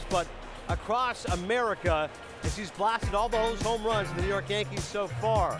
but across America as he's blasted all those home runs for the New York Yankees so far.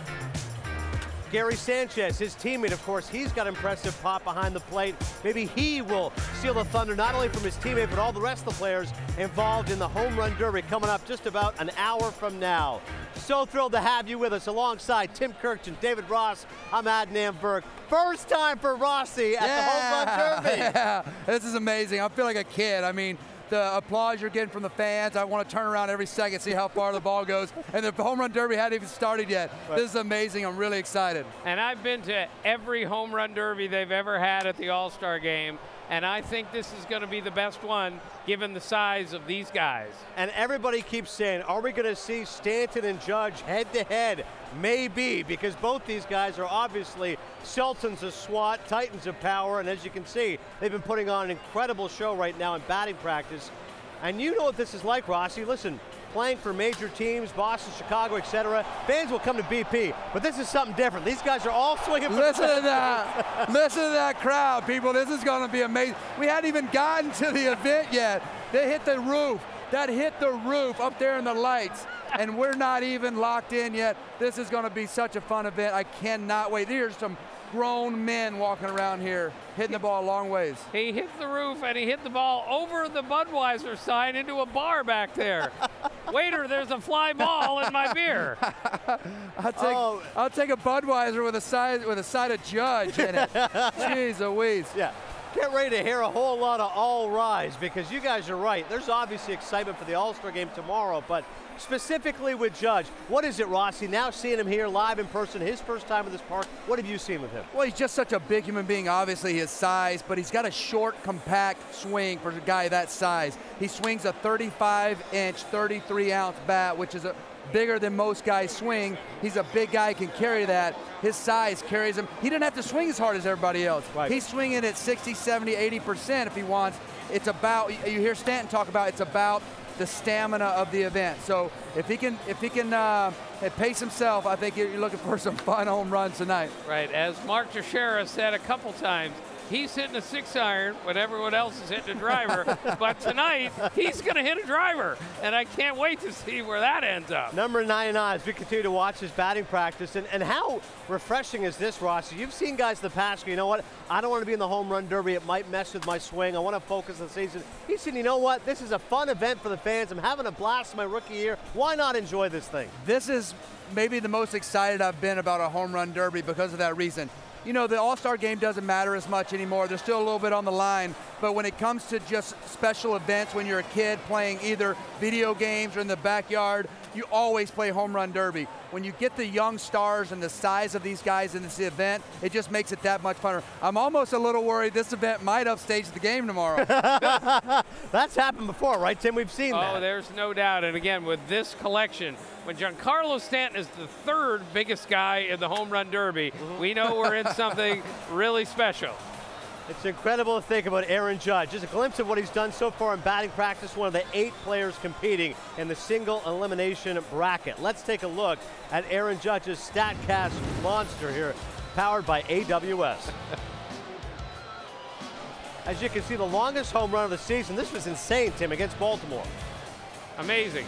Gary Sanchez, his teammate, of course, he's got impressive pop behind the plate. Maybe he will steal the thunder not only from his teammate, but all the rest of the players involved in the Home Run Derby coming up just about an hour from now. So thrilled to have you with us alongside Tim Kirkton, David Ross. I'm Adnan Burke. First time for Rossi at the Home Run Derby. Yeah, this is amazing. I feel like a kid. I mean, the applause you're getting from the fans, I want to turn around every second, see how far the ball goes. And the Home Run Derby hadn't even started yet. Right. This is amazing. I'm really excited. And I've been to every Home Run Derby they've ever had at the All-Star Game, and I think this is going to be the best one given the size of these guys. And everybody keeps saying, are we going to see Stanton and Judge head-to-head? Maybe, because both these guys are obviously sultans of SWAT, titans of power, and as you can see, they've been putting on an incredible show right now in batting practice. And you know what this is like, Rossi. Listen, playing for major teams, Boston, Chicago, etc. Fans will come to BP, but this is something different. These guys are all swinging for Listen to that. Listen to that crowd, people. This is going to be amazing. We hadn't even gotten to the event yet. They hit the roof. That hit the roof up there in the lights, and we're not even locked in yet. This is going to be such a fun event. I cannot wait. There's some grown men walking around here hitting the ball a long ways. He hit the roof and he hit the ball over the Budweiser sign into a bar back there. Waiter, there's a fly ball in my beer. I'll take a Budweiser with a side of Judge in it. Jeez Louise. Yeah. Get ready to hear a whole lot of all rise, because you guys are right. There's obviously excitement for the All-Star Game tomorrow, but specifically with Judge, what is it, Rossi? Now seeing him here live in person, his first time in this park, what have you seen with him? Well, he's just such a big human being, obviously his size, but he's got a short, compact swing for a guy that size. He swings a 35-inch, 33-ounce bat, which is bigger than most guys swing. He's a big guy, can carry that. His size carries him. He didn't have to swing as hard as everybody else. Right. He's swinging at 60, 70, 80% if he wants. It's about, you hear Stanton talk about, it's about the stamina of the event. So if he can pace himself, I think you're looking for some fun home runs tonight. Right, as Mark Teixeira said a couple times, he's hitting a 6-iron when everyone else is hitting a driver, but tonight he's going to hit a driver, and I can't wait to see where that ends up. Number 99, as we continue to watch his batting practice, and how refreshing is this, Rossi? You've seen guys in the past go, you know what, I don't want to be in the Home Run Derby, it might mess with my swing, I want to focus on the season. He said, you know what, this is a fun event for the fans, I'm having a blast in my rookie year, why not enjoy this thing? This is maybe the most excited I've been about a Home Run Derby because of that reason. You know, the All-Star Game doesn't matter as much anymore. There's still a little bit on the line, but when it comes to just special events, when you're a kid playing either video games or in the backyard, you always play Home Run Derby. When you get the young stars and the size of these guys in this event, it just makes it that much funner. I'm almost a little worried this event might upstage the game tomorrow. That's happened before, right, Tim? We've seen that. Oh, there's no doubt. And again, with this collection, when Giancarlo Stanton is the third biggest guy in the Home Run Derby, we know we're in something really special. It's incredible to think about Aaron Judge. Just a glimpse of what he's done so far in batting practice, one of the 8 players competing in the single elimination bracket. Let's take a look at Aaron Judge's StatCast monster here, powered by AWS. As you can see, the longest home run of the season. This was insane, Tim, against Baltimore. Amazing.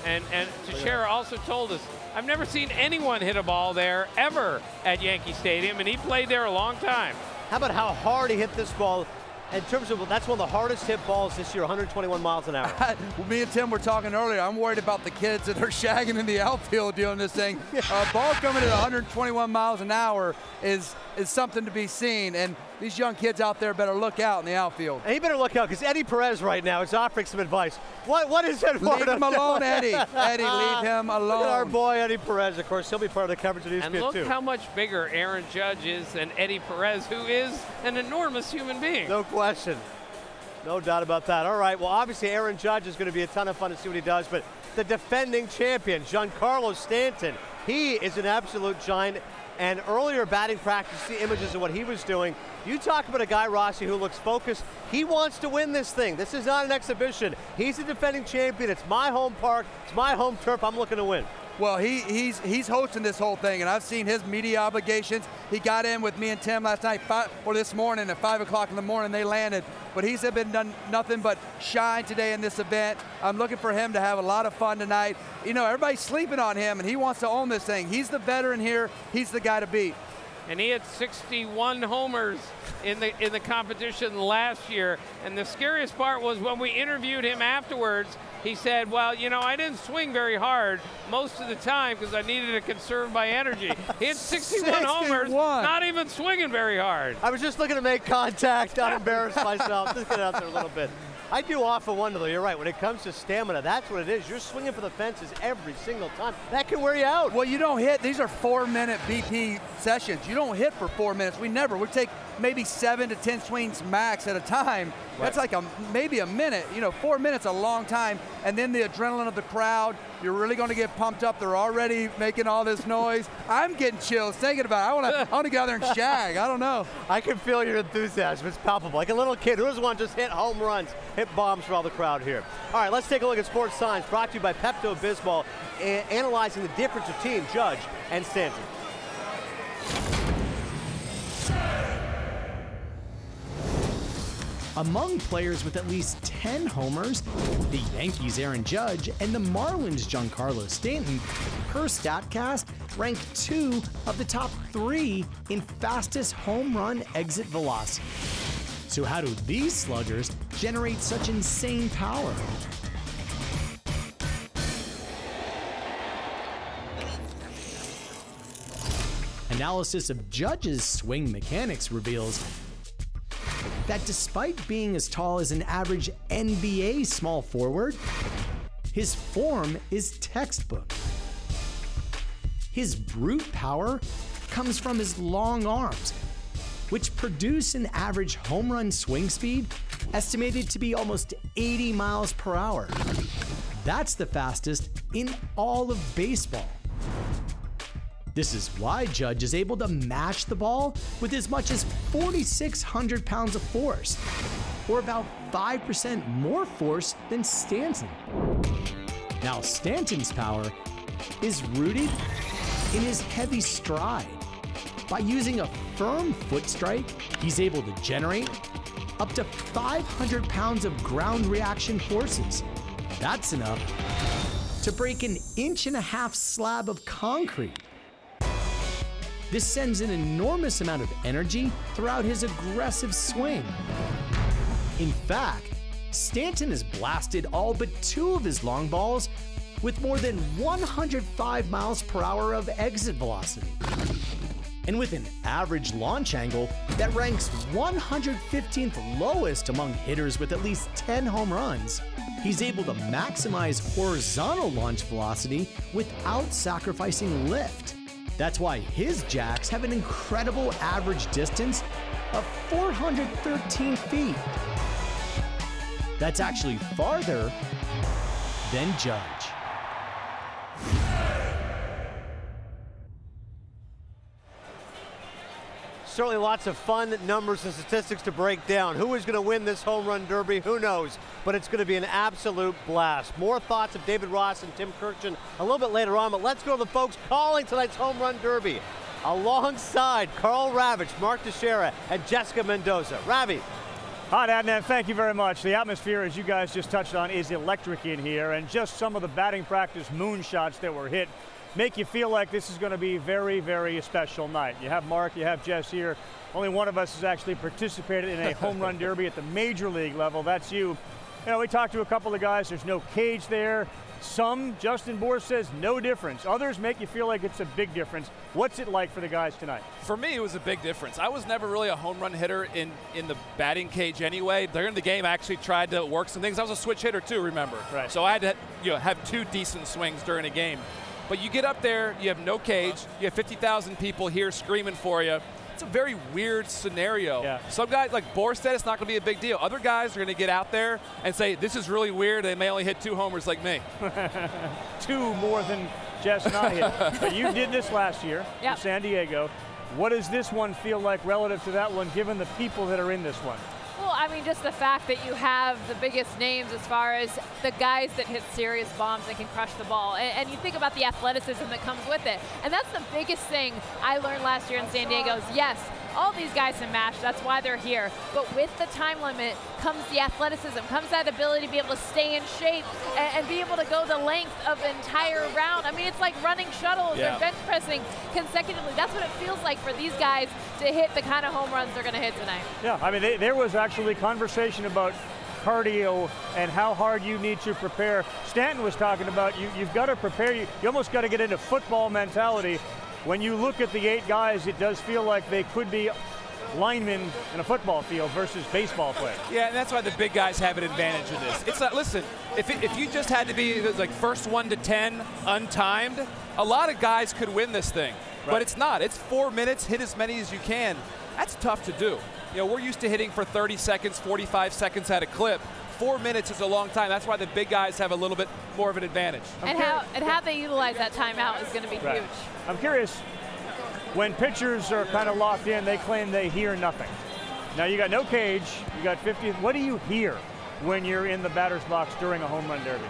And Teixeira also told us, I've never seen anyone hit a ball there ever at Yankee Stadium, and he played there a long time. How about how hard he hit this ball? In terms of, that's one of the hardest hit balls this year, 121 miles an hour. Well, me and Tim were talking earlier. I'm worried about the kids that are shagging in the outfield doing this thing. Ball coming at 121 miles an hour is something to be seen, and these young kids out there better look out in the outfield. And he better look out, because Eddie Perez right now is offering some advice. What is it? Leave him alone, Eddie. Eddie, leave him alone. Look at our boy Eddie Perez. Of course, he'll be part of the coverage of these kids, too. And look how much bigger Aaron Judge is than Eddie Perez, who is an enormous human being. No question. No doubt about that. All right, well, obviously Aaron Judge is going to be a ton of fun to see what he does, but the defending champion, Giancarlo Stanton, he is an absolute giant. And earlier batting practice, see images of what he was doing. You talk about a guy, Rossi, who looks focused. He wants to win this thing. This is not an exhibition. He's a defending champion. It's my home park. It's my home turf. I'm looking to win. Well, he's hosting this whole thing, and I've seen his media obligations. He got in with me and Tim last night, or this morning at 5 o'clock in the morning. They landed, but he's been done nothing but shine today in this event. I'm looking for him to have a lot of fun tonight. You know, everybody's sleeping on him, and he wants to own this thing. He's the veteran here. He's the guy to beat. And he had 61 homers in the competition last year. And the scariest part was when we interviewed him afterwards, he said, well, you know, I didn't swing very hard most of the time because I needed to conserve my energy. He had 61 homers, not even swinging very hard. I was just looking to make contact, not embarrass myself. Just get out there a little bit. I do often wonder, though, you're right, when it comes to stamina, that's what it is. You're swinging for the fences every single time. That can wear you out. Well, you don't hit. These are 4-minute BP sessions. You don't hit for 4 minutes. We take maybe 7 to 10 swings max at a time. Right. That's like maybe a minute. You know, 4 minutes, a long time. And then the adrenaline of the crowd, you're really going to get pumped up. They're already making all this noise. I'm getting chills thinking about it. I want to go out there and shag. I don't know. I can feel your enthusiasm. It's palpable. Like a little kid who doesn't want to just hit home runs, hit bombs for all the crowd here. All right, let's take a look at Sports Science, brought to you by Pepto-Bismol, analyzing the difference between Judge and Stanton. Among players with at least 10 homers, the Yankees' Aaron Judge and the Marlins' Giancarlo Stanton, per StatCast, rank 2 of the top 3 in fastest home run exit velocity. So how do these sluggers generate such insane power? Analysis of Judge's swing mechanics reveals that despite being as tall as an average NBA small forward, his form is textbook. His brute power comes from his long arms, which produce an average home run swing speed estimated to be almost 80 miles per hour. That's the fastest in all of baseball. This is why Judge is able to mash the ball with as much as 4,600 pounds of force, or about 5% more force than Stanton. Now, Stanton's power is rooted in his heavy stride. By using a firm foot strike, he's able to generate up to 500 pounds of ground reaction forces. That's enough to break an 1.5 inch slab of concrete. This sends an enormous amount of energy throughout his aggressive swing. In fact, Stanton has blasted all but 2 of his long balls with more than 105 miles per hour of exit velocity. And with an average launch angle that ranks 115th lowest among hitters with at least 10 home runs, he's able to maximize horizontal launch velocity without sacrificing lift. That's why his jacks have an incredible average distance of 413 feet. That's actually farther than Judge. Certainly lots of fun numbers and statistics to break down. Who is going to win this home run derby? Who knows? But it's going to be an absolute blast. More thoughts of David Ross and Tim Kirkjian a little bit later on, but let's go to the folks calling tonight's home run derby. Alongside Carl Ravitch, Mark Teixeira, and Jessica Mendoza. Ravi. Hi, Adnan. Thank you very much. The atmosphere, as you guys just touched on, is electric in here, and just some of the batting practice moonshots that were hit make you feel like this is going to be a very, very special night. You have Mark, you have Jess here. Only one of us has actually participated in a home run derby at the major league level. That's you. You know, we talked to a couple of guys. There's no cage there. Some, Justin Bohr says, no difference. Others make you feel like it's a big difference. What's it like for the guys tonight? For me, it was a big difference. I was never really a home run hitter in the batting cage anyway. During the game, I actually tried to work some things. I was a switch hitter too, remember? Right. So I had to have 2 decent swings during a game. But you get up there, you have no cage, you have 50,000 people here screaming for you. It's a very weird scenario. Yeah. Some guys, like Bohr said, it's not going to be a big deal. Other guys are going to get out there and say, this is really weird. They may only hit 2 homers like me. 2 more than Jess and I hit. But you did this last year in San Diego. What does this one feel like relative to that one, given the people that are in this one? Well, I mean, just the fact that you have the biggest names as far as the guys that hit serious bombs and can crush the ball. And you think about the athleticism that comes with it. And that's the biggest thing I learned last year in San Diego is, yes, all these guys can mash, that's why they're here. But with the time limit comes the athleticism, comes that ability to be able to stay in shape and be able to go the length of an entire round. I mean, it's like running shuttles or bench pressing consecutively. That's what it feels like for these guys to hit the kind of home runs they're going to hit tonight. Yeah, I mean, there was actually conversation about cardio and how hard you need to prepare. Stanton was talking about you've got to prepare. You almost got to get into football mentality. When you look at the 8 guys, it does feel like they could be linemen in a football field versus baseball players. Yeah, and that's why the big guys have an advantage in this. It's not, listen, if you just had to be like first 1 to 10 untimed, a lot of guys could win this thing. Right. But it's not. It's 4 minutes, hit as many as you can. That's tough to do. You know, we're used to hitting for 30 seconds, 45 seconds at a clip. 4 minutes is a long time. That's why the big guys have a little bit more of an advantage. And how they utilize that timeout is going to be huge. I'm curious, when pitchers are kind of locked in, they claim they hear nothing. Now you got no cage, you got 50. What do you hear when you're in the batter's box during a home run derby?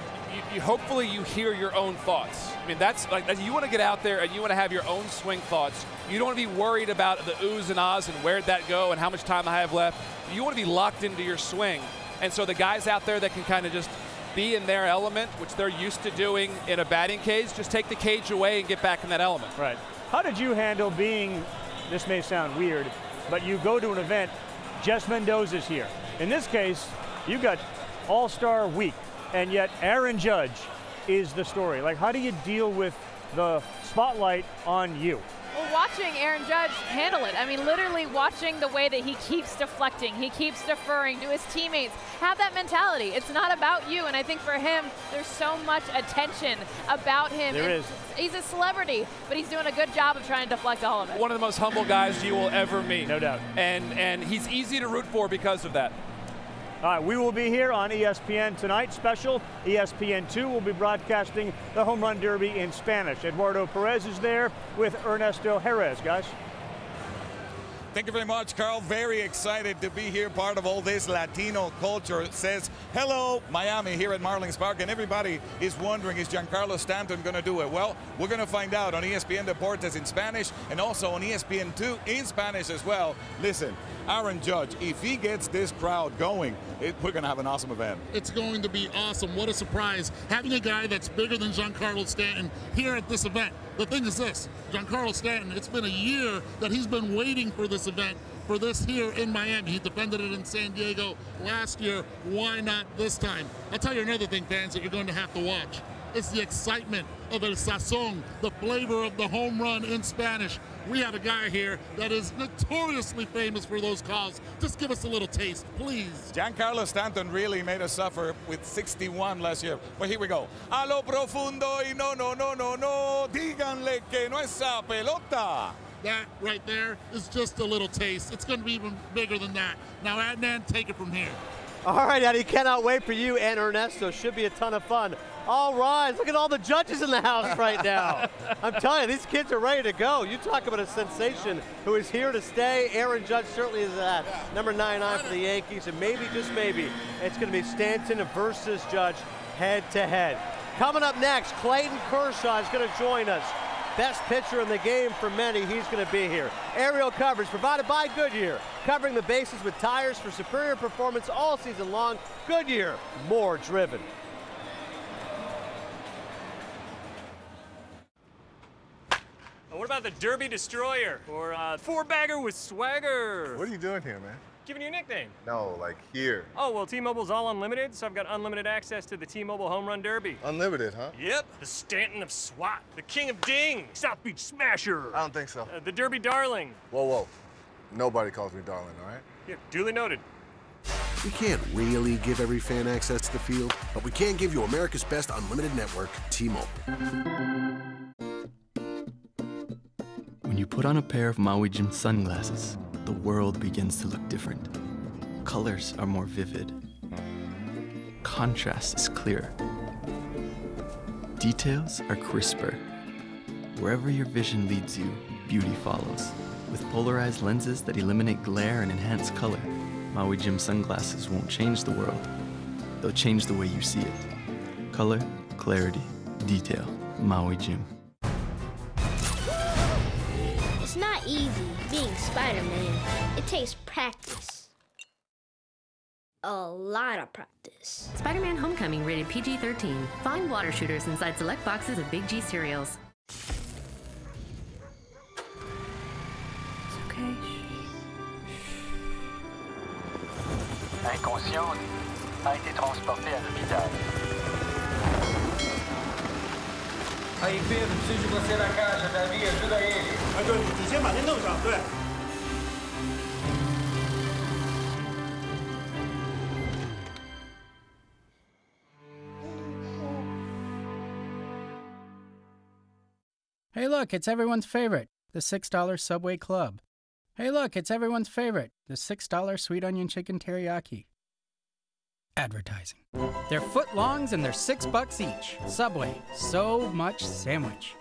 Hopefully you hear your own thoughts. I mean, that's like, you want to get out there and you want to have your own swing thoughts. You don't want to be worried about the oohs and ahs and where'd that go and how much time I have left. You want to be locked into your swing. And so the guys out there that can kind of just be in their element, which they're used to doing in a batting cage, just take the cage away and get back in that element. Right. How did you handle being, this may sound weird, but you go to an event, Jess Mendoza's here. In this case, you got All-Star Week, and yet Aaron Judge is the story. Like, how do you deal with the spotlight on you? Well, watching Aaron Judge handle it, I mean, literally watching the way that he keeps deflecting, he keeps deferring to his teammates, have that mentality. It's not about you, and I think for him, there's so much attention about him. There is. He's a celebrity, but he's doing a good job of trying to deflect all of it. One of the most humble guys you will ever meet. No doubt. And he's easy to root for because of that. All right, we will be here on ESPN tonight. Special ESPN2 will be broadcasting the Home Run Derby in Spanish. Eduardo Perez is there with Ernesto Jerez, guys. Thank you very much, Carl. Very excited to be here, part of all this Latino culture. It says, hello, Miami, here at Marlins Park. And everybody is wondering, is Giancarlo Stanton going to do it? Well, we're going to find out on ESPN Deportes in Spanish and also on ESPN2 in Spanish as well. Listen, Aaron Judge, if he gets this crowd going, we're going to have an awesome event. It's going to be awesome. What a surprise. Having a guy that's bigger than Giancarlo Stanton here at this event. The thing is this, Giancarlo Stanton, it's been a year that he's been waiting for this event, for this here in Miami. He defended it in San Diego last year. Why not this time? I'll tell you another thing, fans, that you're going to have to watch. It's the excitement of El Sazón, the flavor of the home run in Spanish. We have a guy here that is notoriously famous for those calls. Just give us a little taste, please. Giancarlo Stanton really made us suffer with 61 last year. Well, here we go. A lo profundo y no, no, no, no, no. Díganle que no esa pelota. That right there is just a little taste. It's going to be even bigger than that. Now, Adnan, take it from here. All right, Eddie, cannot wait for you and Ernesto. Should be a ton of fun. All right, look at all the judges in the house right now. I'm telling you, these kids are ready to go. You talk about a sensation who is here to stay. Aaron Judge certainly is at number 99 for the Yankees, and maybe, just maybe, it's going to be Stanton versus Judge head-to-head. Coming up next, Clayton Kershaw is going to join us. Best pitcher in the game for many, he's going to be here. Aerial coverage provided by Goodyear, covering the bases with tires for superior performance all season long. Goodyear, more driven. What about the Derby Destroyer or four-bagger with swagger? What are you doing here, man? Giving you a nickname. No, like here. Oh, well, T-Mobile's all unlimited, so I've got unlimited access to the T-Mobile Home Run Derby. Unlimited, huh? Yep, the Stanton of SWAT, the King of Ding, South Beach Smasher. I don't think so. The Derby Darling. Whoa, whoa. Nobody calls me darling, all right? Yeah, duly noted. We can't really give every fan access to the field, but we can give you America's best unlimited network, T-Mobile. When you put on a pair of Maui Jim sunglasses, the world begins to look different. Colors are more vivid. Contrast is clearer. Details are crisper. Wherever your vision leads you, beauty follows. With polarized lenses that eliminate glare and enhance color, Maui Jim sunglasses won't change the world. They'll change the way you see it. Color, clarity, detail. Maui Jim. It's not easy being Spider-Man. It takes practice. A lot of practice. Spider-Man Homecoming, rated PG-13. Find water shooters inside select boxes of Big G cereals. It's okay. Inconscient, a été transporté à l'hôpital. Aí, Pedro, preciso de você na caixa. Davi, ajuda ele. 对，你先把这弄上，对。 Hey look, it's everyone's favorite, the $6 Subway Club. Hey look, it's everyone's favorite, the $6 Sweet Onion Chicken Teriyaki. Advertising. They're footlongs and they're $6 each. Subway, so much sandwich.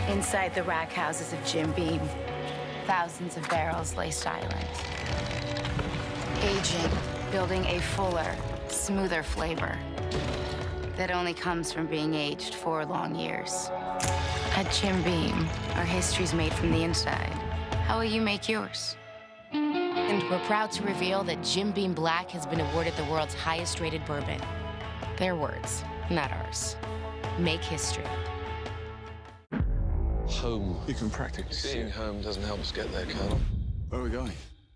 Inside the rack houses of Jim Beam, thousands of barrels lay silent. Aging, building a fuller, smoother flavor that only comes from being aged 4 long years. At Jim Beam, our history's made from the inside. How will you make yours? And we're proud to reveal that Jim Beam Black has been awarded the world's highest-rated bourbon. Their words, not ours. Make history. Home. You can practice. Being home doesn't help us get there, Colonel. Where are we going?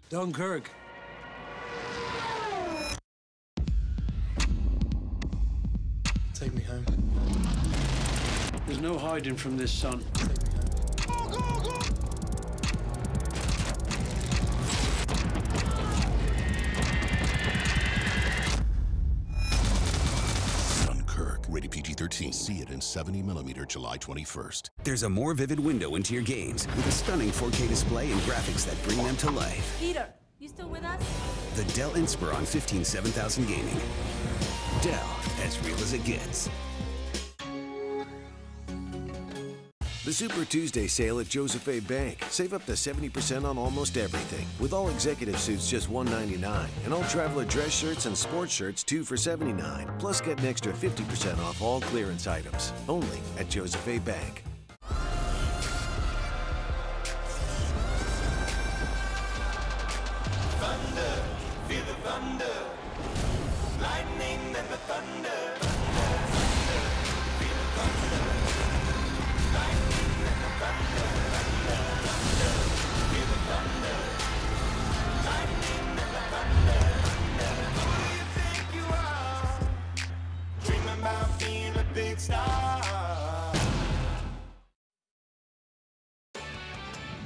Dunkirk. Take me home. There's no hiding from this, son. Dunkirk, rated PG-13. See it in 70mm July 21st. There's a more vivid window into your games with a stunning 4K display and graphics that bring them to life. Peter, you still with us? The Dell Inspiron 15-7000 Gaming. Dell, as real as it gets. The Super Tuesday sale at Joseph A. Bank. Save up to 70% on almost everything. With all executive suits just $199, and all traveler dress shirts and sports shirts $2 for $79. Plus get an extra 50% off all clearance items. Only at Joseph A. Bank. Thunder, feel the thunder. Lightning and the thunder.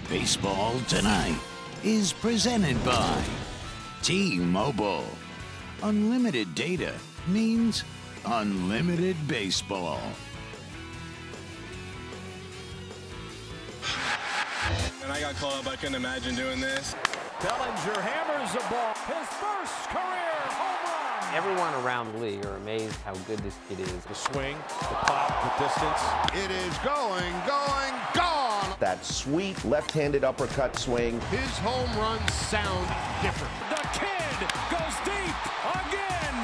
Baseball Tonight is presented by T-Mobile. Unlimited data means unlimited baseball. And I got called up. I couldn't imagine doing this. Bellinger hammers the ball. His first career home run. Everyone around the league are amazed how good this kid is. The swing, the pop, the distance. It is going, gone! That sweet left-handed uppercut swing. His home runs sound different. The kid goes deep again!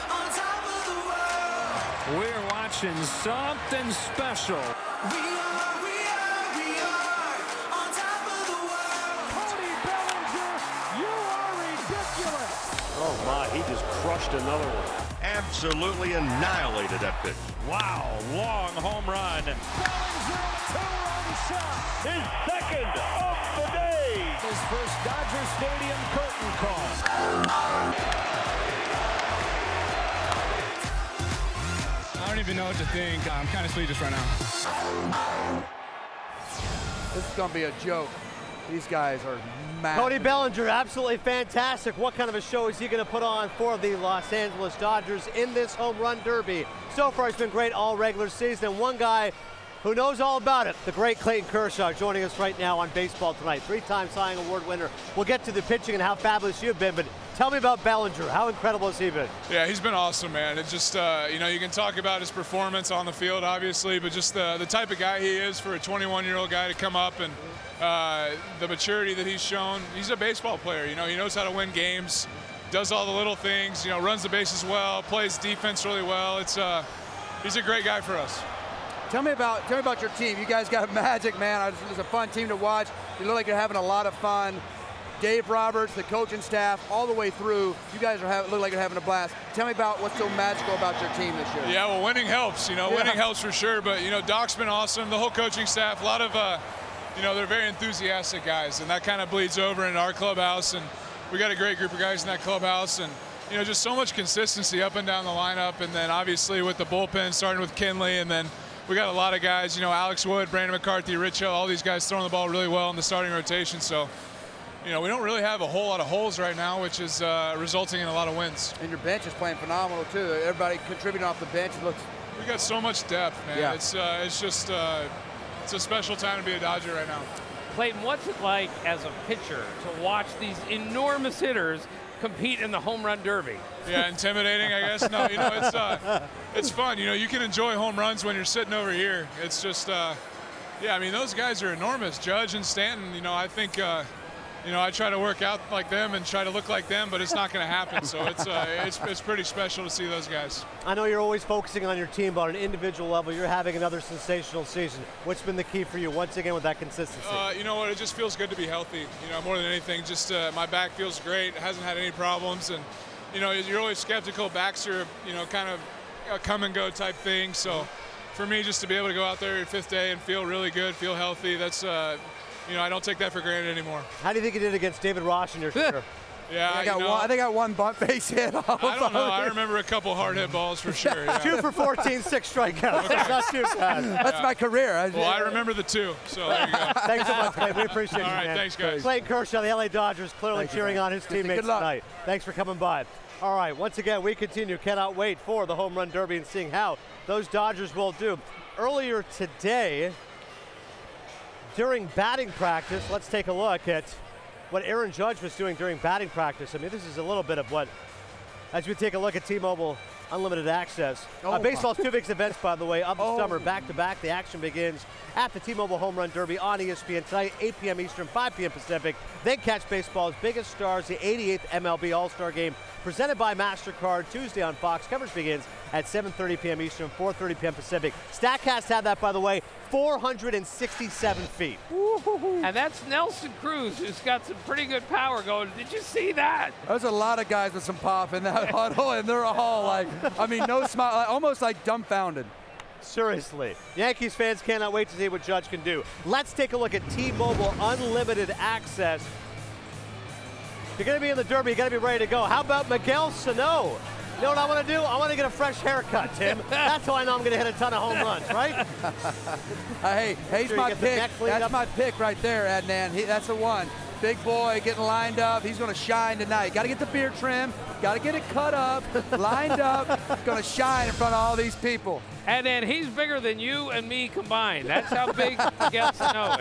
On top of the world. We're watching something special. We are on top of the world. Cody Bellinger, you are ridiculous. Oh my, he just crushed another one. Absolutely annihilated that pitch. Wow, long home run. Bellinger, a two-run shot. His second of the day. His first Dodger Stadium curtain call. I don't even know what to think. I'm kind of speechless right now. This is going to be a joke. These guys are mad. Cody Bellinger, absolutely fantastic. What kind of a show is he going to put on for the Los Angeles Dodgers in this home run derby? So far, he's been great all regular season. And one guy who knows all about it. The great Clayton Kershaw joining us right now on Baseball Tonight. 3-time Cy Young Award winner. We'll get to the pitching and how fabulous you've been, but tell me about Bellinger. How incredible has he been? Yeah, he's been awesome, man. It's just, you know, you can talk about his performance on the field, obviously, but just the type of guy he is for a 21-year-old guy to come up and the maturity that he's shown. He's a baseball player. You know, he knows how to win games, does all the little things, you know, runs the bases well, plays defense really well. He's a great guy for us. Tell me about your team. You guys got magic, man. It's a fun team to watch. You look like you're having a lot of fun. Dave Roberts, the coaching staff, all the way through. You guys look like you're having a blast. Tell me about what's so magical about your team this year. Yeah, well, winning helps. You know, winning helps for sure. But you know, Doc's been awesome. The whole coaching staff, a lot of, you know, they're very enthusiastic guys, and that kind of bleeds over into our clubhouse. And we got a great group of guys in that clubhouse, and you know, just so much consistency up and down the lineup. And then obviously with the bullpen, starting with Kinley, and then we got a lot of guys. You know, Alex Wood, Brandon McCarthy, Rich Hill, all these guys throwing the ball really well in the starting rotation. So, you know, we don't really have a whole lot of holes right now, which is resulting in a lot of wins. And your bench is playing phenomenal too. Everybody contributing off the bench. We got so much depth, man. Yeah. It's just it's a special time to be a Dodger right now. Clayton, what's it like as a pitcher to watch these enormous hitters compete in the home run derby? Yeah, intimidating, I guess. No, you know, it's fun. You know, you can enjoy home runs when you're sitting over here. It's just, yeah, I mean, those guys are enormous. Judge and Stanton, you know, I think, you know, I try to work out like them and try to look like them, but it's not going to happen. So it's pretty special to see those guys. I know you're always focusing on your team, but on an individual level, you're having another sensational season. What's been the key for you, once again, with that consistency? You know what? It just feels good to be healthy. You know, more than anything, just my back feels great. It hasn't had any problems, and you know, you're always skeptical. Backs are, you know, kind of a come and go type thing. So for me, just to be able to go out there your 5th day and feel really good, feel healthy, that's, you know, I don't take that for granted anymore. How do you think you did against David Ross in your career? Yeah, I think I got one bunt base hit. I don't know. I remember a couple hard hit balls for sure. Yeah. 2 for 14, 6 strikeouts. Okay. Not too bad. That's my career. Well, I remember the 2, so there you go. Thanks so much, Clayton. We appreciate you, man. All right, thanks, guys. Clayton Kershaw, the LA Dodgers, clearly cheering on his teammates tonight. Thanks for coming by. All right, once again, we continue. Cannot wait for the Home Run Derby and seeing how those Dodgers will do. Earlier today, during batting practice, let's take a look at what Aaron Judge was doing during batting practice. I mean, this is a little bit of what, as we take a look at T-Mobile Unlimited Access. Baseball's 2 biggest events, by the way, of the summer, back-to-back. The action begins at the T-Mobile Home Run Derby on ESPN tonight, 8 p.m. Eastern, 5 p.m. Pacific. Then catch baseball's biggest stars, the 88th MLB All-Star Game, presented by MasterCard, Tuesday on Fox. Coverage begins at 7:30 p.m. Eastern, 4:30 p.m. Pacific. StatCast had that, by the way, 467 feet. And that's Nelson Cruz, who's got some pretty good power going. Did you see that? There's a lot of guys with some pop in that huddle, and they're all like, I mean, no smile, almost like dumbfounded. Seriously. Yankees fans cannot wait to see what Judge can do. Let's take a look at T-Mobile Unlimited Access. If you're going to be in the Derby, you got to be ready to go. How about Miguel Sano? You know what I want to do? I want to get a fresh haircut, Tim. That's how I know I'm going to hit a ton of home runs, right? Hey, he's my pick. That's my pick right there, Adnan. That's the one. Big boy getting lined up. He's going to shine tonight. Got to get the beard trim. Got to get it cut up, lined up. Going to shine in front of all these people. And then he's bigger than you and me combined. That's how big Miguel Sano is.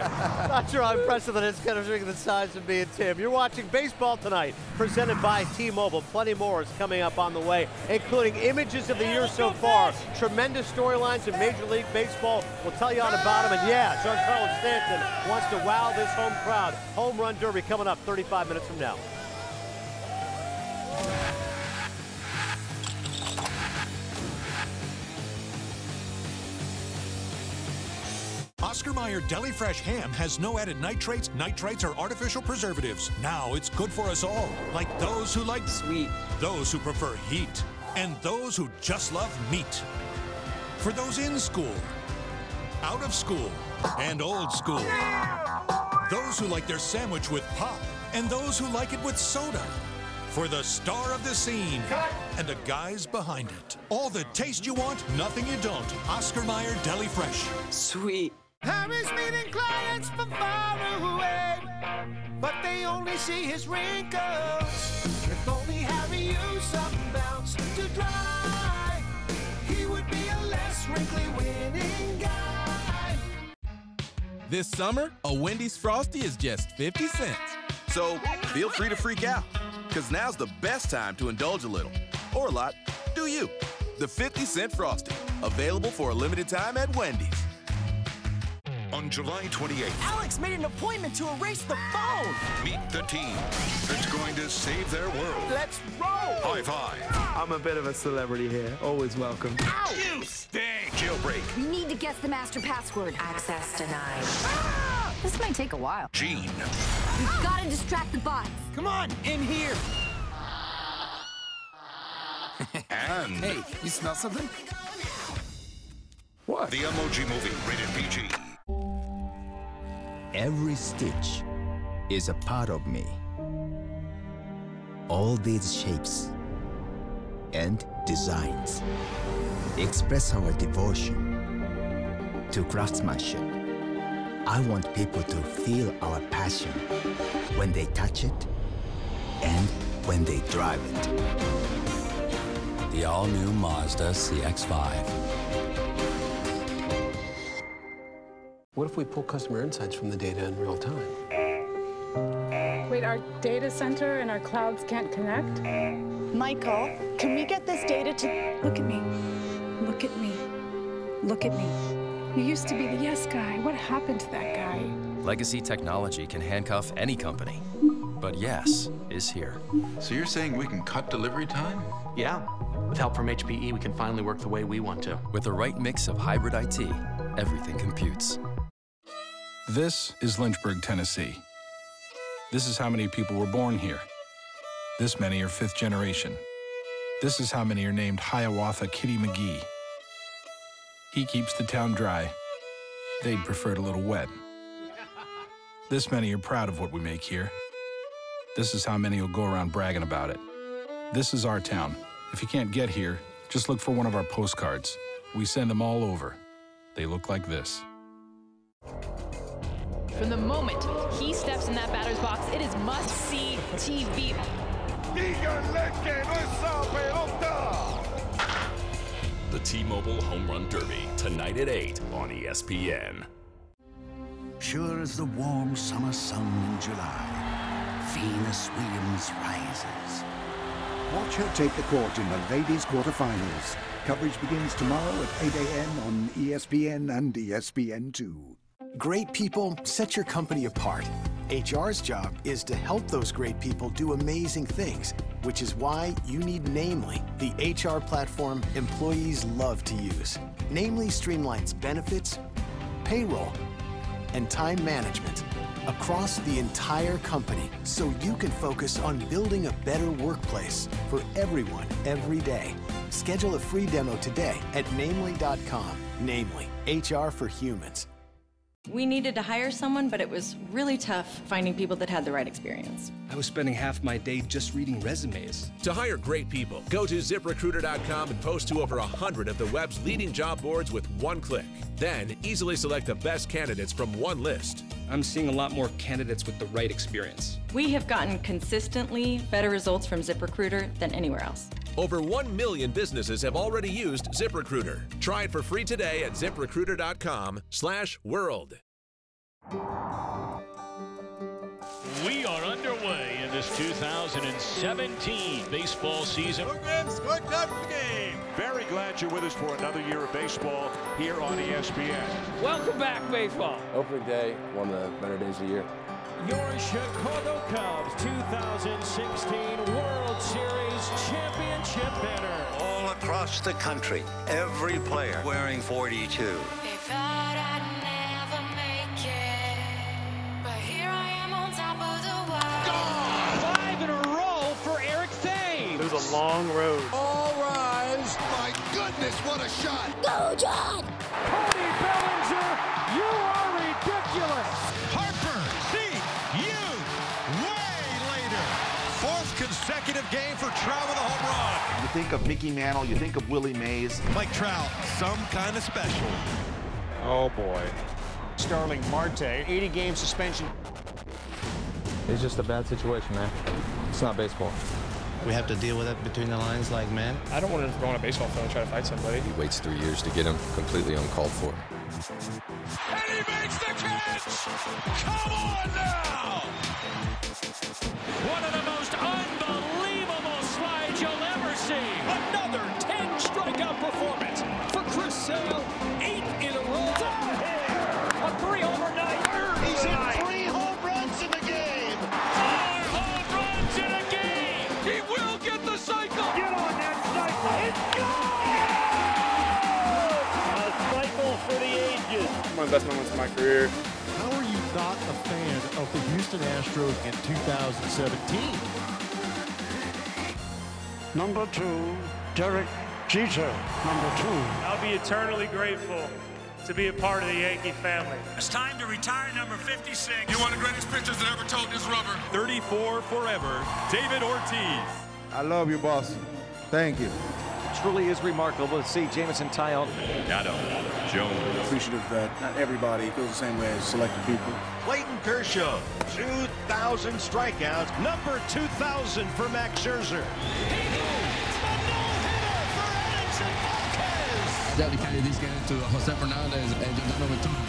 Not sure how impressive that is, considering the size of me and Tim. You're watching Baseball Tonight, presented by T-Mobile. Plenty more is coming up on the way, including images of the year so far. Tremendous storylines in Major League Baseball. We'll tell you all about them. And yeah, Giancarlo Stanton wants to wow this home crowd. Home Run Derby coming up 35 minutes from now. Oscar Mayer Deli Fresh Ham has no added nitrates, nitrites, or artificial preservatives. Now it's good for us all, like those who like sweet, those who prefer heat, and those who just love meat. For those in school, out of school, and old school. Those who like their sandwich with pop, and those who like it with soda. For the star of the scene and the guys behind it. All the taste you want, nothing you don't. Oscar Mayer Deli Fresh. Sweet. Harry's meeting clients from far away, but they only see his wrinkles. If only Harry used some bounce to dry, he would be a less wrinkly winning guy. This summer, a Wendy's Frosty is just 50 cents. So feel free to freak out, because now's the best time to indulge a little. Or a lot. Do you. The 50-cent Frosty. Available for a limited time at Wendy's. On July 28th, Alex made an appointment to erase the phone. meet the team that's going to save their world. Let's roll. High five. I'm a bit of a celebrity here. Always welcome. Ow! You stink. Jailbreak. We need to guess the master password. Access denied. Ah! This might take a while. Gene. We've got to distract the bots. Come on, in here. And Hey, you smell something? what? The Emoji Movie, rated PG. Every stitch is a part of me. All these shapes and designs express our devotion to craftsmanship. I want people to feel our passion when they touch it and when they drive it. The all-new Mazda CX-5. What if we pull customer insights from the data in real time? Wait, our data center and our clouds can't connect? Michael, can we get this data to... Look at me. Look at me. Look at me. You used to be the yes guy. What happened to that guy? Legacy technology can handcuff any company, but yes is here. So you're saying we can cut delivery time? Yeah. With help from HPE, we can finally work the way we want to. With the right mix of hybrid IT, everything computes. This is Lynchburg, Tennessee. This is how many people were born here. This many are fifth generation. This is how many are named Hiawatha Kitty McGee. He keeps the town dry. They'd prefer it a little wet. This many are proud of what we make here. This is how many will go around bragging about it. This is our town. If you can't get here, just look for one of our postcards. We send them all over. They look like this. From the moment he steps in that batter's box, it is must-see TV. The T-Mobile Home Run Derby, tonight at 8 on ESPN. Sure as the warm summer sun in July, Venus Williams rises. Watch her take the court in the ladies' quarterfinals. Coverage begins tomorrow at 8 a.m. on ESPN and ESPN2. Great people set your company apart. HR's job is to help those great people do amazing things, which is why you need Namely, the HR platform employees love to use. Namely streamlines benefits, payroll, and time management across the entire company so you can focus on building a better workplace for everyone every day. Schedule a free demo today at namely.com. Namely, HR for humans. We needed to hire someone, but it was really tough finding people that had the right experience. I was spending half my day just reading resumes. To hire great people, go to ZipRecruiter.com and post to over 100 of the web's leading job boards with one click. Then easily select the best candidates from one list. I'm seeing a lot more candidates with the right experience. We have gotten consistently better results from ZipRecruiter than anywhere else. Over 1 million businesses have already used ZipRecruiter. Try it for free today at ZipRecruiter.com/world. We are underway in this 2017 baseball season. Very glad you're with us for another year of baseball here on ESPN. Welcome back, baseball. Opening day, one of the better days of the year. Your Chicago Cubs 2016 World Series Championship banner. All across the country, every player wearing 42. It was a long road. All rise. My goodness, what a shot. Go, John. Cody Bellinger, you are ridiculous. Harper, see you way later. Fourth consecutive game for Trout with a home run. You think of Mickey Mantle, you think of Willie Mays. Mike Trout, some kind of special. Oh, boy. Starling Marte, 80-game suspension. It's just a bad situation, man. It's not baseball. We have to deal with it between the lines like men. I don't want to go on a baseball field and try to fight somebody. He waits 3 years to get him completely uncalled for. And he makes the catch! Come on now! One of the most unbelievable slides you'll ever see. Another 10 strikeout performance for Chris Sale. 8 in a row. A 3-homer night. He's in 3 home runs in the game. 4 home runs in a game. He will get the cycle. Get on that cycle. It's gone! A cycle for the ages. One of the best moments of my career. How are you not a fan of the Houston Astros in 2017? Number 2, Derek Jeter. Number 2. I'll be eternally grateful to be a part of the Yankee family. It's time to retire number 56. You're one of the greatest pitchers that ever told this rubber. 34 forever, David Ortiz. I love you, boss. Thank you. Truly is remarkable to see Jameson tie out. Gatto, Jones. Appreciative that not everybody feels the same way as selected people. Clayton Kershaw, 2,000 strikeouts. Number 2,000 for Max Scherzer. Dedicated these games to Jose Fernandez and Jonathan Matuna.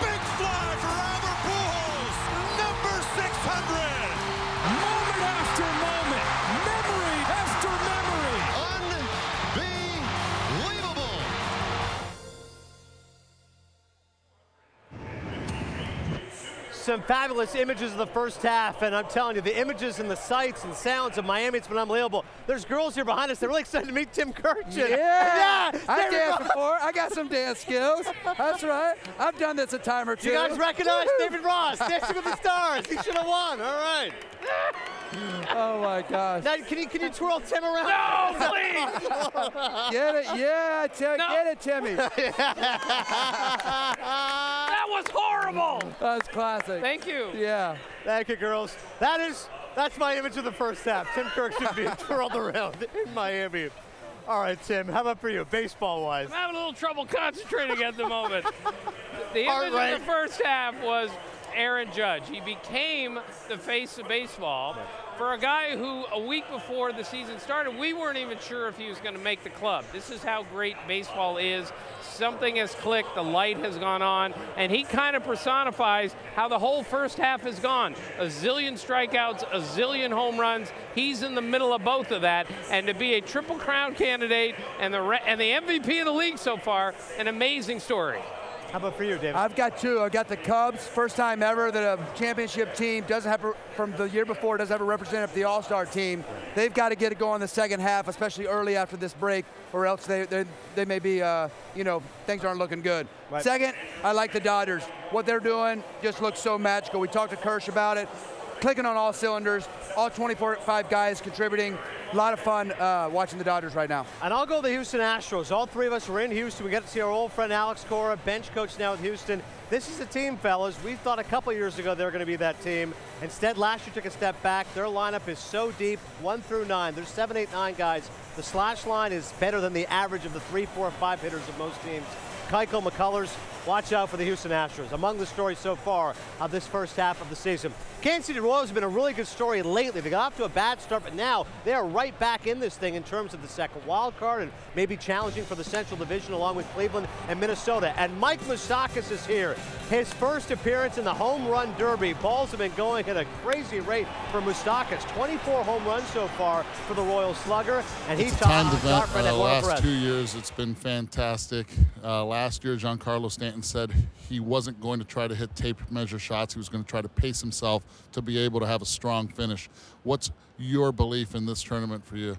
Big fly for Albert Pujols, number 600. Moment after moment, memory after memory. Unbelievable. Some fabulous images of the first half, and I'm telling you, the images and the sights and sounds of Miami, it's been unbelievable. There's girls here behind us. They're really excited to meet Tim Kirchin. Yeah, I danced before. I got some dance skills. That's right. I've done this a time or two. You guys recognize David Ross, Dancing with the Stars. He should have won. All right. Oh my gosh. Now, can you twirl Tim around? No, please. Get it? Yeah, get it, Timmy. That was horrible. That's classic. Thank you. Yeah. Thank you, girls. That's my image of the first half. Tim Kirk's being twirled around in Miami. All right, Tim, how about for you, baseball-wise? I'm having a little trouble concentrating at the moment. The image of the first half was Aaron Judge. He became the face of baseball. For a guy who, a week before the season started, we weren't even sure if he was going to make the club. This is how great baseball is. Something has clicked, the light has gone on, and he kind of personifies how the whole first half has gone. A zillion strikeouts, a zillion home runs. He's in the middle of both of that, and to be a Triple Crown candidate and the MVP of the league so far, an amazing story. How about for you, David? I've got 2. I've got the Cubs. First time ever that a championship team doesn't have, from the year before, doesn't have a representative of the All-Star team. They've got to get it going in the second half, especially early after this break, or else they may be, things aren't looking good. Right. Second, I like the Dodgers. What they're doing just looks so magical. We talked to Kirsch about it. Clicking on all cylinders, all 25 guys contributing. A lot of fun watching the Dodgers right now. And I'll go the Houston Astros. All 3 of us were in Houston. We got to see our old friend Alex Cora, bench coach now with Houston. This is a team, fellas. We thought a couple years ago they were going to be that team. Instead, last year took a step back. Their lineup is so deep, 1 through 9. There's 7, 8, 9 guys. The slash line is better than the average of the 3, 4, 5 hitters of most teams. Keuchel, McCullers, watch out for the Houston Astros. Among the stories so far of this first half of the season. Kansas City Royals have been a really good story lately. They got off to a bad start, but now they are right back in this thing in terms of the second wild card and maybe challenging for the Central Division along with Cleveland and Minnesota. And Mike Moustakas is here. His first appearance in the Home Run Derby. Balls have been going at a crazy rate for Moustakas. 24 home runs so far for the Royal Slugger. And It's a timed event. Last 2 years, it's been fantastic. Last year, Giancarlo Stanton said he wasn't going to try to hit tape measure shots. He was going to try to pace himself to be able to have a strong finish. What's your belief in this tournament for you?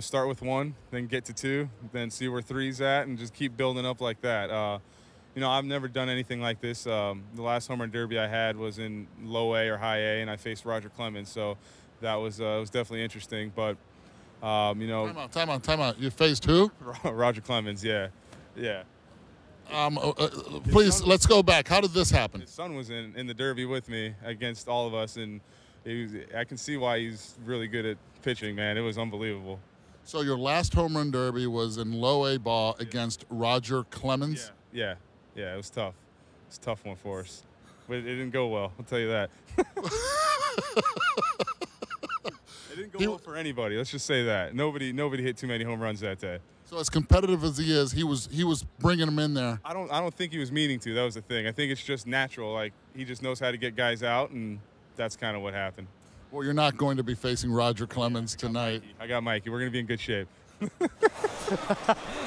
Start with 1, then get to 2, then see where 3's at, and just keep building up like that. I've never done anything like this. The last home run derby I had was in low A or high A, and I faced Roger Clemens, so that was definitely interesting. But Time out. You faced who? Roger Clemens, yeah. Please, let's go back. How did this happen? His son was in the derby with me against all of us, and I can see why he's really good at pitching, man. It was unbelievable. So your last home run derby was in low A ball against Roger Clemens? Yeah, it was tough. It's a tough one for us. But it didn't go well, I'll tell you that. He for anybody. Let's just say that. Nobody hit too many home runs that day. So as competitive as he is, he was bringing them in there. I don't think he was meaning to. That was the thing. I think it's just natural. Like, he just knows how to get guys out, and that's kind of what happened. Well, you're not going to be facing Roger Clemens tonight. I got Mikey. We're going to be in good shape.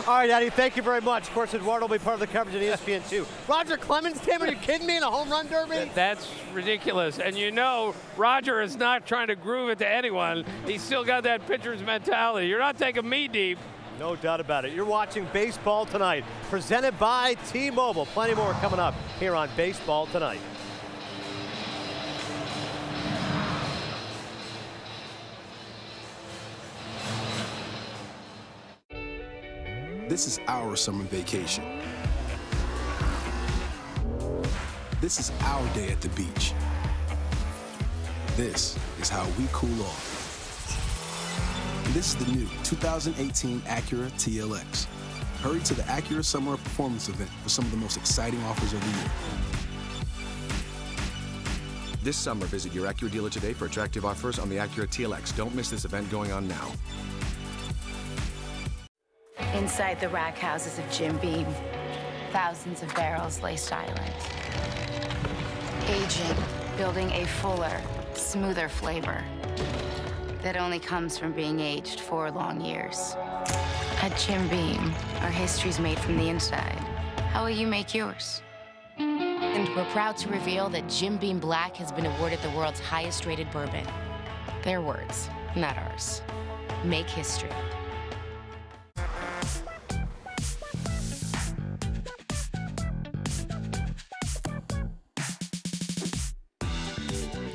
All right, Eddie, thank you very much. Of course, Eduardo will be part of the coverage at ESPN2. Roger Clemens, Tim, are you kidding me, in a home run derby? That's ridiculous. And you know, Roger is not trying to groove it to anyone. He's still got that pitcher's mentality. You're not taking me deep. No doubt about it. You're watching Baseball Tonight, presented by T-Mobile. Plenty more coming up here on Baseball Tonight. This is our summer vacation. This is our day at the beach. This is how we cool off. This is the new 2018 Acura TLX. Hurry to the Acura Summer Performance event for some of the most exciting offers of the year. This summer, visit your Acura dealer today for attractive offers on the Acura TLX. Don't miss this event going on now. Inside the rack houses of Jim Beam, thousands of barrels lay silent. Aging, building a fuller, smoother flavor that only comes from being aged 4 long years. At Jim Beam, our history's made from the inside. How will you make yours? And we're proud to reveal that Jim Beam Black has been awarded the world's highest rated bourbon. Their words, not ours. Make history.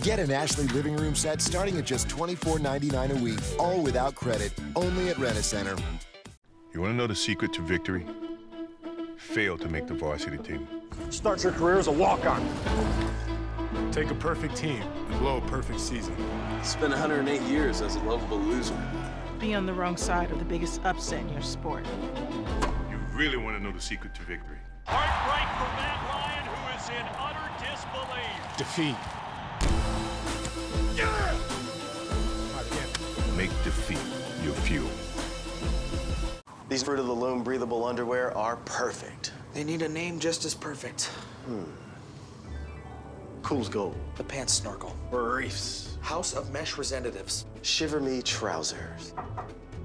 Get an Ashley living room set starting at just $24.99 a week, all without credit, only at Rent-A-Center. You want to know the secret to victory? Fail to make the varsity team. Start your career as a walk-on. Take a perfect team and blow a perfect season. Spend 108 years as a lovable loser. Be on the wrong side of the biggest upset in your sport. You really want to know the secret to victory? Heartbreak for Matt Ryan, who is in utter disbelief. Defeat. Make defeat your fuel. These Fruit of the Loom breathable underwear are perfect. They need a name just as perfect. Cool's Gold. The Pants Snorkel. Briefs. House of Mesh Representatives. Shiver Me Trousers.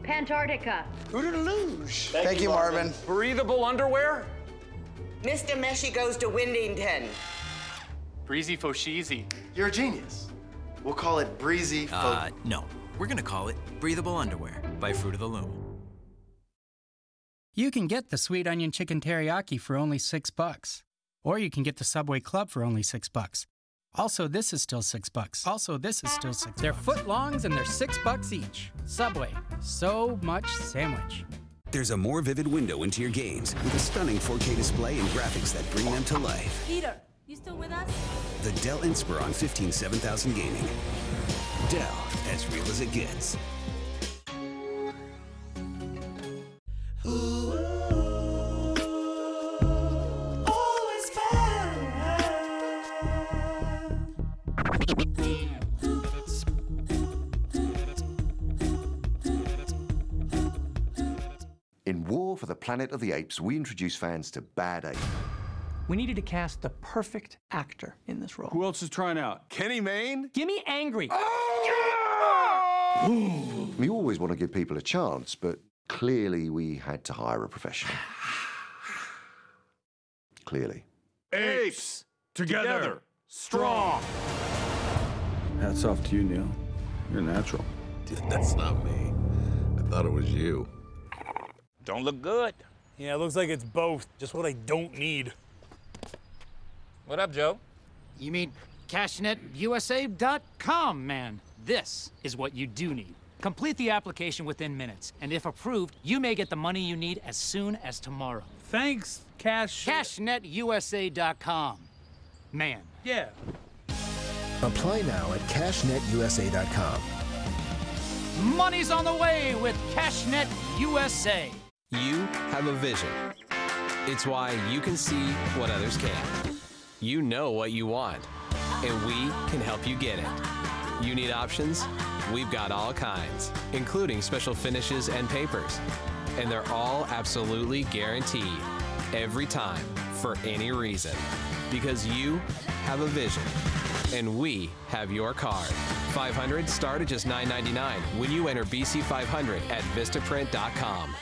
Pantarctica. Hooter-Luge. Thank you, Marvin. Breathable underwear? Mr. Meshy goes to Windington. Breezy Fosheezy. You're a genius. We'll call it Breezy No. We're gonna call it Breathable Underwear by Fruit of the Loom. You can get the Sweet Onion Chicken Teriyaki for only $6. Or you can get the Subway Club for only $6. Also, this is still $6. Also, this is still $6. They're footlongs and they're $6 each. Subway. So much sandwich. There's a more vivid window into your games with a stunning 4K display and graphics that bring them to life. Peter, you still with us? The Dell Inspiron 15 7000 Gaming. Dell, as real as it gets. In War for the Planet of the Apes, we introduce fans to Bad Ape. We needed to cast the perfect actor in this role. Who else is trying out? Kenny Mayne? Give me angry. We always want to give people a chance, but clearly we had to hire a professional. Clearly. Apes! Together! Strong! Hats off to you, Neil. You're natural. Dude, that's not me. I thought it was you. Don't look good. Yeah, it looks like it's both. Just what I don't need. What up, Joe? You mean CashNetUSA.com, man. This is what you do need. Complete the application within minutes, and if approved, you may get the money you need as soon as tomorrow. Thanks, CashNetUSA.com. Man. Yeah. Apply now at CashNetUSA.com. Money's on the way with CashNet USA. You have a vision. It's why you can see what others can't. You know what you want, and we can help you get it. You need options? We've got all kinds, including special finishes and papers. And they're all absolutely guaranteed, every time, for any reason. Because you have a vision, and we have your card. 500 start at just $9.99 when you enter BC500 at Vistaprint.com.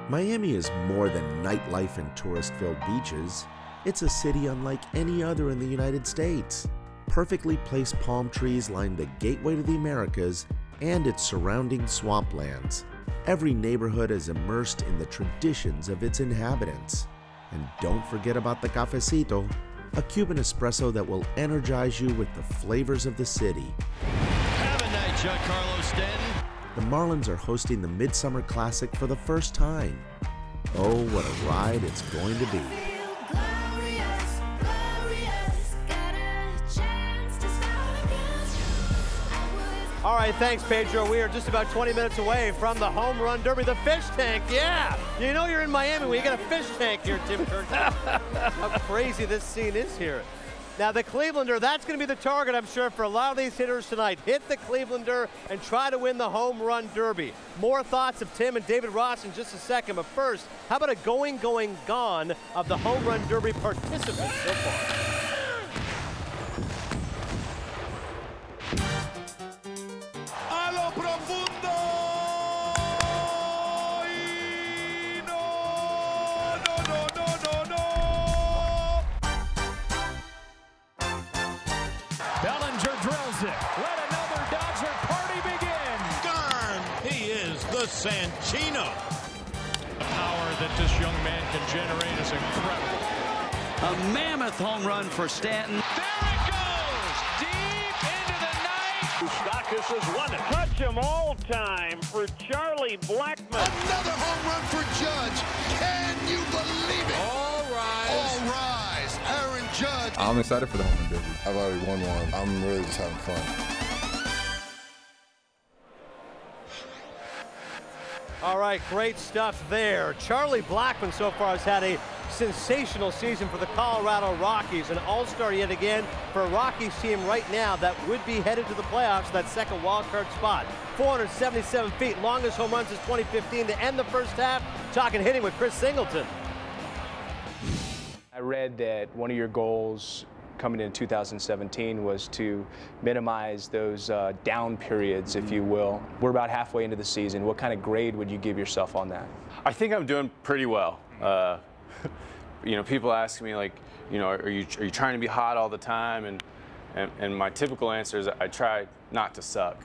Miami is more than nightlife and tourist-filled beaches. It's a city unlike any other in the United States. Perfectly placed palm trees line the gateway to the Americas and its surrounding swamplands. Every neighborhood is immersed in the traditions of its inhabitants. And don't forget about the cafecito, a Cuban espresso that will energize you with the flavors of the city. Have a night, Giancarlo Stanton. The Marlins are hosting the Midsummer Classic for the first time. Oh, what a ride it's going to be. All right, thanks, Pedro. We are just about 20 minutes away from the Home Run Derby. The fish tank, yeah. You know you're in Miami when you got a fish tank here, Tim Kirk. How crazy this scene is here. Now, the Clevelander, that's going to be the target, I'm sure, for a lot of these hitters tonight. Hit the Clevelander and try to win the Home Run Derby. More thoughts of Tim and David Ross in just a second. But first, how about a going, gone of the Home Run Derby participants so far? Sanchino. The power that this young man can generate is incredible. A mammoth home run for Stanton. There it goes! Deep into the night. Moustakis has won it. Touch 'em all time for Charlie Blackmon. Another home run for Judge. Can you believe it? All rise. All rise. Aaron Judge. I'm excited for the Home Run Derby. I've already won one. I'm really just having fun. All right, great stuff there. Charlie Blackmon so far has had a sensational season for the Colorado Rockies, an all-star yet again for a Rockies team right now that would be headed to the playoffs, that second wild card spot. 477 feet, longest home run since 2015 to end the first half. Talking hitting with Chris Singleton. I read that one of your goals coming in 2017 was to minimize those down periods, if you will. We're about halfway into the season. What kind of grade would you give yourself on that? I think I'm doing pretty well. You know, people ask me like, you know, are you trying to be hot all the time? And my typical answer is I try not to suck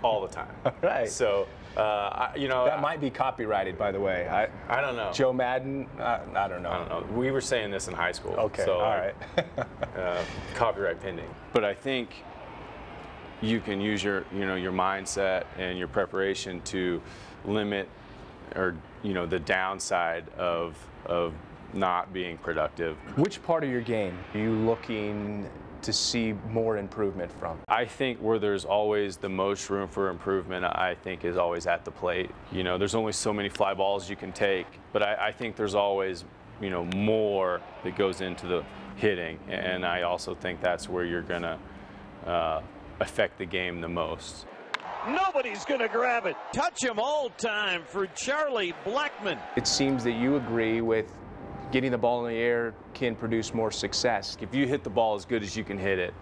all the time. All right. So, you know, that might be copyrighted, by the way. I don't know. Joe Madden, I don't know. I don't know. We were saying this in high school. Okay. So, all right. Copyright pending. But I think you can use your mindset and your preparation to limit, or the downside of not being productive. Which part of your game are you looking to see more improvement from? I think where there's always the most room for improvement, I think, is always at the plate. You know, there's only so many fly balls you can take, but I think there's always, more that goes into the hitting, and I also think that's where you're gonna affect the game the most. Nobody's gonna grab it. Touch 'em all time for Charlie Blackmon. It seems that you agree with getting the ball in the air can produce more success. If you hit the ball as good as you can hit it,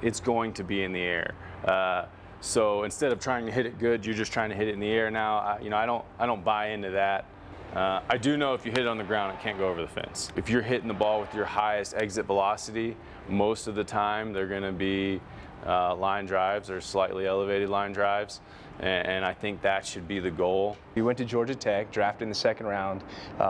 it's going to be in the air. So instead of trying to hit it good, you're just trying to hit it in the air now. I don't buy into that. I do know if you hit it on the ground, it can't go over the fence. If you're hitting the ball with your highest exit velocity, most of the time they're going to be line drives or slightly elevated line drives. And I think that should be the goal. You went to Georgia Tech, drafted in the second round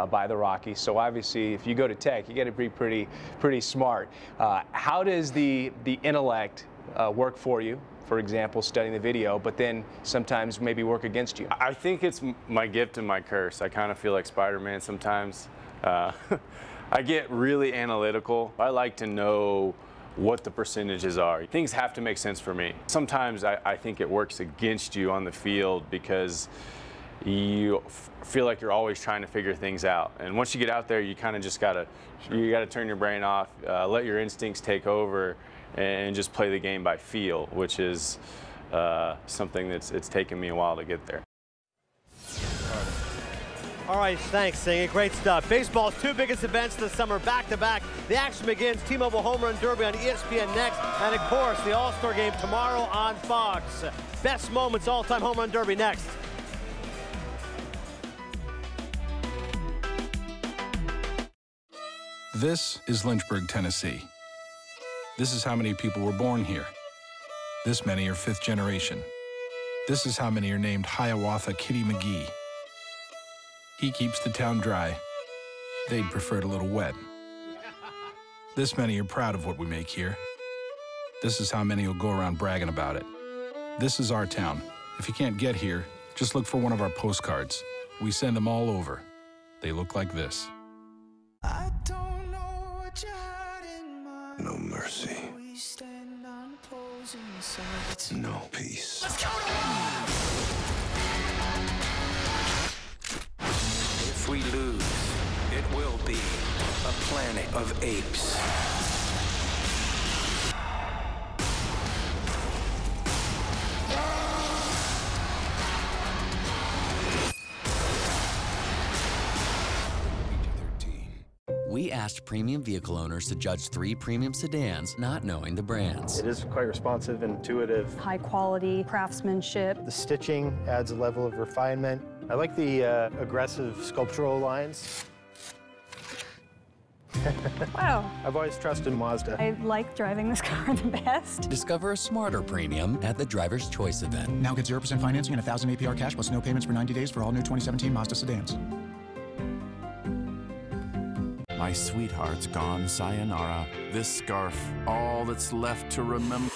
by the Rockies. So obviously, if you go to Tech, you got to be pretty smart. How does the intellect work for you? For example, studying the video, but then sometimes maybe work against you. I think it's my gift and my curse. I kind of feel like Spider-Man sometimes. I get really analytical. I like to know what the percentages are. Things have to make sense for me. Sometimes I think it works against you on the field because you feel like you're always trying to figure things out. And once you get out there, you kind of just gotta turn your brain off, let your instincts take over, and just play the game by feel, which is something it's taken me a while to get there. All right, thanks, Singh. Great stuff. Baseball's two biggest events this summer back-to-back. The action begins. T-Mobile Home Run Derby on ESPN next. And, of course, the All-Star Game tomorrow on Fox. Best moments, all-time Home Run Derby next. This is Lynchburg, Tennessee. This is how many people were born here. This many are fifth generation. This is how many are named Hiawatha Kitty McGee. He keeps the town dry. They'd prefer it a little wet. This many are proud of what we make here. This is how many will go around bragging about it. This is our town. If you can't get here, just look for one of our postcards. We send them all over. They look like this. I don't know what you had in mind. No mercy. We stand on opposing sides. No peace. Let's go to war! If we lose, it will be a planet of apes. We asked premium vehicle owners to judge 3 premium sedans, not knowing the brands. It is quite responsive, intuitive. High quality craftsmanship. The stitching adds a level of refinement. I like the aggressive sculptural lines. Wow. I've always trusted Mazda. I like driving this car the best. Discover a smarter premium at the Driver's Choice event. Now get 0% financing and 1,000 APR cash plus no payments for 90 days for all new 2017 Mazda sedans. My sweetheart's gone, sayonara. This scarf, all that's left to remember.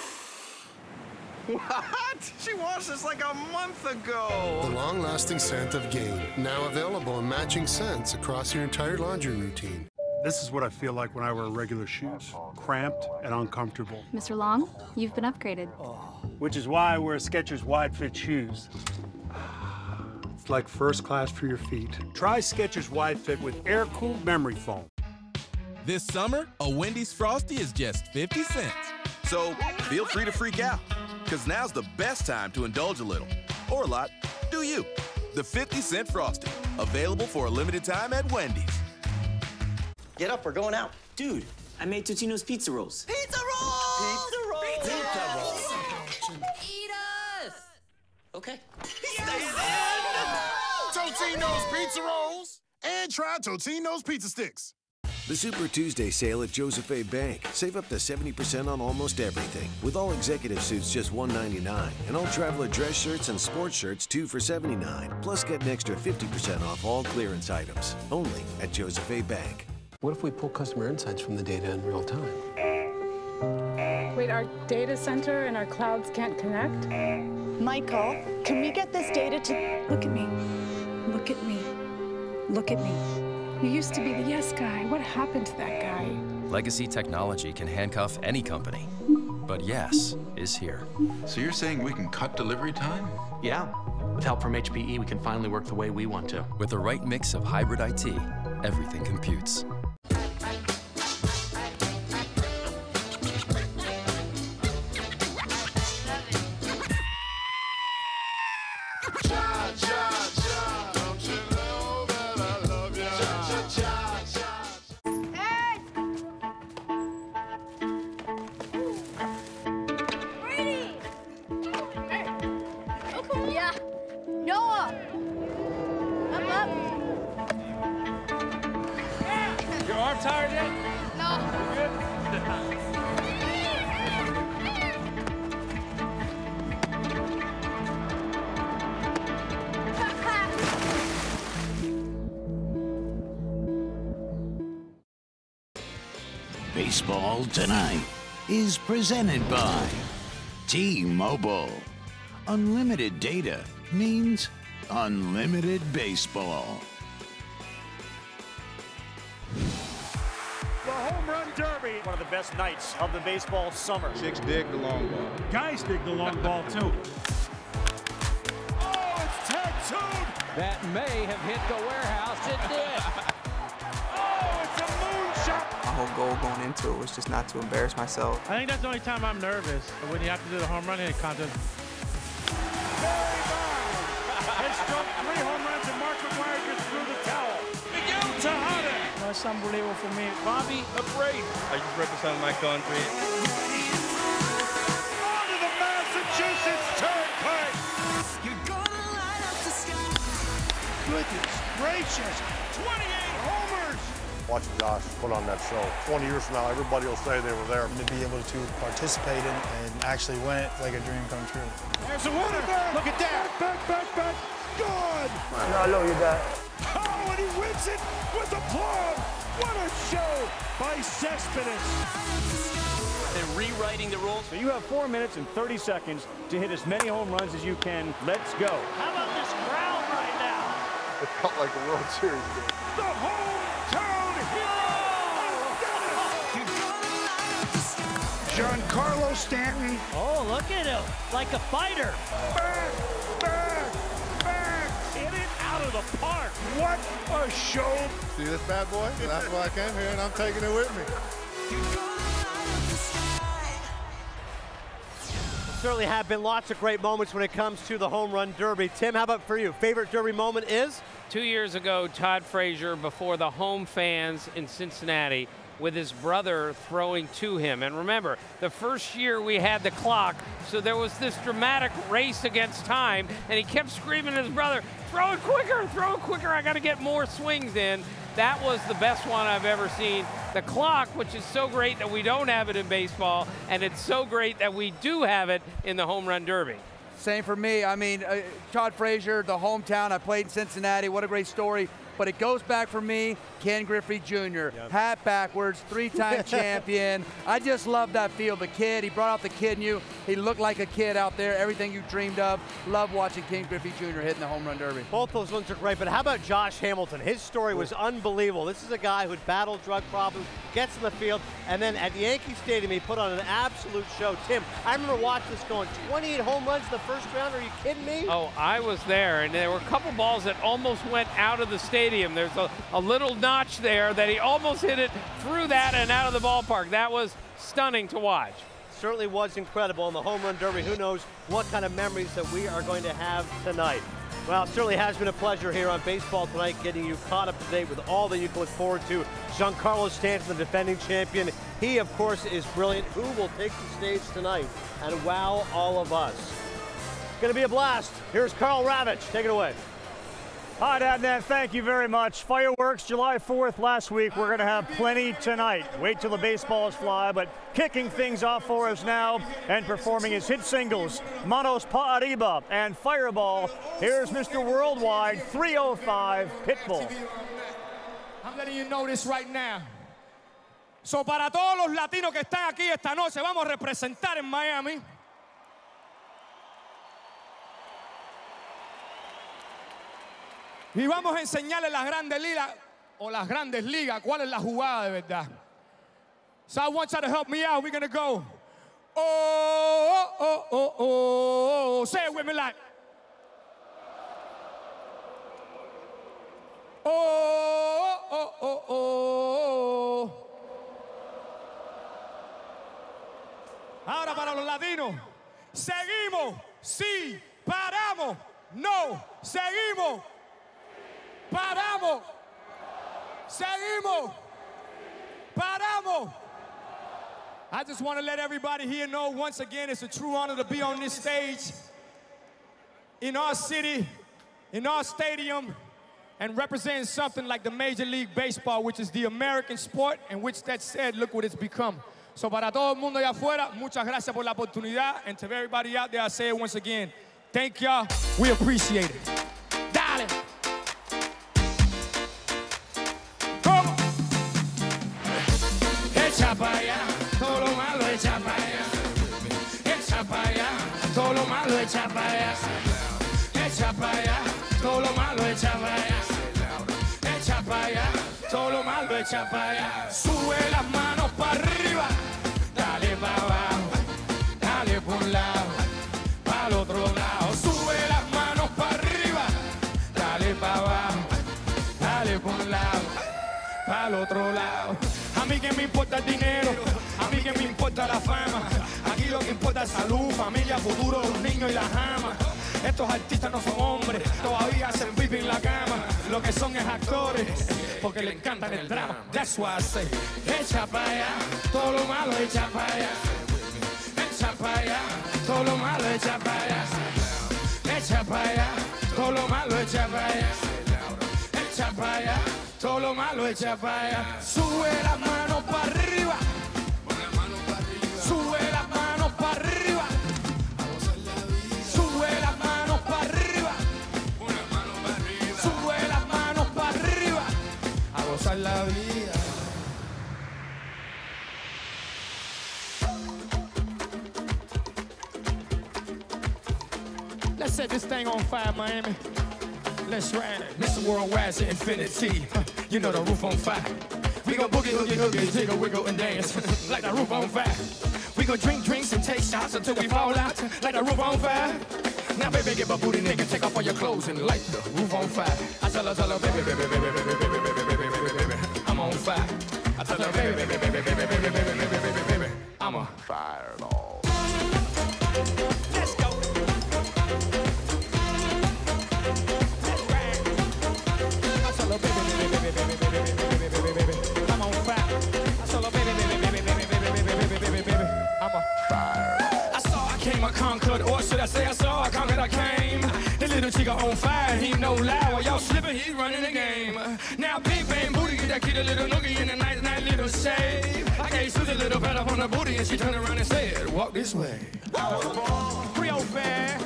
What? She washed this like a month ago. The long-lasting scent of Gain, now available in matching scents across your entire laundry routine. This is what I feel like when I wear regular shoes, cramped and uncomfortable. Mr. Long, you've been upgraded. Which is why I wear Skechers wide-fit shoes. It's like first class for your feet. Try Skechers Wide Fit with air-cooled memory foam. This summer, a Wendy's Frosty is just 50 cents. So feel free to freak out, because now's the best time to indulge a little, or a lot. Do you. The 50-cent Frosty, available for a limited time at Wendy's. Get up, we're going out. Dude, I made Totino's pizza rolls. Pizza rolls! Pizza rolls! Pizza rolls! Eat us! Okay. Totino's Pizza Rolls! And try Totino's Pizza Sticks. The Super Tuesday sale at Joseph A. Bank. Save up to 70% on almost everything. With all executive suits just $199, and all traveler dress shirts and sports shirts $2 for $79. Plus get an extra 50% off all clearance items. Only at Joseph A. Bank. What if we pull customer insights from the data in real time? Wait, our data center and our clouds can't connect? Michael, can we get this data to... Look at me. Look at me. Look at me. You used to be the yes guy. What happened to that guy? Legacy technology can handcuff any company, but yes is here. So you're saying we can cut delivery time? Yeah. With help from HPE, we can finally work the way we want to. With the right mix of hybrid IT, everything computes. Yeah. Noah! Up, up. Your arm tired yet? No. Baseball Tonight is presented by T-Mobile. Unlimited data means unlimited baseball. The Home Run Derby, one of the best nights of the baseball summer. Chicks dig the long ball. Guys dig the long ball, too. Oh, it's tattooed! that may have hit the warehouse. It did. Oh, it's a moonshot. My whole goal going into it was just not to embarrass myself. I think that's the only time I'm nervous, when you have to do the home run hitting contest. Barry Bonds has struck 3 home runs, and Mark McGwire just threw the towel. Miguel Tejada. It's unbelievable for me. Bobby Abreu. I just represent my country. Onto the Massachusetts Turnpike. Goodness gracious. 28 homers. Watching Josh put on that show. 20 years from now, everybody will say they were there. To be able to participate in and actually win it, like a dream come true. There's a winner. Look at that. Back. Good. I love you, Dad. Oh, and he wins it with aplomb. What a show by Cespedes. They're rewriting the rules. So you have 4 minutes and 30 seconds to hit as many home runs as you can. Let's go. How about this crowd right now? It felt like the World Series game. The hometown hero. Giancarlo Stanton. Oh, look at him. Like a fighter. Back. Hit it out of the park. What a show. See this bad boy? That's why I came here, and I'm taking it with me. Certainly have been lots of great moments when it comes to the home run derby. Tim, how about for you? Favorite derby moment is? 2 years ago, Todd Frazier before the home fans in Cincinnati with his brother throwing to him. And remember, the first year we had the clock, so there was this dramatic race against time, and he kept screaming at his brother, throw it quicker, I gotta get more swings in. That was the best one I've ever seen. The clock, which is so great that we don't have it in baseball, and it's so great that we do have it in the home run derby. Same for me. I mean, Todd Frazier, the hometown. I played in Cincinnati. What a great story. But it goes back for me, Ken Griffey Jr., hat backwards, 3-time champion. I just love that feel. The kid, he brought out the kid in you. He looked like a kid out there, everything you dreamed of. Love watching Ken Griffey Jr. hitting the home run derby. Both those ones are great, but how about Josh Hamilton? His story was unbelievable. This is a guy who'd battled drug problems, gets in the field, and then at Yankee Stadium, he put on an absolute show. Tim, I remember watching this going, 28 home runs in the first round. Are you kidding me? Oh, I was there, and there were a couple balls that almost went out of the stadium. There's a little notch there that he almost hit it through that and out of the ballpark. That was stunning to watch. Certainly was incredible in the home run derby. Who knows what kind of memories that we are going to have tonight. Well, it certainly has been a pleasure here on Baseball Tonight, getting you caught up to date with all that you can look forward to. Giancarlo Stanton, the defending champion. He, of course, is brilliant. Who will take the stage tonight and wow all of us? It's going to be a blast. Here's Carl Ravitch. Take it away. Hi, Adnan. Thank you very much. Fireworks July 4th last week. We're going to have plenty tonight. Wait till the baseballs fly, but kicking things off for us now and performing his hit singles, Manos Pa Arriba and Fireball. Here's Mr. Worldwide, 305 Pitbull. I'm letting you know this right now. So para todos los latinos que están aquí esta noche, vamos a representar en Miami. Y vamos a enseñarle las grandes ligas o las grandes ligas cuál es la jugada de verdad. So I want y'all to help me out. We're going to go. Oh, oh, oh, oh, oh. Say it with me like. Oh, oh, oh, oh. Ahora para los latinos. Seguimos. Sí. Paramos. No. Seguimos. Paramos. Seguimos. Paramos. I just want to let everybody here know once again it's a true honor to be on this stage in our city, in our stadium, and representing something like the Major League Baseball, which is the American sport, and which that said, look what it's become. So para todo el mundo allá afuera, muchas gracias por la oportunidad, and to everybody out there, I say it once again, thank y'all, we appreciate it. Dale. ¿Cómo? Echa para allá, todo lo malo echa para allá. Echa para allá, todo lo malo echa para allá. Echa para allá, todo lo malo echa para allá. Echa para allá, todo lo malo echa para allá. Sube las manos para arriba, dale para abajo, dale por un lado, para el otro lado. Sube las manos para arriba, dale por un lado, pa'l otro lado. A mí que me importa el dinero, a mí que me importa la fama. Aquí lo que importa es salud, familia, futuro, los niños y las amas. Estos artistas no son hombres, todavía hacen pipi en la cama. Lo que son es actores, porque le encantan el drama. That's why I say, echa pa' allá, todo lo malo echa pa' allá. Echa pa' allá, todo lo malo echa pa' allá. Echa pa' allá, todo lo malo echa pa' allá. Echa pa' allá, todo lo malo echa pa' allá. Sube las manos para arriba. Sube las manos para arriba. Sube las manos para arriba. Sube las manos para arriba. A gozar la vida. Let's set this thing on fire, Miami. Let's ride it. This worldwide to infinity. You know the roof on fire. We gon' boogie, oogie, oogie, jiggle, wiggle, and dance like the roof on fire. We gon' drink drinks and take shots until we fall out like the roof on fire. Now, baby, get my booty, nigga, take off all your clothes and light the roof on fire. I tell her, baby, baby, baby, baby, baby, baby, baby, baby, baby, I'm on fire. I tell her, baby, baby, baby, baby, baby, baby, baby, baby, baby, I'm a fireball. Let's go. Let's ride. I tell her, baby, baby, baby, baby, baby, baby, baby, baby, baby, I'm on fire. I tell her, baby, baby, baby, baby, baby, baby, baby, baby, I'm a fireball. I saw, I came, I conquered, or should I say I saw, I conquered, I came. The little chica on fire, he no lie. While y'all slipping, he running the game. Now big bang booty, get that kid a little noogie in a nice, nice little shade. I gave Susie a little pat up on the booty and she turned around and said, walk this way. I was born Creole fair,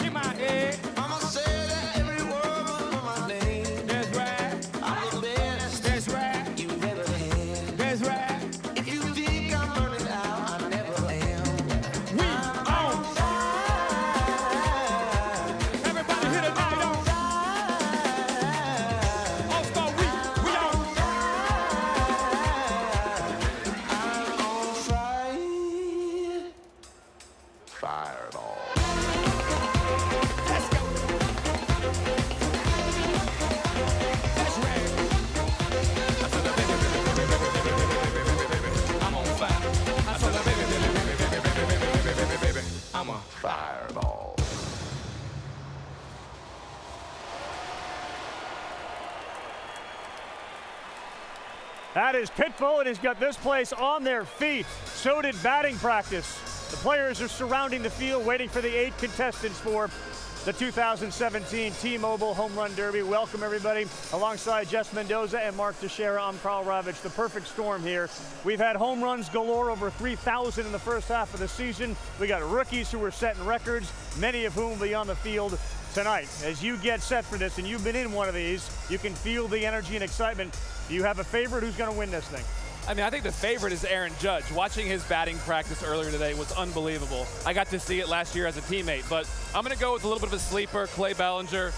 in my head. I'ma say that every word of my name. That's right. I'm the best. That's right. You never had. That's right. If you think I'm running out, I never am. We on fire. Everybody hit it now, y'all. All Star Week, we on I'm on fire. Fireball. Let's go. Let's ride. I tell her, baby, baby, baby, baby, baby, baby, baby, baby, I'm on fire. I tell her, baby, baby, baby, baby, baby, baby, baby, baby, baby, I'm a fireball. That is Pitbull, and he's got this place on their feet. So did batting practice. The players are surrounding the field, waiting for the 8 contestants for the 2017 T-Mobile Home Run Derby. Welcome, everybody. Alongside Jess Mendoza and Mark Teixeira, I'm Carl Ravitch. The perfect storm here. We've had home runs galore, over 3,000 in the first half of the season. We got rookies who are setting records, many of whom will be on the field tonight. As you get set for this, and you've been in one of these, you can feel the energy and excitement. Do you have a favorite? Who's going to win this thing? I mean, I think the favorite is Aaron Judge. Watching his batting practice earlier today was unbelievable. I got to see it last year as a teammate, but I'm going to go with a little bit of a sleeper, Cody Bellinger,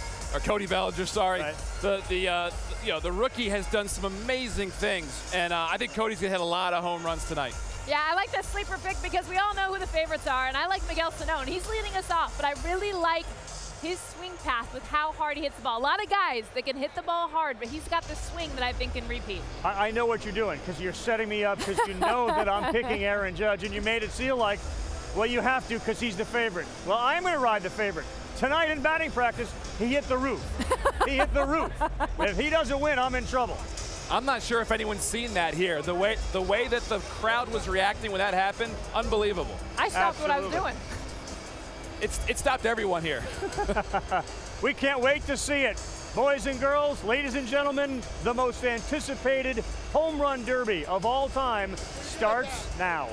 sorry. Right. The rookie has done some amazing things, and I think Cody's going to hit a lot of home runs tonight. Yeah, I like that sleeper pick because we all know who the favorites are, and I like Miguel Sano, and he's leading us off, but I really like his swing path with how hard he hits the ball. A lot of guys that can hit the ball hard, but he's got the swing that I think can repeat. I know what you're doing, because you're setting me up, because you know that I'm picking Aaron Judge, and you made it feel like, well, you have to because he's the favorite. Well, I'm going to ride the favorite. Tonight in batting practice, he hit the roof. He hit the roof. If he doesn't win, I'm in trouble. I'm not sure if anyone's seen that here. The way that the crowd was reacting when that happened, unbelievable. I stopped what I was doing. It stopped everyone here. We can't wait to see it. Boys and girls, ladies and gentlemen, the most anticipated home run derby of all time starts now.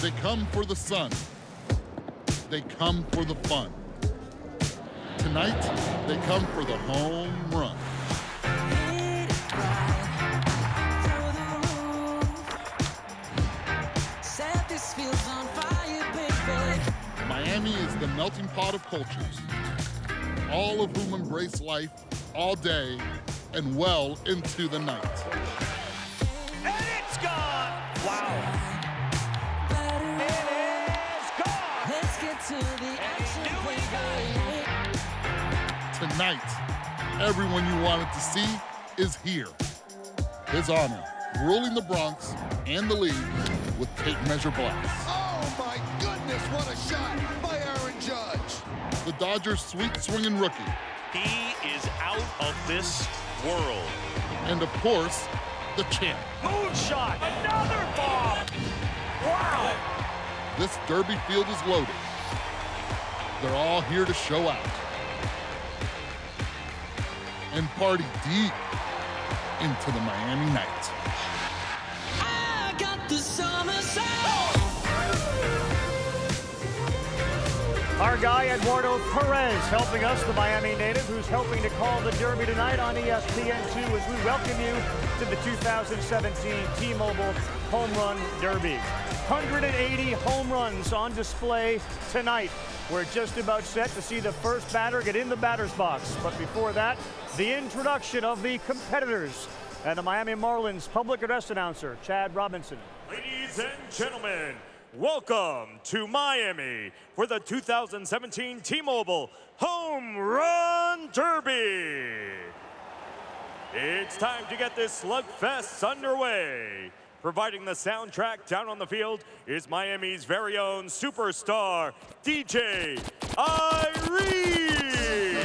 They come for the sun. They come for the fun. Tonight, they come for the home run. Miami is the melting pot of cultures, all of whom embrace life all day and well into the night. And it's gone! Wow. It is gone! Let's get to the action. everyone you wanted to see is here. His Honor, ruling the Bronx and the league with tape measure blasts. Oh my goodness, what a shot by Aaron Judge. The Dodgers' sweet swinging rookie. He is out of this world. And of course, the champ. Moonshot, another bomb. Wow. This Derby field is loaded. They're all here to show out and party deep into the Miami night. I got the summer sound. Our guy, Eduardo Perez, helping us, the Miami native, who's helping to call the Derby tonight on ESPN2 as we welcome you to the 2017 T-Mobile Home Run Derby. 180 home runs on display tonight. We're just about set to see the first batter get in the batter's box. But before that, the introduction of the competitors and the Miami Marlins public address announcer, Chad Robinson. Ladies and gentlemen, welcome to Miami for the 2017 T-Mobile Home Run Derby. It's time to get this slugfest underway. Providing the soundtrack down on the field is Miami's very own superstar, DJ Irene.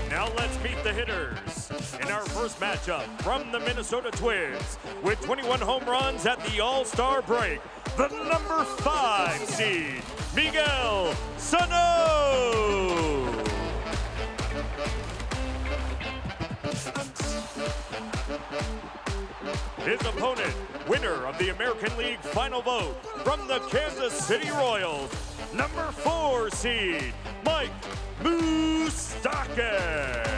Now let's meet the hitters. In our first matchup from the Minnesota Twins, with 21 home runs at the All-Star break, the number 5 seed, Miguel Sano. His opponent, winner of the American League Final Vote from the Kansas City Royals, number 4 seed, Mike Moustakas.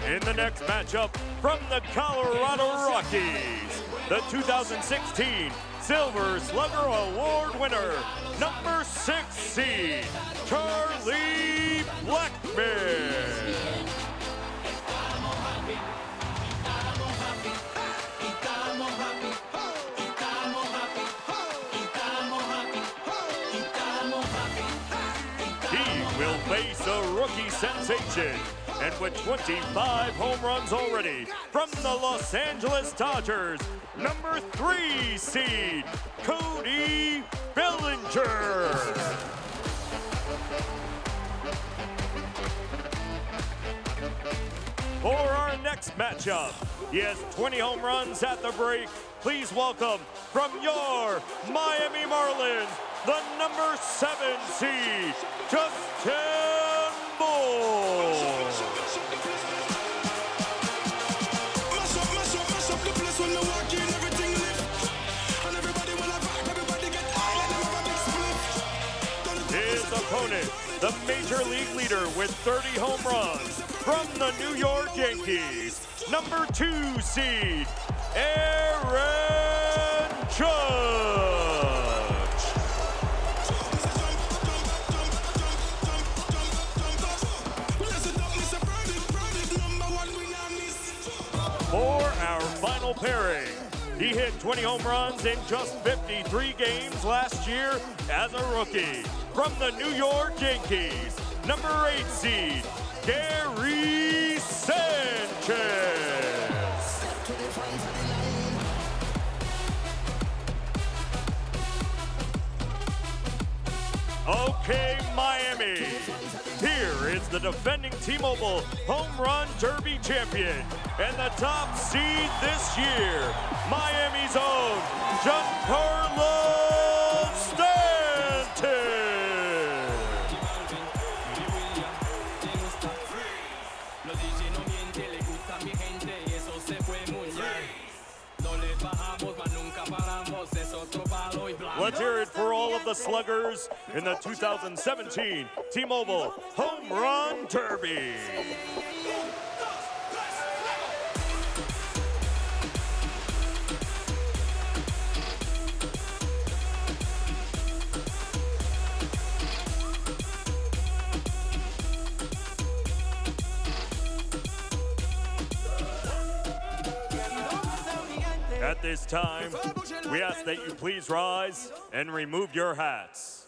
In the next matchup from the Colorado Rockies, the 2016 Silver Slugger Award winner, number 6 seed, Charlie Blackmon. He will face a rookie sensation, and with 25 home runs already from the Los Angeles Dodgers, number 3 seed, Cody Bellinger. For our next matchup, he has 20 home runs at the break. Please welcome from your Miami Marlins, the number 7 seed, Justin Bull. His opponent, the major league leader with 30 home runs from the New York Yankees, number 2 seed, Aaron Judge. For our final pairing, he hit 20 home runs in just 53 games last year as a rookie. From the New York Yankees, number 8 seed, Gary Sanchez. Okay, Miami. Here is the defending T-Mobile Home Run Derby champion and the top seed this year, Miami's own Giancarlo Stanton. Let's hear it for all of the sluggers in the 2017 T-Mobile Home Run Derby. this time, we ask that you please rise and remove your hats.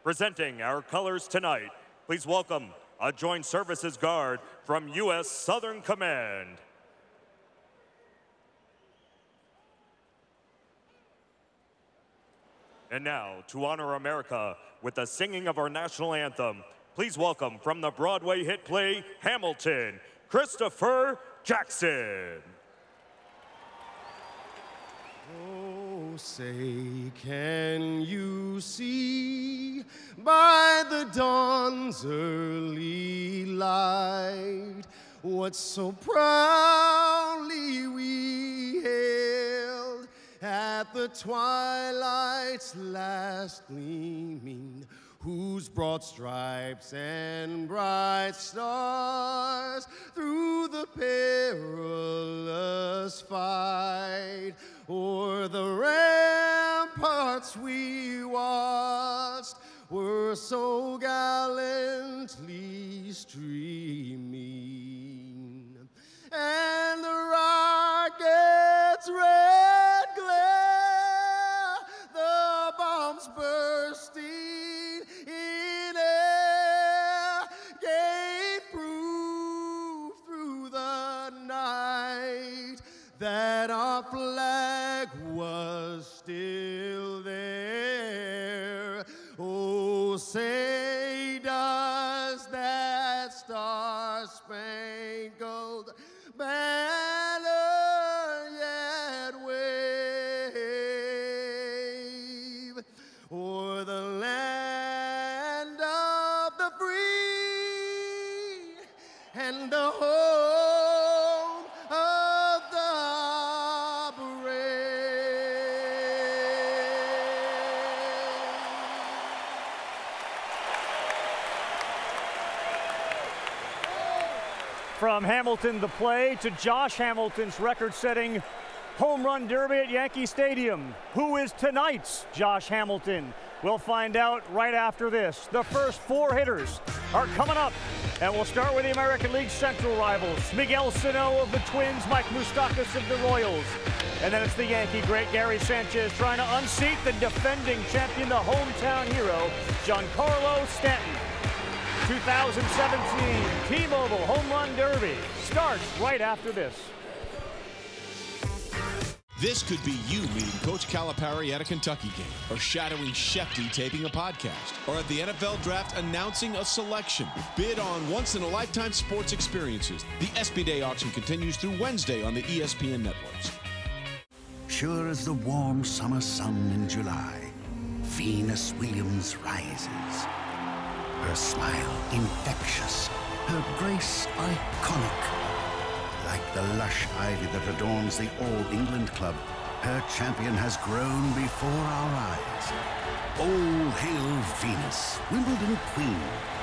Presenting our colors tonight, please welcome a Joint Services Guard from U.S. Southern Command. And now, to honor America with the singing of our national anthem, please welcome from the Broadway hit play Hamilton, Christopher Jackson. Oh, say, can you see by the dawn's early light what so proudly we hailed at the twilight's last gleaming, whose broad stripes and bright stars through the perilous fight o'er the ramparts we watched were so gallantly streaming, and the rocket's red glare, the bombs bursting in air, gave proof through the night that our flag was still there. Oh, say does that star-spangled banner yet wave o'er the land of the free and the home of the From Hamilton the play to Josh Hamilton's record-setting home run derby at Yankee Stadium. Who is tonight's Josh Hamilton? We'll find out right after this. The first four hitters are coming up, and we'll start with the American League Central rivals. Miguel Sano of the Twins, Mike Moustakas of the Royals. And then it's the Yankee great Gary Sanchez trying to unseat the defending champion, the hometown hero, Giancarlo Stanton. 2017 T-Mobile Home Run Derby starts right after this. This could be you meeting Coach Calipari at a Kentucky game, or shadowing Shefty taping a podcast, or at the NFL Draft announcing a selection. Bid on once-in-a-lifetime sports experiences. The ESPY Day auction continues through Wednesday on the ESPN networks. Sure as the warm summer sun in July, Venus Williams rises. Her smile infectious, her grace iconic. Like the lush ivy that adorns the All England Club, her champion has grown before our eyes. All hail Venus, Wimbledon Queen.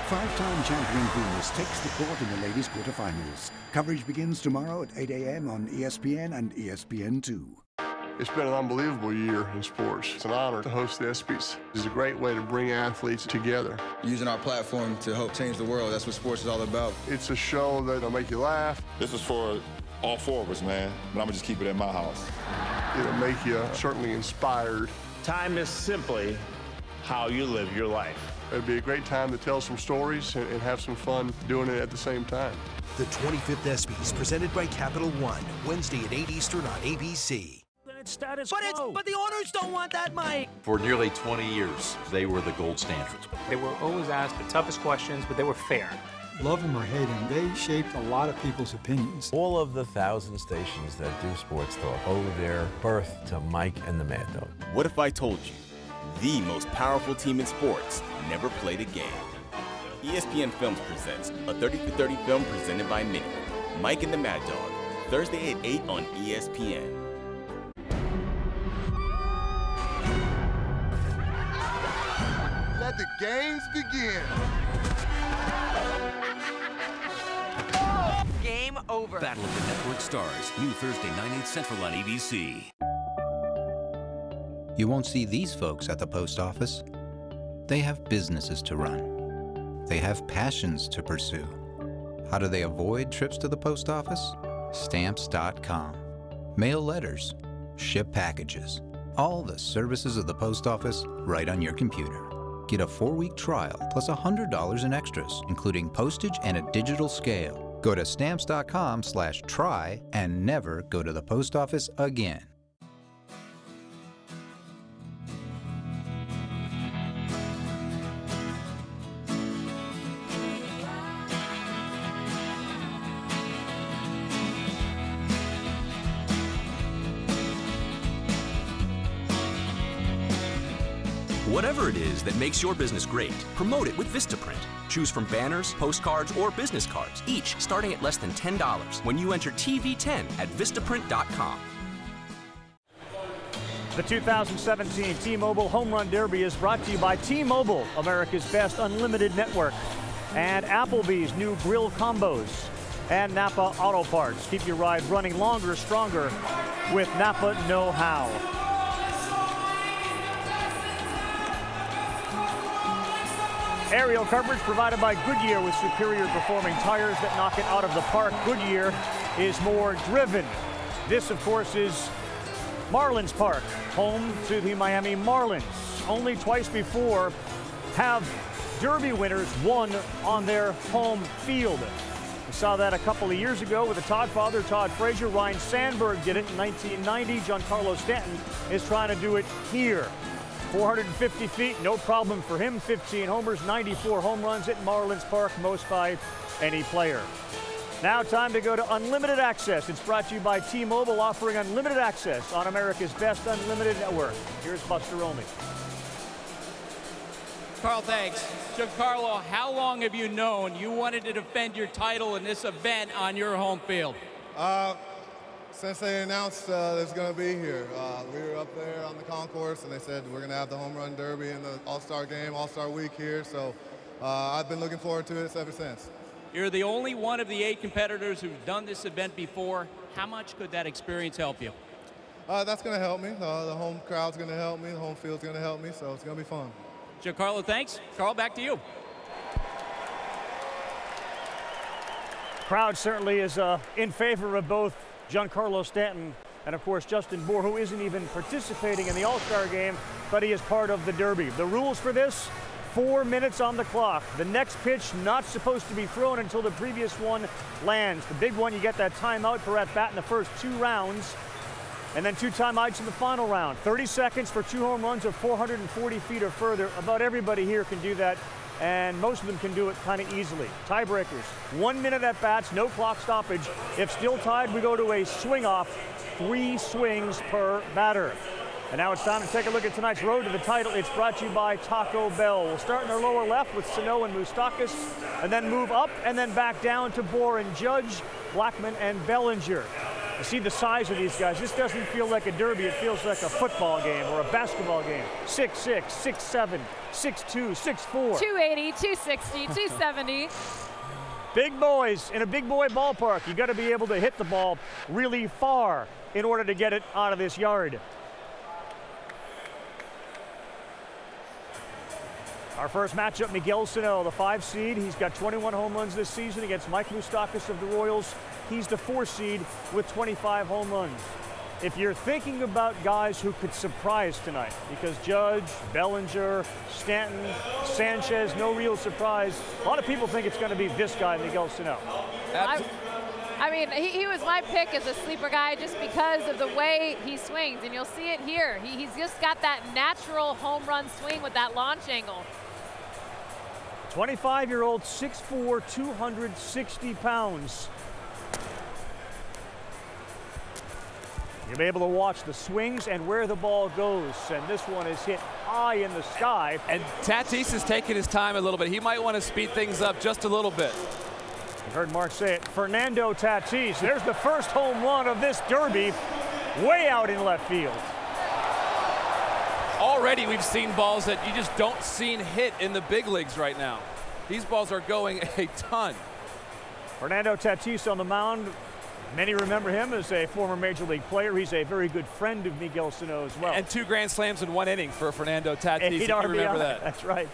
Five-time champion Venus takes the court in the ladies' quarterfinals. Coverage begins tomorrow at 8 a.m. on ESPN and ESPN2. It's been an unbelievable year in sports. It's an honor to host the ESPYs. It's a great way to bring athletes together. Using our platform to help change the world, that's what sports is all about. It's a show that'll make you laugh. This is for all four of us, man, but I'm gonna just keep it at my house. It'll make you certainly inspired. Time is simply how you live your life. It'd be a great time to tell some stories and have some fun doing it at the same time. The 25th ESPYs, presented by Capital One, Wednesday at 8 Eastern on ABC. Status quo. But the owners don't want that, Mike. For nearly 20 years, they were the gold standard. They were always asked the toughest questions, but they were fair. Love them or hate them, they shaped a lot of people's opinions. All of the 1,000 stations that do sports talk owe their birth to Mike and the Mad Dog. What if I told you the most powerful team in sports never played a game? ESPN Films presents a 30 for 30 film presented by Mini. Mike and the Mad Dog, Thursday at 8 on ESPN. Let the games begin. Game over. Battle of the Network Stars. New Thursday, 9/8 Central on ABC. You won't see these folks at the post office. They have businesses to run. They have passions to pursue. How do they avoid trips to the post office? Stamps.com. Mail letters. ship packages. All the services of the post office right on your computer. Get a 4-week trial plus $100 in extras, including postage and a digital scale. Go to stamps.com/try and never go to the post office again. Whatever it is that makes your business great, promote it with Vistaprint. Choose from banners, postcards, or business cards, each starting at less than $10 when you enter TV10 at Vistaprint.com. The 2017 T-Mobile Home Run Derby is brought to you by T-Mobile, America's best unlimited network, and Applebee's new grill combos, and Napa Auto Parts. Keep your ride running longer, stronger with Napa Know-How. Aerial coverage provided by Goodyear with superior performing tires that knock it out of the park. Goodyear is more driven. This, of course, is Marlins Park, home to the Miami Marlins. Only twice before have Derby winners won on their home field. We saw that a couple of years ago with the Todd father, Todd Frazier. Ryan Sandberg did it in 1990. Giancarlo Stanton is trying to do it here. 450 feet, no problem for him. 15 homers, 94 home runs at Marlins Park, most by any player. Now time to go to Unlimited Access. It's brought to you by T-Mobile, offering unlimited access on America's best unlimited network. Here's Buster Olney. Carl, thanks. Giancarlo, how long have you known you wanted to defend your title in this event on your home field? Since they announced it was going to be here. We were up there on the concourse, and they said we're going to have the Home Run Derby and the All-Star Game, All-Star Week here. So I've been looking forward to this ever since. You're the only one of the 8 competitors who've done this event before. How much could that experience help you? That's going to help me. The home crowd's going to help me. The home field's going to help me, so it's going to be fun. Giancarlo, thanks. Carl, back to you. Crowd certainly is in favor of both Giancarlo Stanton and, of course, Justin Bour, who isn't even participating in the All-Star Game, but he is part of the Derby. The rules for this, 4 minutes on the clock. The next pitch not supposed to be thrown until the previous one lands. The big one, you get that timeout per at-bat in the first 2 rounds, and then 2 timeouts in the final round. 30 seconds for 2 home runs of 440 feet or further. About everybody here can do that, and most of them can do it kind of easily. Tiebreakers, 1 minute at bats, no clock stoppage. If still tied, we go to a swing off, 3 swings per batter. And now it's time to take a look at tonight's road to the title. It's brought to you by Taco Bell. We'll start in our lower left with Sano and Moustakas, and then move up and then back down to Bour and Judge, Blackman and Bellinger. You see the size of these guys. This doesn't feel like a derby. It feels like a football game or a basketball game. 6'6", 6'7", 6'2", 6'4". 280, 260, 270. Big boys in a big boy ballpark. You got to be able to hit the ball really far in order to get it out of this yard. Our first matchup, Miguel Sano, the 5 seed. He's got 21 home runs this season against Mike Moustakas of the Royals. He's the 4 seed with 25 home runs. If you're thinking about guys who could surprise tonight, because Judge, Bellinger, Stanton, Sanchez, no real surprise, a lot of people think it's going to be this guy, Miguel Sano. I mean, he was my pick as a sleeper guy just because of the way he swings, and you'll see it here. He's just got that natural home run swing with that launch angle. 25-year-old, 6'4", 260 pounds. You'll be able to watch the swings and where the ball goes, and this one is hit high in the sky. And Tatis is taking his time a little bit. He might want to speed things up just a little bit. You heard Mark say it. Fernando Tatis. There's the first home run of this derby, way out in left field. Already we've seen balls that you just don't see hit in the big leagues right now. These balls are going a ton. Fernando Tatis on the mound. Many remember him as a former Major League player. He's a very good friend of Miguel Sano as well. And 2 grand slams in 1 inning for Fernando Tatis, if you remember that. That's right.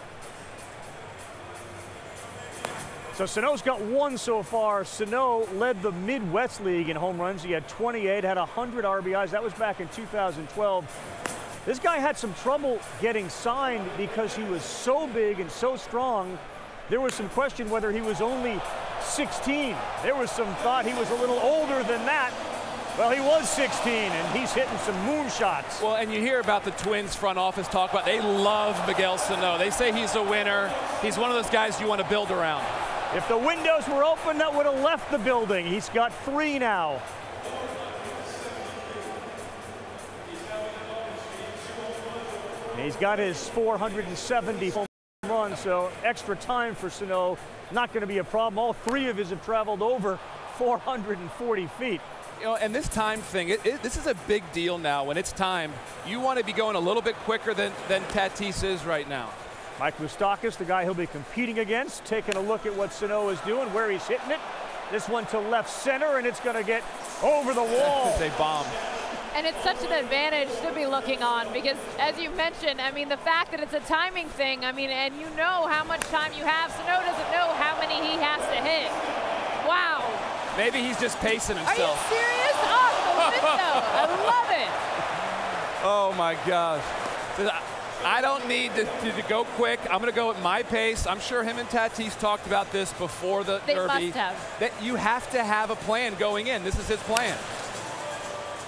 So Sano's got 1 so far. Sano led the Midwest League in home runs. He had 28, had 100 RBIs. That was back in 2012. This guy had some trouble getting signed because he was so big and so strong. There was some question whether he was only 16. There was some thought he was a little older than that. Well, he was 16, and he's hitting some moonshots. Well, and you hear about the Twins front office talk about they love Miguel Sano. They say he's a winner. He's one of those guys you want to build around. If the windows were open, that would have left the building. He's got 3 now. He's got his 470 home runs, so extra time for Sano. Not going to be a problem. All 3 of his have traveled over 440 feet. You know, and this time thing, this is a big deal now. When it's time, you want to be going a little bit quicker than Tatis is right now. Mike Moustakas, the guy he'll be competing against, taking a look at what Sano is doing, where he's hitting it. This one to left center, and it's going to get over the wall. It's a bomb. And it's such an advantage to be looking on because, as you mentioned, I mean, the fact that it's a timing thing, I mean, and you know how much time you have. Sano doesn't know how many he has to hit. Wow. Maybe he's just pacing himself. Are you serious? Off the window. I love it. Oh, my gosh. I don't need to go quick. I'm going to go at my pace. I'm sure him and Tatis talked about this before the Derby. Must have. That you have to have a plan going in. This is his plan.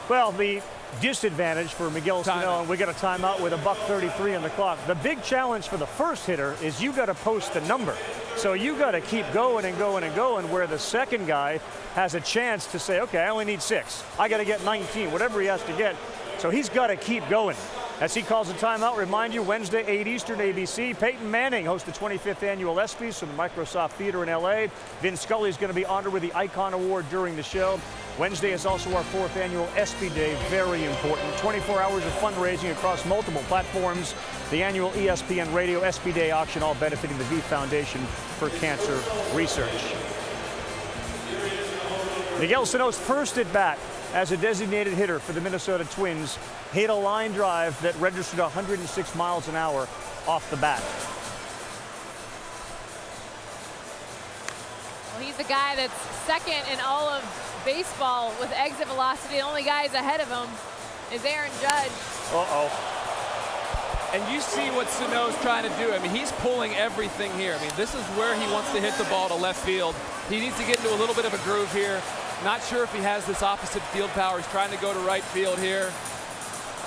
Well, the disadvantage for Miguel Sano, and we got a timeout with $1:33 on the clock. The big challenge for the first hitter is you got to post the number. So you got to keep going and going and going, where the second guy has a chance to say, okay, I only need 6. I got to get 19, whatever he has to get. So he's got to keep going. As he calls a timeout, remind you, Wednesday, 8 Eastern, ABC. Peyton Manning hosts the 25th annual ESPYs from the Microsoft Theater in L.A. Vin Scully is going to be honored with the Icon Award during the show. Wednesday is also our 4th annual ESPY Day, very important. 24 hours of fundraising across multiple platforms. The annual ESPN Radio ESPY Day auction, all benefiting the V Foundation for Cancer Research. Miguel Sano's first at bat as a designated hitter for the Minnesota Twins hit a line drive that registered 106 miles an hour off the bat. Well, he's the guy that's second in all of baseball with exit velocity. The only guys ahead of him is Aaron Judge. Uh-oh. And you see what Sano's trying to do. I mean, he's pulling everything here. I mean, this is where he wants to hit the ball to left field. He needs to get into a little bit of a groove here. Not sure if he has this opposite field power. He's trying to go to right field here.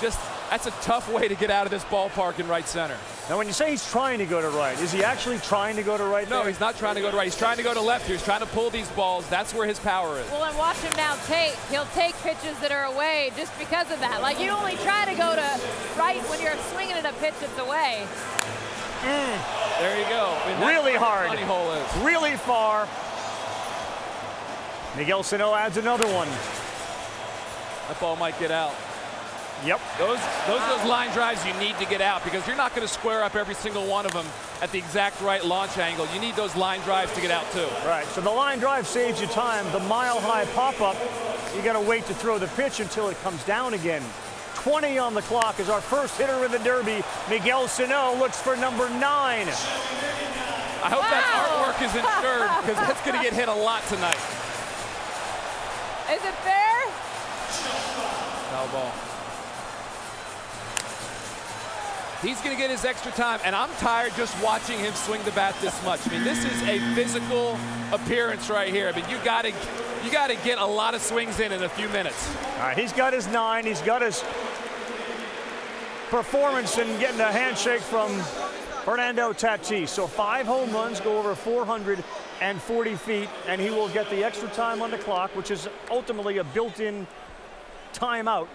Just, that's a tough way to get out of this ballpark in right center. Now, when you say he's trying to go to right, is he actually trying to go to right? No, he's not trying to go to right. He's trying to go to left here. He's trying to pull these balls. That's where his power is. Well, and watch him now he'll take pitches that are away just because of that. Like, you only try to go to right when you're swinging at a pitch that's away. There you go. I mean, really hard. Money hole is. Really far. Miguel Sano adds another one. That ball might get out. Yep. Those line drives you need to get out because you're not going to square up every single one of them at the exact right launch angle. You need those line drives to get out too. Right, so the line drive saves you time. The mile-high pop-up, you got to wait to throw the pitch until it comes down again. 20 on the clock is our first hitter in the Derby. Miguel Sano looks for number 9. I hope that artwork is insured because that's going to get hit a lot tonight. Is it fair? Foul ball. He's going to get his extra time, and I'm tired just watching him swing the bat this much. I mean, this is a physical appearance right here. I mean, you got to get a lot of swings in a few minutes. All right, he's got his 9. He's got his performance in getting a handshake from Fernando Tatis. So 5 home runs, go over 440 feet, and he will get the extra time on the clock, which is ultimately a built-in timeout.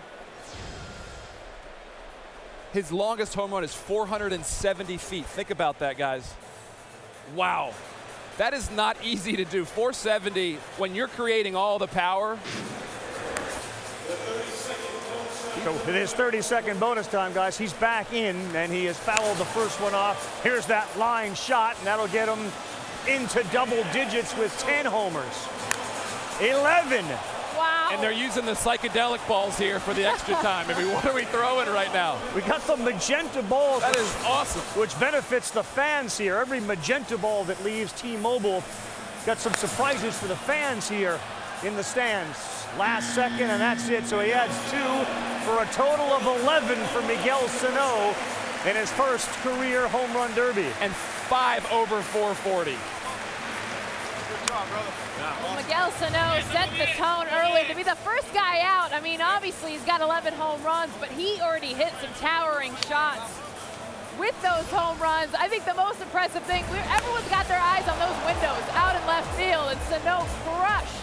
His longest home run is 470 feet. Think about that, guys. Wow. That is not easy to do. 470 when you're creating all the power. So in his 30-second bonus time, guys, he's back in, and he has fouled the first one off. Here's that line shot, and that'll get him into double digits with 10 homers. 11. Wow. And they're using the psychedelic balls here for the extra time. I mean, what are we throwing right now? We got some magenta balls. That is awesome. Which benefits the fans here. Every magenta ball that leaves T-Mobile got some surprises for the fans here in the stands. Last second, and that's it. So he adds 2 for a total of 11 for Miguel Sano in his first career home run derby. And 5 over 440. Good job, brother. Well, Miguel Sano set the tone early to be the first guy out. I mean, obviously he's got 11 home runs, but he already hit some towering shots with those home runs. I think the most impressive thing, everyone's got their eyes on those windows out in left field, and Sano crushed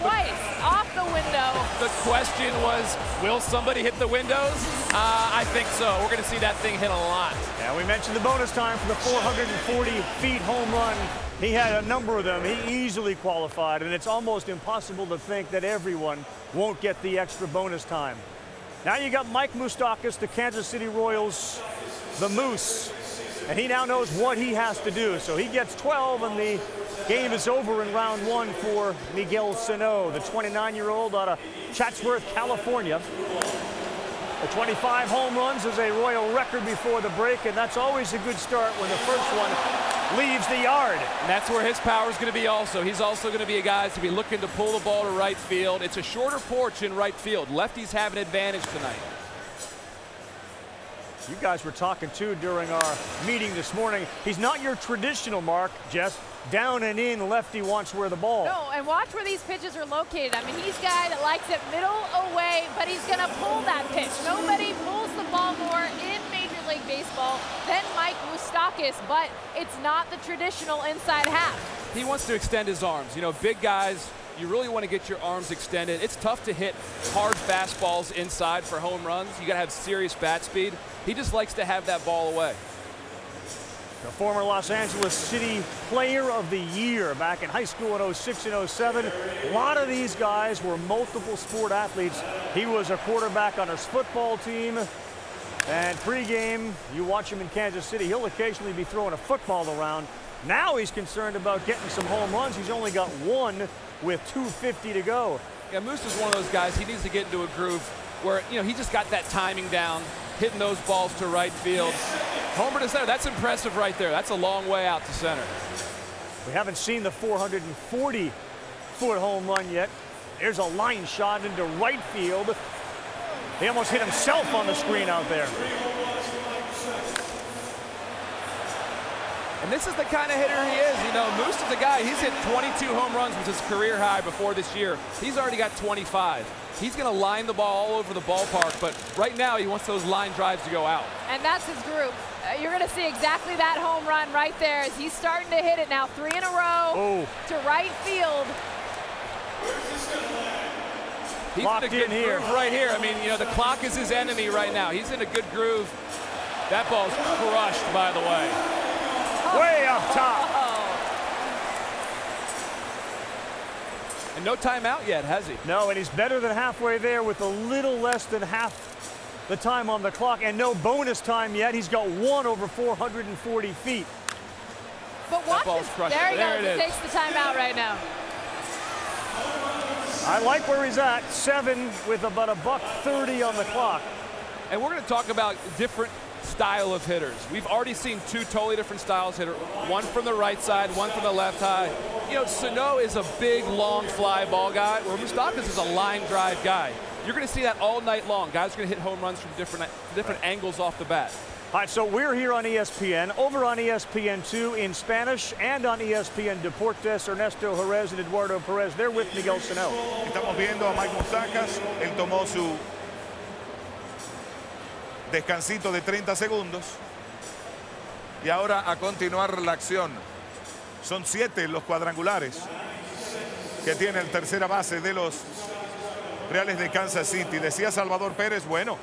twice off the window. The question was, will somebody hit the windows? I think so. We're going to see that thing hit a lot. Yeah, we mentioned the bonus time for the 440 feet home run. He had a number of them. He easily qualified, and it's almost impossible to think that everyone won't get the extra bonus time. Now you got Mike Moustakas, the Kansas City Royals, the Moose, and he now knows what he has to do. So he gets 12, and the game is over in round 1 for Miguel Sano, the 29-year-old out of Chatsworth, California. The 25 home runs is a Royal record before the break, and that's always a good start when the first one leaves the yard. And that's where his power is going to be also. He's also going to be a guy to be looking to pull the ball to right field. It's a shorter porch in right field. Lefties have an advantage tonight. You guys were talking, too, during our meeting this morning. He's not your traditional Mark, Jess. Down and in, lefty wants where the ball. No, and watch where these pitches are located. I mean, he's a guy that likes it middle away, but he's going to pull that pitch. Nobody pulls the ball more in Major League Baseball than Mike Moustakas, but it's not the traditional inside half. He wants to extend his arms. You know, big guys, you really want to get your arms extended. It's tough to hit hard fastballs inside for home runs. You got to have serious bat speed. He just likes to have that ball away. The former Los Angeles City Player of the Year back in high school in 06 and 07. A lot of these guys were multiple sport athletes. He was a quarterback on his football team. And pregame, you watch him in Kansas City, he'll occasionally be throwing a football around. Now he's concerned about getting some home runs. He's only got 1 with 2:50 to go. Yeah, Moose is one of those guys, he needs to get into a groove where, you know, he just got that timing down, hitting those balls to right field. Homer to center, that's impressive right there. That's a long way out to center. We haven't seen the 440-foot home run yet. There's a line shot into right field. He almost hit himself on the screen out there. And this is the kind of hitter he is. You know, Moose is a guy, he's hit 22 home runs, which is career high before this year. He's already got 25. He's going to line the ball all over the ballpark, but right now he wants those line drives to go out. And that's his group. You're going to see exactly that home run right there as he's starting to hit it now 3 in a row to right field. He's in a good groove right here. I mean, you know, the clock is his enemy right now. He's in a good groove. That ball's crushed, by the way. Way up top. And no timeout yet, has he? No, and he's better than halfway there with a little less than half the time on the clock, and no bonus time yet. He's got 1 over 440 feet. But watch this. There he goes. He takes the timeout right now. I like where he's at. 7 with about $1:30 on the clock. And we're going to talk about different style of hitters. We've already seen 2 totally different styles hitter. One from the right side, one from the left high. You know, Sano is a big, long fly ball guy, where Moustakas is a line drive guy. You're going to see that all night long. Guys are going to hit home runs from different angles off the bat. All right, so we're here on ESPN, over on ESPN2 in Spanish, and on ESPN Deportes. Ernesto Jerez and Eduardo Perez, they're with Miguel Sano. Estamos viendo a Mike Moustakas. Él tomó su descansito de 30 segundos. Y ahora a continuar la acción. Son 7 los cuadrangulares que tiene el tercera base de los Reales de Kansas City. Decía Salvador Pérez, bueno,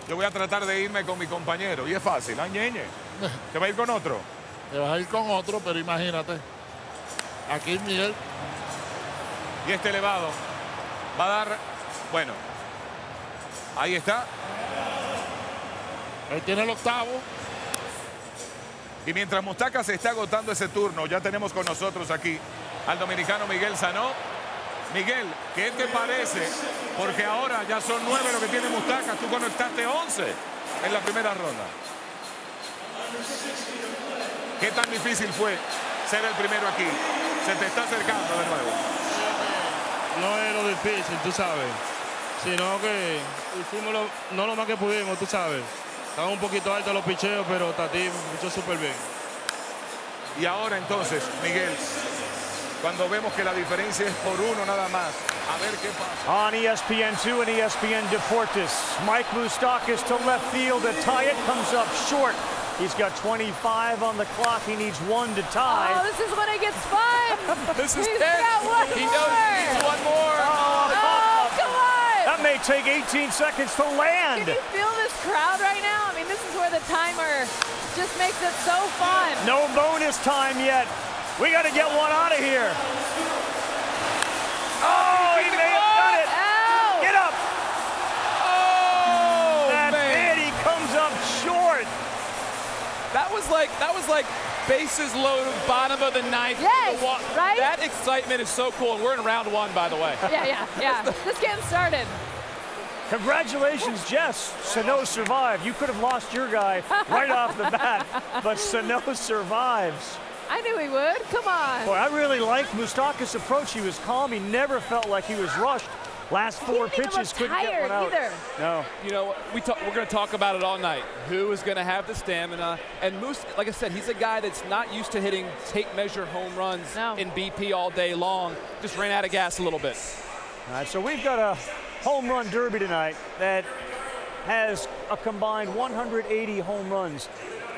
yo voy a tratar de irme con mi compañero. Y es fácil, ñeñe. ¿Te va a ir con otro? Te vas a ir con otro, pero imagínate. Aquí Miguel. Y este elevado va a dar, bueno, ahí está. Ahí tiene el octavo. Y mientras Moustakas se está agotando ese turno, ya tenemos con nosotros aquí al dominicano Miguel Sano. Miguel, ¿qué te parece? Porque ahora ya son 9 lo que tiene Mustacas. Tú conectaste 11 en la primera ronda. ¿Qué tan difícil fue ser el primero aquí? Se te está acercando de nuevo. No es lo difícil, tú sabes, sino que hicimos no lo más que pudimos, tú sabes. Estaban un poquito altos los picheos, pero Tati pichó súper bien. Y ahora entonces, Miguel, cuando vemos que la diferencia es por 1 nada más, a ver qué pasa. On ESPN2 and ESPN Deportes, Mike Moustakas to left field to tie it, comes up short. He's got 25 on the clock. He needs 1 to tie. Oh, this is when it gets fun. This is He's 10. got one He more. knows he needs 1 more. Oh, come on. That may take 18 seconds to land. Can you feel this crowd right now? I mean, this is where the timer just makes it so fun. No bonus time yet. We got to get one out of here. Oh, he may have done it. Ow. Get up. Oh, That's man. it. He comes up short. That was like bases loaded, bottom of the 9th. Yes, right? That excitement is so cool, and we're in round 1, by the way. Yeah. Just getting started. Congratulations, Jess. Sano survived. You could have lost your guy right off the bat, but Sano survives. I knew he would. Come on. Boy, I really liked Moustakas' approach. He was calm. He never felt like he was rushed. Last 4 pitches couldn't get one out. Either. No. You know, we're going to talk about it all night. Who is going to have the stamina? And Moose, like I said, he's a guy that's not used to hitting tape-measure home runs in BP all day long. Just ran out of gas a little bit. All right, so we've got a home run derby tonight that has a combined 180 home runs.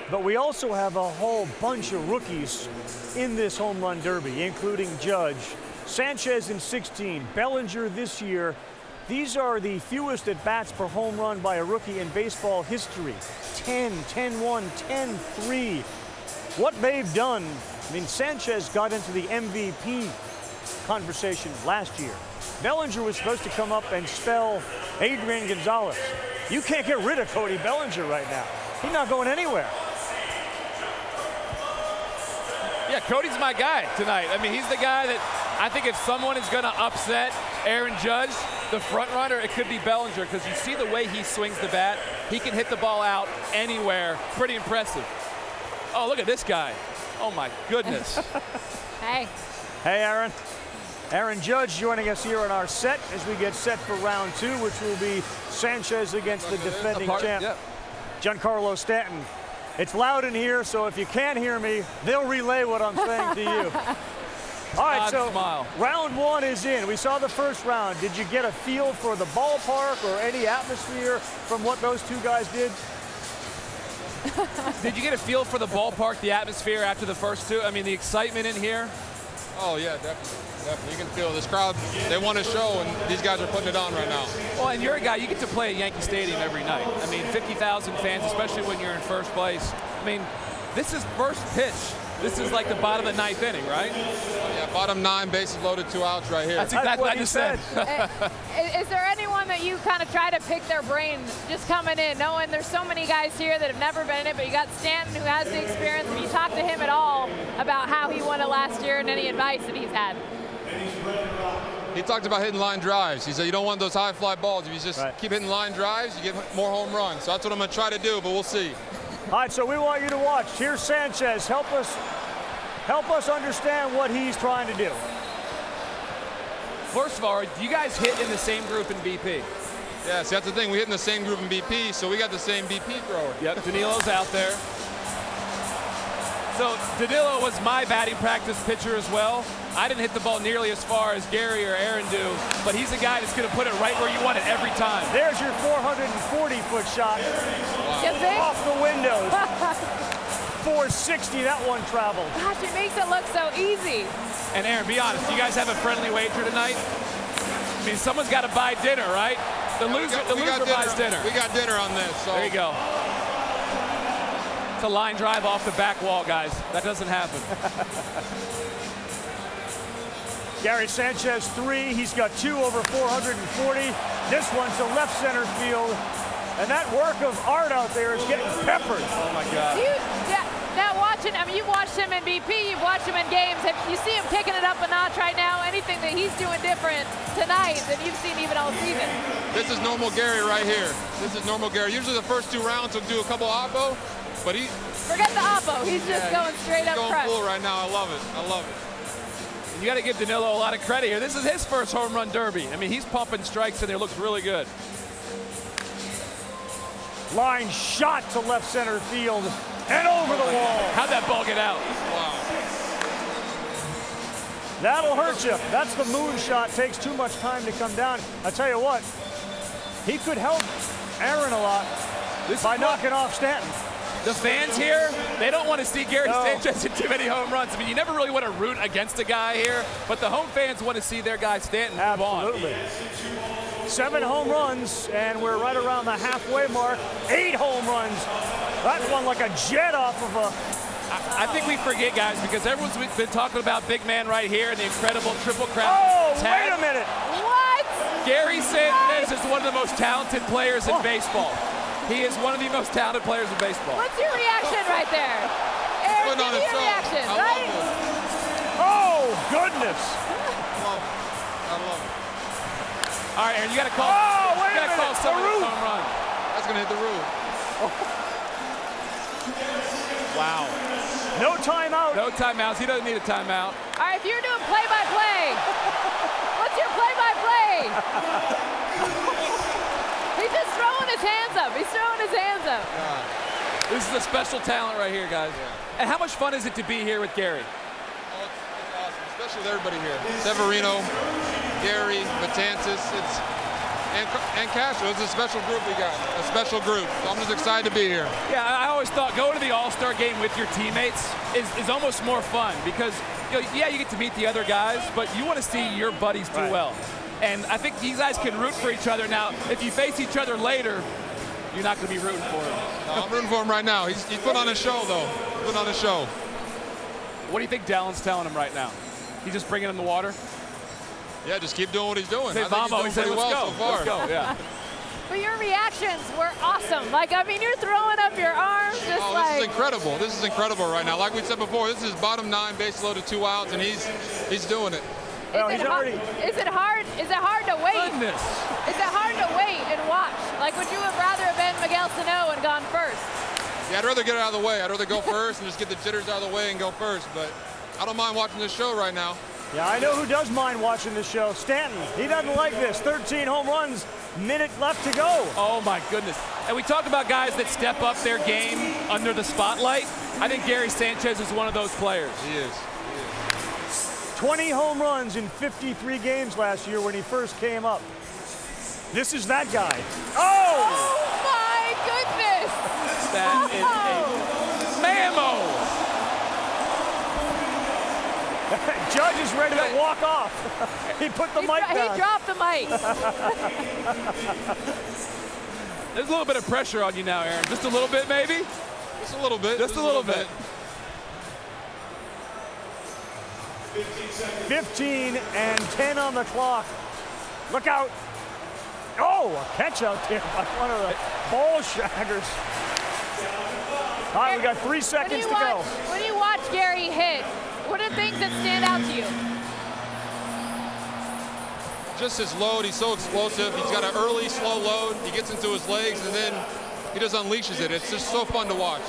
But we also have a whole bunch of rookies in this home run derby, including Judge, Sanchez in 16, Bellinger this year. These are the fewest at-bats per home run by a rookie in baseball history. 10, 10-1, 10-3. What they've done, I mean, Sanchez got into the MVP conversation last year. Bellinger was supposed to come up and spell Adrian Gonzalez. You can't get rid of Cody Bellinger right now. He's not going anywhere. Yeah, Cody's my guy tonight. I mean, he's the guy that I think if someone is going to upset Aaron Judge, the front runner, it could be Bellinger, because you see the way he swings the bat. He can hit the ball out anywhere. Pretty impressive. Oh, look at this guy. Oh, my goodness. Hey. Hey, Aaron. Aaron Judge joining us here on our set as we get set for round 2, which will be Sanchez against the defending champ, Giancarlo Stanton. It's loud in here, so if you can't hear me, they'll relay what I'm saying to you. All right, so round 1 is in. We saw the first round. Did you get a feel for the ballpark or any atmosphere from what those two guys did? Did you get a feel for the ballpark, the atmosphere after the first 2? I mean, the excitement in here? Oh, yeah, definitely. Definitely. You can feel this crowd. They want to show, and these guys are putting it on right now. Well, and you're a guy, you get to play at Yankee Stadium every night. I mean, 50,000 fans, especially when you're in first place. I mean, this is first pitch. This is like the bottom of the 9th inning, right? Yeah, bottom 9, bases loaded, 2 outs right here. That's exactly what I just said. Is there anyone that you kind of try to pick their brain just coming in, knowing there's so many guys here that have never been in it, but you got Stanton who has the experience. Have you talked to him at all about how he won it last year and any advice that he's had? He talked about hitting line drives. He said you don't want those high fly balls. If you just keep hitting line drives, you get more home runs. So that's what I'm going to try to do, but we'll see. All right, so we want you to watch. Here's Sanchez. Help us understand what he's trying to do. First of all, do you guys hit in the same group in BP? Yeah, see, that's the thing. We hit in the same group in BP, so we got the same BP thrower. Yep, Danilo's out there. So Danilo was my batting practice pitcher as well. I didn't hit the ball nearly as far as Gary or Aaron do, but he's a guy that's going to put it right where you want it every time. There's your 440-foot shot. Wow. Off the windows. 460, that one traveled. Gosh, it makes it look so easy. And Aaron, be honest, do you guys have a friendly wager tonight? I mean, someone's got to buy dinner, right? The loser buys dinner. We got dinner on this. So. There you go. It's a line drive off the back wall, guys. That doesn't happen. Gary Sanchez 3. He's got 2 over 440. This one's to left center field. And that work of art out there is getting peppered. Oh, my God. Now watch watching, I mean, you've watched him in BP, you've watched him in games. You see him kicking it up a notch right now. Anything that he's doing different tonight than you've seen even all season? This is normal Gary right here. This is normal Gary. Usually the first 2 rounds he'll do a couple oppo, but he... Forget the oppo. He's just going straight up going crush. full right now. I love it. I love it. You got to give Danilo a lot of credit here. This is his first home run derby. I mean, he's pumping strikes in there. Looks really good. Line shot to left center field and over the wall. How'd that ball get out? Wow. That'll hurt you. That's the moon shot. Takes too much time to come down. I tell you what, he could help Aaron a lot by knocking off Stanton. The fans here, they don't want to see Gary Sanchez hit too many home runs. I mean, you never really want to root against a guy here, but the home fans want to see their guy Stanton move on. Absolutely. 7 home runs, and we're right around the halfway mark. 8 home runs. That's one like a jet off of a... I think we forget, guys, because everyone's been talking about big man right here and the incredible triple crown. Oh, wait a minute. What? Gary Sanchez is one of the most talented players in baseball. He is one of the most talented players in baseball. What's your reaction right there? Aaron, give me your reaction, right? Oh, goodness. I love it. All right, Aaron, you got to call. Oh, wait a minute. Call someone a home run. That's going to hit the roof. Wow. No timeout. No timeouts. He doesn't need a timeout. All right, if you're doing play-by-play, what's your play-by-play? He's just throwing his hands up. He's throwing his hands up. God. This is a special talent right here, guys. Yeah. And how much fun is it to be here with Gary? Oh, it's awesome, especially with everybody here. Severino, Gary, Betances, and Castro. It's a special group we got, a special group. So I'm just excited to be here. Yeah, I always thought going to the All-Star game with your teammates is almost more fun because, you know, yeah, you get to meet the other guys, but you want to see your buddies do well. And I think these guys can root for each other. Now, if you face each other later, you're not going to be rooting for him. No, I'm rooting for him right now. He's put on a show, though. Put on a show. What do you think Dallin's telling him right now? He's just bringing him the water? Yeah, just keep doing what he's doing. Hey, I think he's doing pretty well so far. Let's go, yeah. But your reactions were awesome. Like, I mean, you're throwing up your arms just This is incredible. This is incredible right now. Like we said before, this is bottom 9, base loaded, 2 outs, and he's doing it. Well, Is it hard to wait? Goodness. Is it hard to wait and watch? Like, would you have rather have been Miguel Sano and gone first? Yeah, I'd rather get it out of the way. I'd rather go first and just get the jitters out of the way and go first. But I don't mind watching this show right now. Yeah, I know who does mind watching this show. Stanton. He doesn't like this. 13 home runs, minute left to go. Oh, my goodness. And we talk about guys that step up their game under the spotlight. I think Gary Sanchez is one of those players. He is. 20 home runs in 53 games last year when he first came up. This is that guy. Oh! Oh, my goodness! That is a mammo! Judge is ready to walk off. He put the mic down. He dropped the mic. There's a little bit of pressure on you now, Aaron. Just a little bit, maybe? Just a little bit. Just a little bit. 15 and 10 on the clock. Look out. Oh, a catch out there by one of the ball shaggers. All right, we got 3 seconds to go. When you watch Gary hit, what are things that stand out to you? Just his load. He's so explosive. He's got an early, slow load. He gets into his legs, and then he just unleashes it. It's just so fun to watch.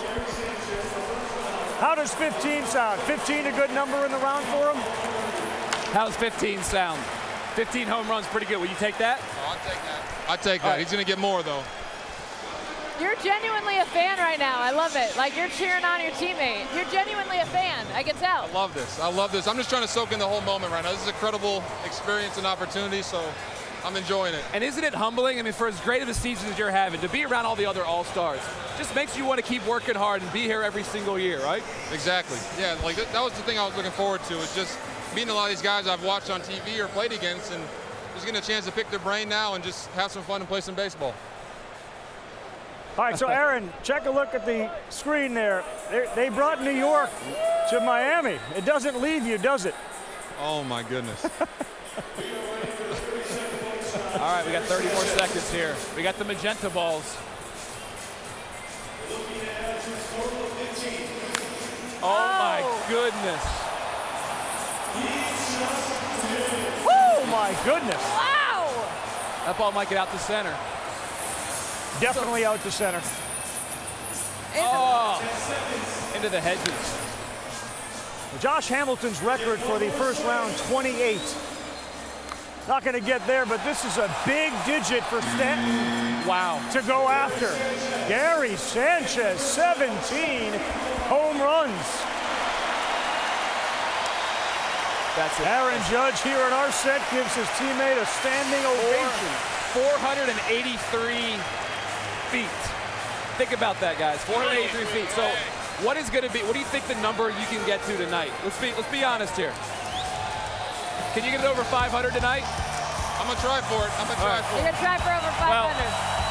How does 15 sound? 15 a good number in the round for him? How does 15 sound? 15 home runs, pretty good. Will you take that? Oh, I'll take that. I'll take that. Right. He's going to get more, though. You're genuinely a fan right now. I love it. Like, you're cheering on your teammate. You're genuinely a fan. I can tell. I love this. I love this. I'm just trying to soak in the whole moment right now. This is an incredible experience and opportunity, so I'm enjoying it. And isn't it humbling? I mean, for as great of a season as you're having, to be around all the other All-Stars just makes you want to keep working hard and be here every single year, right? Exactly. Yeah, like that was the thing I was looking forward to, is just meeting a lot of these guys I've watched on TV or played against, and just getting a chance to pick their brain now and just have some fun and play some baseball. All right, so Aaron, check a look at the screen there. They brought New York to Miami. It doesn't leave you, does it? Oh, my goodness. All right, we got 30 more seconds here. We got the magenta balls. Oh, my goodness. Oh, my goodness. Wow. That ball might get out to center. Definitely out to center. Into the hedges. Josh Hamilton's record for the first round, 28. Not going to get there, but this is a big digit for Stanton. Wow. To go after. Gary Sanchez, 17 home runs. That's it. Aaron Judge here in our set gives his teammate a standing ovation. 483 feet. Think about that, guys. 483 feet. So what is going to be, what do you think the number you can get to tonight? Let's be honest here. Can you get it over 500 tonight? I'm going to try for it. You're going to try for over 500. Well,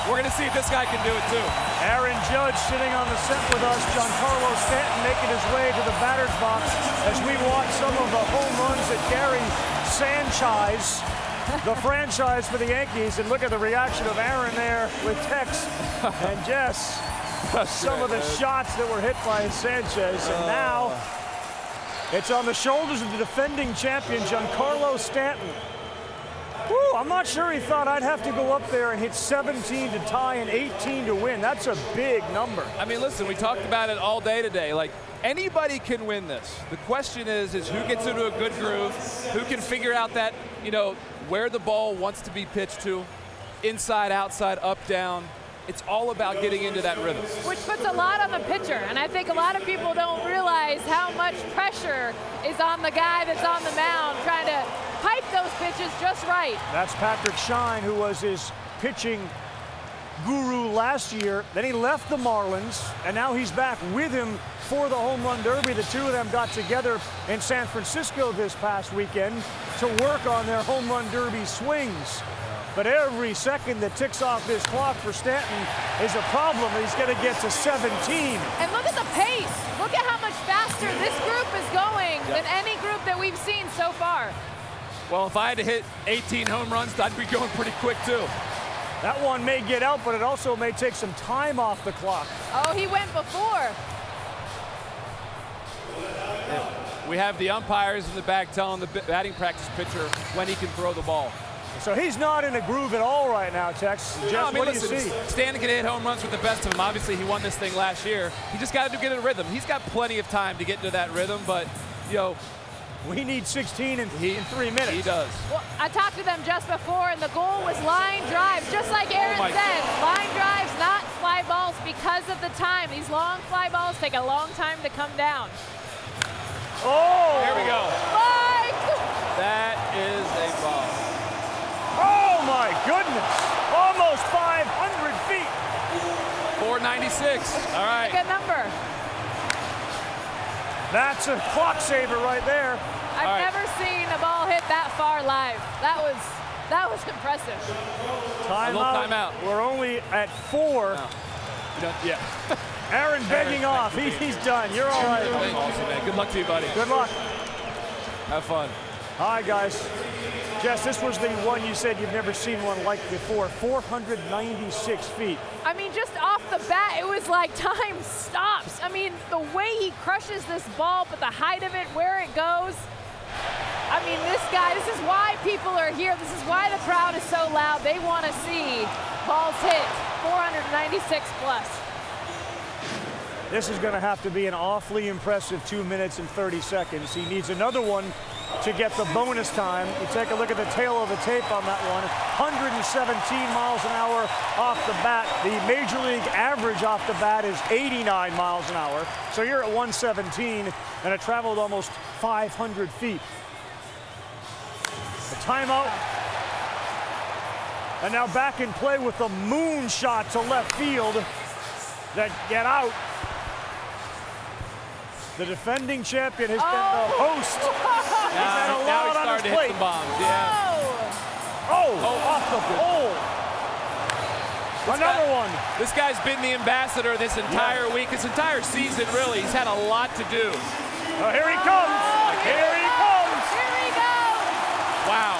we're going to see if this guy can do it too. Aaron Judge sitting on the set with us. Giancarlo Stanton making his way to the batter's box as we watch some of the home runs that Gary Sanchez, the franchise for the Yankees. And look at the reaction of Aaron there with Tex and Jess. Some of the shots that were hit by Sanchez. And now it's on the shoulders of the defending champion, Giancarlo Stanton. Woo, I'm not sure he thought I'd have to go up there and hit 17 to tie and 18 to win. That's a big number. I mean, listen, we talked about it all day today. Like, anybody can win this. The question is who gets into a good groove, who can figure out that, you know, where the ball wants to be pitched to, inside, outside, up, down. It's all about getting into that rhythm. Which puts a lot on the pitcher, and I think a lot of people don't realize how much pressure is on the guy that's on the mound trying to pipe those pitches just right. That's Patrick Shine, who was his pitching guru last year. Then he left the Marlins, and now he's back with him for the Home Run Derby. The two of them got together in San Francisco this past weekend to work on their Home Run Derby swings. But every second that ticks off this clock for Stanton is a problem. He's going to get to 17. And look at the pace. Look at how much faster this group is going than any group that we've seen so far. Well, if I had to hit 18 home runs, I'd be going pretty quick too. That one may get out, but it also may take some time off the clock. Oh, he went before. We have the umpires in the back telling the batting practice pitcher when he can throw the ball. So he's not in a groove at all right now, Tex. Jeff, no, I mean, what listen, do you see? Stanton can hit home runs with the best of them. Obviously, he won this thing last year. He just got to get in a rhythm. He's got plenty of time to get into that rhythm, but, you know, we need 16 in 3 minutes. He does. Well, I talked to them just before, and the goal was line drives, just like Aaron said. Line drives, not fly balls, because of the time. These long fly balls take a long time to come down. Oh! There we go. Mike! That is a ball. Oh, my goodness. Almost 500 feet. 496. All right. Good number. That's a clock saver right there. I've never seen a ball hit that far live. That was impressive. Timeout. We're only at 4. No. Yeah. Aaron begging off. He's done. You're all right. Awesome, man. Good luck to you, buddy. Good luck. Have fun. Hi, guys. Jess, this was the one you said you've never seen one like before. 496 feet. I mean, just off the bat, it was like time stops. I mean, the way he crushes this ball, but the height of it, where it goes. I mean, this guy, this is why people are here. This is why the crowd is so loud. They want to see balls hit 496 plus. This is going to have to be an awfully impressive 2 minutes and 30 seconds. He needs another one to get the bonus time. You take a look at the tail of the tape on that one. 117 miles an hour off the bat. The Major League average off the bat is 89 miles an hour. So you're at 117, and it traveled almost 500 feet. A timeout. And now back in play with the moonshot to left field. That get out. The defending champion has been the host. He's had a now lot he's on starting his to hit plate. some bombs. Yeah. Off the pole. Another one. This guy's been the ambassador this entire week, this entire season, really. He's had a lot to do. Oh, here he comes. Here he comes. Here he goes. Wow.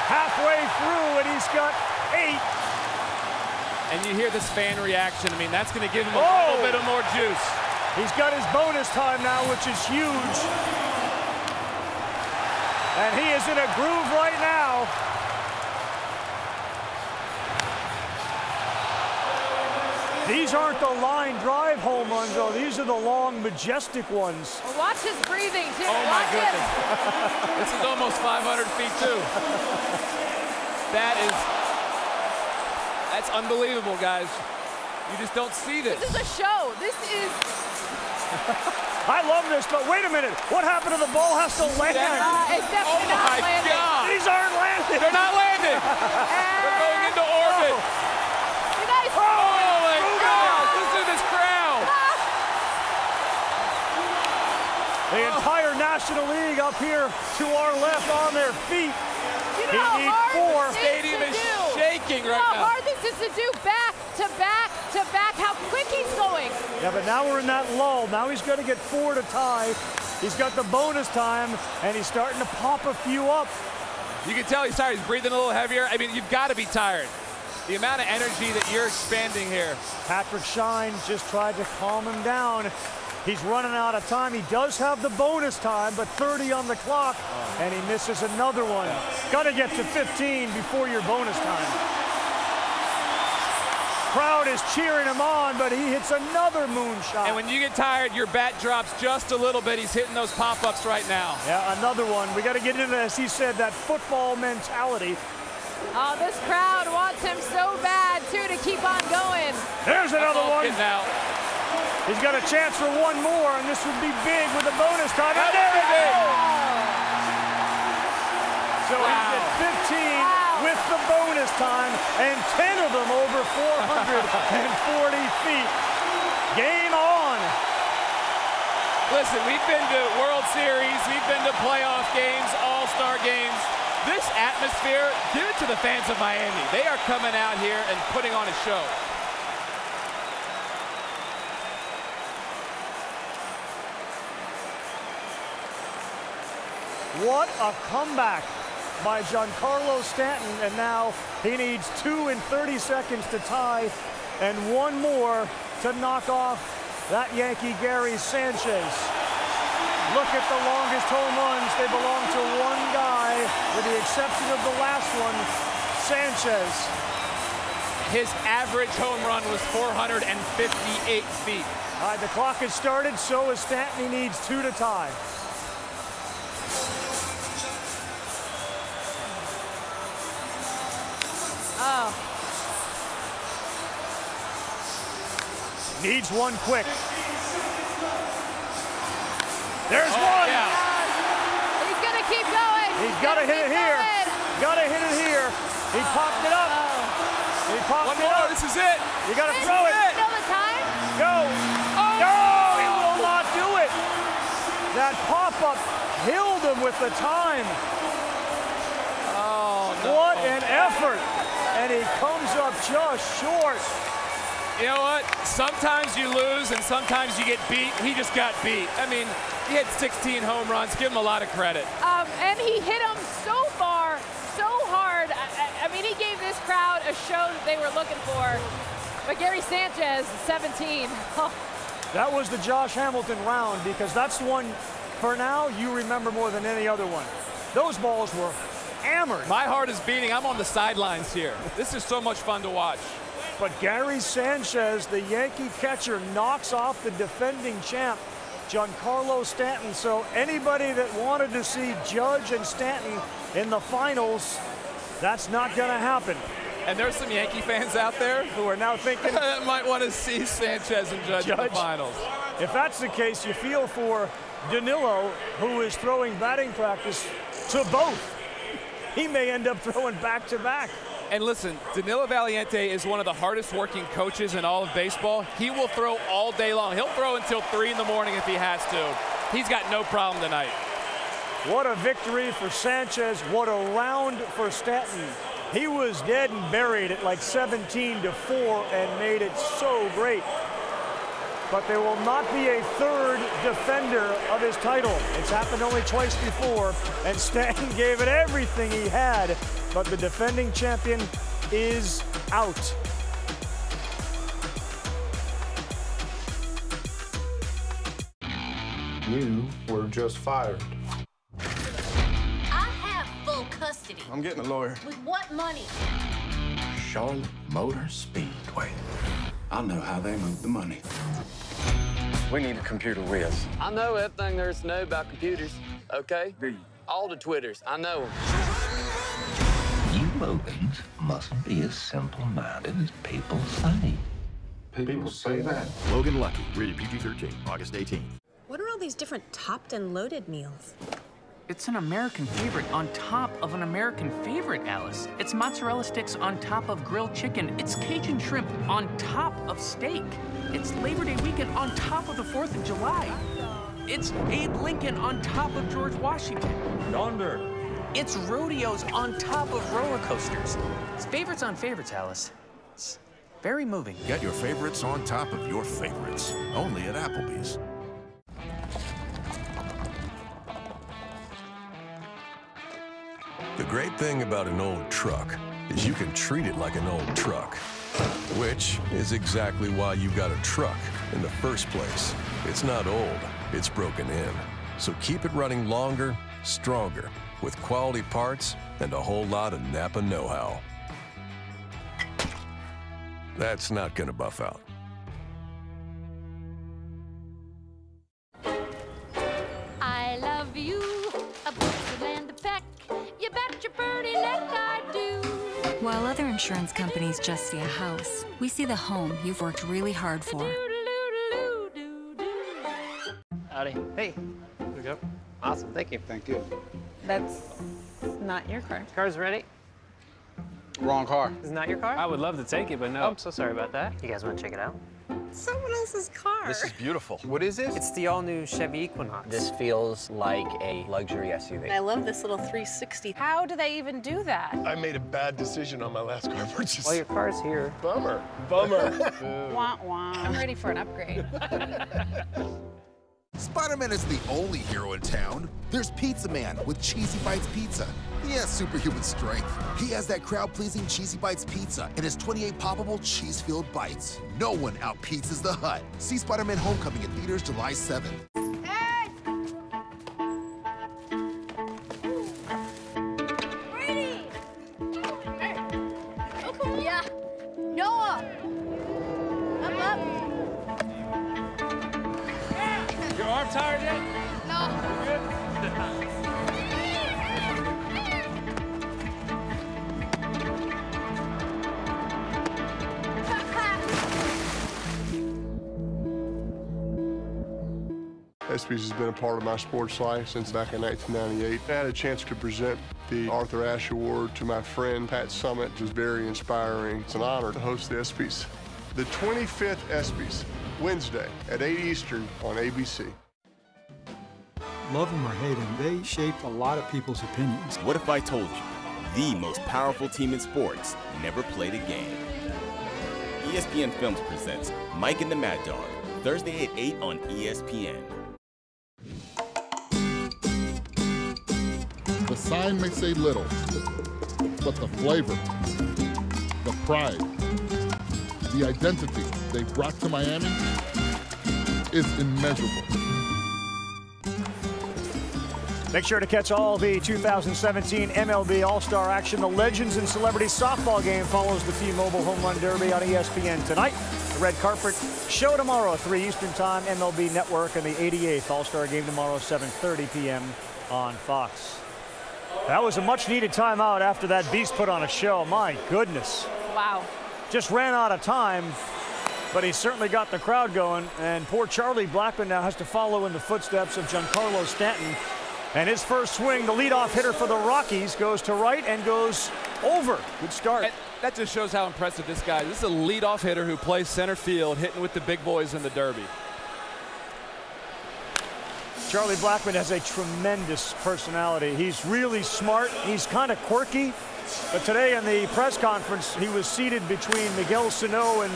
Halfway through, and he's got 8. And you hear this fan reaction. I mean, that's going to give him a little bit of more juice. He's got his bonus time now, which is huge. And he is in a groove right now. These aren't the line drive home runs, though. These are the long, majestic ones. Well, watch his breathing, too. Oh, my goodness. This is almost 500 feet, too. That's unbelievable, guys. You just don't see this. This is a show. This is... I love this, but wait a minute. What happened to the ball has to land? It's definitely not landing. God. These aren't landing. They're not landing. They're going into orbit. You guys... Oh, my God. Listen to this crowd. The entire National League up here to our left on their feet. You know how hard the stadium is shaking right now. How hard this is to do back to back to back, how quick he's going. Yeah, but now we're in that lull. Now he's going to get 4 to tie. He's got the bonus time, and he's starting to pop a few up. You can tell he's tired. He's breathing a little heavier. I mean, you've got to be tired. The amount of energy that you're expanding here. Patrick Shine just tried to calm him down. He's running out of time. He does have the bonus time, but 30 on the clock, and he misses another one. Got to get to 15 before your bonus time. Crowd is cheering him on, but he hits another moonshot. And when you get tired, your bat drops just a little bit. He's hitting those pop-ups right now. Yeah, another one. We got to get into this. He said that football mentality. Oh, this crowd wants him so bad, too, to keep on going. There's another one. Out. He's got a chance for one more, and this would be big with a bonus time. And there it is! So he's at 15 with the bonus time, and 10 of them over 440 feet. Game on. Listen, we've been to World Series, we've been to playoff games, all-star games. This atmosphere, give it to the fans of Miami. They are coming out here and putting on a show. What a comeback by Giancarlo Stanton, and now he needs 2 in 30 seconds to tie and one more to knock off that Yankee Gary Sanchez. Look at the longest home runs. They belong to one guy, with the exception of the last one, Sanchez. His average home run was 458 feet. All right, the clock has started, so is Stanton. He needs 2 to tie. Oh. Needs one quick. There's one. Yeah. He's going to keep going. He's got to hit it here. Got to hit it here. He popped it up. He popped it up. This is it. You got to throw it. Know the time? Go. Oh. No, he will not do it. That pop-up killed him with the time. Oh, no. What an effort. And he comes up just short. You know what? Sometimes you lose and sometimes you get beat. He just got beat. I mean, he had 16 home runs. Give him a lot of credit. And he hit them so far, so hard. I mean, he gave this crowd a show that they were looking for. But Gary Sanchez, 17. Oh. That was the Josh Hamilton round, because that's the one, for now, you remember more than any other one. Those balls were hammered. My heart is beating. I'm on the sidelines here. This is so much fun to watch. But Gary Sanchez, the Yankee catcher, knocks off the defending champ, Giancarlo Stanton. So anybody that wanted to see Judge and Stanton in the finals, that's not going to happen. And there's some Yankee fans out there who are now thinking that might want to see Sanchez and Judge in the finals. If that's the case, you feel for Danilo, who is throwing batting practice to both. He may end up throwing back-to-back. And listen, Danilo Valiente is one of the hardest working coaches in all of baseball. He will throw all day long. He'll throw until 3 in the morning if he has to. He's got no problem tonight. What a victory for Sanchez. What a round for Stanton. He was dead and buried at like 17-4 and made it so great. But there will not be a third defender of his title. It's happened only twice before, and Stanton gave it everything he had, but the defending champion is out. You were just fired. I have full custody. I'm getting a lawyer. With what money? Charlotte Motor Speedway. I know how they move the money. We need a computer whiz. I know everything there is to know about computers, okay? All the Twitters, I know them. You Logans mustn't be as simple-minded as people say. People say that. Logan Lucky, rated PG-13, August 18th. What are all these different topped and loaded meals? It's an American favorite on top of an American favorite, Alice. It's mozzarella sticks on top of grilled chicken. It's Cajun shrimp on top of steak. It's Labor Day weekend on top of the 4th of July. It's Abe Lincoln on top of George Washington. Yonder. It's rodeos on top of roller coasters. It's favorites on favorites, Alice. It's very moving. Get your favorites on top of your favorites. Only at Applebee's. The great thing about an old truck is you can treat it like an old truck, which is exactly why you got a truck in the first place. It's not old, it's broken in. So keep it running longer, stronger, with quality parts and a whole lot of Napa know-how. That's not gonna buff out. I love you, a bushel and a peck. You bet your birdie neck I do. While other insurance companies just see a house, we see the home you've worked really hard for. Howdy. Hey. Here we go. Awesome, thank you. Thank you. That's not your car. Car's ready. Wrong car. Is not your car? I would love to take it, but no. Oh, I'm so sorry about that. You guys want to check it out? Someone else's car. This is beautiful. What is this? It's the all-new Chevy Equinox. This feels like a luxury SUV. I love this little 360. How do they even do that? I made a bad decision on my last car purchase. Well, your car's here. Bummer. Bummer. Wah, wah. I'm ready for an upgrade. Spider-Man is the only hero in town. There's Pizza Man with Cheesy Bites Pizza. He has superhuman strength. He has that crowd-pleasing Cheesy Bites Pizza and his 28 poppable cheese-filled bites. No one out-pizzas the Hut. See Spider-Man Homecoming in theaters July 7th. Hey! Brady! Hey! Oh, come on. Yeah. Noah! Up. Your arm tired yet? No. Good? ESPYs has been a part of my sports life since back in 1998. I had a chance to present the Arthur Ashe Award to my friend Pat Summitt. It was very inspiring. It's an honor to host the ESPYs. The 25th ESPYs, Wednesday at 8 Eastern on ABC. Love them or hate them, they shaped a lot of people's opinions. What if I told you the most powerful team in sports never played a game? ESPN Films presents Mike and the Mad Dog, Thursday at 8 on ESPN. The sign may say little, but the flavor, the pride, the identity they brought to Miami is immeasurable. Make sure to catch all the 2017 MLB All-Star action. The Legends and Celebrities softball game follows the T-Mobile Home Run Derby on ESPN tonight. The red carpet show tomorrow at 3 Eastern Time, MLB Network, and the 88th All-Star game tomorrow, 7:30 p.m. on Fox. That was a much-needed timeout after that beast put on a show. My goodness. Wow. Just ran out of time, but he certainly got the crowd going. And poor Charlie Blackmon now has to follow in the footsteps of Giancarlo Stanton. And his first swing, the leadoff hitter for the Rockies, goes to right and goes over. Good start. That just shows how impressive this guy is. This is a leadoff hitter who plays center field, hitting with the big boys in the Derby. Charlie Blackmon has a tremendous personality. He's really smart. He's kind of quirky. But today in the press conference, he was seated between Miguel Sano and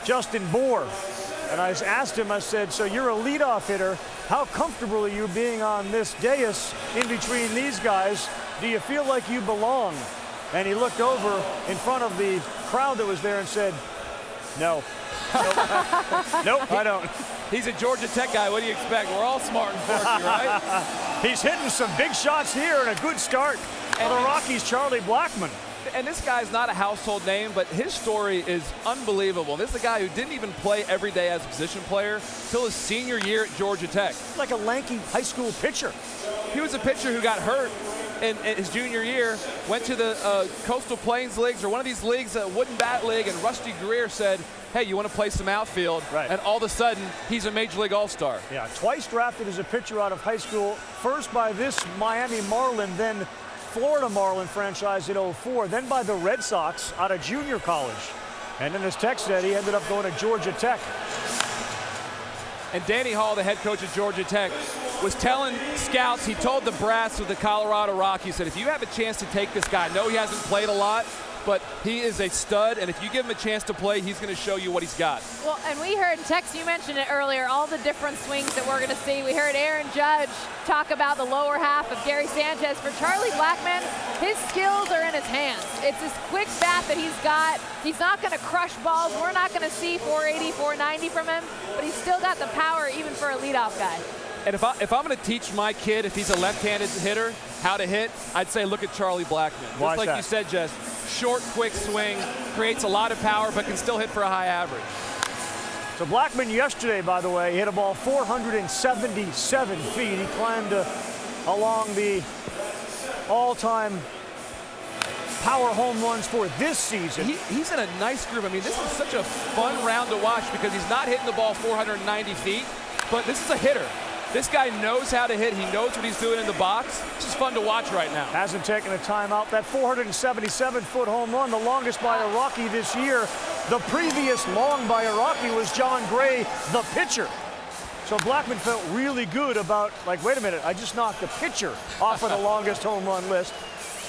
Justin Bour. And I asked him, I said, so you're a leadoff hitter. How comfortable are you being on this dais in between these guys? Do you feel like you belong? And he looked over in front of the crowd that was there and said, no. Nope, I don't. He's a Georgia Tech guy. What do you expect? We're all smart and quirky, right? He's hitting some big shots here and a good start for the Rockies, Charlie Blackmon. And this guy's not a household name, but his story is unbelievable. This is a guy who didn't even play every day as a position player till his senior year at Georgia Tech. Like a lanky high school pitcher. He was a pitcher who got hurt in his junior year, went to the Coastal Plains Leagues or one of these leagues, a wooden bat league, and Rusty Greer said, hey, you want to play some outfield? Right. And all of a sudden, he's a Major League All-Star. Yeah, twice drafted as a pitcher out of high school. First by this Miami Marlin, then Florida Marlin franchise in 04, then by the Red Sox out of junior college. And then as Tech said, he ended up going to Georgia Tech. And Danny Hall, the head coach of Georgia Tech, was telling scouts, he told the brass of the Colorado Rockies, said, if you have a chance to take this guy, I know he hasn't played a lot, but he is a stud, and if you give him a chance to play, he's going to show you what he's got. Well, and we heard, Tex, you mentioned it earlier, all the different swings that we're going to see. We heard Aaron Judge talk about the lower half of Gary Sanchez. For Charlie Blackmon, his skills are in his hands. It's this quick bat that he's got. He's not going to crush balls. We're not going to see 480, 490 from him, but he's still got the power even for a leadoff guy. And if I'm going to teach my kid, if he's a left-handed hitter, how to hit, I'd say look at Charlie Blackmon. Just like you said, Jess, short, quick swing, creates a lot of power, but can still hit for a high average. So Blackmon yesterday, by the way, hit a ball 477 feet. He climbed along the all-time power home runs for this season. He's in a nice groove. I mean, this is such a fun round to watch because he's not hitting the ball 490 feet, but this is a hitter. This guy knows how to hit. He knows what he's doing in the box. This is fun to watch right now. Hasn't taken a timeout. That 477-foot home run, the longest by a Rocky this year. The previous long by a Rocky was John Gray, the pitcher. So Blackmon felt really good about, like, wait a minute, I just knocked the pitcher off of the longest home run list.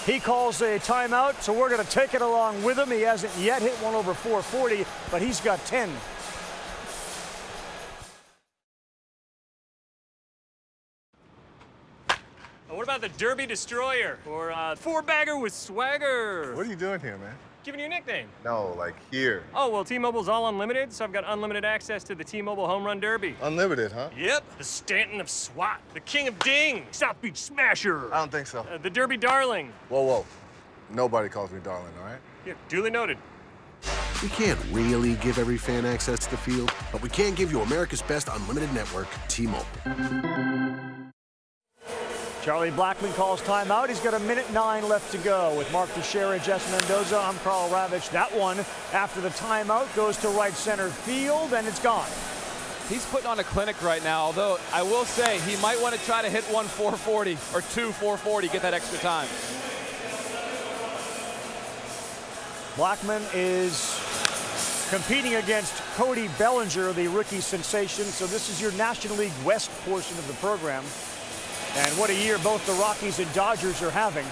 He calls a timeout, so we're going to take it along with him. He hasn't yet hit one over 440, but he's got 10. What about the Derby Destroyer or four-bagger with swagger? What are you doing here, man? Giving you a nickname. No, like here. Oh, well, T-Mobile's all unlimited, so I've got unlimited access to the T-Mobile Home Run Derby. Unlimited, huh? Yep. The Stanton of SWAT, the King of Ding, South Beach Smasher. I don't think so. The Derby Darling. Whoa, whoa. Nobody calls me darling, all right? Yeah, duly noted. We can't really give every fan access to the field, but we can give you America's best unlimited network, T-Mobile. Charlie Blackmon calls timeout. He's got 1:09 left to go. With Mark Teixeira, Jess Mendoza, I'm Carl Ravitch. That one, after the timeout, goes to right center field, and it's gone. He's putting on a clinic right now, although I will say he might want to try to hit one 440 or two 440, get that extra time. Blackmon is competing against Cody Bellinger, the rookie sensation. So this is your National League West portion of the program. And what a year both the Rockies and Dodgers are having.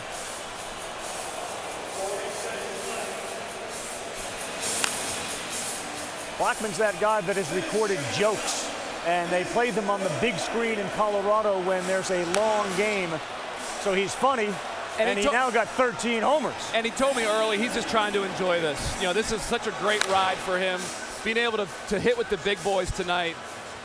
Blackmon's that guy that has recorded jokes, and they play them on the big screen in Colorado when there's a long game. So he's funny, and he now got 13 homers. And he told me early he's just trying to enjoy this. You know, this is such a great ride for him, being able to hit with the big boys tonight.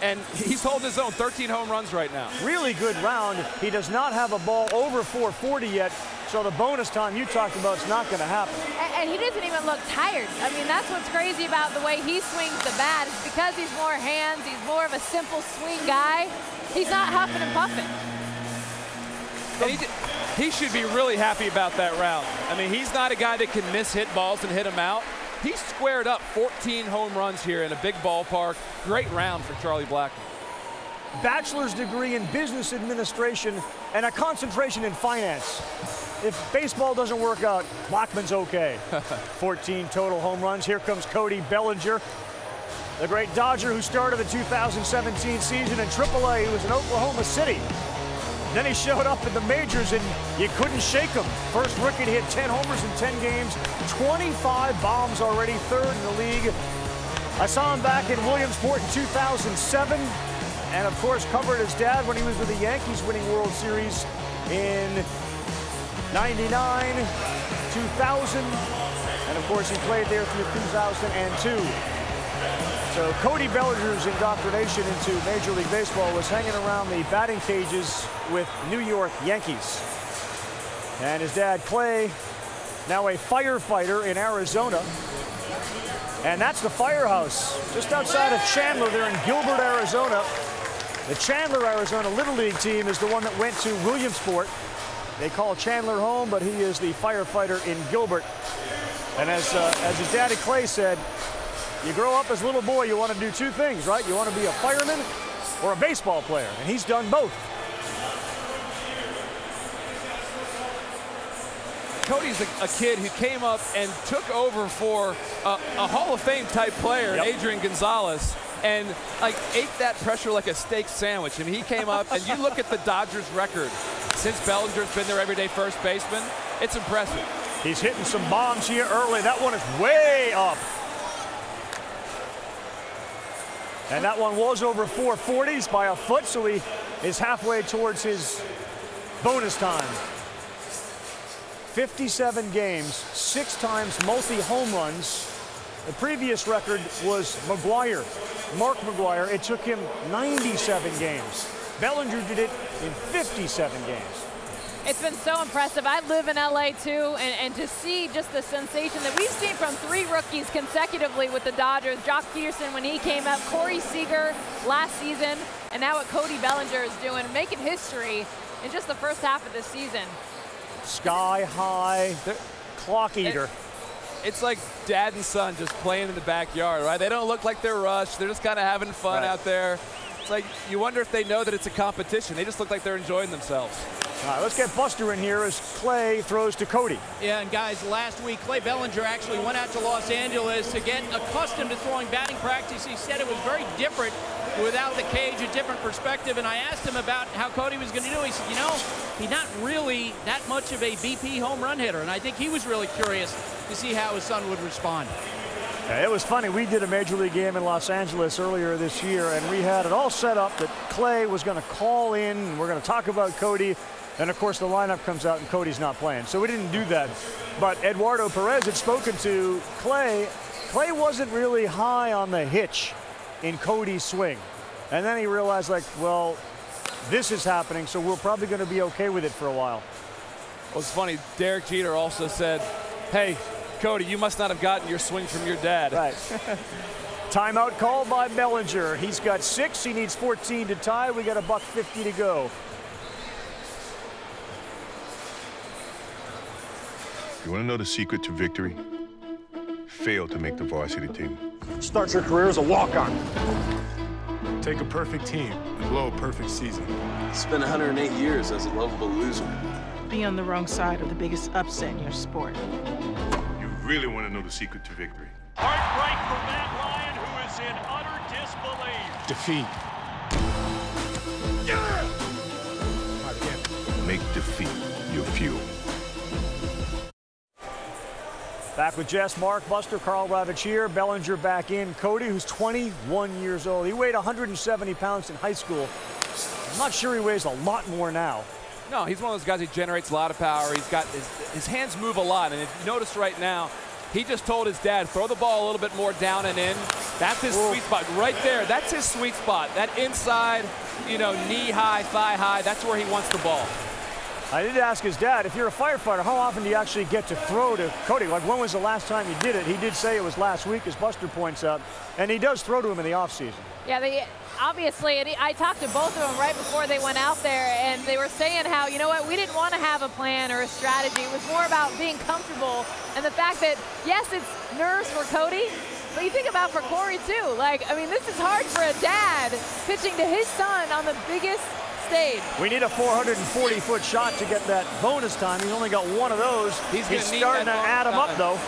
And he's holding his own, 13 home runs right now. Really good round. He does not have a ball over 440 yet, so the bonus time you talked about is not going to happen. And he doesn't even look tired. I mean, that's what's crazy about the way he swings the bat. It's because he's more hands, he's more of a simple swing guy. He's not huffing and puffing. And he should be really happy about that round. I mean, he's not a guy that can miss hit balls and hit them out. He squared up 14 home runs here in a big ballpark. Great round for Charlie Blackmon. Bachelor's degree in business administration and a concentration in finance. If baseball doesn't work out, Blackmon's okay. 14 total home runs. Here comes Cody Bellinger, the great Dodger who started the 2017 season in AAA. He was in Oklahoma City. Then he showed up in the majors, and you couldn't shake him. First rookie to hit 10 homers in 10 games, 25 bombs already, third in the league. I saw him back in Williamsport in 2007, and of course covered his dad when he was with the Yankees winning World Series in 99, 2000, and of course he played there through 2002. So Cody Bellinger's indoctrination into Major League Baseball was hanging around the batting cages with New York Yankees. And his dad, Clay, now a firefighter in Arizona. And that's the firehouse just outside of Chandler there in Gilbert, Arizona. The Chandler, Arizona Little League team is the one that went to Williamsport. They call Chandler home, but he is the firefighter in Gilbert. And as his daddy Clay said, you grow up as a little boy, you want to do two things, right? You want to be a fireman or a baseball player, and he's done both. Cody's a kid who came up and took over for a Hall of Fame type player, Adrian Gonzalez, and like ate that pressure like a steak sandwich. I mean, he came up, and you look at the Dodgers record since Bellinger's been their everyday first baseman, it's impressive. He's hitting some bombs here early. That one is way up. And that one was over 440s by a foot, so he is halfway towards his bonus time. 57 games, 6 times multi-home runs. The previous record was McGuire, Mark McGuire. It took him 97 games. Bellinger did it in 57 games. It's been so impressive. I live in LA too, and to see just the sensation that we've seen from 3 rookies consecutively with the Dodgers. Jock Peterson when he came up, Corey Seager last season, and now what Cody Bellinger is doing, making history in just the first half of this season. Sky high, clock eater. It's like dad and son just playing in the backyard, right? They don't look like they're rushed. They're just kind of having fun out there. It's like you wonder if they know that it's a competition. They just look like they're enjoying themselves. All right, let's get Buster in here as Clay throws to Cody. Yeah, and guys, last week, Clay Bellinger actually went out to Los Angeles to get accustomed to throwing batting practice. He said it was very different without the cage, a different perspective, and I asked him about how Cody was going to do. He said, you know, he's not really that much of a BP home run hitter, and I think he was really curious to see how his son would respond. Yeah, it was funny. We did a Major League game in Los Angeles earlier this year, and we had it all set up that Clay was going to call in, and we're going to talk about Cody. And, of course, the lineup comes out, and Cody's not playing. So we didn't do that. But Eduardo Perez had spoken to Clay. Clay wasn't really high on the hitch in Cody's swing. And then he realized, like, well, this is happening, so we're probably going to be okay with it for a while. Well, it's funny. Derek Jeter also said, hey, Cody, you must not have gotten your swing from your dad. Right. Timeout called by Bellinger. He's got 6. He needs 14 to tie. We got $1.50 to go. You want to know the secret to victory? Fail to make the varsity team. Start your career as a walk-on. Take a perfect team and blow a perfect season. Spend 108 years as a lovable loser. Be on the wrong side of the biggest upset in your sport. You really want to know the secret to victory? Heartbreak for Matt Ryan, who is in utter disbelief. Defeat. Yeah! Make defeat your fuel. Back with Jess, Mark, Buster, Carl Ravitch here. Bellinger back in. Cody, who's 21 years old. He weighed 170 pounds in high school. I'm not sure he weighs a lot more now. No, he's one of those guys who generates a lot of power. He's got his hands move a lot. And if you notice right now, he just told his dad, throw the ball a little bit more down and in. That's his sweet spot right there. That's his sweet spot. That inside, you know, knee high, thigh high, that's where he wants the ball. I did ask his dad, if you're a firefighter, how often do you actually get to throw to Cody? Like, when was the last time you did it? He did say it was last week, as Buster points out, and he does throw to him in the offseason. Yeah, obviously, I talked to both of them right before they went out there, and they were saying how, you know what, we didn't want to have a plan or a strategy. It was more about being comfortable, and the fact that, yes, it's nerves for Cody, but you think about for Corey, too. Like, I mean, this is hard for a dad pitching to his son on the biggest stage. We need a 440-foot shot to get that bonus time. He's only got one of those. He's starting to add them up, though.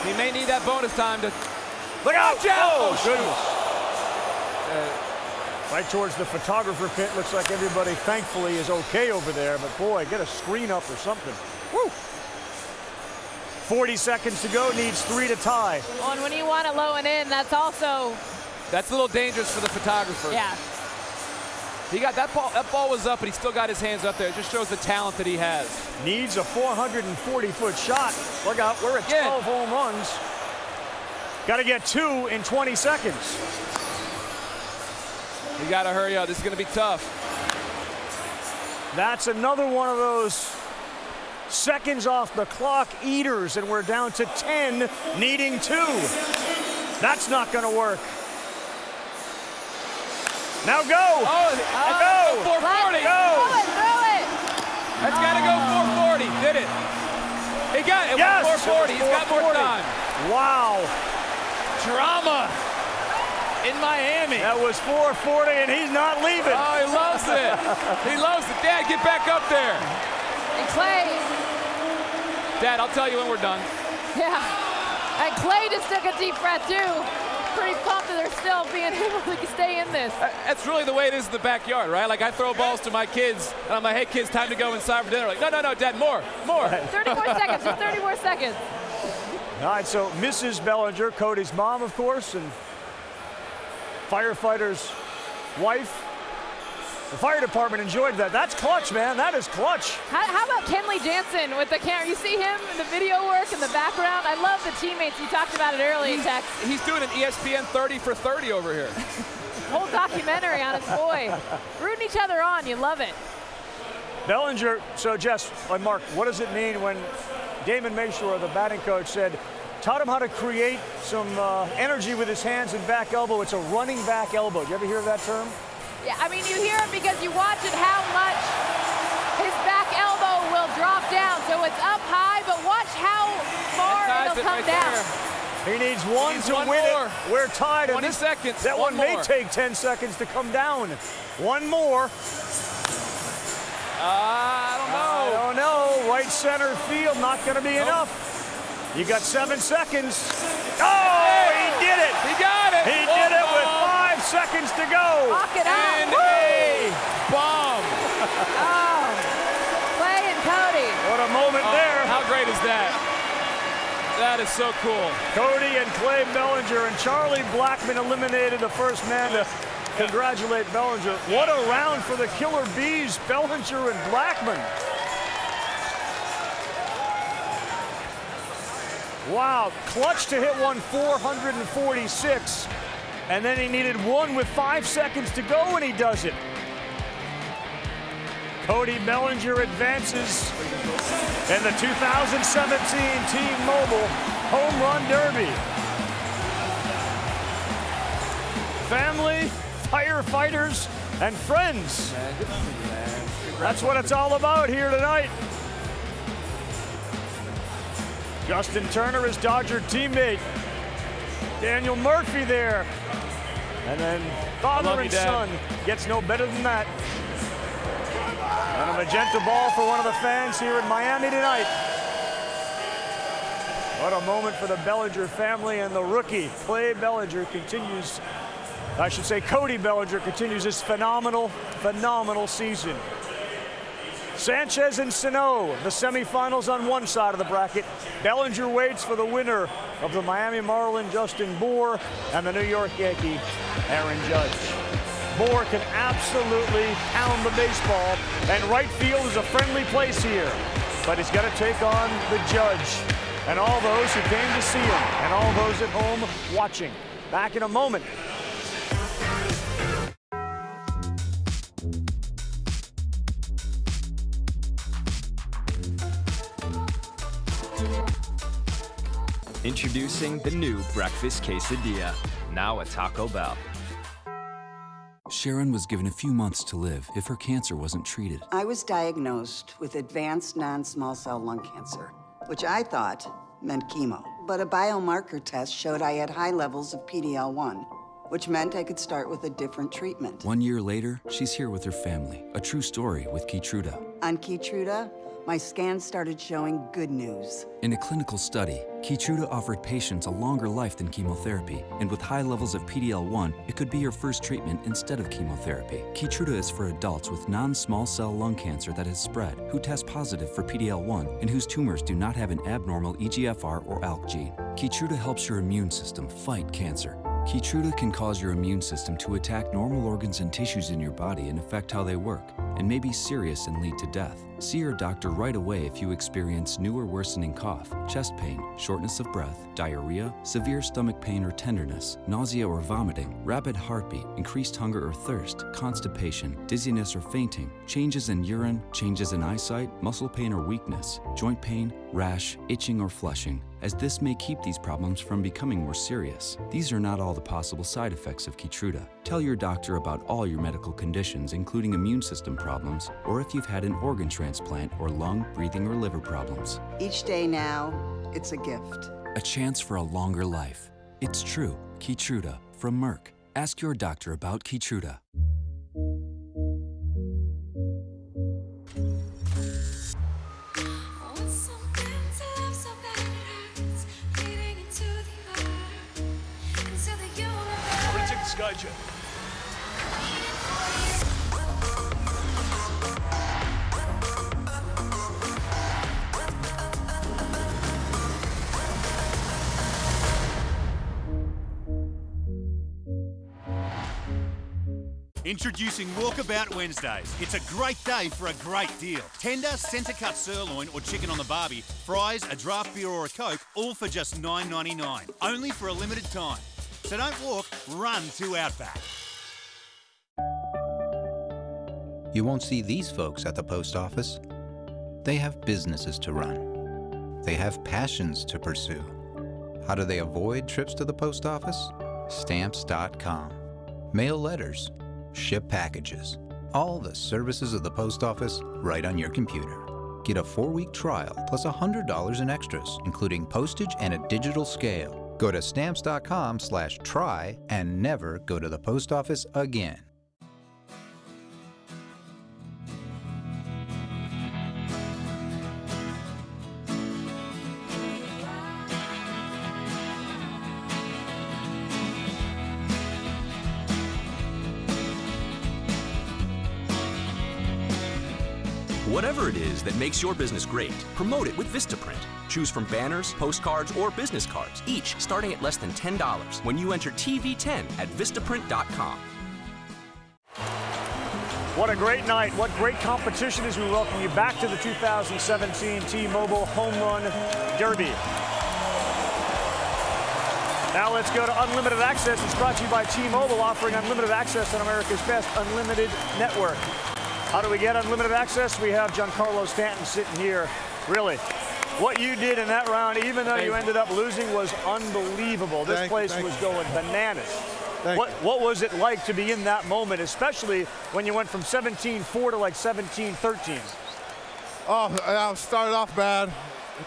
He may need that bonus time to... Look out! Oh, goodness. Right towards the photographer pit. Looks like everybody, thankfully, is okay over there. But, boy, get a screen up or something. Woo! 40 seconds to go. Needs 3 to tie. Well, and when you want it low and in, that's also... That's a little dangerous for the photographer. Yeah. He got that ball. That ball was up, but he still got his hands up there. It just shows the talent that he has. Needs a 440-foot shot. Look out, we're at 12 home runs. Got to get 2 in 20 seconds. You got to hurry up. This is going to be tough. That's another one of those seconds off the clock eaters, and we're down to 10, needing 2. That's not going to work. Now go! Oh, go! 440. Go! Throw it! That's got to go 440. Did it? He got it. Yes, 440. He's got more 440. time. Wow. Drama in Miami. That was 440, and he's not leaving. Oh, he loves it. He loves it. Dad, get back up there. And Clay. Dad, I'll tell you when we're done. Yeah. And Clay just took a deep breath, too. Pretty pumped that they're still being able to stay in this. That's really the way it is in the backyard, right? Like, I throw balls to my kids, and I'm like, hey, kids, time to go inside for dinner. Like, no, Dad, more. 30 more seconds, just 30 more seconds. All right, so Mrs. Bellinger, Cody's mom, of course, and firefighter's wife. The fire department enjoyed that. That's clutch, man. That is clutch. How about Kenley Jansen with the camera? You see him in the video work in the background? I love the teammates. You talked about it earlier, Tex. He's doing an ESPN 30 for 30 over here. Whole documentary on his boy. Rooting each other on. You love it. Bellinger, so Jess, like Mark, what does it mean when Damon Mayshore, the batting coach, said, taught him how to create some energy with his hands and back elbow? It's a running back elbow. Did you ever hear of that term? Yeah, I mean, you hear it because you watch it how much his back elbow will drop down. So it's up high, but watch how far it'll come down. He needs one to win it. We're tied. 20 seconds. That one may more. take 10 seconds to come down. One more. I don't know. Right center field, not going to be enough. You got 7 seconds. Oh, he did it. He got it. He did it with 5 seconds to go. Lock it up. And a bomb. Oh, Clay and Cody. What a moment there. How great is that? That is so cool. Cody and Clay Bellinger, and Charlie Blackmon eliminated the first man to congratulate Bellinger. What a round for the Killer Bees, Bellinger and Blackmon. Wow, clutch to hit one 446, and then he needed one with 5 seconds to go, and he does it. Cody Bellinger advances in the 2017 T-Mobile Home Run Derby. Family, firefighters, and friends. That's what it's all about here tonight. Justin Turner, his Dodger teammate. Daniel Murphy there. And then father and son. Gets no better than that. And a magenta ball for one of the fans here in Miami tonight. What a moment for the Bellinger family, and the rookie, Clay Bellinger, continues, I should say Cody Bellinger continues his phenomenal season. Sanchez and Sano, the semifinals on one side of the bracket. Bellinger waits for the winner of the Miami Marlin, Justin Bour, and the New York Yankee, Aaron Judge. Bour can absolutely pound the baseball, and right field is a friendly place here. But he's got to take on the Judge and all those who came to see him and all those at home watching. Back in a moment. Introducing the new breakfast quesadilla, now at Taco Bell. Sharon was given a few months to live if her cancer wasn't treated. I was diagnosed with advanced non-small cell lung cancer, which I thought meant chemo. But a biomarker test showed I had high levels of PD-L1, which meant I could start with a different treatment. 1 year later, she's here with her family. A true story with Keytruda. On Keytruda, my scans started showing good news. In a clinical study, Keytruda offered patients a longer life than chemotherapy, and with high levels of PD-L1, it could be your first treatment instead of chemotherapy. Keytruda is for adults with non-small cell lung cancer that has spread, who test positive for PD-L1, and whose tumors do not have an abnormal EGFR or ALK gene. Keytruda helps your immune system fight cancer. Keytruda can cause your immune system to attack normal organs and tissues in your body and affect how they work, and may be serious and lead to death. See your doctor right away if you experience new or worsening cough, chest pain, shortness of breath, diarrhea, severe stomach pain or tenderness, nausea or vomiting, rapid heartbeat, increased hunger or thirst, constipation, dizziness or fainting, changes in urine, changes in eyesight, muscle pain or weakness, joint pain, rash, itching or flushing, as this may keep these problems from becoming more serious. These are not all the possible side effects of Keytruda. Tell your doctor about all your medical conditions, including immune system problems, or if you've had an organ transplant or lung, breathing, or liver problems. Each day now, it's a gift. A chance for a longer life. It's true. Keytruda from Merck. Ask your doctor about Keytruda. Skyjet. Introducing Walkabout Wednesdays. It's a great day for a great deal. Tender, centre-cut sirloin or chicken on the barbie, fries, a draft beer or a Coke, all for just $9.99. Only for a limited time. So don't walk, run to Outback. You won't see these folks at the post office. They have businesses to run. They have passions to pursue. How do they avoid trips to the post office? Stamps.com. Mail letters. Ship packages. All the services of the post office right on your computer. Get a 4-week trial plus $100 in extras, including postage and a digital scale. Go to stamps.com/try and never go to the post office again. Whatever it is that makes your business great, promote it with Vistaprint. Choose from banners, postcards, or business cards, each starting at less than $10 when you enter TV10 at Vistaprint.com. What a great night. What great competition as we welcome you back to the 2017 T-Mobile Home Run Derby. Now let's go to Unlimited Access. It's brought to you by T-Mobile, offering unlimited access on America's best unlimited network. How do we get unlimited access? We have Giancarlo Stanton sitting here. Really, what you did in that round, even though you ended up losing, was unbelievable. This place was going bananas. What was it like to be in that moment, especially when you went from 17-4 to like 17-13? Oh, I started off bad.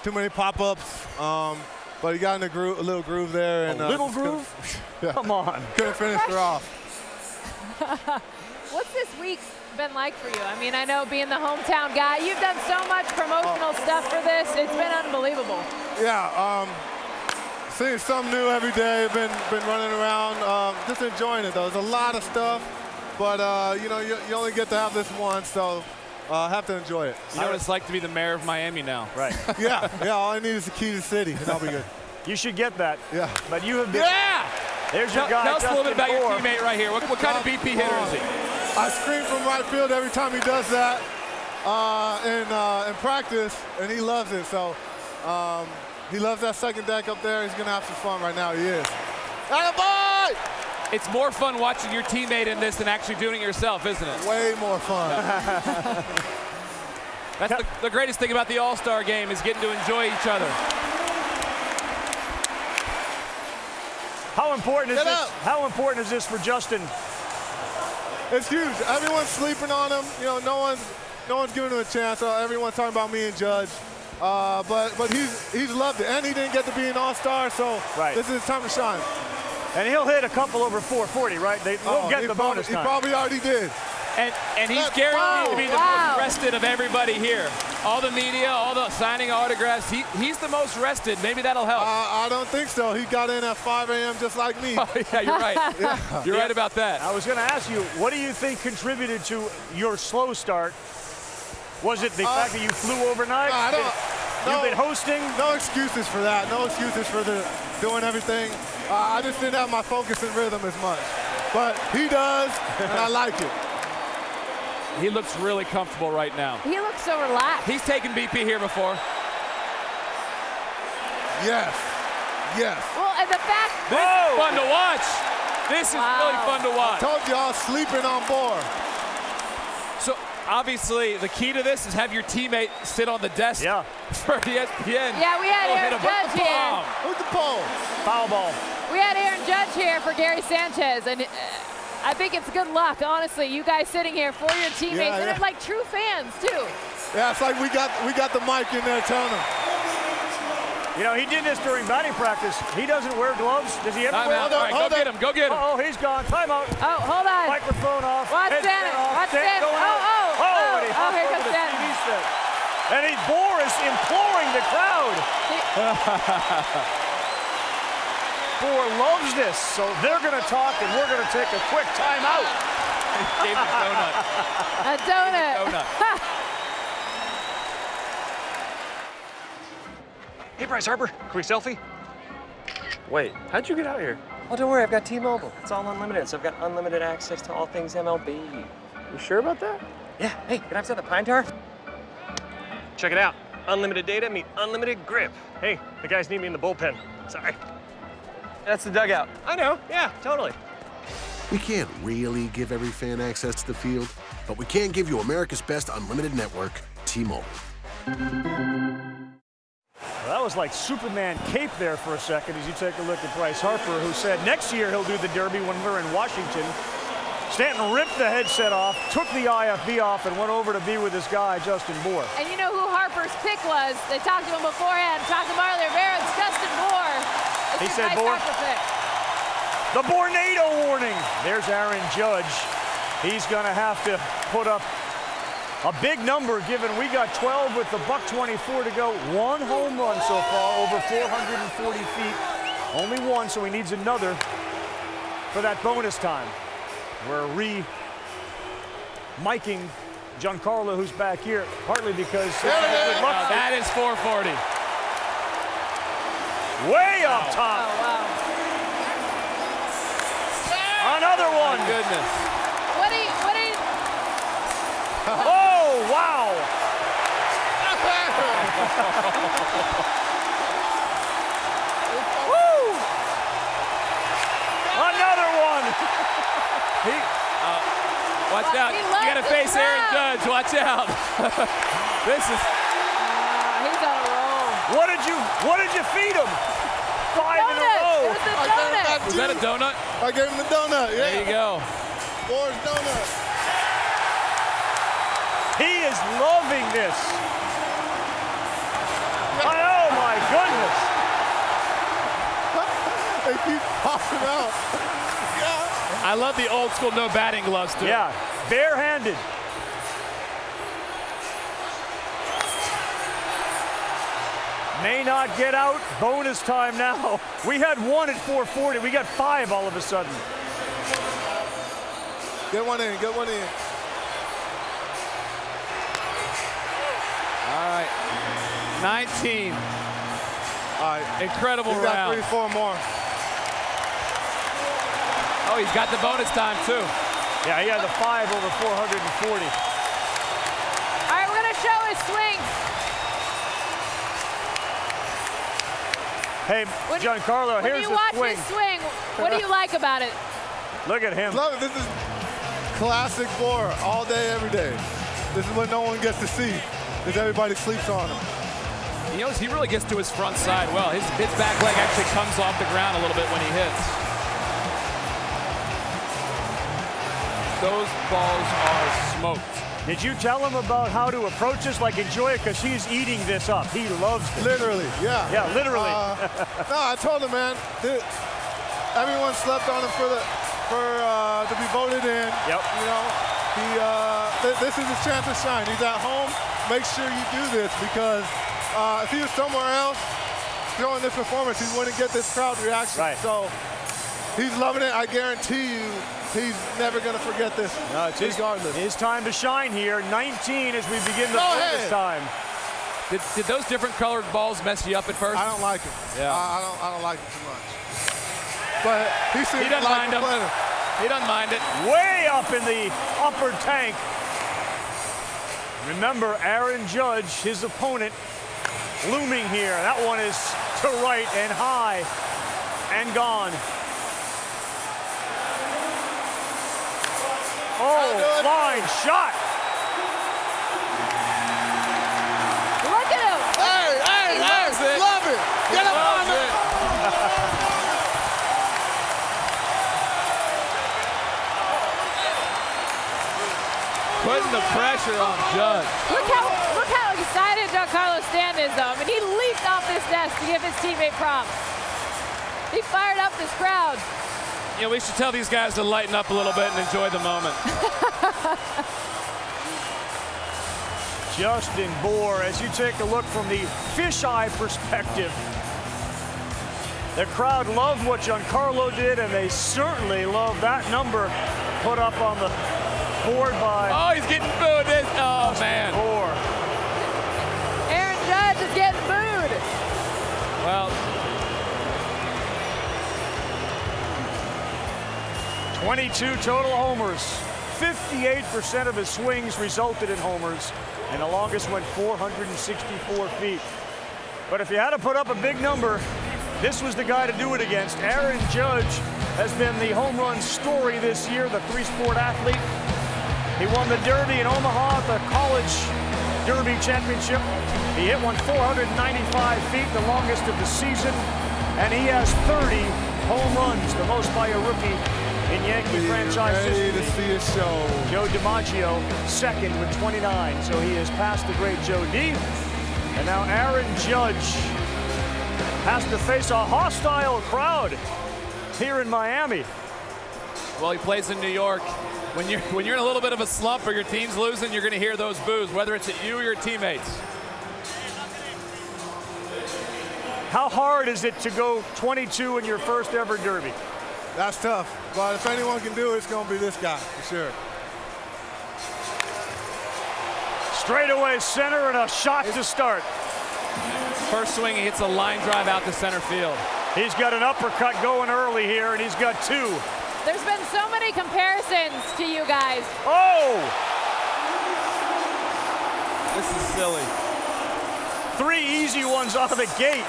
Too many pop-ups. But he got in a little groove there. And, a little groove? Yeah. Come on. Couldn't finish her off. What's this week been like for you? I mean, I know being the hometown guy, you've done so much promotional stuff for this. It's been unbelievable. Yeah, seeing something new every day. Been running around, just enjoying it though. There's a lot of stuff, but you know, you only get to have this once, so have to enjoy it. You know what it's like to be the mayor of Miami now. Right. Yeah, all I need is the key to the city, and I'll be good. You should get that. Yeah. But you have been. Yeah. There's your guy. Tell us a little bit about your teammate right here. What kind of BP hitter is he? I scream from right field every time he does that in practice, and he loves it. So he loves that second deck up there. He's going to have some fun right now. He is. Attaboy! It's more fun watching your teammate in this than actually doing it yourself, isn't it? Way more fun. That's the greatest thing about the All-Star game is getting to enjoy each other. How important is this? How important is this for Justin? It's huge. Everyone's sleeping on him. You know, no one's giving him a chance. Everyone's talking about me and Judge. But he's loved it, and he didn't get to be an All-Star, so this is his time to shine. And he'll hit a couple over 440, right? They won't get the bonus time. He probably already did. And he's guaranteed to be the most rested of everybody here. All the media, all the signing autographs, he's the most rested. Maybe that'll help. I don't think so. He got in at 5 a.m. just like me. Oh, yeah, you're right. Yeah. You're right about that. I was going to ask you, what do you think contributed to your slow start? Was it the fact that you flew overnight? You've been hosting? No excuses for that. No excuses for doing everything. I just didn't have my focus and rhythm as much. But he does, and I like it. He looks really comfortable right now. He looks so relaxed. He's taken BP here before. Yes. Yes. Well, and the fact. This is fun to watch. This is really fun to watch. Told y'all sleeping on board. So obviously the key to this is have your teammate sit on the desk for ESPN. Yeah, we had Aaron Judge here. Who's the ball? Foul ball. We had Aaron Judge here for Gary Sanchez, and I think it's good luck, honestly. You guys sitting here for your teammates, and they're like true fans too. Yeah, it's like we got the mic in there telling them. You know, he did this during batting practice. He doesn't wear gloves. Does he ever wear gloves? All right, go get him. Go get him. Oh, he's gone. Timeout. Oh, hold on. Microphone off. Watch Stanton. Watch Stanton. And he hopped here over comes the Stanton. TV set. And Boris imploring the crowd. Bohr loves this, so they're going to talk, and we're going to take a quick timeout. Gave him a donut. A donut. Hey, Bryce Harper, can we selfie? Wait, how'd you get out here? Oh, don't worry, I've got T-Mobile. It's all unlimited, so I've got unlimited access to all things MLB. You sure about that? Yeah. Hey, can I have the Pine Tar? Check it out. Unlimited data meet unlimited grip. Hey, the guys need me in the bullpen. Sorry. That's the dugout. I know, yeah, totally. We can't really give every fan access to the field, but we can give you America's best unlimited network, T-Mobile. Well, that was like Superman cape there for a second as you take a look at Bryce Harper, who said next year he'll do the Derby when we're in Washington. Stanton ripped the headset off, took the IFB off, and went over to be with his guy, Justin Bohr. And you know who Harper's pick was? They talked to him beforehand, talked to Marley Rivera, it's Justin Bohr. He said Bohr. The Bornado warning. There's Aaron Judge. He's going to have to put up a big number, given we got 12 with the .24 to go. One home run so far, over 440 feet. Only one, so he needs another for that bonus time. We're re-miking Giancarlo, who's back here, partly because good luck. That is 440. Way up top. Oh, wow. Another one. My goodness. What do you... Oh, wow. Woo! Another one. Watch out. You got to face Aaron Judge. Watch out. This is... he's on a roll. What did you feed him? 5 in a row. It was the donut. Was that a donut? I gave him the donut, yeah. There you go. Bohr's donut. He is loving this. Oh, my goodness. They keep popping out. I love the old school no batting gloves, too. Yeah, barehanded. May not get out. Bonus time now. We had one at 440. We got 5 all of a sudden. Get one in, get one in. All right, 19. All right. Incredible He's got round. 3-4 more. Oh, he's got the bonus time, too. Yeah, he had the 5 over 440. All right, we're going to show his swing. Hey, Giancarlo, here's the swing. When you watch his swing, what do you like about it? Look at him. Love it. This is classic Bohr all day, every day. This is what no one gets to see, because everybody sleeps on him. You know, he really gets to his front side well. His back leg actually comes off the ground a little bit when he hits. Those balls are smoked. Did you tell him about how to approach this? Like, enjoy it, because he's eating this up. He loves it. Literally, yeah. Yeah, literally. No, I told him, man. Everyone slept on him to be voted in. Yep. You know, this is his chance to shine. He's at home. Make sure you do this, because if he was somewhere else showing this performance, he wouldn't get this crowd reaction. Right. So he's loving it. I guarantee you, he's never going to forget this. No, it's regardless. his time to shine here. 19 as we begin the bonus time. Did those different colored balls mess you up at first? I don't like it. Yeah. I don't like it too much. But he seems doesn't like mind a him. player. He doesn't mind it. Way up in the upper tank. Remember, Aaron Judge, his opponent, looming here. That one is to right and high and gone. Oh, line shot. Look at him. Hey, love it. Get up on it. Putting the pressure on Judge. Look how excited Giancarlo Stanton is, though. I mean, he leaped off this desk to give his teammate props. He fired up this crowd. You know, we should tell these guys to lighten up a little bit and enjoy the moment. Justin Bour, as you take a look from the fisheye perspective, the crowd loved what Giancarlo did, and they certainly love that number put up on the board by... Oh, he's getting booed. Oh, man. Bour. Aaron Judge is getting booed. Well, 22 total homers. 58% of his swings resulted in homers, and the longest went 464 feet. But if you had to put up a big number, this was the guy to do it against. Aaron Judge has been the home run story this year, the three-sport athlete. He won the Derby in Omaha at the College Derby Championship. He hit one 495 feet, the longest of the season, and he has 30 home runs, the most by a rookie in Yankee franchise history. Ready to see a show. Joe DiMaggio second with 29, so he has passed the great Joe D. And now Aaron Judge has to face a hostile crowd here in Miami. well, he plays in New York. When you're in a little bit of a slump or your team's losing, you're going to hear those boos, whether it's at you or your teammates. How hard is it to go 22 in your first ever Derby? That's tough, but if anyone can do it, it's going to be this guy, for sure. Straightaway center and a shot to start. First swing, he hits a line drive out to center field. He's got an uppercut going early here, and he's got two. There's been so many comparisons to you guys. Oh! This is silly. 3 easy ones out of the gate.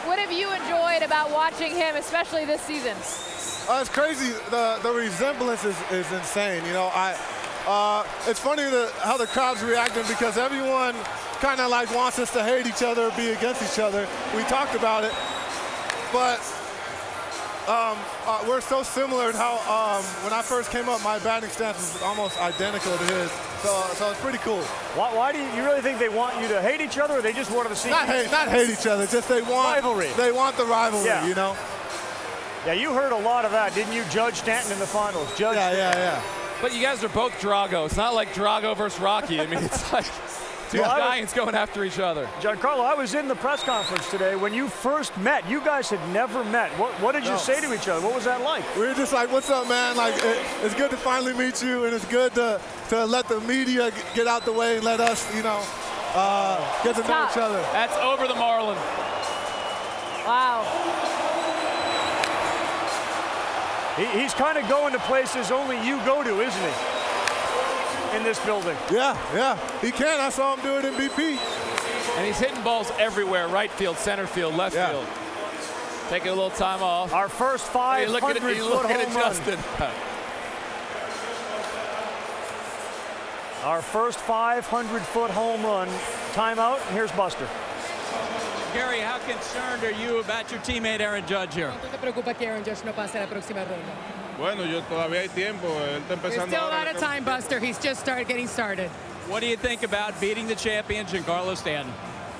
What have you enjoyed about watching him, especially this season? It's crazy. The resemblance is insane. You know, it's funny how the crowd's reacting because everyone kind of like wants us to hate each other or be against each other. We talked about it, but we're so similar. How when I first came up, my batting stance was almost identical to his. So it's pretty cool. Why do you really think they want you to hate each other, or they just wanted to see? Not hate each other. Just they want rivalry. They want the rivalry. Yeah. You know. Yeah, you heard a lot of that, didn't you? Judge Stanton in the finals. Judge. Yeah. But you guys are both Drago. It's not like Drago versus Rocky. I mean, it's like two giants going after each other. Giancarlo, I was in the press conference today when you first met. You guys had never met. What did you say to each other? What was that like? We were just like, what's up, man? Like, it's good to finally meet you, and it's good to let the media get out the way and let us, you know, get to know each other. That's over the Marlin. Wow. He's kind of going to places only you go to, isn't he? In this building. Yeah, he can. I saw him do it in BP. And he's hitting balls everywhere, right field, center field, left field. Taking a little time off. Our first 500-foot home run. Justin. Our first 500-foot home run. Timeout. Here's Buster. Gary, how concerned are you about your teammate Aaron Judge here? ¿Cuánto te preocupa que Aaron Judge no pase a la próxima ronda? Bueno, yo todavía hay tiempo. Él está There's empezando still a ahora. lot of time, Buster. He's just getting started. What do you think about beating the champion, Giancarlo Stanton?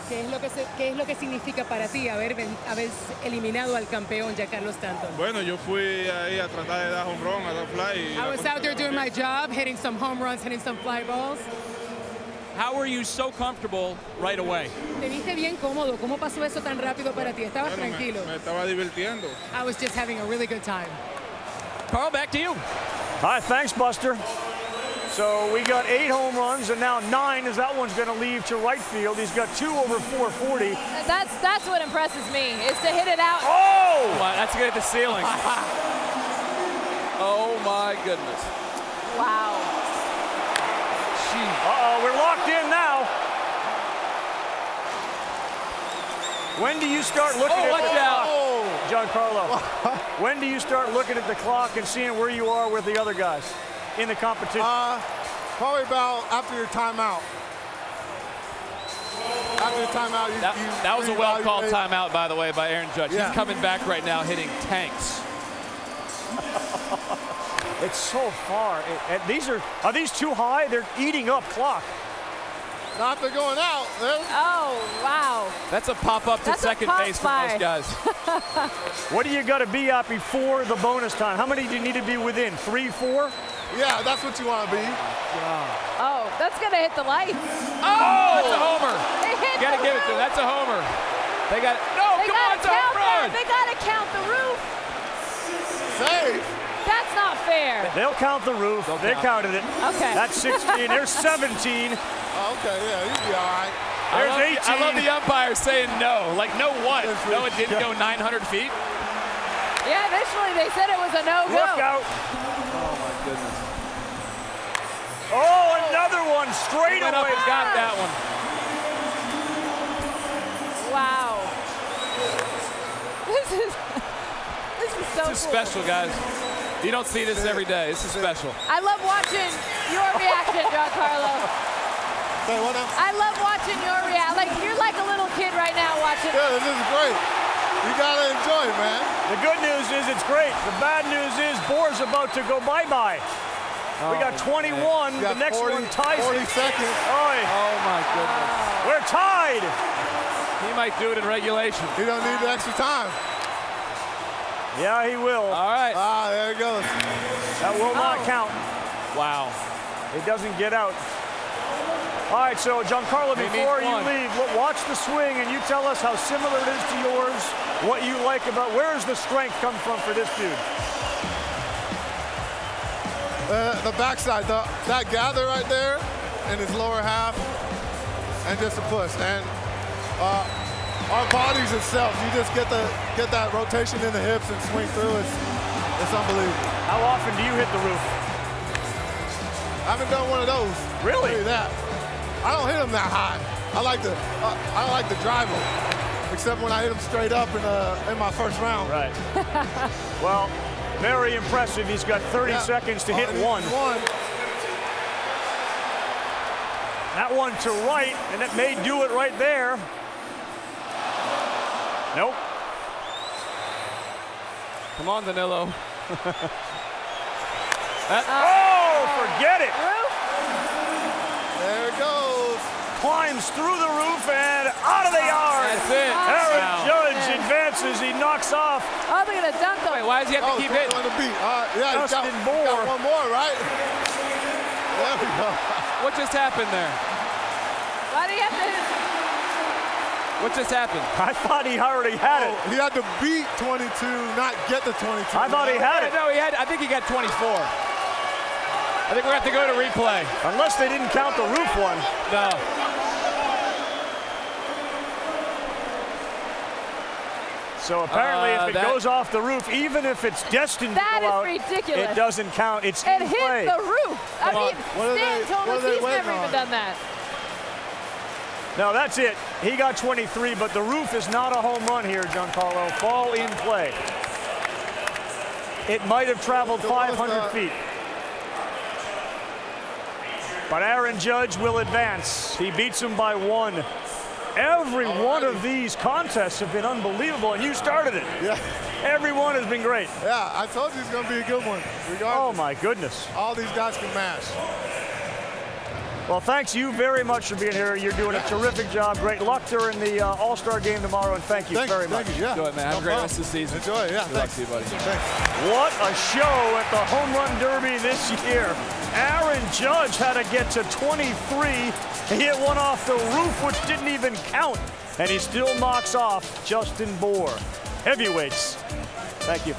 ¿Qué es lo que significa para ti haber eliminado al campeón Giancarlo Stanton? Bueno, yo fui ahí a tratar de dar home run, a dar fly. I was out there doing my job, hitting some home runs, hitting some fly balls. How were you so comfortable right away? Te viste bien cómodo. ¿Cómo pasó eso tan rápido para ti? Estabas Bueno, tranquilo. me estaba divirtiendo. I was just having a really good time. Carl, back to you. All right, thanks, Buster. So we got 8 home runs, and now 9 as that one's going to leave to right field. He's got 2 over 440. That's what impresses me, is to hit it out. Oh! Wow, that's good at the ceiling. Oh, my goodness. Wow. machine. Uh-oh, we're locked in now. When do you start looking at the clock, Giancarlo? When do you start looking at the clock and seeing where you are with the other guys in the competition? Probably about after your timeout. After the timeout, that was a well-called timeout, by the way, by Aaron Judge. Yeah. He's coming back right now, hitting tanks. It's so far. Are these too high? They're eating up clock. Not they're going out. Oh, wow. That's a pop-up to second base for most guys. What do you got to be at before the bonus time? How many do you need to be within? 3, 4? Yeah, that's what you want to be. Oh, that's going to hit the lights. Oh, that's a homer. They hit You got to give it to them. That's a homer. They got it. No, they come on, it's a home run. They got to count the roof. Save. That's not fair. They'll count the roof. They counted it. Okay. That's 16. There's 17. Okay, yeah, you'd be all right. There's 18. I love the umpire saying no. Like, no what? No, it didn't go 900 feet? Yeah, initially they said it was a no-go. Look out. Oh, my goodness. Oh, another one straight Went away. up and got that one. Wow. This is so This is cool. special, guys. You don't see this every day. This is special. I love watching your reaction, Giancarlo. Say what now? I love watching your reaction. Like, you're like a little kid right now watching. Yeah, this is great. You gotta enjoy it, man. The good news is it's great. The bad news is Bohr's about to go bye-bye. We got 21. The next 40, one ties 40 it. seconds. Oh, my goodness. We're tied. He might do it in regulation. He don't need the extra time. Yeah, he will. All right. Ah, there it goes. That will not count. Wow. It doesn't get out. All right, so Giancarlo, before you leave, watch the swing and you tell us how similar it is to yours, what you like about, where does the strength come from for this dude? The backside, that gather right there in his lower half, and just a push. And our bodies itself, you just get that rotation in the hips and swing through. It's unbelievable. How often do you hit the roof? I haven't done one of those. Really? I'll tell you that. I don't hit them that high. I like to drive them, except when I hit them straight up in my first round. Right. Well, very impressive. He's got 30 seconds to hit one. That one to right, and it may do it right there. Nope. Come on, Danilo. Forget it. There it goes. Climbs through the roof and out of the yard. That's it. Aaron Judge advances. He knocks off. Oh, they're going to dunk him. Wait, why does he have to keep hitting? On the beat. Yeah, Justin Bohr. Got one more, right? There we go. What just happened there? Why do you have to hit? What just happened? I thought he already had it. He had to beat 22, not get the 22. I thought he had it. No, I think he got 24. I think we're going to have to go to replay. Unless they didn't count the roof one. No. So apparently if it goes off the roof, even if it's destined to go out, ridiculous. it doesn't count. It's It in hit play. the roof. I mean, Stan told us he's never even done that. No, that's it. He got 23, but the roof is not a home run here, Giancarlo. Ball in play. It might have traveled 500 feet. But Aaron Judge will advance. He beats him by 1. Every one of these contests have been unbelievable, and you started it. Yeah. Every one has been great. Yeah, I told you it's going to be a good one. Regardless. Oh, my goodness. All these guys can mash. Well, thanks you very much for being here. You're doing a terrific job. Great luck during the All-Star game tomorrow, and thank you very much. Thank you, yeah. Enjoy it, man. Have a great rest of the season. Enjoy it, yeah. Good luck to you, buddy. Thanks. What a show at the Home Run Derby this year. Aaron Judge had to get to 23. He hit one off the roof, which didn't even count. And he still knocks off Justin Bohr. Heavyweights. Thank you.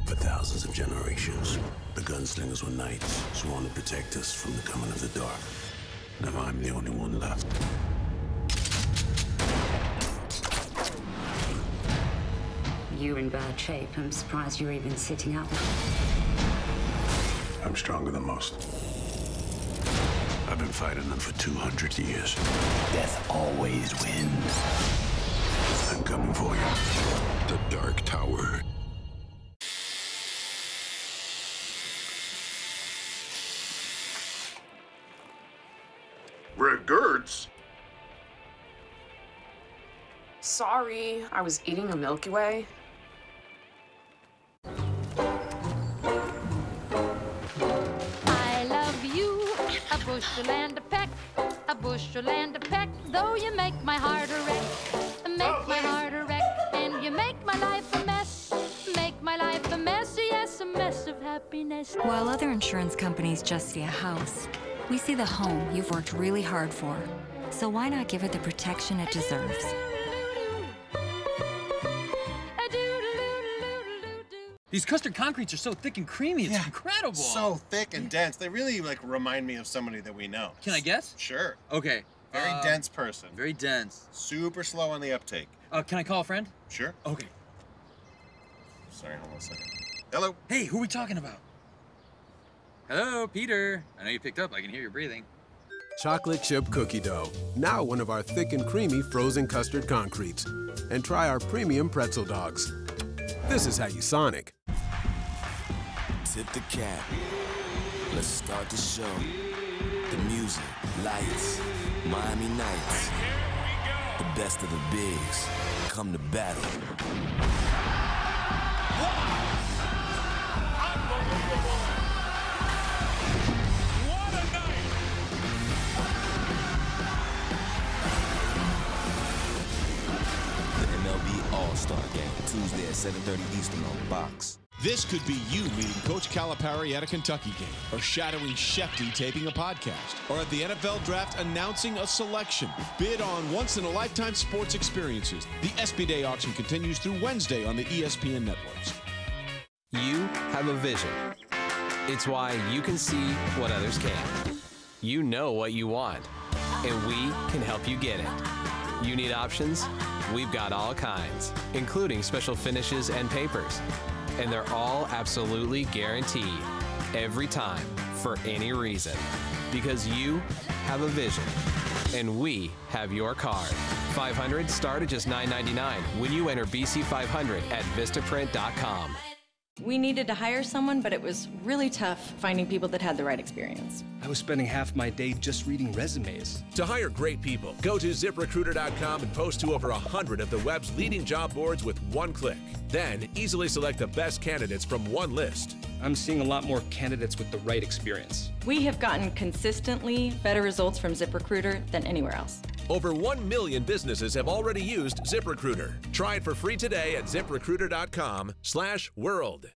For thousands of generations, the gunslingers were knights, sworn to protect us from the coming of the dark. Now I'm the only one left. You're in bad shape. I'm surprised you're even sitting up. I'm stronger than most. I've been fighting them for 200 years. Death always wins. I'm coming for you. The Dark Tower. Regerts? Sorry, I was eating a Milky Way. I love you, a bushel and a peck, a bushel and a peck, though you make my heart a wreck, make my heart a wreck, and you make my life a mess, make my life a mess, yes, a mess of happiness. While other insurance companies just see a house, we see the home you've worked really hard for. So why not give it the protection it deserves? These custard concretes are so thick and creamy, it's incredible. So thick and dense. They really remind me of somebody that we know. Can I guess? Sure. Okay. Very dense person. Very dense. Super slow on the uptake. Can I call a friend? Sure. Okay. Sorry, hold on a second. Hello. Hey, who are we talking about? Hello, Peter. I know you picked up. I can hear you breathing. Chocolate chip cookie dough. Now one of our thick and creamy frozen custard concretes. And try our premium pretzel dogs. This is how you Sonic. Tip the cap. Let's start the show. The music, lights, Miami Nights. The best of the bigs come to battle. The MLB All-Star Game, Tuesday at 7:30 Eastern on Fox. This could be you meeting Coach Calipari at a Kentucky game, or shadowing Shefty taping a podcast, or at the NFL Draft announcing a selection. Bid on once-in-a-lifetime sports experiences. The SB Day auction continues through Wednesday on the ESPN networks. You have a vision. It's why you can see what others can't. You know what you want, and we can help you get it. You need options? We've got all kinds, including special finishes and papers. And they're all absolutely guaranteed, every time, for any reason. Because you have a vision, and we have your card. 500 start at just $9.99 when you enter BC500 at Vistaprint.com. We needed to hire someone, but it was really tough finding people that had the right experience. I was spending half my day just reading resumes. To hire great people, go to ZipRecruiter.com and post to over 100 of the web's leading job boards with one click. Then, easily select the best candidates from one list. I'm seeing a lot more candidates with the right experience. We have gotten consistently better results from ZipRecruiter than anywhere else. Over 1 million businesses have already used ZipRecruiter. Try it for free today at ZipRecruiter.com/world.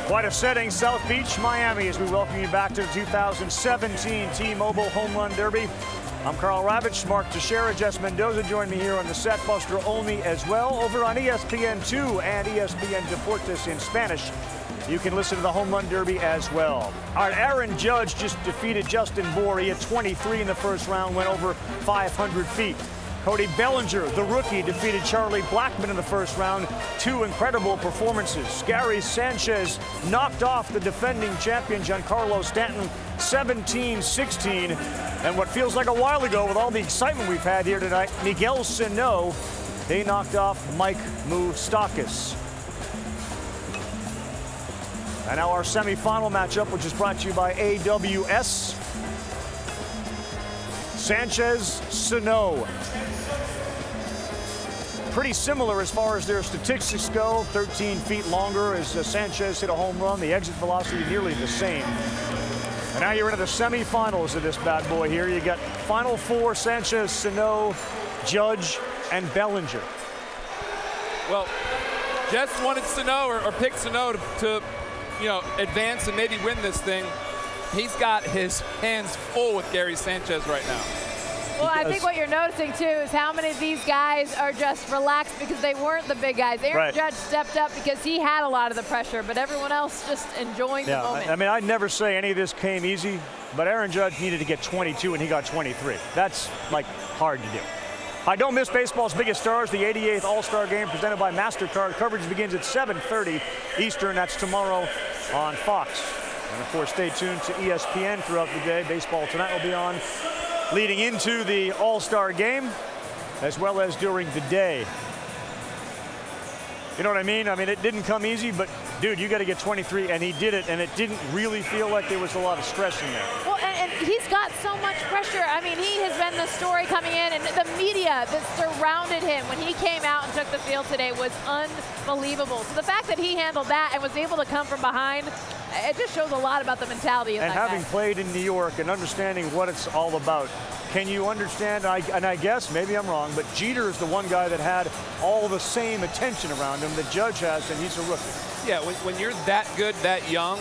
Quite a setting, South Beach, Miami, as we welcome you back to the 2017 T-Mobile Home Run Derby. I'm Carl Ravitch, Mark Teixeira, Jess Mendoza join me here on the set, Buster Olney as well, over on ESPN2 and ESPN Deportes in Spanish. You can listen to the Home Run Derby as well. All right, Aaron Judge just defeated Justin Bour. He had 23 in the first round, went over 500 feet. Cody Bellinger, the rookie, defeated Charlie Blackmon in the first round. Two incredible performances. Gary Sanchez knocked off the defending champion, Giancarlo Stanton, 17-16. And what feels like a while ago with all the excitement we've had here tonight, Miguel Sano, they knocked off Mike Moustakas. And now our semifinal matchup, which is brought to you by AWS. Sanchez, Sano. Pretty similar as far as their statistics go. 13 feet longer as Sanchez hit a home run. The exit velocity nearly the same. And now you're into the semifinals of this bad boy here. You got final four, Sanchez, Sano, Judge, and Bellinger. Well, Jess wanted Sano or picked Sano to advance and maybe win this thing. He's got his hands full with Gary Sanchez right now. Well, I think what you're noticing, too, is how many of these guys are just relaxed because they weren't the big guys. Aaron Judge stepped up because he had a lot of the pressure, but everyone else just enjoying the moment. I mean, I'd never say any of this came easy, but Aaron Judge needed to get 22, and he got 23. That's, hard to do. Don't miss baseball's biggest stars, the 88th All-Star Game presented by MasterCard. Coverage begins at 7:30 Eastern. That's tomorrow on Fox. And of course, stay tuned to ESPN throughout the day. Baseball Tonight will be on leading into the All-Star game, as well as during the day. You know what I mean? I mean, it didn't come easy, but dude, you got to get 23, and he did it, and it didn't really feel like there was a lot of stress in there. Well, and he's got so much pressure. I mean, he has been the story coming in, and the media that surrounded him when he came out and took the field today was unbelievable. So the fact that he handled that and was able to come from behind, it just shows a lot about the mentality of that guy. And having played in New York and understanding what it's all about, can you understand, and I guess, maybe I'm wrong, but Jeter is the one guy that had all the same attention around him that Judge has, and he's a rookie. Yeah, when you're that good, that young,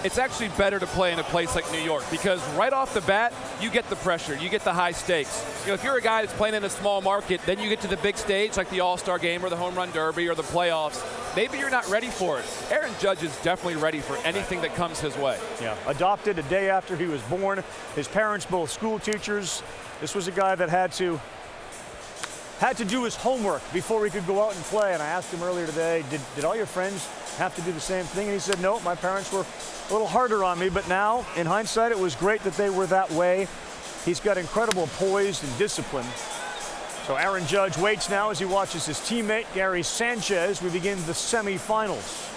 it's actually better to play in a place like New York because right off the bat, you get the pressure, you get the high stakes. You know, if you're a guy that's playing in a small market, then you get to the big stage like the All-Star game or the Home Run Derby or the playoffs. Maybe you're not ready for it. Aaron Judge is definitely ready for anything that comes his way. Yeah, adopted a day after he was born. His parents both school teachers. This was a guy that had to do his homework before he could go out and play. And I asked him earlier today, did all your friends have to do the same thing? And he said, no, my parents were a little harder on me. But now, in hindsight, it was great that they were that way. He's got incredible poise and discipline. So Aaron Judge waits now as he watches his teammate, Gary Sanchez. We begin the semifinals.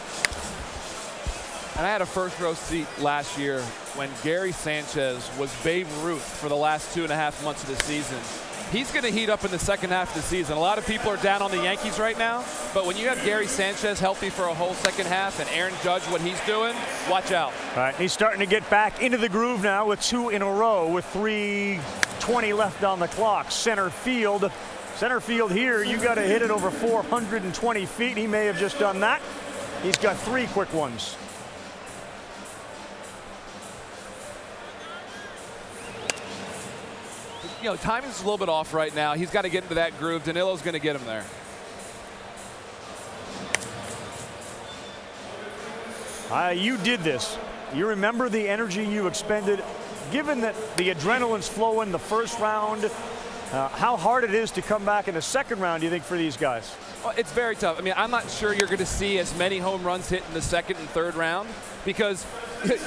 And I had a first row seat last year when Gary Sanchez was Babe Ruth for the last 2.5 months of the season. He's going to heat up in the second half of the season. A lot of people are down on the Yankees right now, but when you have Gary Sanchez healthy for a whole second half and Aaron Judge what he's doing, watch out. All right, he's starting to get back into the groove now with 2 in a row with 3:20 left on the clock. Center field here, you got to hit it over 420 feet. He may have just done that. He's got 3 quick ones. You know, timing's a little bit off right now. He's got to get into that groove. Danilo's going to get him there. You did this. You remember the energy you expended. Given that the adrenaline's flowing the first round, how hard it is to come back in the second round, do you think, for these guys? Well, it's very tough. I mean, I'm not sure you're going to see as many home runs hit in the second and third round because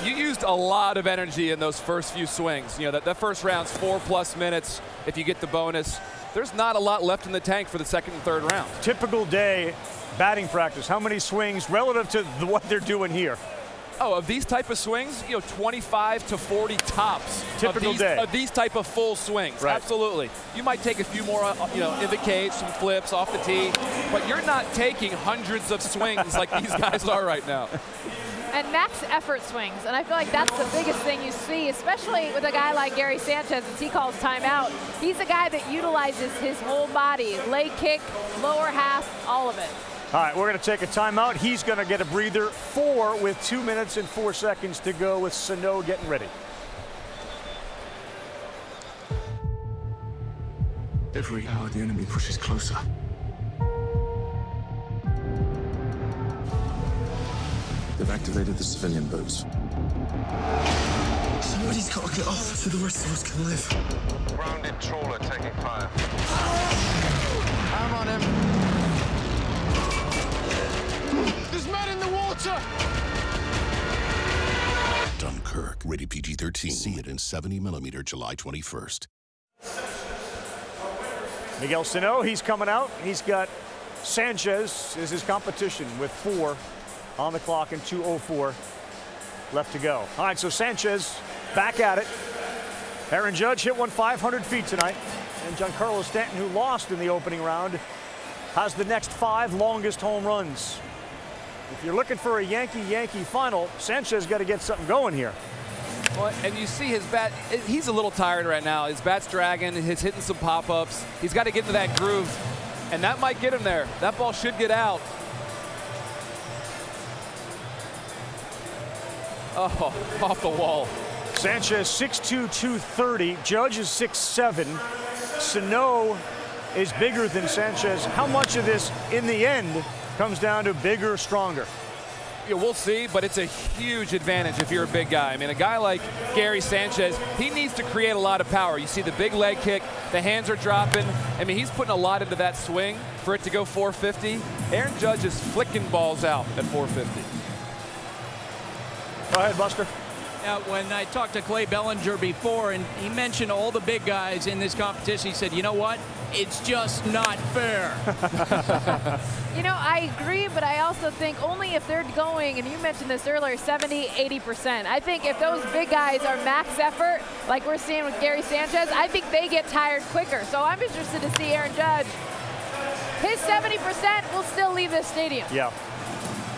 you used a lot of energy in those first few swings. You know, that first round's 4+ minutes if you get the bonus. There's not a lot left in the tank for the second and third round. Typical day batting practice. How many swings relative to what they're doing here? Oh, of these type of swings, you know, 25 to 40 tops. Typical day. Of these type of full swings. Right. Absolutely. You might take a few more, you know, in the cage, some flips off the tee, but you're not taking hundreds of swings like these guys are right now. And max effort swings, and I feel like that's the biggest thing you see, especially with a guy like Gary Sanchez as he calls timeout. He's a guy that utilizes his whole body, leg kick, lower half, all of it. All right, we're going to take a timeout. He's going to get a breather. 4 with 2 minutes and 4 seconds to go with Sano getting ready. Every hour the enemy pushes closer. They've activated the civilian boats. Somebody's got to get off so the rest of us can live. Grounded trawler taking fire. I'm on him. There's men in the water! Dunkirk, rated PG-13. See it in 70mm July 21st. Miguel Sano, he's coming out. He's got Sanchez as his competition with 4 on the clock and 2:04 left to go. All right, so Sanchez back at it. Aaron Judge hit one 500 feet tonight. And Giancarlo Stanton, who lost in the opening round, has the next 5 longest home runs. If you're looking for a Yankee-Yankee final, Sanchez got to get something going here. Well, and you see his bat, he's a little tired right now. His bat's dragging, he's hitting some pop-ups. He's got to get into that groove, and that might get him there. That ball should get out. Oh, off the wall. Sanchez 6'2", 230. Judge is 6'7". Sano is bigger than Sanchez. How much of this, in the end, comes down to bigger, stronger? Yeah, we'll see, but it's a huge advantage if you're a big guy. I mean, a guy like Gary Sanchez, he needs to create a lot of power. You see the big leg kick, the hands are dropping. I mean, he's putting a lot into that swing for it to go 450. Aaron Judge is flicking balls out at 450. Go ahead, Buster. Now, when I talked to Clay Bellinger before, and he mentioned all the big guys in this competition, he said, you know what? It's just not fair. You know, I agree, but I also think only if they're going, and you mentioned this earlier, 70, 80%. I think if those big guys are max effort, like we're seeing with Gary Sanchez, I think they get tired quicker. So I'm interested to see Aaron Judge. His 70% will still leave this stadium. Yeah.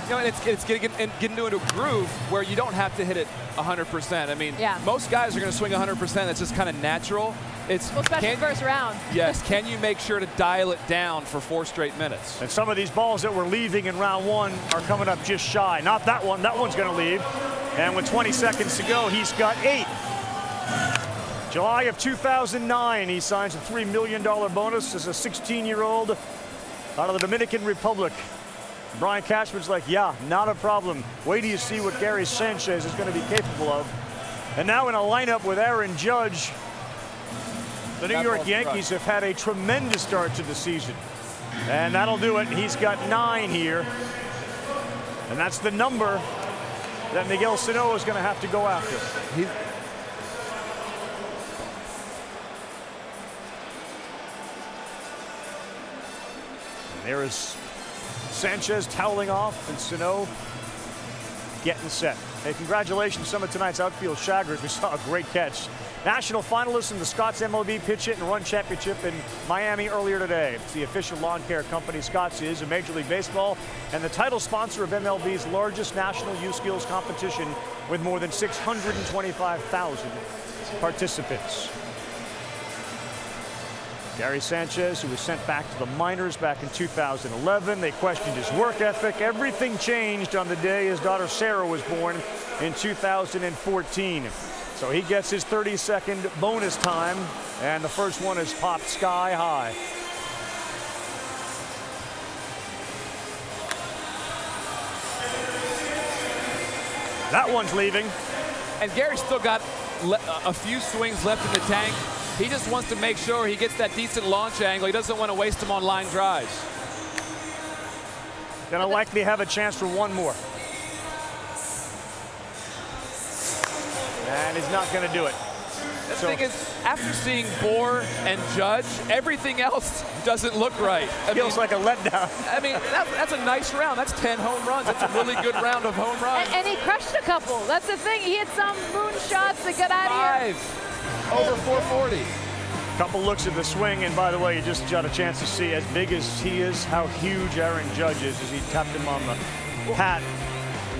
You know, and it's getting into a groove where you don't have to hit it 100%. I mean, most guys are going to swing 100%. That's just kind of natural. It's especially first round. Yes. Can you make sure to dial it down for 4 straight minutes? And some of these balls that were leaving in round 1 are coming up just shy. Not that one. That one's going to leave. And with 20 seconds to go, he's got 8. July of 2009, he signs a $3 million bonus as a 16-year-old out of the Dominican Republic. Brian Cashman's like, yeah, not a problem. Wait till you see what Gary Sanchez is going to be capable of. And now in a lineup with Aaron Judge, the New York Yankees have had a tremendous start to the season. And that'll do it. He's got 9 here. And that's the number that Miguel Sano is going to have to go after. There is Sanchez toweling off and Sano getting set. Hey, congratulations to some of tonight's outfield shaggers. We saw a great catch. National finalists in the Scotts MLB Pitch Hit and Run Championship in Miami earlier today. It's the official lawn care company. Scotts is a Major League Baseball and the title sponsor of MLB's largest national youth skills competition with more than 625,000 participants. Gary Sanchez, who was sent back to the minors back in 2011. They questioned his work ethic. Everything changed on the day his daughter Sarah was born in 2014. So he gets his 30-second bonus time, and the first one is popped sky high. That one's leaving. And Gary's still got a few swings left in the tank. He just wants to make sure he gets that decent launch angle. He doesn't want to waste them on line drives. Gonna likely have a chance for one more. And he's not gonna do it. The thing is, after seeing Bohr and Judge, everything else doesn't look right. Feels like a letdown. I mean, that's a nice round. That's 10 home runs. That's a really good round of home runs. And he crushed a couple. That's the thing. He hit some moon shots that got out of here. Over 440. Couple looks at the swing, and by the way, you just got a chance to see, as big as he is, how huge Aaron Judge is as he tapped him on the hat.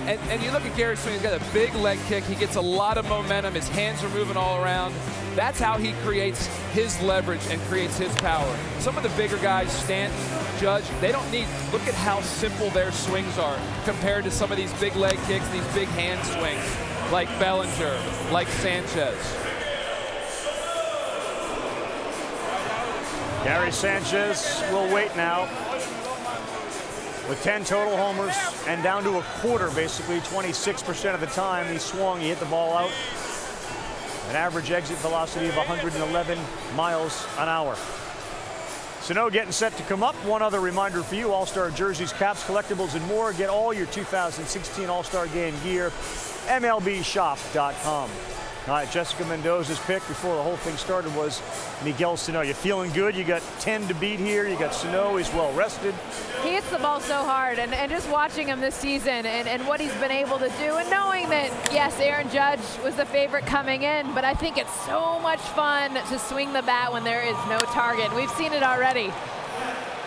And you look at Gary's swing, he's got a big leg kick. He gets a lot of momentum. His hands are moving all around. That's how he creates his leverage and creates his power. Some of the bigger guys, Stanton, Judge, they don't need, look at how simple their swings are compared to some of these big leg kicks, these big hand swings, like Bellinger, like Sanchez. Gary Sanchez will wait now. With 10 total homers and down to a quarter, basically 26% of the time he swung, he hit the ball out. An average exit velocity of 111 miles an hour. Sano getting set to come up. One other reminder for you, All-Star jerseys, caps, collectibles, and more. Get all your 2016 All-Star Game gear, MLBshop.com. All right, Jessica Mendoza's pick before the whole thing started was Miguel Sano. You feeling good? You got 10 to beat here. You got Sano. He's well rested. He hits the ball so hard, and just watching him this season and what he's been able to do, and knowing that, yes, Aaron Judge was the favorite coming in, but I think it's so much fun to swing the bat when there is no target. We've seen it already.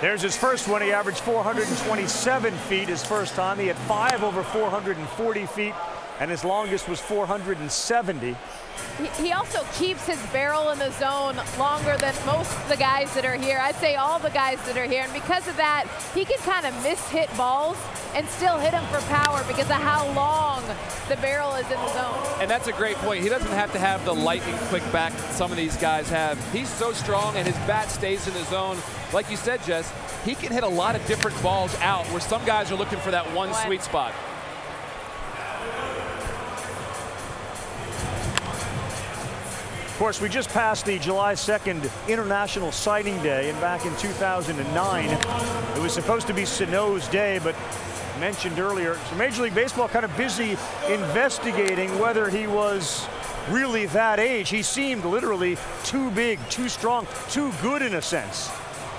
There's his first one. He averaged 427 feet his first time. He had 5 over 440 feet. And his longest was 470. He also keeps his barrel in the zone longer than most of the guys that are here. I'd say all the guys that are here. And because of that, he can kind of miss-hit balls and still hit them for power because of how long the barrel is in the zone. And that's a great point. He doesn't have to have the lightning quick back that some of these guys have. He's so strong and his bat stays in the zone. Like you said, Jess, he can hit a lot of different balls out where some guys are looking for that one sweet spot. Of course, we just passed the July 2nd International Sighting Day, and back in 2009, it was supposed to be Sano's day, but mentioned earlier. So Major League Baseball kind of busy investigating whether he was really that age. He seemed literally too big, too strong, too good in a sense.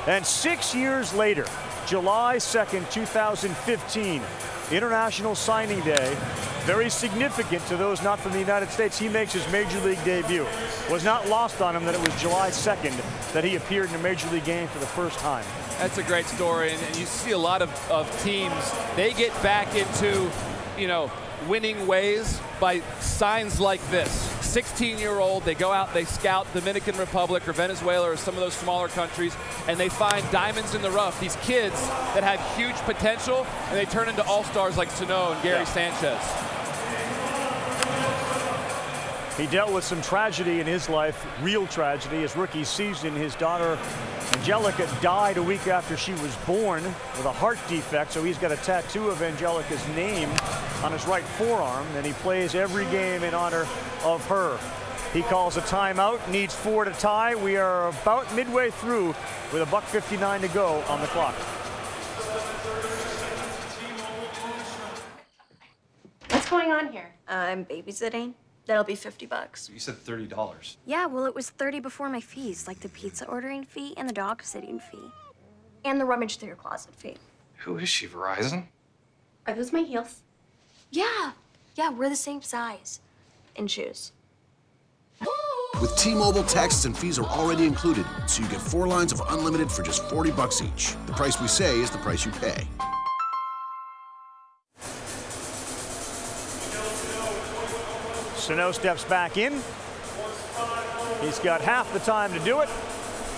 And 6 years later, July 2nd, 2015, International Signing Day, very significant to those not from the United States. He makes his Major League debut. Was not lost on him that it was July 2nd that he appeared in a Major League game for the first time. That's a great story, and you see a lot of teams, they get back into, winning ways by signs like this. 16-year-old, they go out, they scout Dominican Republic or Venezuela or some of those smaller countries, and they find diamonds in the rough. These kids that had huge potential, and they turn into all-stars like Sano and Gary Sanchez. He dealt with some tragedy in his life, real tragedy. His rookie season, his daughter Angelica died a week after she was born with a heart defect, so he's got a tattoo of Angelica's name on his right forearm, and he plays every game in honor of her. He calls a timeout, needs 4 to tie. We are about midway through with $1:59 to go on the clock. What's going on here? I'm babysitting. That'll be $50. You said $30. Yeah, well, it was 30 before my fees, like the pizza ordering fee and the dog sitting fee. And the rummage through your closet fee. Who is she, Verizon? Are those my heels? Yeah. Yeah, we're the same size. And shoes. With T-Mobile, taxes and fees are already included, so you get 4 lines of unlimited for just $40 each. The price we say is the price you pay. Sano steps back in. He's got half the time to do it.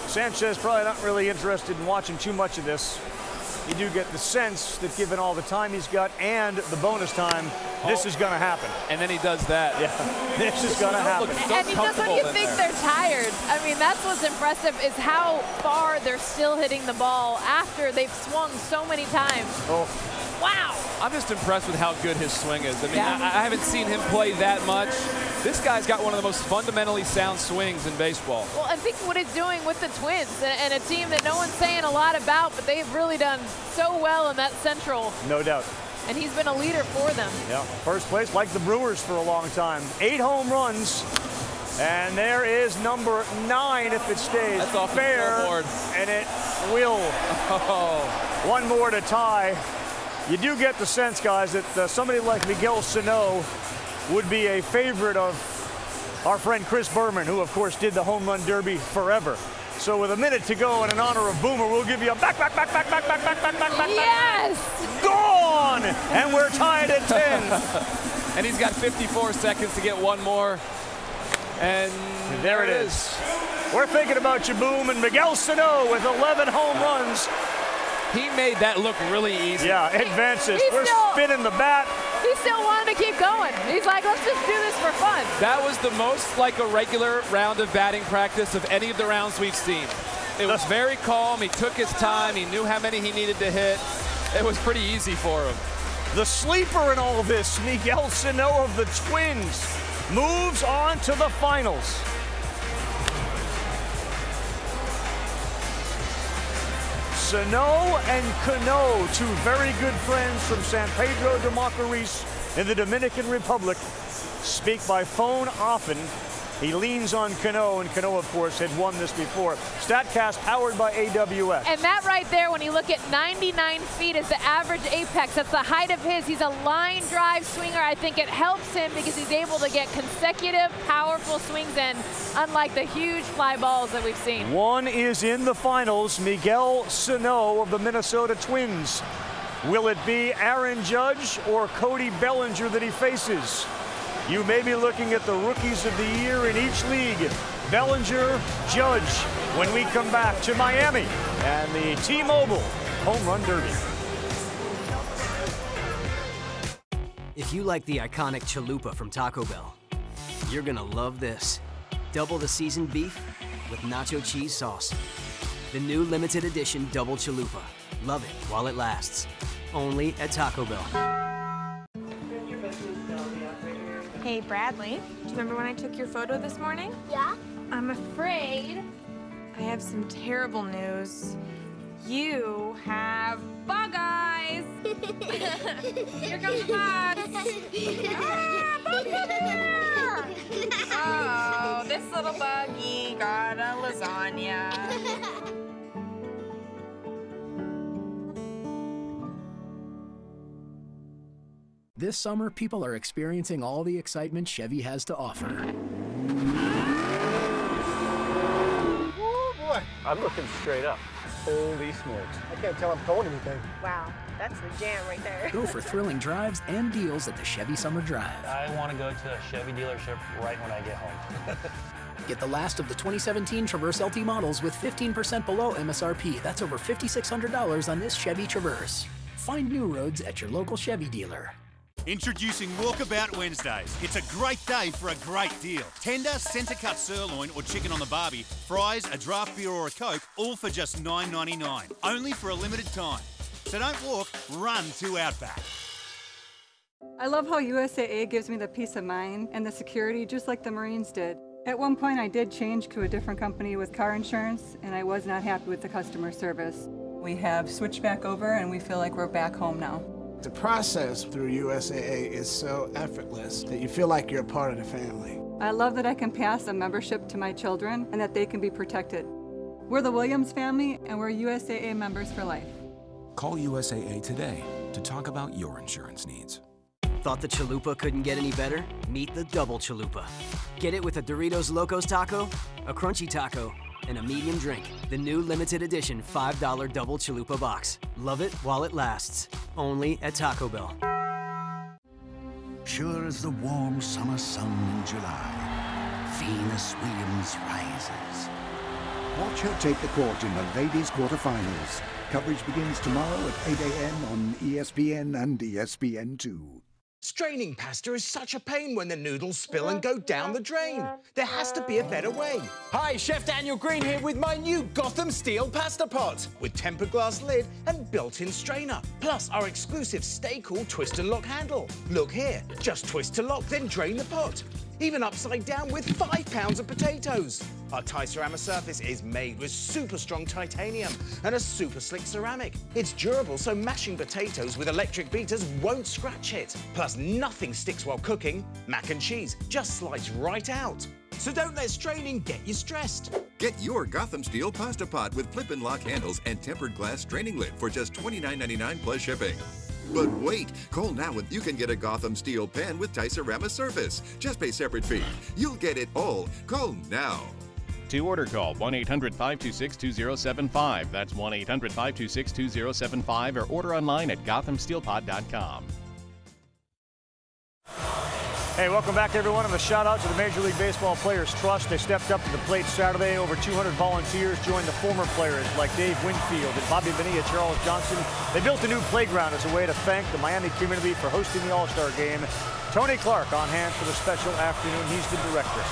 Sanchez probably not really interested in watching too much of this. You do get the sense that given all the time he's got and the bonus time, this is going to happen. And then he does that. Yeah, this is going to happen. And just when you think they're tired, I mean, that's what's impressive is how far they're still hitting the ball after they've swung so many times. Oh. Wow. I'm just impressed with how good his swing is. I mean, I haven't seen him play that much. This guy's got one of the most fundamentally sound swings in baseball. Well, I think what he's doing with the Twins and a team that no one's saying a lot about, but they've really done so well in that Central. No doubt. And he's been a leader for them. Yeah, first place like the Brewers for a long time. 8 home runs. And there is number 9 if it stays That's off fair. The scoreboard. And it will. Oh. One more to tie. You do get the sense, guys, that somebody like Miguel Sano would be a favorite of our friend Chris Berman, who, of course, did the Home Run Derby forever. So with a minute to go and in honor of Boomer, we'll give you a back. Yes! Gone! And we're tied at 10. And he's got 54 seconds to get one more. And there it is. We're thinking about you, Boom, and Miguel Sano with 11 home runs. He made that look really easy. Yeah, advances. We're spinning the bat. He still wanted to keep going. He's like, let's just do this for fun. That was the most like a regular round of batting practice of any of the rounds we've seen. It was very calm. He took his time. He knew how many he needed to hit. It was pretty easy for him. The sleeper in all this, Miguel Sano of the Twins, moves on to the finals. Sano and Cano, 2 very good friends from San Pedro de Macorís in the Dominican Republic, speak by phone often. He leans on Cano, and Cano, of course, had won this before. StatCast powered by AWS. And that right there, when you look at 99 feet is the average apex. That's the height of his. He's a line drive swinger. I think it helps him because he's able to get consecutive, powerful swings in, unlike the huge fly balls that we've seen. One is in the finals, Miguel Sano of the Minnesota Twins. Will it be Aaron Judge or Cody Bellinger that he faces? You may be looking at the rookies of the year in each league. Bellinger, Judge, when we come back to Miami and the T-Mobile Home Run Derby. If you like the iconic chalupa from Taco Bell, you're gonna love this. Double the seasoned beef with nacho cheese sauce. The new limited edition Double Chalupa. Love it while it lasts. Only at Taco Bell. Hey, Bradley, do you remember when I took your photo this morning? Yeah? I'm afraid I have some terrible news. You have bug eyes! guys. Here comes Box. Oh, this little buggy got a lasagna. This summer, people are experiencing all the excitement Chevy has to offer. Oh boy. I'm looking straight up. Holy smokes. I can't tell I'm towing anything. Wow, that's the jam right there. Go for thrilling drives and deals at the Chevy Summer Drive. I want to go to a Chevy dealership right when I get home. Get the last of the 2017 Traverse LT models with 15% below MSRP. That's over $5,600 on this Chevy Traverse. Find new roads at your local Chevy dealer. Introducing Walkabout Wednesdays. It's a great day for a great deal. Tender, centre-cut sirloin or chicken on the barbie, fries, a draft beer or a Coke, all for just $9.99. Only for a limited time. So don't walk, run to Outback. I love how USAA gives me the peace of mind and the security just like the Marines did. At one point I did change to a different company with car insurance and I was not happy with the customer service. We have switched back over and we feel like we're back home now. The process through USAA is so effortless that you feel like you're a part of the family. I love that I can pass a membership to my children and that they can be protected. We're the Williams family and we're USAA members for life. Call USAA today to talk about your insurance needs. Thought the chalupa couldn't get any better? Meet the double chalupa. Get it with a Doritos Locos taco, a crunchy taco, and a medium drink. The new limited edition $5 double chalupa box. Love it while it lasts. Only at Taco Bell. Sure as the warm summer sun in July, Venus Williams rises. Watch her take the court in the ladies' quarterfinals. Coverage begins tomorrow at 8 a.m. on ESPN and ESPN2. Straining pasta is such a pain when the noodles spill and go down the drain. There has to be a better way. Hi, Chef Daniel Green here with my new Gotham Steel Pasta Pot. With tempered glass lid and built-in strainer. Plus our exclusive Stay Cool twist and lock handle. Look here, just twist to lock, then drain the pot. Even upside down with 5 pounds of potatoes. Our Thai-Ceramic surface is made with super strong titanium and a super slick ceramic. It's durable, so mashing potatoes with electric beaters won't scratch it. Plus, nothing sticks while cooking. Mac and cheese just slides right out. So don't let straining get you stressed. Get your Gotham Steel Pasta Pot with flip and lock handles and tempered glass straining lid for just $29.99 plus shipping. But wait, call now and you can get a Gotham Steel pen with Thai-Ceramic surface. Just pay separate fee. You'll get it all. Call now. To order, call 1-800-526-2075. That's 1-800-526-2075 or order online at gothamsteelpot.com. Hey, welcome back, everyone, and a shout-out to the Major League Baseball Players Trust. They stepped up to the plate Saturday. Over 200 volunteers joined the former players like Dave Winfield and Bobby Bonilla, Charles Johnson. They built a new playground as a way to thank the Miami community for hosting the All-Star Game. Tony Clark on hand for the special afternoon. He's the director.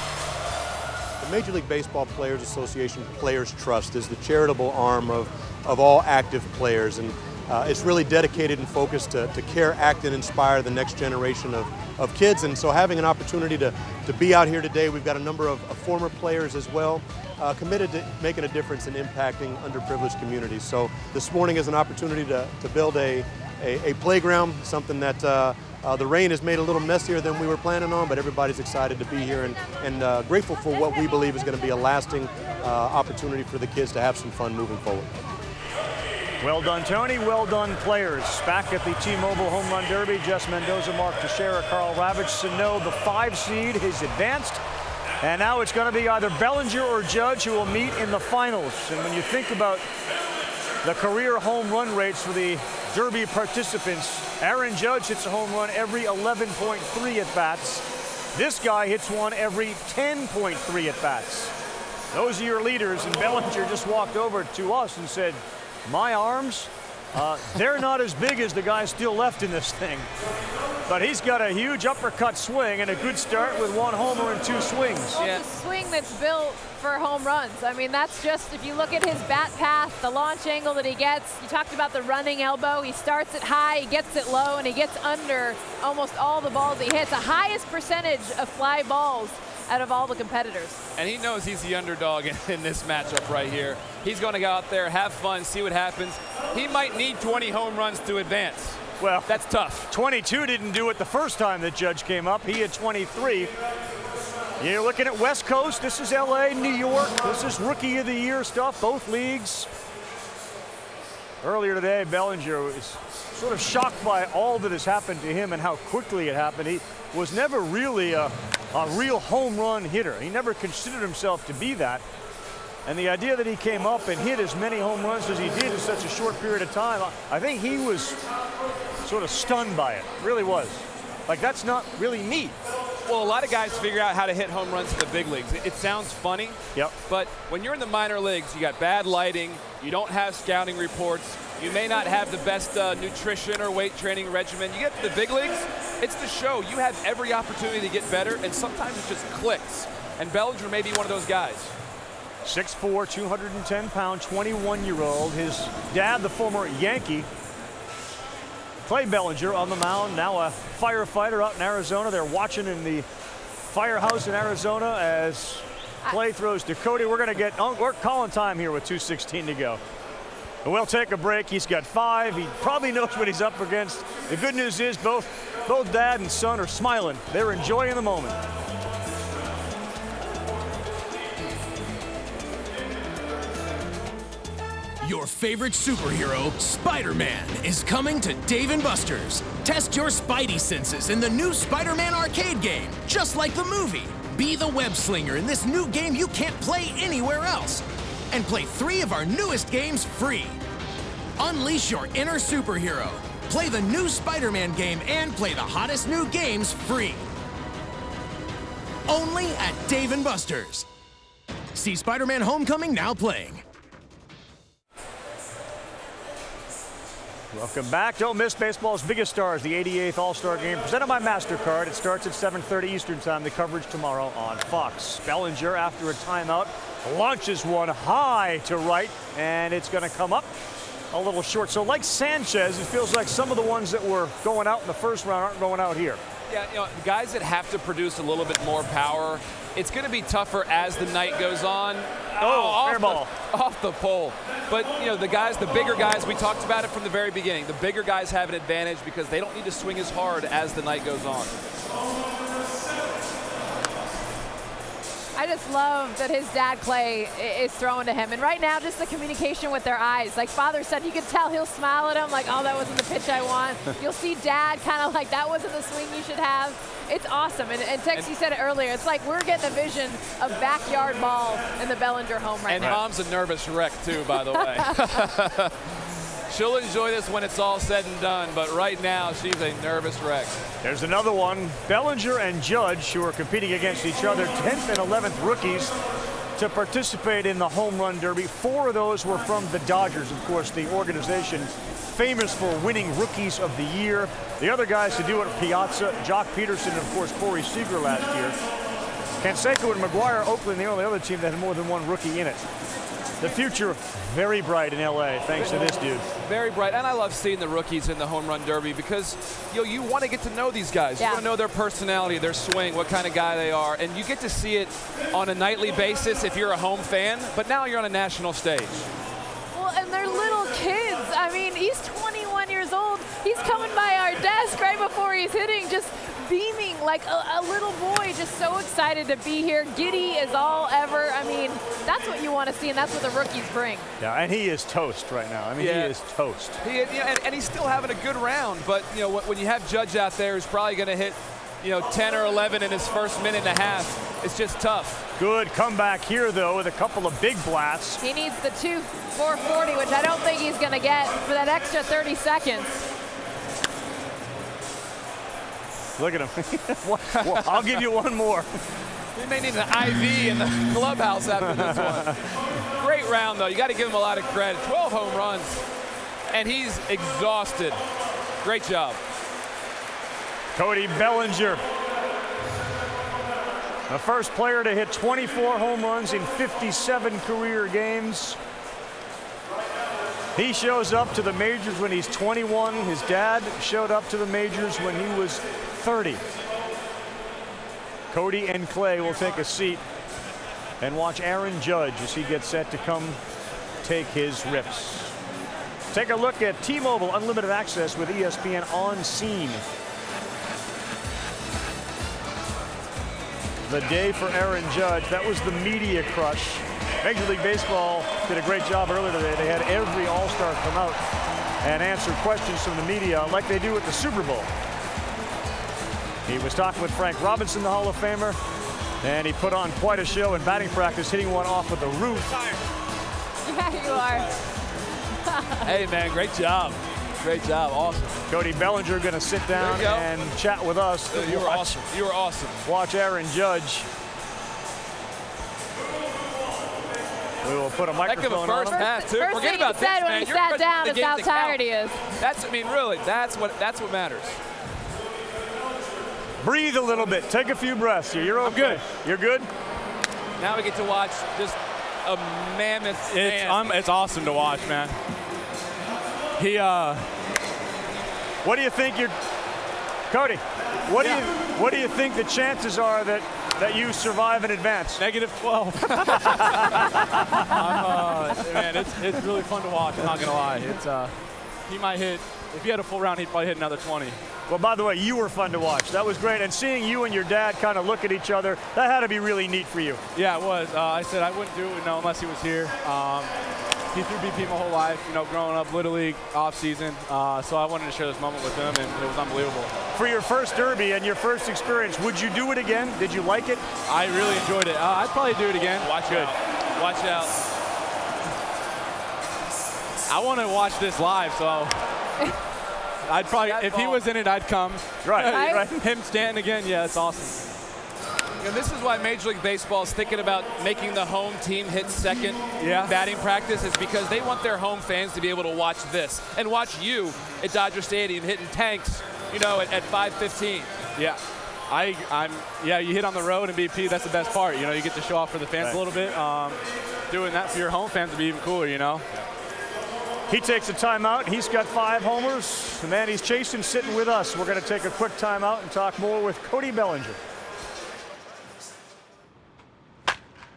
The Major League Baseball Players Association Players Trust is the charitable arm of all active players, and it's really dedicated and focused to care, act, and inspire the next generation of kids. And so having an opportunity to be out here today, we've got a number of former players as well, committed to making a difference in impacting underprivileged communities. So this morning is an opportunity to build a playground, something that the rain has made a little messier than we were planning on, but everybody's excited to be here and grateful for what we believe is going to be a lasting opportunity for the kids to have some fun moving forward. Well done, Tony. Well done, players. Back at the T-Mobile Home Run Derby, Jess Mendoza, Mark Teixeira, Carl Ravitch. Sano, the 5 seed, is advanced. And now it's going to be either Bellinger or Judge who will meet in the finals. And when you think about the career home run rates for the Derby participants, Aaron Judge hits a home run every 11.3 at-bats. This guy hits one every 10.3 at-bats. Those are your leaders, and Bellinger just walked over to us and said, my arms, they're not as big as the guys still left in this thing. But he's got a huge uppercut swing and a good start with 1 homer and 2 swings. Well, it's a swing that's built for home runs. I mean, that's just, if you look at his bat path, the launch angle that he gets, you talked about the running elbow. He starts it high, he gets it low, and he gets under almost all the balls he hits. The highest percentage of fly balls out of all the competitors. And he knows he's the underdog in this matchup right here. He's going to go out there, have fun, see what happens. He might need 20 home runs to advance. Well, that's tough. 22 didn't do it the first time that Judge came up. He had 23. You're looking at West Coast. This is LA, New York. This is Rookie of the Year stuff, both leagues. Earlier today, Bellinger was sort of shocked by all that has happened to him and how quickly it happened. He was never really a real home run hitter. He never considered himself to be that. And the idea that he came up and hit as many home runs as he did in such a short period of time, I think he was sort of stunned by it. Really was. Like, that's not really neat. Well, a lot of guys figure out how to hit home runs in the big leagues. It sounds funny, but when you're in the minor leagues, you got bad lighting, you don't have scouting reports, you may not have the best nutrition or weight training regimen. You get to the big leagues, it's the show. You have every opportunity to get better, and sometimes it just clicks. And Bellinger may be one of those guys. 6'4", 210-pound, 21-year-old. His dad, the former Yankee, Clay Bellinger, on the mound, now a firefighter out in Arizona. They're watching in the firehouse in Arizona as Clay throws to Cody. We're calling time here with 2:16 to go. And we'll take a break. He's got 5. He probably knows what he's up against. The good news is both dad and son are smiling. They're enjoying the moment. Your favorite superhero, Spider-Man, is coming to Dave & Buster's. Test your Spidey senses in the new Spider-Man arcade game, just like the movie. Be the web slinger in this new game you can't play anywhere else. And play 3 of our newest games free. Unleash your inner superhero. Play the new Spider-Man game and play the hottest new games free. Only at Dave & Buster's. See Spider-Man Homecoming now playing. Welcome back. Don't miss baseball's biggest stars, the 88th All-Star Game, presented by MasterCard. It starts at 7:30 Eastern Time. The coverage tomorrow on Fox. Bellinger, after a timeout, launches one high to right, and it's going to come up a little short. So like Sanchez, it feels like some of the ones that were going out in the first round aren't going out here. Yeah, guys that have to produce a little bit more power, it's going to be tougher as the night goes on. Fair ball. Off the pole. But, the bigger guys, we talked about it from the very beginning. The bigger guys have an advantage because they don't need to swing as hard as the night goes on. I just love that his dad, Clay, is throwing to him. And right now, just the communication with their eyes. Like Father said, you can tell he'll smile at him like, oh, that wasn't the pitch I want. You'll see Dad kind of like, that wasn't the swing you should have. It's awesome. And Texie said it earlier. It's like we're getting a vision of backyard ball in the Bellinger home right now. And Mom's a nervous wreck, too, by the way. She'll enjoy this when it's all said and done, but right now she's a nervous wreck. There's another one. Bellinger and Judge, who are competing against each other, 10th and 11th rookies to participate in the Home Run Derby. 4 of those were from the Dodgers, of course, the organization famous for winning Rookies of the Year. The other guys to do it are Piazza, Jock Peterson, and of course Corey Seager last year. Canseco and McGuire, Oakland, the only other team that had more than one rookie in it. The future very bright in LA thanks to this dude. Very bright, and I love seeing the rookies in the Home Run Derby because you want to get to know these guys. Yeah. You want to know their personality, their swing, what kind of guy they are, and you get to see it on a nightly basis if you're a home fan, but now you're on a national stage. Well, and they're little kids. I mean, he's 21 years old. He's coming by our desk right before he's hitting, just beaming like a little boy, just so excited to be here, giddy as all ever. I mean, that's what you want to see, and that's what the rookies bring. Yeah, and he is toast right now. I mean, he is toast. And he's still having a good round, but when you have Judge out there who's probably going to hit 10 or 11 in his first minute and a half, it's just tough. Good comeback here, though, with a couple of big blasts. He needs the 440, which I don't think he's going to get for that extra 30 seconds. Look at him. Well, I'll give you one more. He may need an IV in the clubhouse after this one. Great round, though. You got to give him a lot of credit. 12 home runs, and he's exhausted. Great job. Cody Bellinger, the first player to hit 24 home runs in 57 career games. He shows up to the majors when he's 21. His dad showed up to the majors when he was 30. Cody and Clay will take a seat and watch Aaron Judge as he gets set to come take his rips. Take a look at T-Mobile Unlimited Access with ESPN On Scene. The day for Aaron Judge. That was the media crush. Major League Baseball did a great job earlier today. They had every All-Star come out and answer questions from the media like they do at the Super Bowl. He was talking with Frank Robinson, the Hall of Famer, and he put on quite a show in batting practice, hitting one off of the roof. Yeah, you are. Hey, man, great job. Great job. Awesome. Cody Bellinger going to sit down and chat with us. You were awesome. You were awesome. Watch Aaron Judge. We will put a microphone on him. First pass, too. First thing he said when he sat down is how tired he is. That's, I mean, really, that's what matters. Breathe a little bit. Take a few breaths. You're okay. I'm good. You're good? Now we get to watch just a mammoth man. It's awesome to watch, man. What do you think Cody, what do you think the chances are that you survive and advance? -12. Man, it's really fun to watch, I'm not gonna lie. He might hit, if he had a full round, he'd probably hit another 20. Well, by the way, you were fun to watch. That was great. And seeing you and your dad kind of look at each other, that had to be really neat for you. Yeah, it was. I said I wouldn't do it unless he was here. He threw BP my whole life, growing up, Little League, off season. So I wanted to share this moment with him, and it was unbelievable. For your first Derby and your first experience, would you do it again? Did you like it? I really enjoyed it. I'd probably do it again. Watch out. Watch out. I want to watch this live, so I'd probably, if he was in it, I'd come. Right. Him standing again, yeah, it's awesome. And this is why Major League Baseball is thinking about making the home team hit second batting practice. It's because they want their home fans to be able to watch this and watch you at Dodger Stadium hitting tanks, at 5:15. Yeah. You hit on the road and BP, that's the best part. You get to show off for the fans a little bit. Doing that for your home fans would be even cooler, He takes a timeout. He's got 5 homers. The man he's chasing sitting with us. We're going to take a quick timeout and talk more with Cody Bellinger.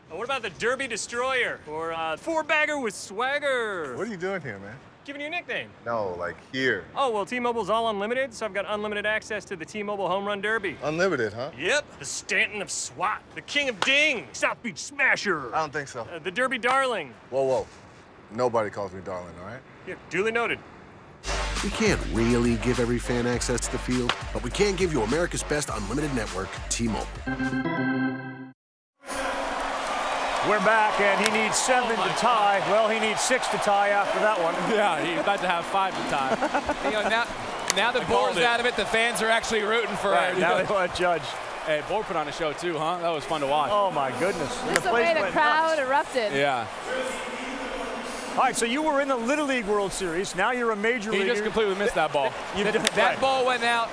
What about the Derby Destroyer or 4-bagger with swagger? What are you doing here, man? Giving you a nickname. No, like here. Oh, well, T-Mobile's all unlimited, so I've got unlimited access to the T-Mobile Home Run Derby. Unlimited, huh? Yep. The Stanton of SWAT, the King of Ding, South Beach Smasher. I don't think so. The Derby Darling. Whoa. Nobody calls me darling, all right? Yeah, duly noted. We can't really give every fan access to the field, but we can give you America's best unlimited network, T-Mobile. We're back, and he needs 7 to tie. Well, he needs 6 to tie after that one. Yeah, he's about to have 5 to tie. Now the bull's out of it, the fans are actually rooting for it. Now they want Judge. Hey, Bull put on a show too, huh? That was fun to watch. Oh, my goodness. Just the way the crowd erupted. Yeah. All right, so you were in the Little League World Series. Now you're a major leaguer. He just completely missed that ball. That ball went out.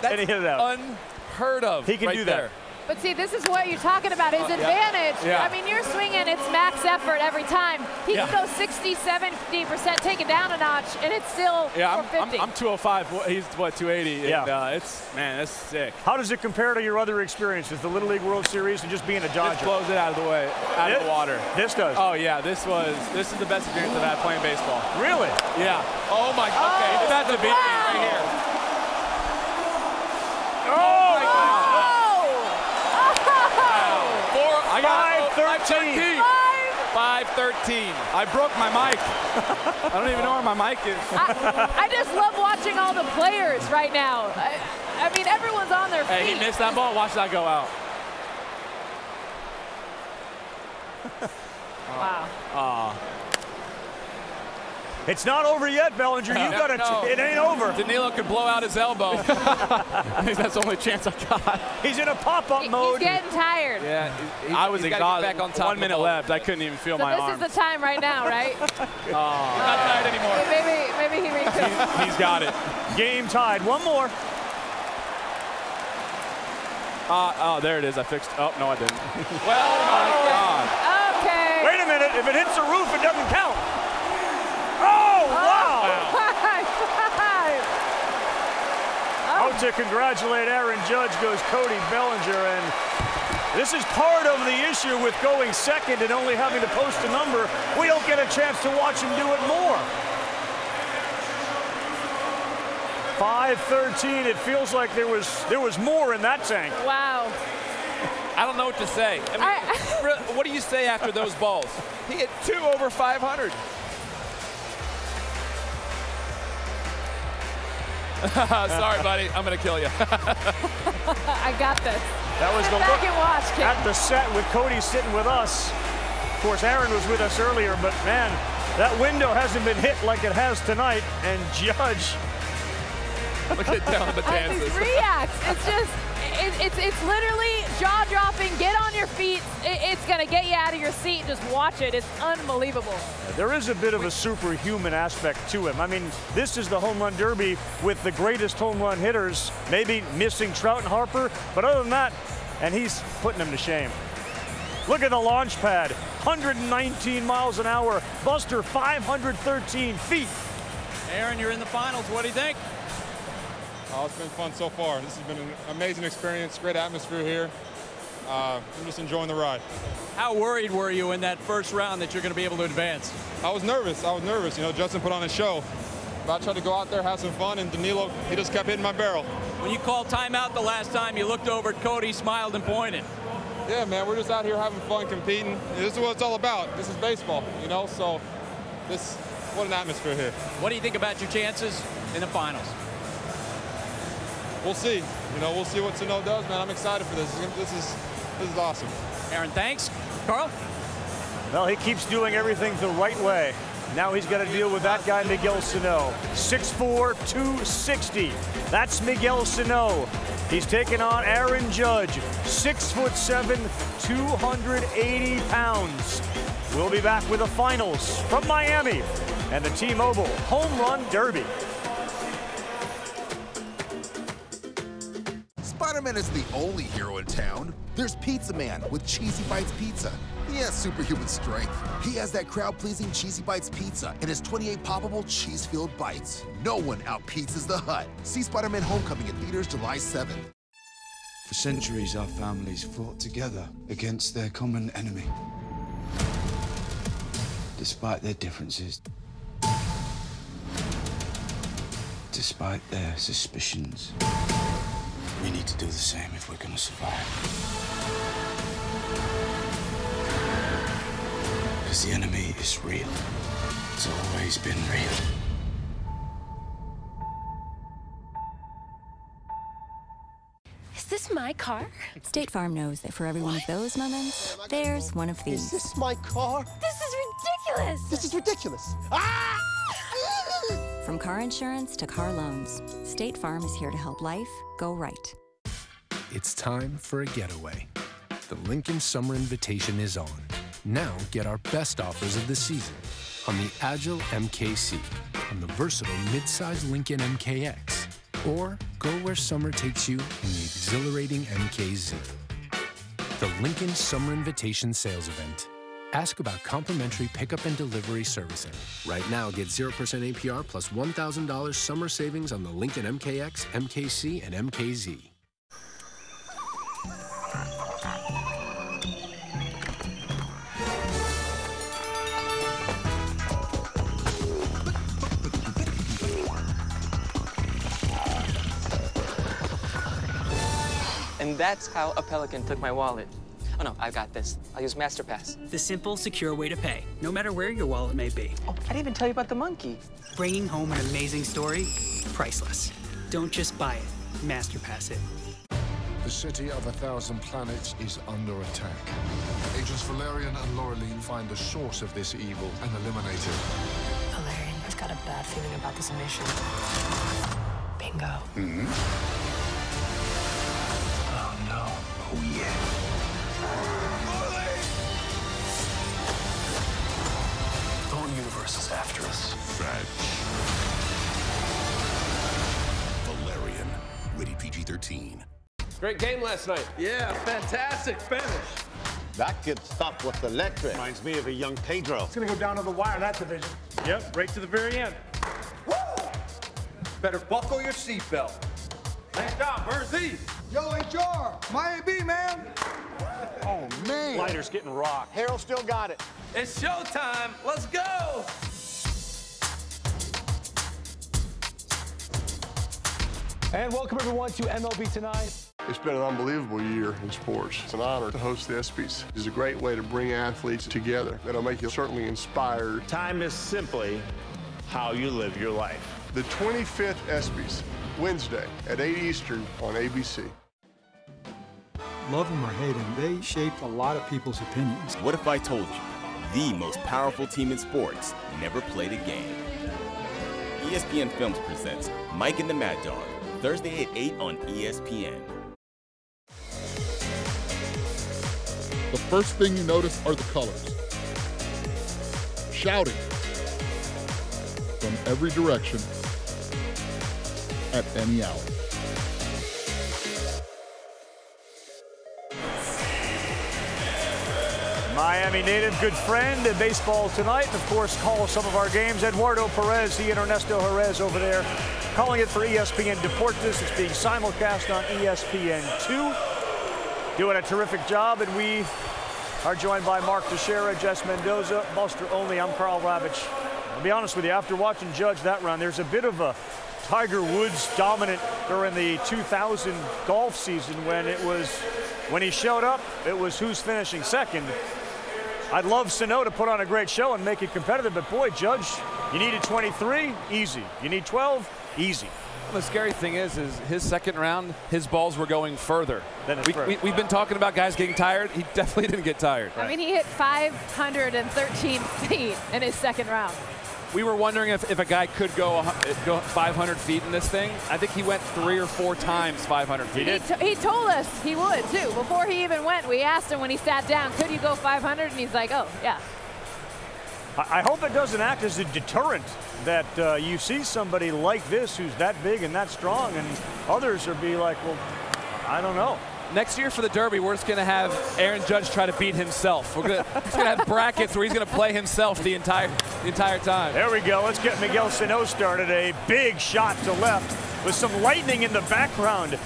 That's and he hit it out. Unheard of. He can do that. There. But see, this is what you're talking about, his advantage. Yeah. I mean, you're swinging, it's max effort every time. He can go 60, 70%, take it down a notch, and it's still 450. I'm 205. He's, 280? Yeah. And, that's sick. How does it compare to your other experiences, the Little League World Series and just being a Dodger? This blows it out of the way, out of the water. This does? Oh, yeah. This is the best experience I've had playing baseball. Really? Yeah. Oh, my God. Okay, it's about to beat me right here. Oh, my God. I got 513. 513. I broke my mic. I don't even know where my mic is. I just love watching all the players right now. I mean, everyone's on their feet. Hey, he missed that ball. Watch that go out. Wow. It's not over yet, Bellinger. You got to. It ain't over. Danilo could blow out his elbow. I think that's the only chance I got. He's in a pop-up mode. He's getting tired. Yeah, I was exhausted. Back on top 1 minute left. I couldn't even feel my arms. This is the time right now, right? He's not tired anymore. Maybe he recoups. He's got it. Game tied. One more. Oh, there it is. I fixed. Oh, no, I didn't. Well, my God. Okay. Wait a minute. If it hits the roof, it doesn't count. Oh, wow. Oh. To congratulate Aaron Judge goes Cody Bellinger, and This is part of the issue with going second and only having to post a number. We don't get a chance to watch him do it more. 5:13. It feels like there was more in that tank. Wow. I don't know what to say. I mean, what do you say after those balls? He hit 2 over 500. Sorry, buddy. I'm going to kill you. I got this. That was Sit the back look and watch, kid. at the set with Cody sitting with us. Of course, Aaron was with us earlier, but man, that window hasn't been hit like it has tonight. And Judge, look at Dylan Betances. He reacts. It's just, it's literally jaw-dropping. Get on your feet. It's going to get you out of your seat. Just watch it. It's unbelievable. there is a bit of a superhuman aspect to him. I mean, this is the home run derby with the greatest home run hitters, maybe missing Trout and Harper, but other than that, and he's putting them to shame. Look at the launch pad, 119 miles an hour. Buster, 513 feet. Aaron, you're in the finals. What do you think? Oh, it's been fun so far. This has been an amazing experience, great atmosphere here. I'm just enjoying the ride. How worried were you in that first round that you're going to be able to advance? I was nervous. You know, Justin put on a show. But I tried to go out there, have some fun, and Danilo, he just kept hitting my barrel. When you called timeout the last time, you looked over at Cody, smiled, and pointed. Yeah, man, we're just out here having fun, competing. This is what it's all about. This is baseball, you know, so what an atmosphere here. What do you think about your chances in the finals? We'll see. You know, we'll see what Sano does, man. I'm excited for this. This is awesome. Aaron, thanks. Carl? Well, he keeps doing everything the right way. Now he's got to deal with that guy, Miguel Sano. 6'4", 260. That's Miguel Sano. He's taking on Aaron Judge, 6'7", 280 pounds. We'll be back with the finals from Miami and the T-Mobile Home Run Derby. Spider-Man isn't the only hero in town. There's Pizza Man with Cheesy Bites Pizza. He has superhuman strength. He has that crowd-pleasing Cheesy Bites Pizza and his 28 poppable cheese-filled bites. No one out-pizzas the Hut. See Spider-Man Homecoming in theaters July 7th. For centuries, our families fought together against their common enemy. Despite their differences, despite their suspicions, we need to do the same if we're going to survive. Because the enemy is real. It's always been real. Is this my car? State Farm knows that for every one of those moments, there's one of these. Is this my car? This is ridiculous! This is ridiculous. Ah! From car insurance to car loans, State Farm is here to help life go right. It's time for a getaway. The Lincoln Summer Invitation is on. Now get our best offers of the season on the Agile MKC, on the versatile midsize Lincoln MKX, or go where summer takes you in the exhilarating MKZ. The Lincoln Summer Invitation Sales Event. Ask about complimentary pickup and delivery servicing. Right now, get 0% APR plus $1,000 summer savings on the Lincoln MKX, MKC, and MKZ. And that's how a Pelican took my wallet. Oh no, I've got this. I'll use MasterPass. The simple, secure way to pay, no matter where your wallet may be. Oh, I didn't even tell you about the monkey. Bringing home an amazing story, priceless. Don't just buy it, MasterPass it. The city of 1,000 planets is under attack. Agents Valerian and Laureline find the source of this evil and eliminate it. Valerian has got a bad feeling about this mission. Bingo. Mm-hmm. Oh no. Oh yeah. The whole universe is after us. Valerian, rated PG-13. Great game last night. Yeah, fantastic finish. That kid's stuff was electric. Reminds me of a young Pedro. It's going to go down to the wire, that division. Yep, right to the very end. Woo! Better buckle your seatbelt. Nice job, Bernsey. Yo, HR, my AB, man. Slider's getting rocked. Harold still got it. It's showtime. Let's go. And welcome everyone to MLB Tonight. It's been an unbelievable year in sports. It's an honor to host the ESPYs. It's a great way to bring athletes together. That'll make you certainly inspired. Time is simply how you live your life. The 25th ESPYs, Wednesday at 8 Eastern on ABC. Love them or hate them, they shaped a lot of people's opinions. What if I told you the most powerful team in sports never played a game? ESPN Films presents Mike and the Mad Dog, Thursday at 8 on ESPN. The first thing you notice are the colors. Shouting from every direction at any hour. Miami native, good friend at Baseball Tonight, and of course calls some of our games. Eduardo Perez, he and Ernesto Jerez over there calling it for ESPN Deportes. It's being simulcast on ESPN2. Doing a terrific job, and we are joined by Mark Teixeira, Jess Mendoza, Buster Olney. I'm Carl Ravitch. I'll be honest with you, after watching Judge that round, there's a bit of a Tiger Woods dominant during the 2000 golf season when he showed up, it was who's finishing second. I'd love Sano to put on a great show and make it competitive, but boy, Judge, you needed 23, easy. You need 12, easy. The scary thing is his second round, his balls were going further. We've been talking about guys getting tired. He definitely didn't get tired. I mean, he hit 513 feet in his second round. We were wondering if a guy could go 500 feet in this thing. I think he went 3 or 4 times 500 feet. He told us he would, too. Before he even went, we asked him when he sat down, could you go 500? And he's like, oh, yeah. I hope it doesn't act as a deterrent that you see somebody like this who's that big and that strong, and others are be like, well, I don't know. Next year for the Derby, we're just going to have Aaron Judge try to beat himself. He's going to have brackets where he's going to play himself the entire time. There we go. Let's get Miguel Sano started. A big shot to left with some lightning in the background.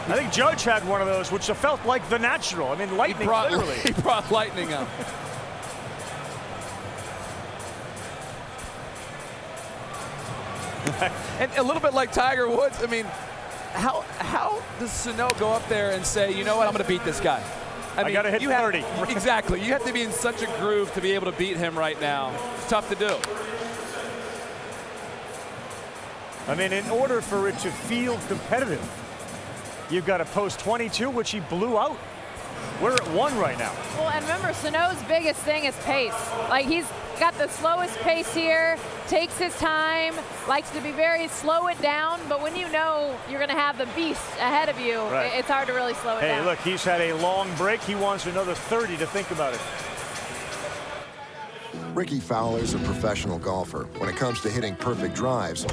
I think Judge had one of those, which felt like the natural. I mean, lightning, literally. He brought lightning up. And a little bit like Tiger Woods, I mean, how does Sano go up there and say, you know what, I'm going to beat this guy? I got to hit 30. Exactly. You have to be in such a groove to be able to beat him right now. It's tough to do. I mean, in order for it to feel competitive, you've got to post 22, which he blew out. We're at 1 right now. Well, and remember, Sano's biggest thing is pace. Like, he's got the slowest pace here, takes his time, likes to be slow it down, but when you know you're going to have the beast ahead of you, it's hard to really slow it down. Hey, look, he's had a long break. He wants another 30 to think about it. Ricky Fowler's a professional golfer. When it comes to hitting perfect drives,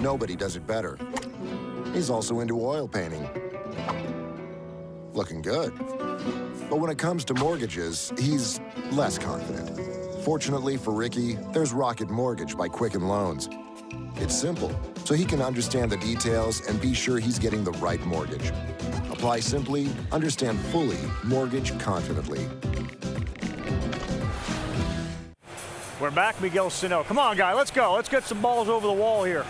nobody does it better. He's also into oil painting. Looking good. But when it comes to mortgages, he's less confident. Fortunately for Ricky, there's Rocket Mortgage by Quicken Loans. It's simple, so he can understand the details and be sure he's getting the right mortgage. Apply simply, understand fully, mortgage confidently. We're back, Miguel Sano. Come on, guy, let's go. Let's get some balls over the wall here.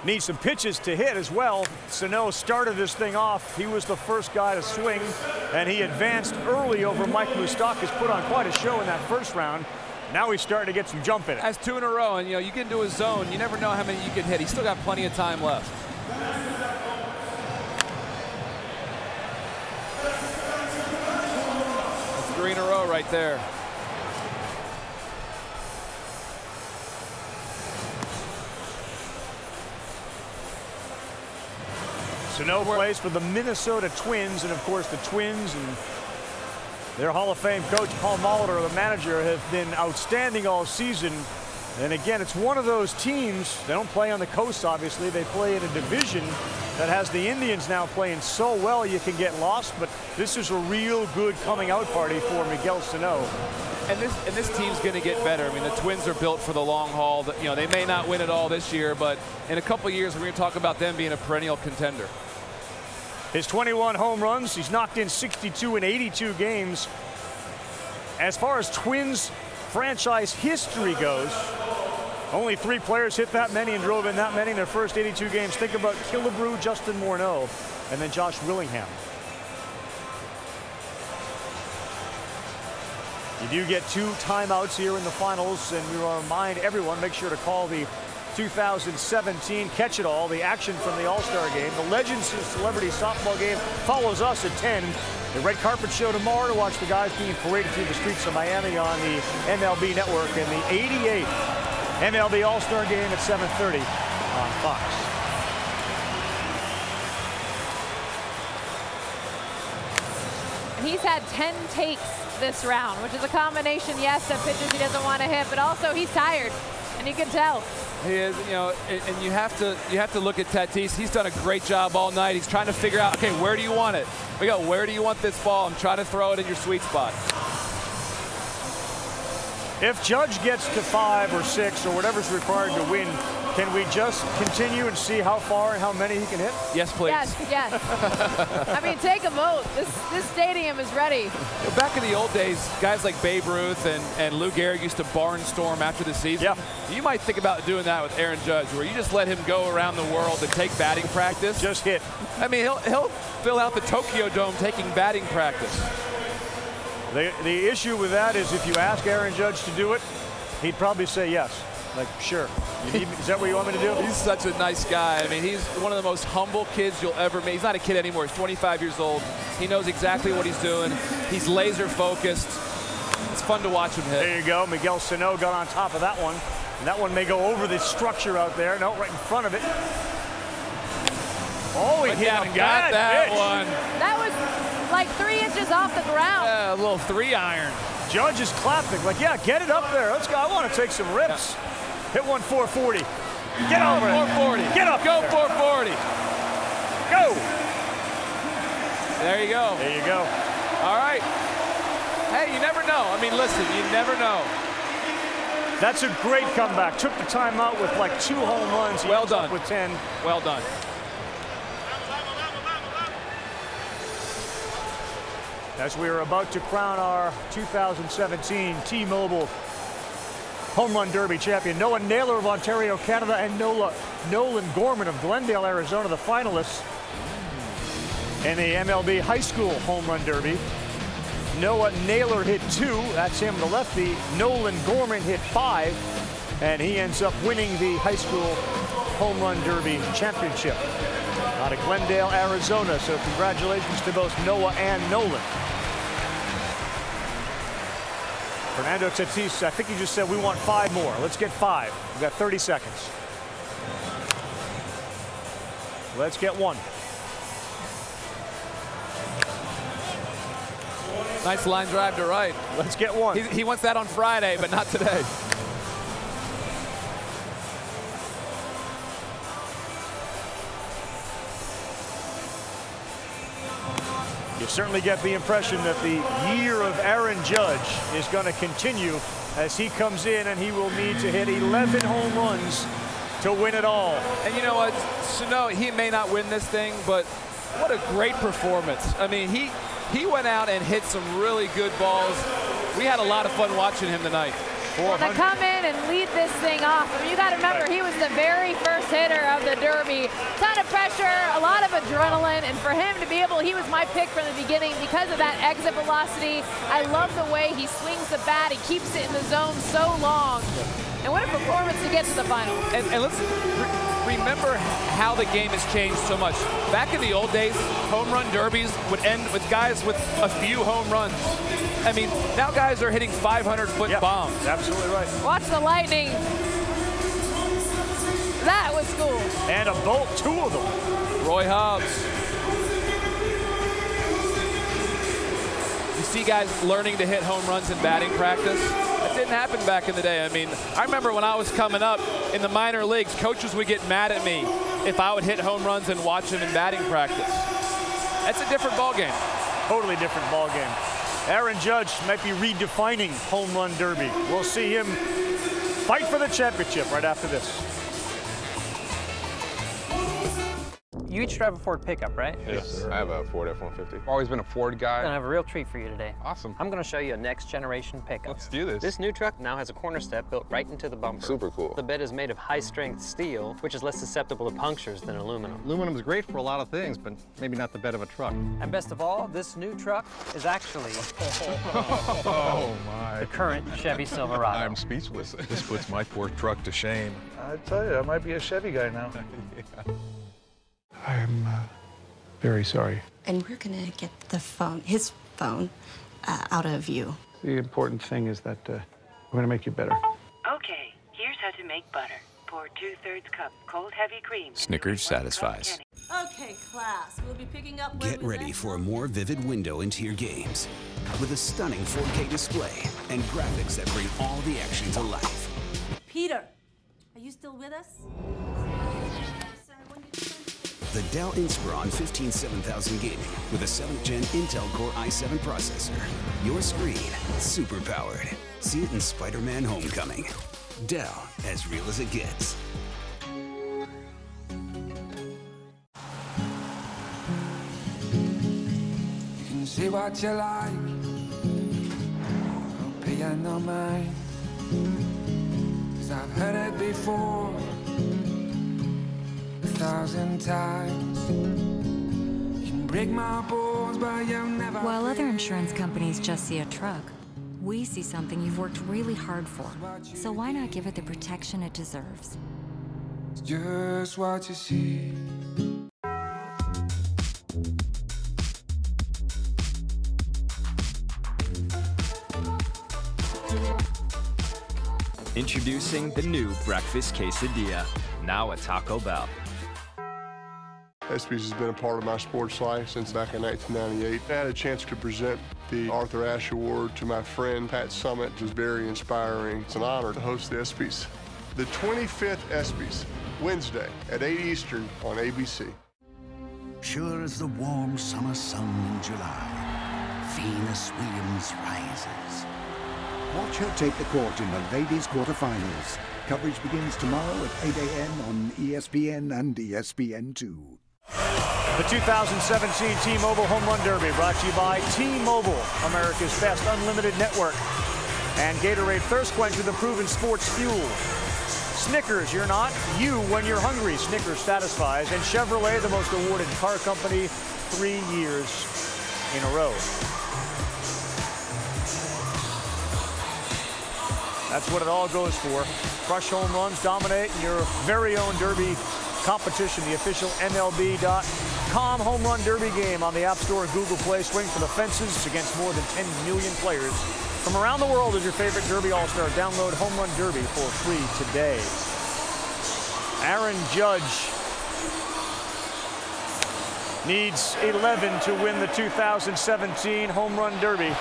Needs some pitches to hit as well. Sano started this thing off. He was the first guy to swing, and he advanced early over Mike Moustakas, put on quite a show in that first round. Now he's starting to get some jump in it. That's 2 in a row, and you get into a zone. You never know how many you can hit. He's still got plenty of time left. That's 3 in a row right there. Sano plays for the Minnesota Twins, and of course the Twins and their Hall of Fame coach Paul Molitor, the manager, have been outstanding all season. And again, it's one of those teams, they don't play on the coast obviously, they play in a division that has the Indians now playing so well you can get lost, but this is a real good coming out party for Miguel Sano. And this team's going to get better. I mean, the Twins are built for the long haul. They may not win it all this year, but in a couple years, we're going to talk about them being a perennial contender. His 21 home runs, he's knocked in 62 in 82 games. As far as Twins franchise history goes, only 3 players hit that many and drove in that many in their first 82 games. Think about Killebrew, Justin Morneau, and then Josh Willingham. You do get 2 timeouts here in the finals, and we will remind everyone, make sure to call the 2017 Catch It All, the action from the All-Star Game. The Legends Celebrity Softball Game follows us at 10. The red carpet show tomorrow to watch the guys being paraded through the streets of Miami on the MLB Network, and the 88th MLB All-Star Game at 7:30 on Fox. And he's had 10 takes this round, which is a combination, yes, of pitches he doesn't want to hit, but also he's tired, and you can tell. He is, you know, and you have to look at Tatis. He's done a great job all night. He's trying to figure out, okay, where do you want it? We go, where do you want this ball? I'm trying to throw it in your sweet spot. If Judge gets to 5 or 6 or whatever's required to win, can we just continue and see how far and how many he can hit? Yes, please. Yes. I mean, take a vote. This stadium is ready. Back in the old days, guys like Babe Ruth and Lou Gehrig used to barnstorm after the season. Yep. You might think about doing that with Aaron Judge, where you just let him go around the world and take batting practice. Just hit. I mean, he'll fill out the Tokyo Dome taking batting practice. The issue with that is if you ask Aaron Judge to do it, he'd probably say yes. Like, sure. You need me? Is that what you want me to do? He's such a nice guy. I mean, he's one of the most humble kids you'll ever meet. He's not a kid anymore. He's 25 years old. He knows exactly what he's doing. He's laser focused. It's fun to watch him hit. There you go. Miguel Sano got on top of that one. And that one may go over the structure out there. No, right in front of it. Oh, he hit a got that pitch. one. That was like 3 inches off the ground. Yeah, a little 3-iron. Judge is clapping. Like, yeah, get it up there. Let's go. I want to take some rips. Yeah. Hit one 440. Get over it. 440. Get up. Go there. 440. Go. There you go. There you go. All right. Hey, you never know. I mean, listen, you never know. That's a great comeback. Took the timeout with like 2 home runs. He Well ends up done. with 10. Well done. As we are about to crown our 2017 T-Mobile Home Run Derby champion, Noah Naylor of Ontario, Canada, and Nolan Gorman of Glendale, Arizona, the finalists in the MLB High School Home Run Derby. Noah Naylor hit 2. That's him, the lefty. Nolan Gorman hit 5, and he ends up winning the High School Home Run Derby championship out of Glendale, Arizona. So congratulations to both Noah and Nolan. Fernando Tatis, I think he just said we want 5 more. Let's get 5. We've got 30 seconds. Let's get 1. Nice line drive to right. Let's get 1. He wants that on Friday, but not today. You certainly get the impression that the year of Aaron Judge is going to continue as he comes in, and he will need to hit 11 home runs to win it all. And you know what, Sano, he may not win this thing, but what a great performance. I mean, he went out and hit some really good balls. We had a lot of fun watching him tonight. To come in and lead this thing off. I mean, you got to remember, he was the very first hitter of the Derby. Ton of pressure, a lot of adrenaline, and for him to be able, he was my pick from the beginning because of that exit velocity. I love the way he swings the bat. He keeps it in the zone so long. And what a performance to get to the final. And let's remember how the game has changed so much. Back in the old days, home run derbies would end with guys with a few home runs. I mean, now guys are hitting 500-foot bombs. Absolutely right. Watch the lightning. That was cool. And a bolt, 2 of them. Roy Hobbs. You see guys learning to hit home runs in batting practice. That didn't happen back in the day. I mean, I remember when I was coming up in the minor leagues, coaches would get mad at me if I would hit home runs and watch them in batting practice. That's a different ball game. Totally different ball game. Aaron Judge might be redefining home run derby. We'll see him fight for the championship right after this. You each drive a Ford pickup, right? Yes, sir. I have a Ford F-150. Always been a Ford guy. I have a real treat for you today. Awesome. I'm going to show you a next generation pickup. Let's do this. This new truck now has a corner step built right into the bumper. Super cool. The bed is made of high-strength steel, which is less susceptible to punctures than aluminum. Aluminum is great for a lot of things, but maybe not the bed of a truck. And best of all, this new truck is actually Oh, my. the current Chevy Silverado. I'm speechless. This puts my poor truck to shame. I tell you, I might be a Chevy guy now. Yeah. I'm very sorry. And we're gonna get the phone, his phone, out of view. The important thing is that we're gonna make you better. Okay, here's how to make butter. Pour 2/3 cup cold heavy cream. Snickers satisfies. Okay, class, we'll be picking up. Get ready for a more vivid window into your games with a stunning 4K display and graphics that bring all the action to life. Peter, are you still with us? The Dell Inspiron 15700 Gaming with a 7th Gen Intel Core i7 processor. Your screen, super powered. See it in Spider-Man Homecoming. Dell, as real as it gets. You can see what you like, I'll pay you no mind. 'Cause I've heard it before 1,000 times. You can break my bones, but you'll never. While other insurance companies just see a truck, we see something you've worked really hard for. So why not give it the protection it deserves? It's just what you see. Introducing the new breakfast quesadilla, now at Taco Bell. ESPYs has been a part of my sports life since back in 1998. I had a chance to present the Arthur Ashe Award to my friend Pat Summitt. It was very inspiring. It's an honor to host the ESPYs. The 25th ESPYs, Wednesday at 8 Eastern on ABC. Sure as the warm summer sun in July, Venus Williams rises. Watch her take the court in the ladies' quarterfinals. Coverage begins tomorrow at 8 a.m. on ESPN and ESPN2. The 2017 T-Mobile Home Run Derby brought to you by T-Mobile, America's best unlimited network. And Gatorade Thirst Quencher, the proven sports fuel. Snickers, you're not. You when you're hungry. Snickers satisfies. And Chevrolet, the most awarded car company 3 years in a row. That's what it all goes for. Crush home runs, dominate in your very own Derby competition. The official MLB.com Home Run Derby game on the App Store and Google Play. Swing for the fences against more than 10 million players from around the world as your favorite Derby All-Star. Download Home Run Derby for free today. Aaron Judge needs 11 to win the 2017 Home Run Derby.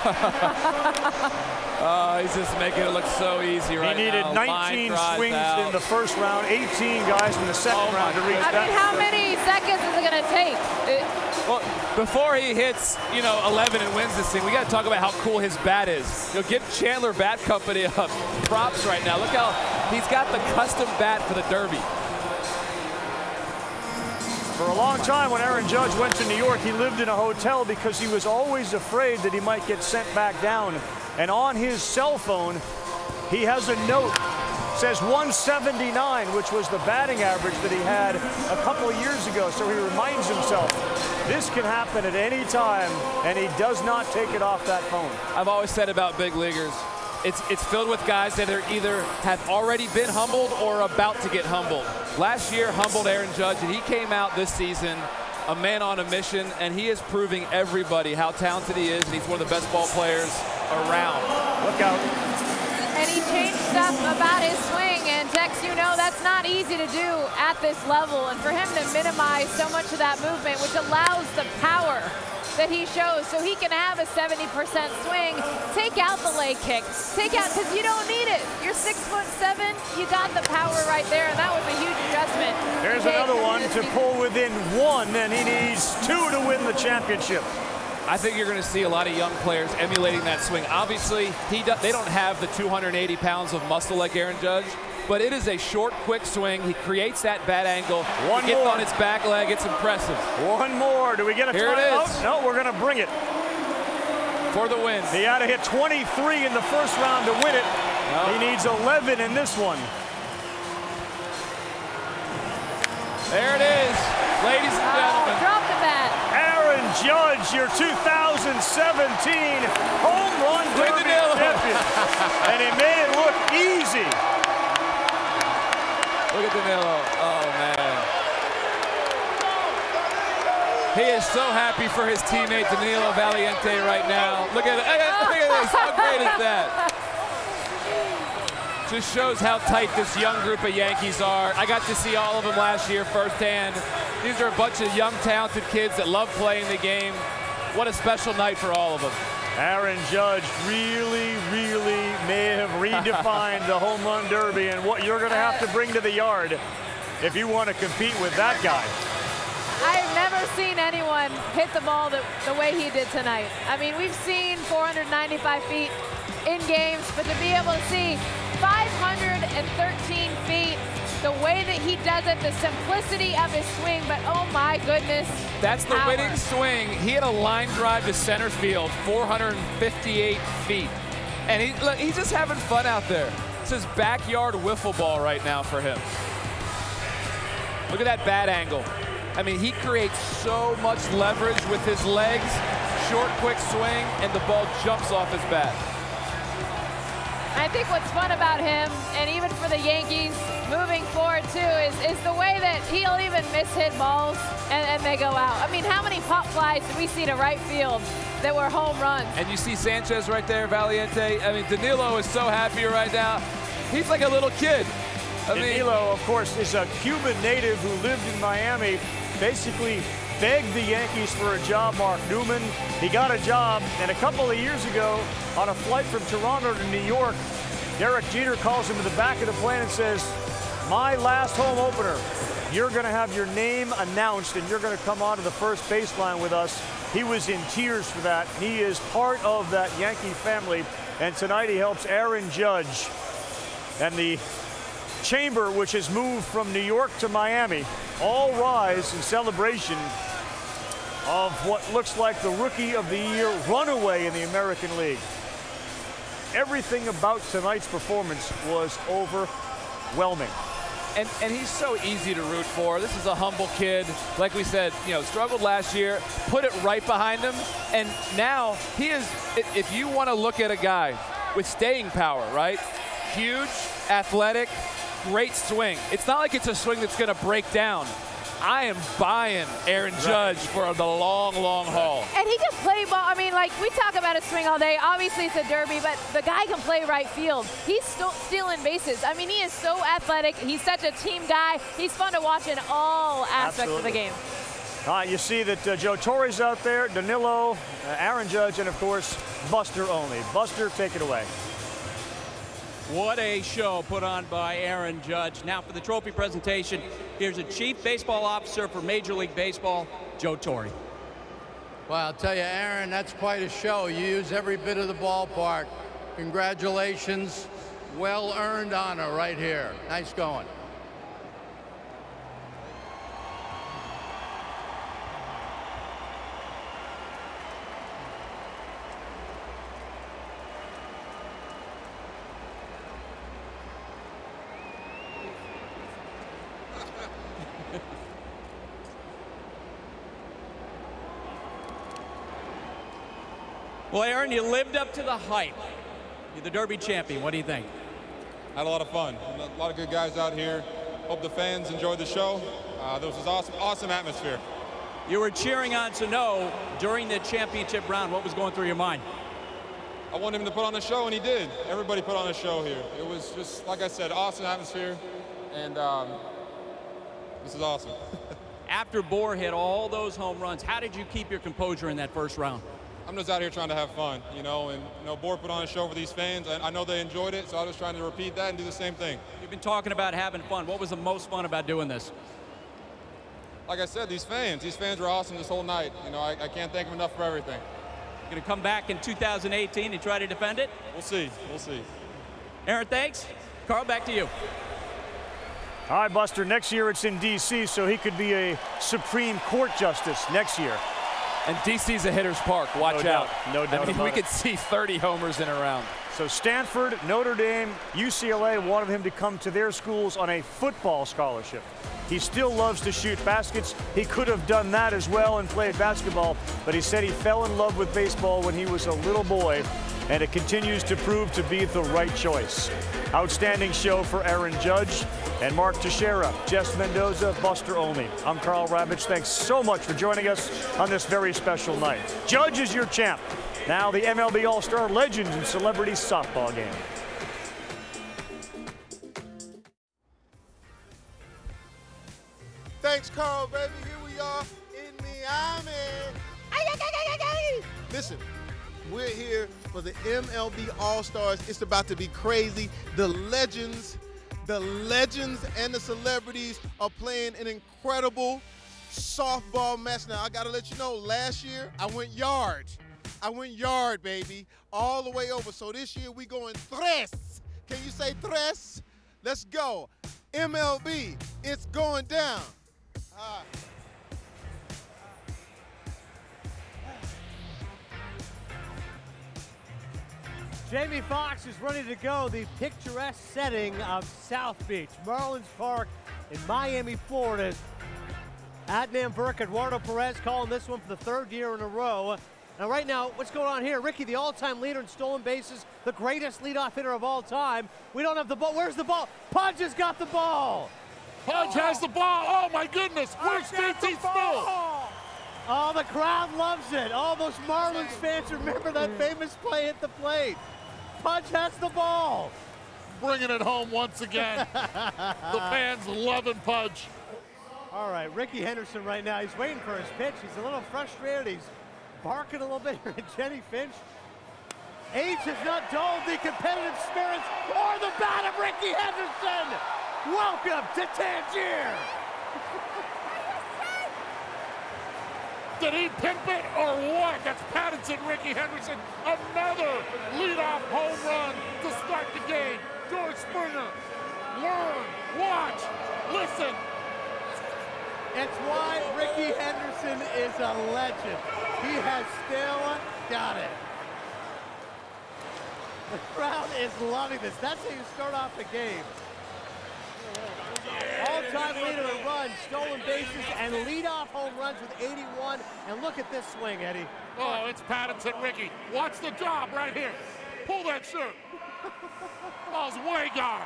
He's just making it look so easy right now. He needed 19 swings in the first round, 18 guys in the second round to reach that. I mean, how many seconds is it going to take? Well, before he hits, 11 and wins this thing, we got to talk about how cool his bat is. Give Chandler Bat Company props right now. Look how he's got the custom bat for the Derby. For a long time, when Aaron Judge went to New York, he lived in a hotel because he was always afraid that he might get sent back down. And on his cell phone, he has a note. Says 179, which was the batting average that he had a couple of years ago. So he reminds himself, this can happen at any time, and he does not take it off that phone. I've always said about big leaguers, it's filled with guys that are either have already been humbled or about to get humbled. Last year humbled Aaron Judge, and he came out this season a man on a mission, and he is proving everybody how talented he is, and he's one of the best ball players around. Look out. And he changed stuff about his swing, and Tex, that's not easy to do at this level, and for him to minimize so much of that movement, which allows the power that he shows, so he can have a 70% swing, take out the leg kick, because you don't need it. You're 6'7", you got the power right there, and that was a huge adjustment. There's another one to pull within 1, and he needs 2 to win the championship. I think you're going to see a lot of young players emulating that swing. Obviously, they don't have the 280 pounds of muscle like Aaron Judge, but it is a short, quick swing. He creates that bat angle. One he gets more on its back leg. It's impressive. One more. Do we get a Here timeout? it is. No, we're going to bring it. For the win. He had to hit 23 in the first round to win it. He needs 11 in this one. There it is, ladies and gentlemen. Drop the bat. Aaron Judge, your 2017 Home Run Derby champion. And he made it look easy. Look at Danilo. Oh, man. He is so happy for his teammate Danilo Valiente right now. Look at it. Look at this. How great is that? Just shows how tight this young group of Yankees are. I got to see all of them last year firsthand. These are a bunch of young, talented kids that love playing the game. What a special night for all of them. Aaron Judge really, really may have redefined the Home Run Derby and what you're going to have to bring to the yard if you want to compete with that guy. I've never seen anyone hit the ball the way he did tonight. I mean, we've seen 495 feet in games, but to be able to see 513 feet, the way that he does it, the simplicity of his swing, but oh my goodness. That's the power. winning swing. He had a line drive to center field, 458 feet. And look, he's just having fun out there. It's his backyard wiffle ball right now for him. Look at that bat angle. I mean, he creates so much leverage with his legs, short, quick swing, and the ball jumps off his bat. I think what's fun about him, and even for the Yankees moving forward too, is the way that he'll even miss hit balls and they go out. I mean, how many pop flies did we see to right field that were home runs? And you see Sanchez right there, Valiente. I mean, Danilo is so happy right now. He's like a little kid. Danilo, of course, is a Cuban native who lived in Miami, basically begged the Yankees for a job, Mark Newman. He got a job, and a couple of years ago, on a flight from Toronto to New York, Derek Jeter calls him to the back of the plane and says, my last home opener, you're going to have your name announced, and you're going to come onto the first baseline with us. He was in tears for that. He is part of that Yankee family, and tonight he helps Aaron Judge. And the chamber, which has moved from New York to Miami, all rise in celebration of what looks like the Rookie of the Year runaway in the American League. Everything about tonight's performance was overwhelming. And he's so easy to root for. This is a humble kid. Like we said, you know, struggled last year, put it right behind him, and now he is, if you want to look at a guy with staying power, right? Huge, athletic, great swing. It's not like it's a swing that's going to break down. I am buying Aaron Judge for the long, long haul. And he can play ball. I mean, like, we talk about a swing all day. Obviously, it's a derby, but the guy can play right field. He's still stealing bases. I mean, he is so athletic. He's such a team guy. He's fun to watch in all aspects of the game. You see that Joe Torre's out there, Danilo, Aaron Judge, and, of course, Buster Olney. Buster, take it away. What a show put on by Aaron Judge. Now for the trophy presentation, here's a Chief Baseball Officer for Major League Baseball, Joe Torre. Well, I'll tell you, Aaron, that's quite a show. You use every bit of the ballpark. Congratulations. Well-earned honor right here. Nice going. Well, Aaron, you lived up to the hype. You're the Derby champion. What do you think? Had a lot of fun. A lot of good guys out here. Hope the fans enjoyed the show. There was an awesome atmosphere. You were cheering on Sano during the championship round. What was going through your mind? I wanted him to put on a show, and he did. Everybody put on a show here. It was just, like I said, awesome atmosphere, and this is awesome. After Bohr hit all those home runs, how did you keep your composure in that first round? I'm just out here trying to have fun, you know, and Bohr put on a show for these fans. I know they enjoyed it, so I was trying to repeat that and do the same thing. You've been talking about having fun. What was the most fun about doing this? Like I said, these fans were awesome this whole night. You know, I can't thank them enough for everything. You're going to come back in 2018 and try to defend it? We'll see. We'll see. Aaron, thanks. Carl, back to you. All right, Buster, next year it's in D.C., so he could be a Supreme Court justice next year. And D.C.'s a hitter's park. Watch out. No doubt about it. We could see 30 homers in a round. So Stanford, Notre Dame, UCLA wanted him to come to their schools on a football scholarship. He still loves to shoot baskets. He could have done that as well and played basketball, but he said he fell in love with baseball when he was a little boy, and it continues to prove to be the right choice. Outstanding show for Aaron Judge and Mark Teixeira, Jess Mendoza, Buster Olney. I'm Carl Ravitch. Thanks so much for joining us on this very special night. Judge is your champ. Now the MLB All-Star Legends and Celebrities softball game. Thanks, Carl, baby. Here we are in Miami. Listen, we're here for the MLB All-Stars. It's about to be crazy. The legends and the celebrities are playing an incredible softball match. Now, I got to let you know, last year, I went yard. Baby, all the way over. So this year, we going tres. Can you say tres? Let's go. MLB, it's going down. Jamie Foxx is ready to go. The picturesque setting of South Beach, Marlins Park in Miami, Florida. Adnan Burke, Eduardo Perez calling this one for the third year in a row. Now right now, what's going on here? Ricky, the all-time leader in stolen bases, the greatest leadoff hitter of all time. We don't have the ball. Where's the ball? Pudge has got the ball. Pudge has the ball. Oh, my goodness. Where's JT Still? Oh, the crowd loves it. All those Marlins fans remember that famous play at the plate. Pudge has the ball. Bringing it home once again. The fans loving Pudge. All right, Ricky Henderson right now. He's waiting for his pitch. He's a little frustrated. He's barking a little bit here at Jenny Finch. Age has not dulled the competitive spirits or the bat of Ricky Henderson. Welcome to Tangier. Did he pimp it or what? That's Pattinson, Ricky Henderson. Another leadoff home run to start the game. George Springer, learn, watch, listen. It's why Ricky Henderson is a legend. He has still got it. The crowd is loving this. That's how you start off the game. All-time leader in runs, stolen bases, and leadoff home runs with 81. And look at this swing, Eddie. Oh, it's Pattinson, Ricky. Watch the job right here. Pull that shirt. Ball's way gone.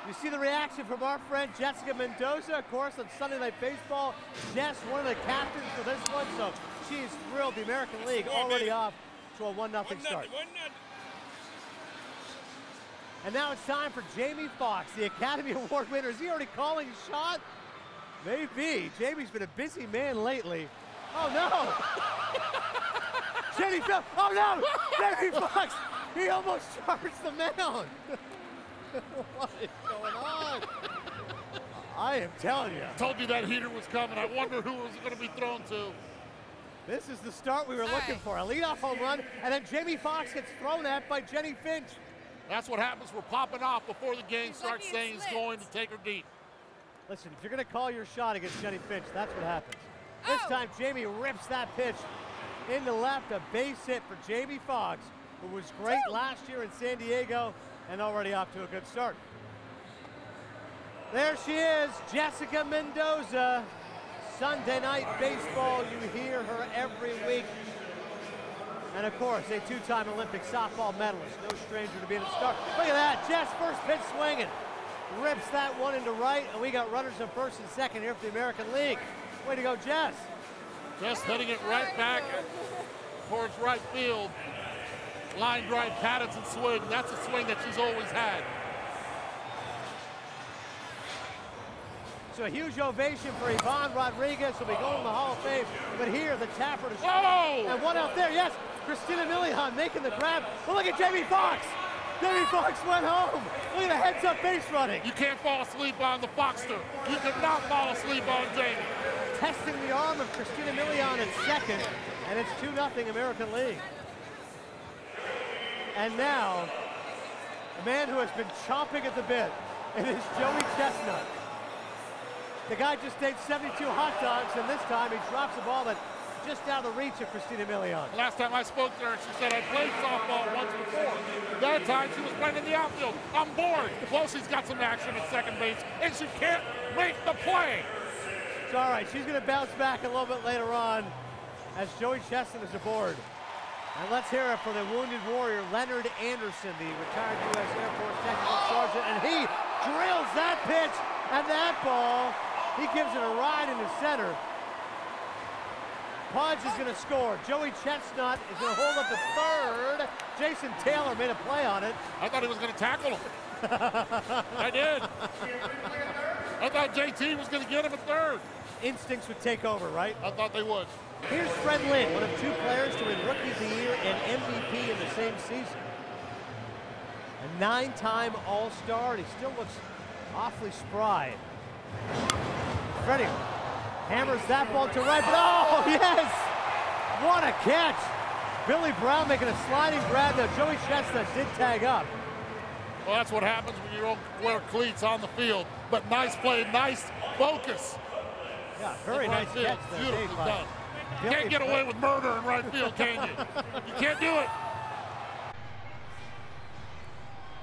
You see the reaction from our friend Jessica Mendoza, of course, on Sunday Night Baseball. Jess, one of the captains for this one, so she's thrilled. The American League already off to a 1-0 start. And now it's time for Jamie Foxx, the Academy Award winner. Is he already calling a shot? Maybe. Jamie's been a busy man lately. Oh, no. Jenny fell. Oh, no. Jamie Foxx. He almost charged the mound. What is going on? I am telling you. Told you that heater was coming. I wonder who it was going to be thrown to. This is the start we were looking for. A leadoff home run, and then Jamie Foxx gets thrown at by Jenny Finch. That's what happens. We're popping off before the game starts saying he's going to take her deep. Listen, if you're going to call your shot against Jenny Finch, that's what happens. This time, Jamie rips that pitch into left, a base hit for Jamie Foxx, who was great last year in San Diego and already off to a good start. There she is, Jessica Mendoza. Sunday Night Baseball, you hear her every week. And of course, a two-time Olympic softball medalist. No stranger to being a star. Look at that, Jess, first pitch swinging. Rips that one into right, and we got runners at first and second here for the American League. Way to go, Jess. Just hitting it right back towards right field. Line drive, Pattinson swing. That's a swing that she's always had. So a huge ovation for Yvonne Rodriguez, who'll be going to the Hall of Fame. But here, the tapper is... Oh! And one out there, yes. Christina Milian making the grab. But look at Jamie Foxx. Jamie Foxx went home. Look at the heads-up base running. You can't fall asleep on the Foxter. You cannot fall asleep on Jamie. Testing the arm of Christina Milian at second, and it's 2-0 American League. And now, A man who has been chomping at the bit. It is Joey Chestnut. The guy just ate 72 hot dogs, and this time he drops the ball that's just out of the reach of Christina Milian. Last time I spoke to her, she said, I played softball once before. That time she was playing in the outfield. I'm bored. Well, she's got some action at second base, and she can't make the play. It's all right. She's going to bounce back a little bit later on as Joey Chestnut is aboard. And let's hear it for the wounded warrior, Leonard Anderson, the retired U.S. Air Force Technical Sergeant, and he drills that pitch, and that ball, he gives it a ride into center. Pudge is going to score. Joey Chestnut is going to hold up the third. Jason Taylor made a play on it. I thought he was going to tackle him. I did. I thought JT was going to get him at third. Instincts would take over, right? I thought they would. Here's Fred Lynn, one of 2 players to win Rookie of the Year and MVP in the same season. A 9-time All-Star, and he still looks awfully spry. Freddie hammers that ball to right, but oh, yes! What a catch! Billy Brown making a sliding grab. Now, Joey Chestnut did tag up. Well, that's what happens when you don't wear cleats on the field. But nice play, nice focus. Yeah, very nice catch. Beautifully done. You can't get away with murder in right field, can you? You can't do it.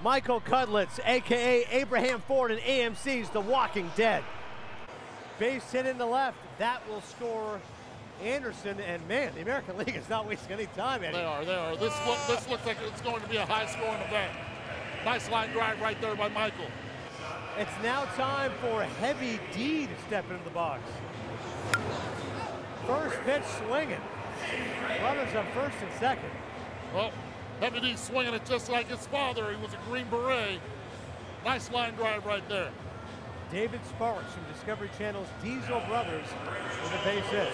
Michael Cudlitz, a.k.a. Abraham Ford in AMC's The Walking Dead. Base hit in the left. That will score Anderson. And, man, the American League is not wasting any time, Eddie. They are. This looks like it's going to be a high-scoring event. Nice line drive right there by Michael. It's now time for Heavy D to step into the box. First pitch swinging. Runners on first and second. Well, Heavy D swinging it just like his father. He was a Green Beret. Nice line drive right there. David Sparks from Discovery Channel's Diesel Brothers with the base hit.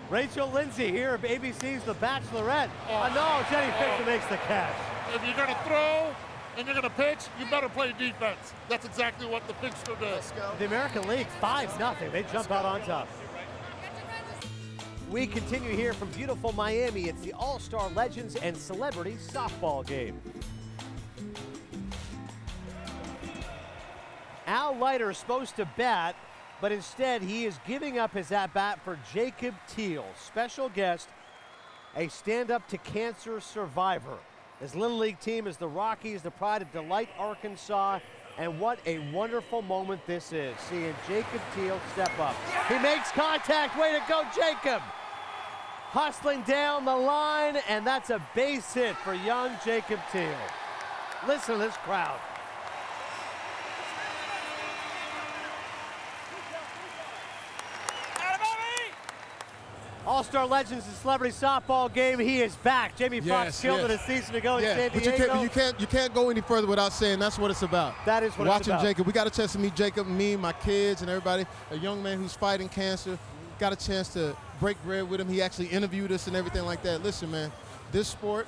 Rachel Lindsay here of ABC's The Bachelorette. No, Jenny Fisher makes the catch. If you're going to throw and you're going to pitch, you better play defense. That's exactly what the fixture does. The American League, 5-0. They jump out on top. We continue here from beautiful Miami. It's the All-Star Legends and Celebrity Softball game. Al Leiter is supposed to bat, but instead he is giving up his at-bat for Jacob Teal, special guest, a stand-up-to-cancer survivor. His Little League team is the Rockies, the pride of Delight, Arkansas, and what a wonderful moment this is, seeing Jacob Teal step up. He makes contact, way to go, Jacob! Hustling down the line, and that's a base hit for young Jacob Teal. Listen to this crowd. All-Star Legends and Celebrity Softball game. He is back. Jamie Foxx killed it a season ago in San Diego. You can't go any further without saying that's what it's about. That is what Watching it's about. Jacob. We got a chance to meet Jacob, me, my kids, and everybody. A young man who's fighting cancer. Got a chance to break bread with him. He actually interviewed us and everything like that. Listen, man, this sport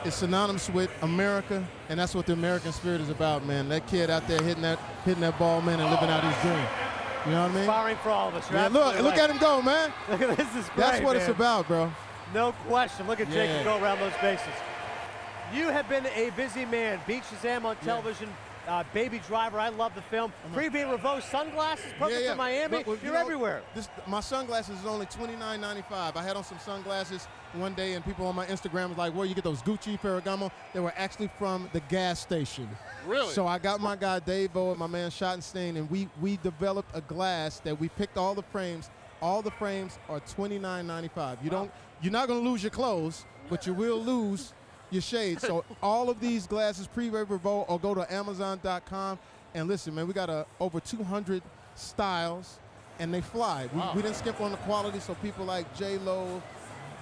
is synonymous with America, and that's what the American spirit is about, man. That kid out there hitting that ball, man, and living out his dream. You know what I mean? Inspiring for all of us. Yeah, look at him go, man. Look at this. Is great, That's what man. it's about, bro. No question. Look at Jacob go around those bases. You have been a busy man. Beat Shazam on television. Baby Driver, I love the film. Preview Revo sunglasses, perfect for Miami. You're everywhere. My sunglasses is only $29.95. I had on some sunglasses one day, and people on my Instagram was like, where you get those Gucci Ferragamo? They were actually from the gas station. Really? So I got my guy Dave O and my man Schottenstein, and we developed a glass that we picked all the frames. All the frames are $29.95. You're not going to lose your clothes, but you will lose your shades. So all of these glasses, Preview Revo, or go to Amazon.com. And listen, man, we got over 200 styles, and they fly. We didn't skip on the quality, so people like J-Lo,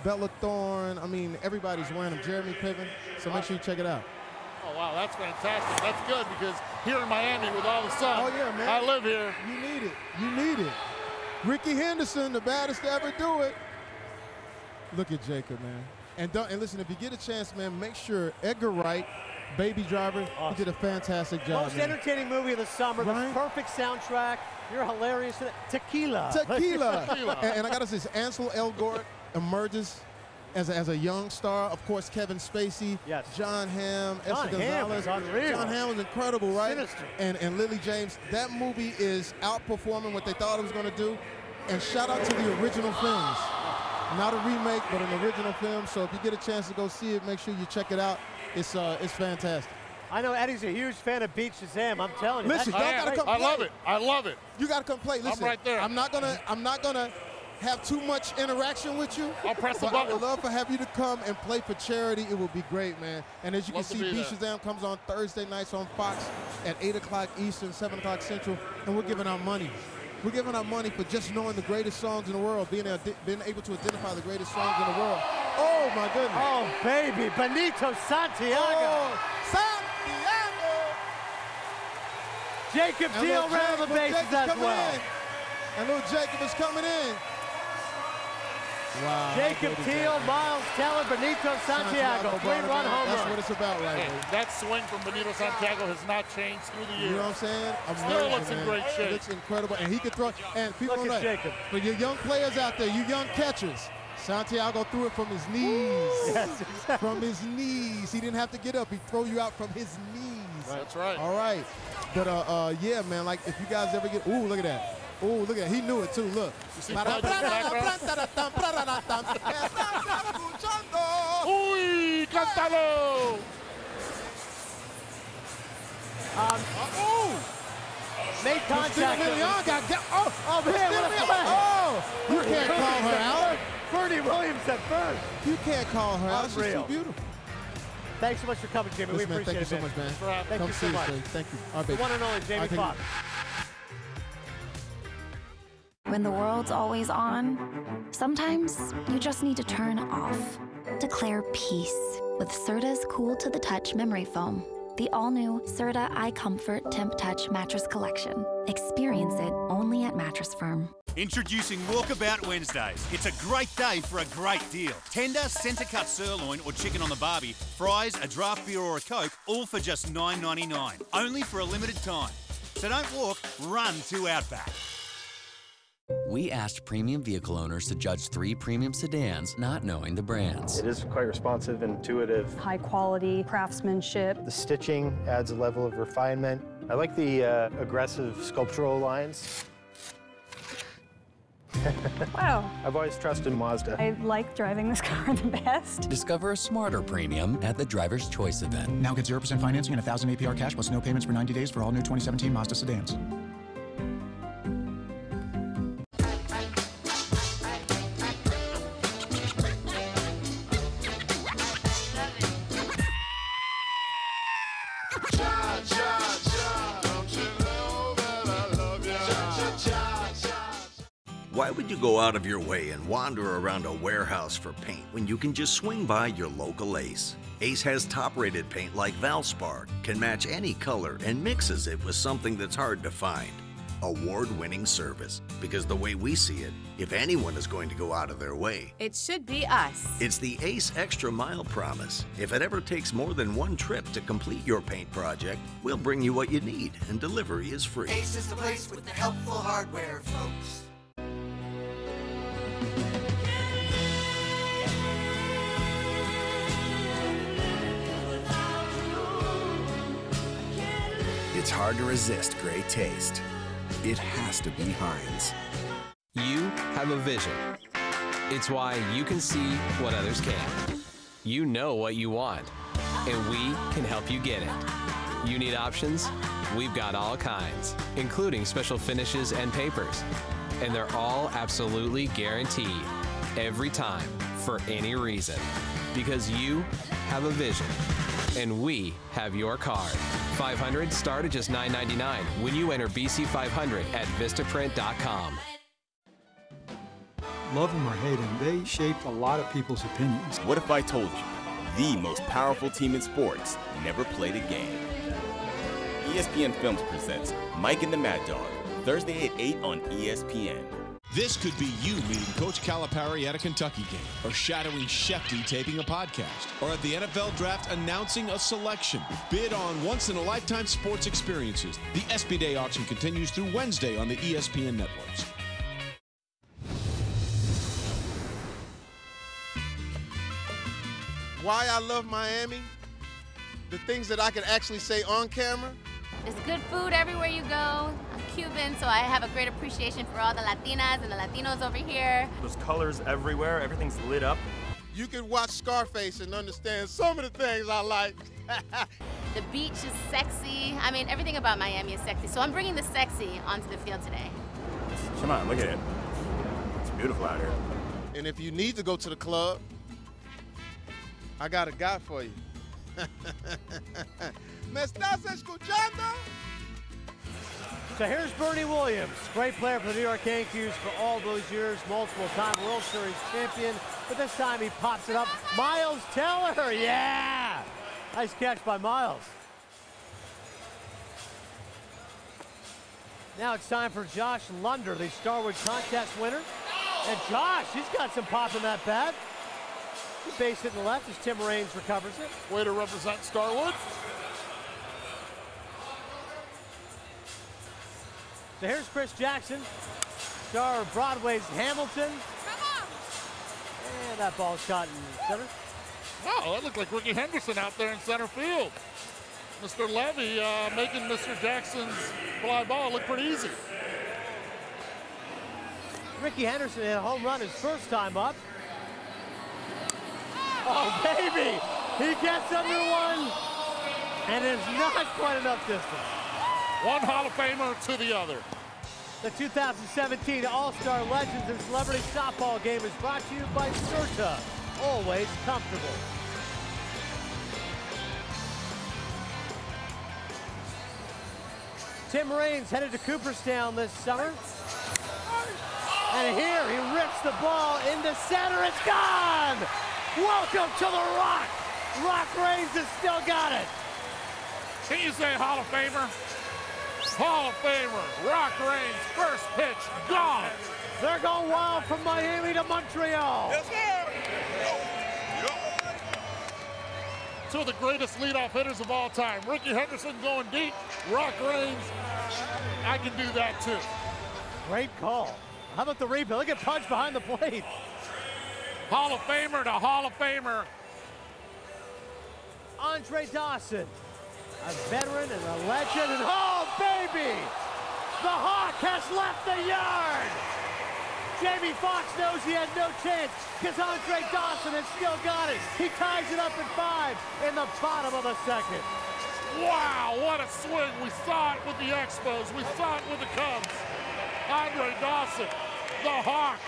Bella Thorne, I mean, everybody's wearing them. Jeremy Piven. So make sure you check it out. Oh, wow, that's fantastic. That's good because here in Miami with all the sun, man. I live here. You need it. You need it. Ricky Henderson, the baddest to ever do it. Look at Jacob, man. And listen, if you get a chance, man, make sure Edgar Wright, Baby Driver, he did a fantastic job. Most entertaining movie of the summer. Right? The perfect soundtrack. You're hilarious. Tequila. Tequila. And I got to say, Ansel Elgort emerges as a young star. Of course, Kevin Spacey, yes. John Hamm, John Esther Hamm Gonzalez. was unreal. John Hamm was incredible, right? Sinister. And Lily James. That movie is outperforming what they thought it was going to do. And shout out to the original films. Not a remake, but an original film. So if you get a chance to go see it, make sure you check it out. It's fantastic. I know Eddie's a huge fan of Beat Shazam. I'm telling you. Listen, y'all gotta come play. I love it. I love it. You gotta come play. Listen, I'm right there. I'm not gonna have too much interaction with you. I'll press the but button. I would love to have you to come and play for charity. It would be great, man. And as you Love can to see, be Beat there. Shazam comes on Thursday nights on Fox at 8 o'clock Eastern, 7 o'clock Central, and we're giving out money. We're giving out money for just knowing the greatest songs in the world, being able to identify the greatest songs in the world. Oh, my goodness. Oh, baby, Benito Santiago. Oh, Santiago. Jacob Teal around the bases as well. And little Jacob is coming in. Wow. Jacob Teal, Miles Teller, Benito Santiago, 3-run home That's run. what it's about right Hey, here. that swing from Benito Santiago has not changed through the years. You know what I'm saying? Still looks in man. great shape. It looks incredible. And he can throw. And people Look don't at know. Jacob. For your young players out there, you young catchers, Santiago threw it from his knees. Yes, exactly. From his knees. He didn't have to get up. He throw you out from his knees. That's right. All right. But, yeah, man, like if you guys ever get, ooh, look at that. Oh, look at that. He knew it, too. Look. You see Bud in the background? Uy, cántalo! Made contact. Oh, man, what a play. Oh, you can't call her out. Bernie Williams at first. You can't call her out. She's Unreal. too beautiful. Thanks so much for coming, Jamie. Listen, We man, appreciate thank you so it, much, man. Thank Come you see so us, much. baby. Thank you. All right, The baby. one and only Jamie I'll take Foxx. When the world's always on, sometimes you just need to turn off. Declare peace with Serta's Cool to the Touch Memory Foam. The all-new Serta iComfort Temp Touch Mattress Collection. Experience it only at Mattress Firm. Introducing Walkabout Wednesdays. It's a great day for a great deal. Tender, centre-cut sirloin or chicken on the barbie, fries, a draft beer or a Coke, all for just $9.99. Only for a limited time. So don't walk, run to Outback. We asked premium vehicle owners to judge 3 premium sedans, not knowing the brands. It is quite responsive, intuitive. High quality craftsmanship. The stitching adds a level of refinement. I like the aggressive sculptural lines. Wow. I've always trusted Mazda. I like driving this car the best. Discover a smarter premium at the Driver's Choice event. Now get 0% financing and 1,000 APR cash plus no payments for 90 days for all new 2017 Mazda sedans. Why would you go out of your way and wander around a warehouse for paint when you can just swing by your local Ace? Ace has top-rated paint like Valspar, can match any color, and mixes it with something that's hard to find. Award-winning service, because the way we see it, if anyone is going to go out of their way, it should be us. it's the Ace Extra Mile promise. If it ever takes more than one trip to complete your paint project, we'll bring you what you need, and delivery is free. Ace is the place with the helpful hardware, folks. It's hard to resist great taste. It has to be Heinz. You have a vision. It's why you can see what others can't. You know what you want, and we can help you get it. You need options? We've got all kinds, including special finishes and papers. And they're all absolutely guaranteed, every time, for any reason. Because you have a vision, and we have your card. 500 start at just $9.99 when you enter BC500 at Vistaprint.com. Love them or hate them, they shaped a lot of people's opinions. What if I told you the most powerful team in sports never played a game? ESPN Films presents Mike and the Mad Dog, Thursday at 8 on ESPN. This could be you meeting Coach Calipari at a Kentucky game, or shadowing Shefty taping a podcast, or at the NFL Draft announcing a selection. Bid on once-in-a-lifetime sports experiences. The ESPY Day auction continues through Wednesday on the ESPN networks. why I love Miami, the things that I can actually say on camera. There's good food everywhere you go. I'm Cuban, so I have a great appreciation for all the Latinas and the Latinos over here. There's colors everywhere. Everything's lit up. You can watch Scarface and understand some of the things I like. The beach is sexy. I mean, everything about Miami is sexy. So I'm bringing the sexy onto the field today. Come on, look at it. It's beautiful out here. And if you need to go to the club, I got a guy for you. ¿Me estás escuchando? So here's Bernie Williams, great player for the New York Yankees for all those years, multiple-time World Series champion, but this time he pops it up. Miles Teller, yeah! Nice catch by Miles. Now it's time for Josh Lunder, the Starwood contest winner. And Josh, he's got some pop in that bat. He base hit in the left as Tim Raines recovers it. Way to represent Starwood. So here's Chris Jackson, star of Broadway's Hamilton. And that ball's caught in center. Wow, that looked like Ricky Henderson out there in center field. Mr. Levy making Mr. Jackson's fly ball look pretty easy. Ricky Henderson hit a home run his first time up. Oh, baby! He gets under one, and it's not quite enough distance. One Hall of Famer to the other. The 2017 All-Star Legends and Celebrity Softball game is brought to you by Serta. Always comfortable. Tim Raines headed to Cooperstown this summer. And here he rips the ball into center. It's gone! Welcome to the Rock. Rock Raines has still got it. Can you say Hall of Famer? Hall of Famer, Rock Raines, first pitch, gone. They're going wild from Miami to Montreal. Yes, sir. Two of the greatest leadoff hitters of all time. Ricky Henderson going deep, Rock Raines, I can do that too. Great call. How about the replay? Look at Punch behind the plate. Hall of Famer to Hall of Famer. Andre Dawson, a veteran and a legend, and oh, baby! The Hawk has left the yard! Jamie Foxx knows he had no chance because Andre Dawson has still got it. He ties it up at 5 in the bottom of the second. Wow, what a swing. We saw it with the Expos. We saw it with the Cubs. Andre Dawson, the Hawk,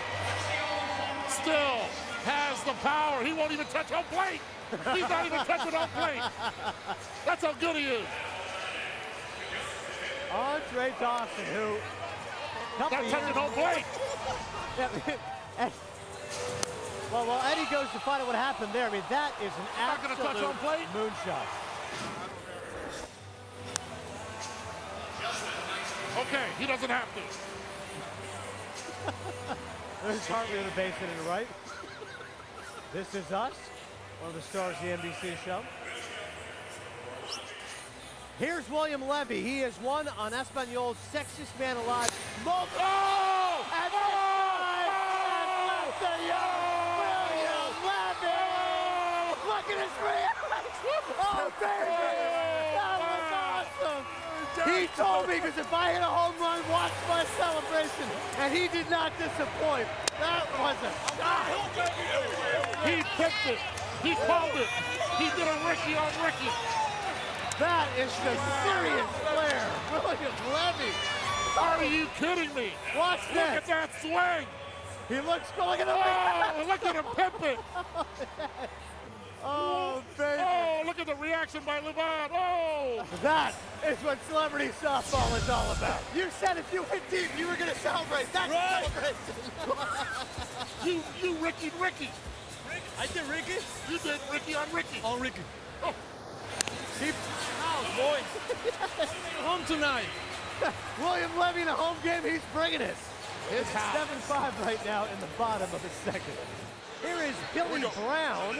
still has the power. He won't even touch home plate. He's not even touching home plate. That's how good he is. Andre Dawson, who... Not touching home plate. Well, while Eddie goes to find out what happened there, I mean, that is an absolute touch home plate? moonshot. Okay, he doesn't have to. There's Hartley on the base hit to the right. This Is Us, one of the stars of the NBC show. Here's William Levy. He has won on Espanol's Sexiest Man Alive. Multiple. Oh! And this time, left the yard. William Levy. Look at his reaction. Oh, baby. That was awesome. He told me, because if I hit a home run, watch my celebration. And he did not disappoint. That was a shot. He picked it. He called it. He did a Ricky on Ricky. That is the serious player, William Levy. Are you kidding me? Watch this. Look at that swing. He looks good. Look at him. Oh, look at him pimp it. Oh, baby. Oh, look at the reaction by Levon. Oh. That is what celebrity softball is all about. You said if you hit deep, you were going to celebrate. That's right. You Ricky. I did Ricky. You did Ricky on Ricky. On Ricky. Oh. Keep house, boys. Home tonight. William Levy in a home game, he's bringing it. It's 7-5 right now in the bottom of the second. Here is Billy Brown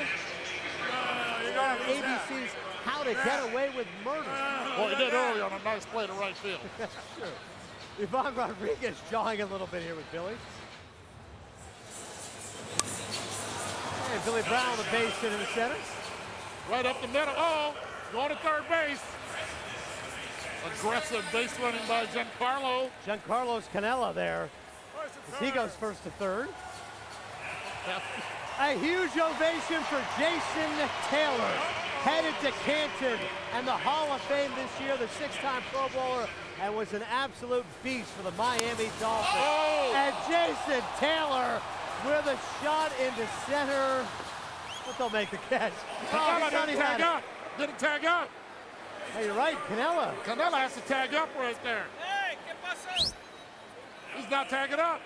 on ABC's How to Get Away with Murder. Well, he did early on a nice play to right field. Sure. Yvonne Rodriguez jawing a little bit here with Billy. And Billy Brown on the base hit in the center. Right up the middle. Oh, going to third base. Aggressive base running by Giancarlo. Giancarlo's Canella there. As he goes first to third. A huge ovation for Jason Taylor, headed to Canton and the Hall of Fame this year, the 6-time Pro Bowler, and was an absolute beast for the Miami Dolphins. Oh. And Jason Taylor with a shot into center, but they'll make the catch. Canella didn't tag up. Didn't tag up. Hey, you're right, Canella. Canella has to tag up right there. Hey, ¿qué pasó? He's not tagging up.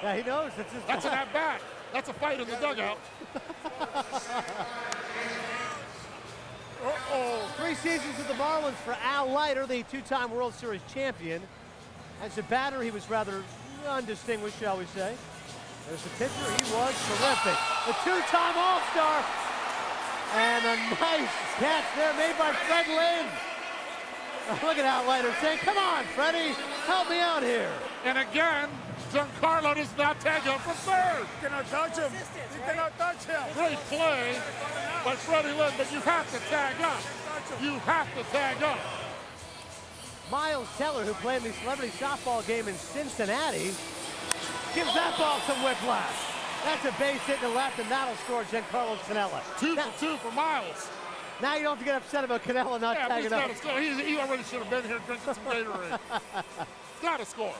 Yeah, he knows. That's an at-bat. That's a fight in the dugout. Uh-oh. 3 seasons with the Marlins for Al Leiter, the 2-time World Series champion. As a batter, he was rather undistinguished, shall we say. There's the pitcher. He was terrific. The 2-time All-Star. And a nice catch there made by Fred Lynn. Look at Al Leiter saying, come on, Freddie, help me out here. And again, Giancarlo does not tag up for third. You cannot touch him. You cannot touch him. Great play by Freddie Lynn, but you have to tag up. You have to tag up. Miles Teller, who played in the celebrity softball game in Cincinnati, gives that ball some whiplash. That's a base hit to the left, and that'll score Giancarlo Canella. 2 for 2 for Miles. Now you don't have to get upset about Canella not tagging up. Score. He already should have been here drinking some Gatorade. Got to score.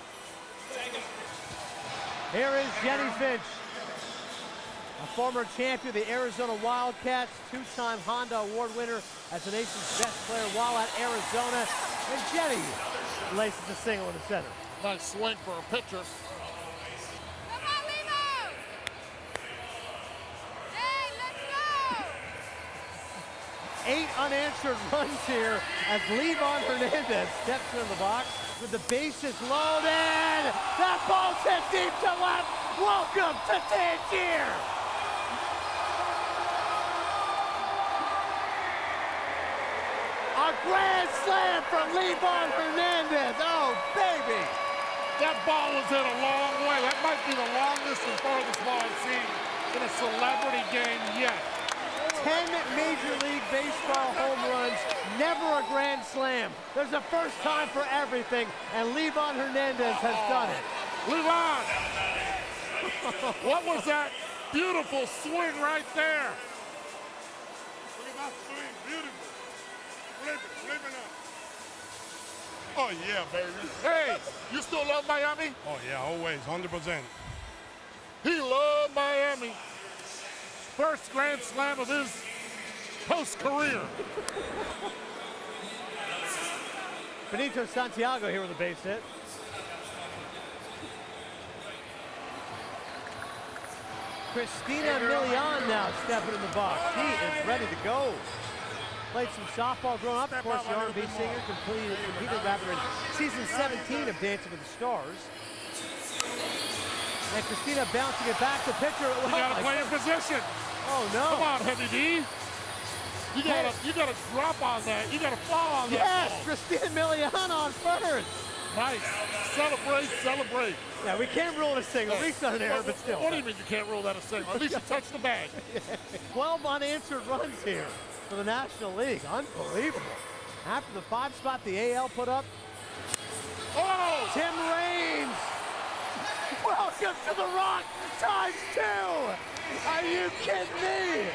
Here is Jenny Finch, a former champion of the Arizona Wildcats, 2-time Honda Award winner as the nation's best player while at Arizona. And Jenny laces a single in the center. Nice swing for a pitcher. 8 unanswered runs here as Levon Hernandez steps in the box with the bases loaded. That ball's hit deep to left. Welcome to Tangier. A grand slam from Levon Hernandez. Oh, baby. That ball was hit a long way. That might be the longest and farthest ball I've seen in a celebrity game yet. 10 Major League Baseball home runs, never a grand slam. There's a first time for everything, and Levon Hernandez has done it. Levon! What was that beautiful swing right there? Look at that swing, beautiful. Flip it up. Oh, yeah, baby. Hey, you still love Miami? Oh, yeah, always, 100%. He loved Miami. First grand slam of his post-career. Benito Santiago here with a base hit. Christina Milian now stepping in the box. She is ready to go. Played some softball growing up. Of course, the R&B singer competed rather in season 17 of Dancing with the Stars. And Christina bouncing it back to pitcher. You gotta play in position. Oh no! Come on, Heavy D. You gotta drop on that. You gotta fall on that. Yes, Christina Milian on first. Nice. Celebrate. Yeah, we can't rule it a single. At least on an error, but still. What do you mean you can't rule that a single? At least you touched the bag. 12 unanswered runs here for the National League. Unbelievable. After the 5 spot the AL put up. Oh! Tim Raines. Welcome to the Rock ×2. Are you kidding me?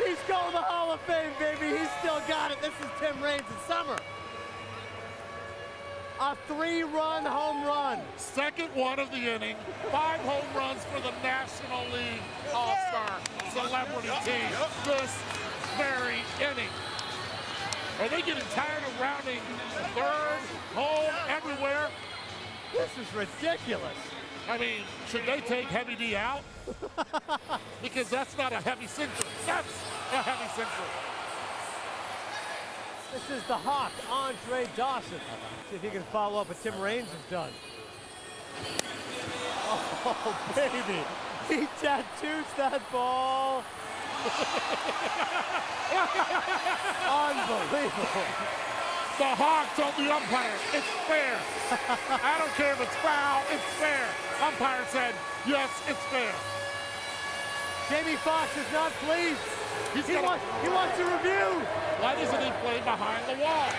He's going to the Hall of Fame, baby. He's still got it. This is Tim Raines in summer. A 3-run home run. Second one of the inning. 5 home runs for the National League All-Star Celebrity Team this very inning. Are they getting tired of rounding third, home, everywhere? This is ridiculous. I mean, should they take Heavy D out? Because that's not a heavy sinker. That's a heavy sinker. This is the Hawk, Andre Dawson. See if he can follow up what Tim Raines has done. Oh, baby. He tattoos that ball. Unbelievable. The Hawk told the umpire, it's fair. I don't care if it's foul, it's fair. Umpire said, yes, it's fair. Jamie Foxx is not pleased. He wants to review. Why doesn't he play behind the wall?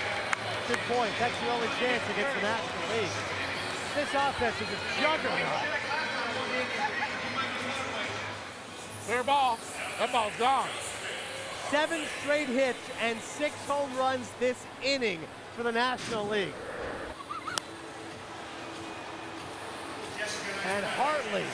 Good point. That's your only chance against the National League. This offense is a juggernaut. Clear ball. That ball's gone. 7 straight hits and 6 home runs this inning for the National League. And Hartley.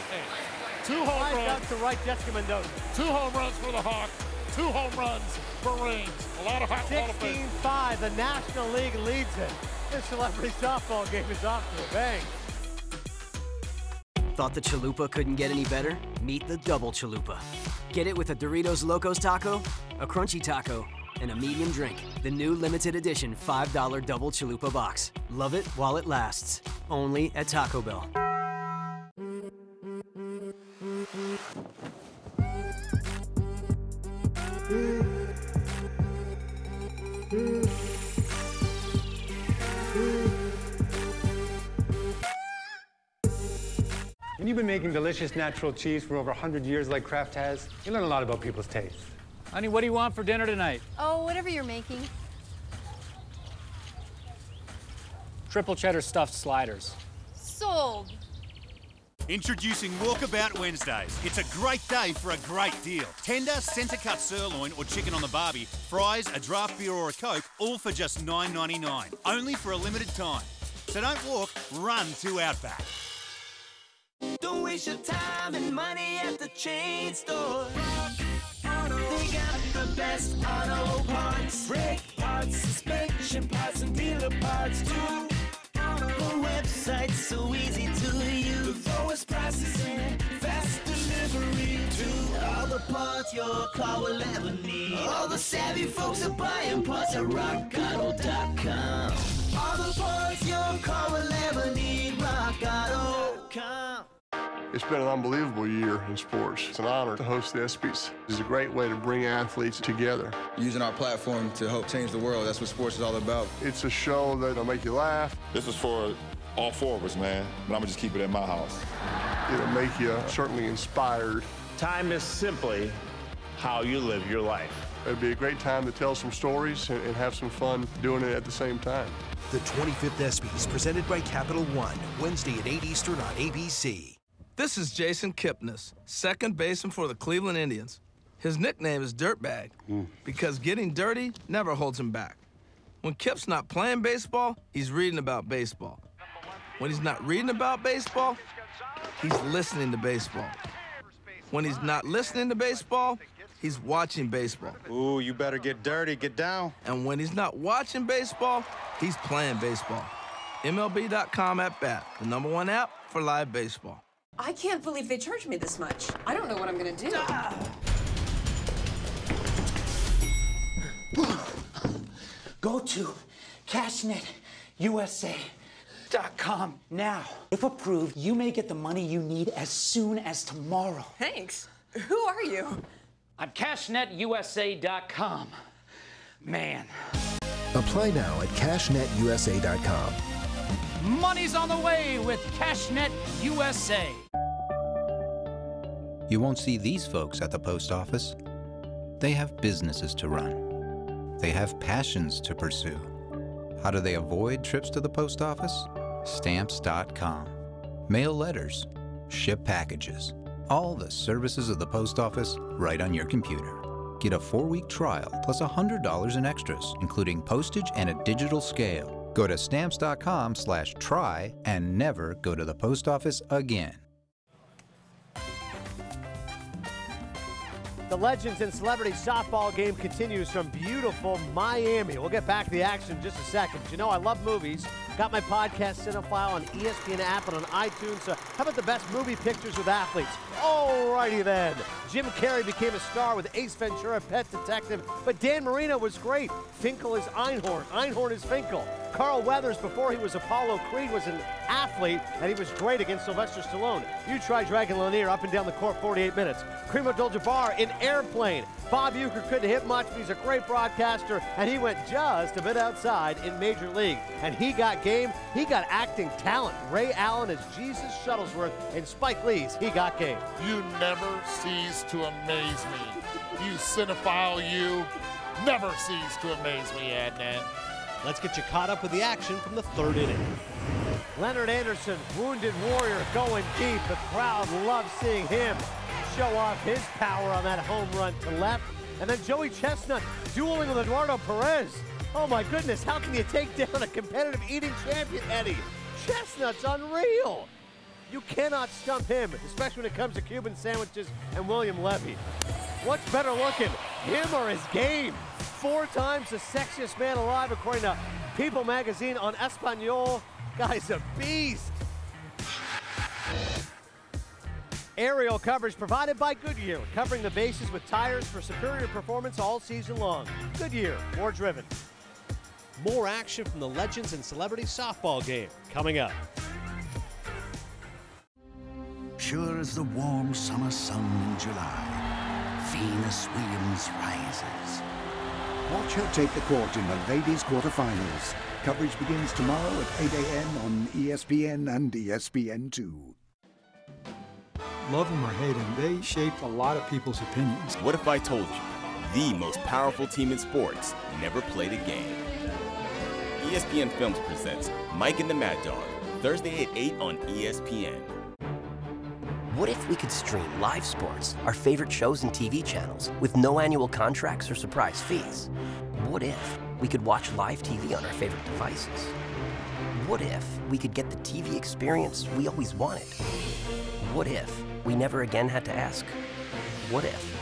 2 home runs. Up to right, Jessica Mendoza. 2 home runs for the Hawks. 2 home runs for Reigns. A lot of hot 16-5. The National League leads it. This celebrity softball game is off to a bang. Thought the chalupa couldn't get any better? Meet the double chalupa. Get it with a Doritos Locos taco, a crunchy taco, and a medium drink. The new limited edition $5 double chalupa box. Love it while it lasts. Only at Taco Bell. When you've been making delicious natural cheese for over 100 years like Kraft has, you learn a lot about people's tastes. Honey, what do you want for dinner tonight? Oh, whatever you're making. Triple cheddar stuffed sliders. Sold. Introducing Walkabout Wednesdays. It's a great day for a great deal. Tender, centre-cut sirloin or chicken on the barbie, fries, a draft beer or a Coke, all for just $9.99. Only for a limited time. So don't walk, run to Outback. Don't waste your time and money at the chain store. They got the best auto parts, brake parts, suspension parts, and dealer parts too. The website's so easy to use. The lowest prices and fast delivery too. All the parts your car will ever need. All the savvy folks are buying parts at rockauto.com. All the parts your car will ever need. rockauto.com. It's been an unbelievable year in sports. It's an honor to host the ESPYs. It's a great way to bring athletes together. Using our platform to help change the world, that's what sports is all about. It's a show that'll make you laugh. This is for all 4 of us, man, but I'm gonna just keep it at my house. It'll make you certainly inspired. Time is simply how you live your life. It'd be a great time to tell some stories and have some fun doing it at the same time. The 25th ESPYs, presented by Capital One, Wednesday at 8 Eastern on ABC. This is Jason Kipnis, second baseman for the Cleveland Indians. His nickname is Dirtbag because getting dirty never holds him back. When Kip's not playing baseball, he's reading about baseball. When he's not reading about baseball, he's listening to baseball. When he's not listening to baseball, he's watching baseball. Ooh, you better get dirty, get down. And when he's not watching baseball, he's playing baseball. MLB.com at bat, the #1 app for live baseball. I can't believe they charged me this much. I don't know what I'm gonna do. Go to CashNetUSA.com now. If approved, you may get the money you need as soon as tomorrow. Thanks. Who are you? I'm CashNetUSA.com. Man. Apply now at CashNetUSA.com. Money's on the way with CashNet USA. You won't see these folks at the post office. They have businesses to run. They have passions to pursue. How do they avoid trips to the post office? Stamps.com. Mail letters, ship packages, all the services of the post office right on your computer. Get a 4-week trial plus $100 in extras, including postage and a digital scale. Go to stamps.com/try and never go to the post office again. The Legends and Celebrities softball game continues from beautiful Miami. We'll get back to the action in just a second. But you know I love movies. Got my podcast Cinephile on ESPN app and on iTunes. So how about the best movie pictures with athletes? Alrighty then. Jim Carrey became a star with Ace Ventura, Pet Detective, but Dan Marino was great. Finkel is Einhorn. Einhorn is Finkel. Carl Weathers, before he was Apollo Creed, was an athlete, and he was great against Sylvester Stallone. You try Dragon Lanier up and down the court 48 minutes. Kareem Abdul-Jabbar in Airplane. Bob Uecker couldn't hit much, but he's a great broadcaster, and he went just a bit outside in Major League. And he got game. He got acting talent. Ray Allen as Jesus Shuttlesworth, and Spike Lee's He Got Game. You never cease to amaze me. You cinephile, you. Never cease to amaze me, Adnan. Let's get you caught up with the action from the third inning. Leonard Anderson, wounded warrior, going deep. The crowd loves seeing him show off his power on that home run to left. And then Joey Chestnut dueling with Eduardo Perez. Oh my goodness, how can you take down a competitive eating champion, Eddie? Chestnut's unreal. You cannot stump him, especially when it comes to Cuban sandwiches and William Levy. What's better looking, him or his game? 4 times the sexiest man alive, according to People magazine on Espanol. Guy's a beast. Aerial coverage provided by Goodyear, covering the bases with tires for superior performance all season long. Goodyear, more driven. More action from the Legends and Celebrities softball game coming up. Sure as the warm summer sun in July, Venus Williams rises. Watch her take the court in the ladies' quarterfinals. Coverage begins tomorrow at 8 a.m. on ESPN and ESPN2. Love them or hate them, they shape a lot of people's opinions. What if I told you the most powerful team in sports never played a game? ESPN Films presents Mike and the Mad Dog, Thursday at 8 on ESPN. What if we could stream live sports, our favorite shows and TV channels, with no annual contracts or surprise fees? What if we could watch live TV on our favorite devices? What if we could get the TV experience we always wanted? What if we never again had to ask, what if?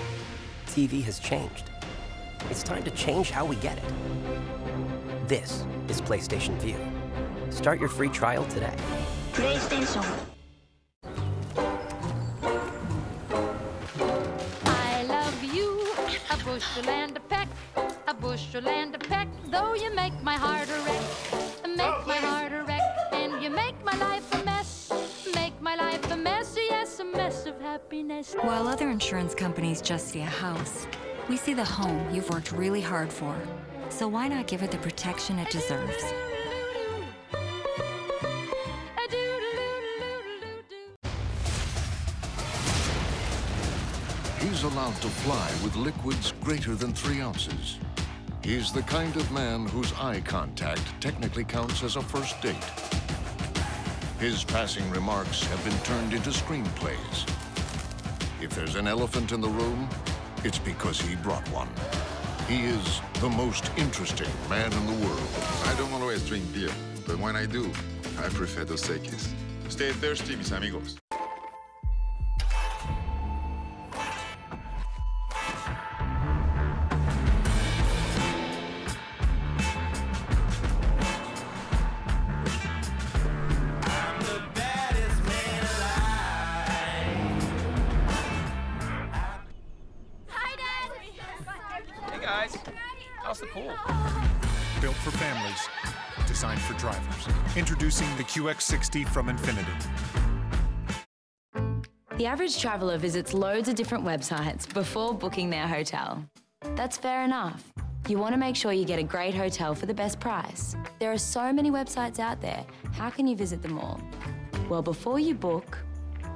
TV has changed. It's time to change how we get it. This is PlayStation Vue. Start your free trial today. PlayStation. I love you, a bushel and a peck, a bushel and a peck, though you make my heart a wreck, make my heart a wreck, and you make my life a mess, make my life a mess, yes, a mess of happiness. While other insurance companies just see a house, we see the home you've worked really hard for. So why not give it the protection it deserves? He's allowed to fly with liquids greater than 3 ounces. He's the kind of man whose eye contact technically counts as a first date. His passing remarks have been turned into screenplays. If there's an elephant in the room, it's because he brought one. He is the most interesting man in the world. I don't always drink beer, but when I do, I prefer Dos Equis. Stay thirsty, mis amigos. How's the pool? Built for families, designed for drivers. Introducing the QX60 from Infinity. The average traveler visits loads of different websites before booking their hotel. That's fair enough. You want to make sure you get a great hotel for the best price. There are so many websites out there. How can you visit them all? Well, before you book,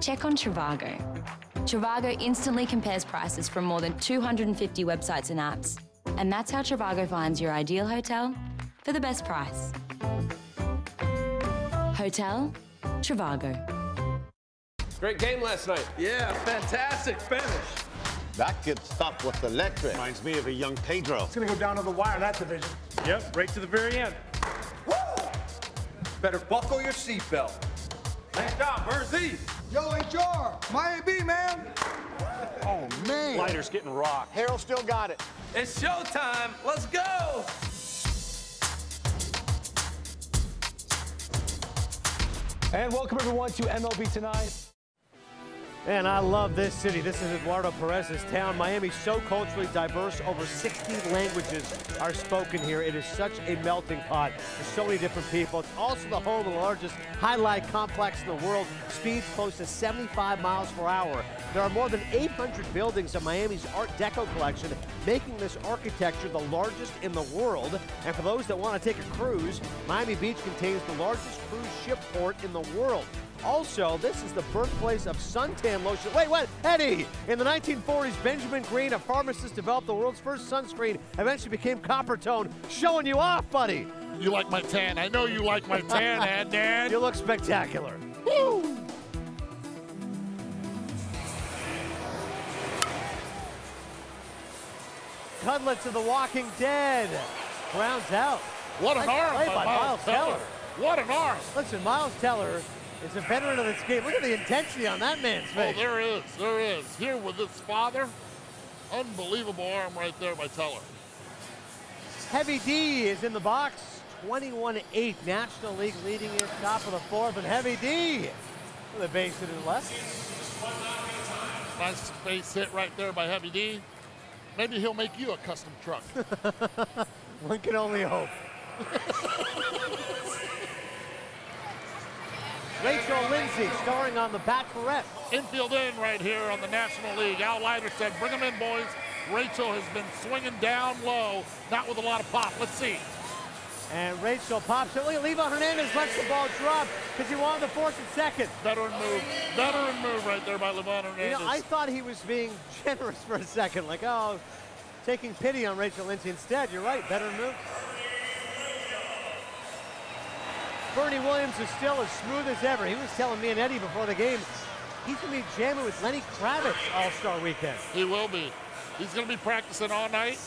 check on Trivago. Trivago instantly compares prices from more than 250 websites and apps. And that's how Trivago finds your ideal hotel for the best price. Trivago. Great game last night. Yeah, fantastic finish. That kid stuff was electric. Reminds me of a young Pedro. It's going to go down to the wire in that division. Yep, right to the very end. Woo! Better buckle your seatbelt. Nice job, Berzie. Yo, HR, my AB, man. Oh, man. Lighter's getting rocked. Harold still got it. It's showtime. Let's go. And welcome, everyone, to MLB Tonight. And I love this city. This is Eduardo Perez's town. Miami's so culturally diverse. Over 60 languages are spoken here. It is such a melting pot. There's so many different people. It's also the home of the largest high-line complex in the world. Speeds close to 75 miles per hour. There are more than 800 buildings in Miami's Art Deco collection, making this architecture the largest in the world. And for those that want to take a cruise, Miami Beach contains the largest cruise ship port in the world. Also, this is the birthplace of suntan lotion. Wait, what? Eddie! In the 1940s, Benjamin Green, a pharmacist, developed the world's first sunscreen, eventually became copper tone. Showing you off, buddy. You like my tan. I know you like my tan, Dan. You look spectacular. Woo! Cutlets of the Walking Dead. Grounds out. What an arm by Miles Teller. What an arm. Listen, Miles Teller is a veteran of this game. Look at the intensity on that man's face. Oh, there is. There is. Here with his father. Unbelievable arm right there by Teller. Heavy D is in the box. 21-8. National League leading it, top of the fourth. And Heavy D with a base hit in left. Nice base hit right there by Heavy D. Maybe he'll make you a custom truck. One can only hope. Rachel Lindsay starring on The Bachelorette. Infield in right here on the National League. Al Leiter said, bring them in, boys. Rachel has been swinging down low, not with a lot of pop. Let's see. And Rachel pops it. Look at Leva Hernandez lets the ball drop because he wanted the force at second. Veteran move right there by Leva Hernandez. You know, I thought he was being generous for a second, like, oh, taking pity on Rachel Lindsay. Instead, you're right, veteran move. Bernie Williams is still as smooth as ever. He was telling me and Eddie before the game, he's going to be jamming with Lenny Kravitz All-Star Weekend. He will be. He's going to be practicing all night.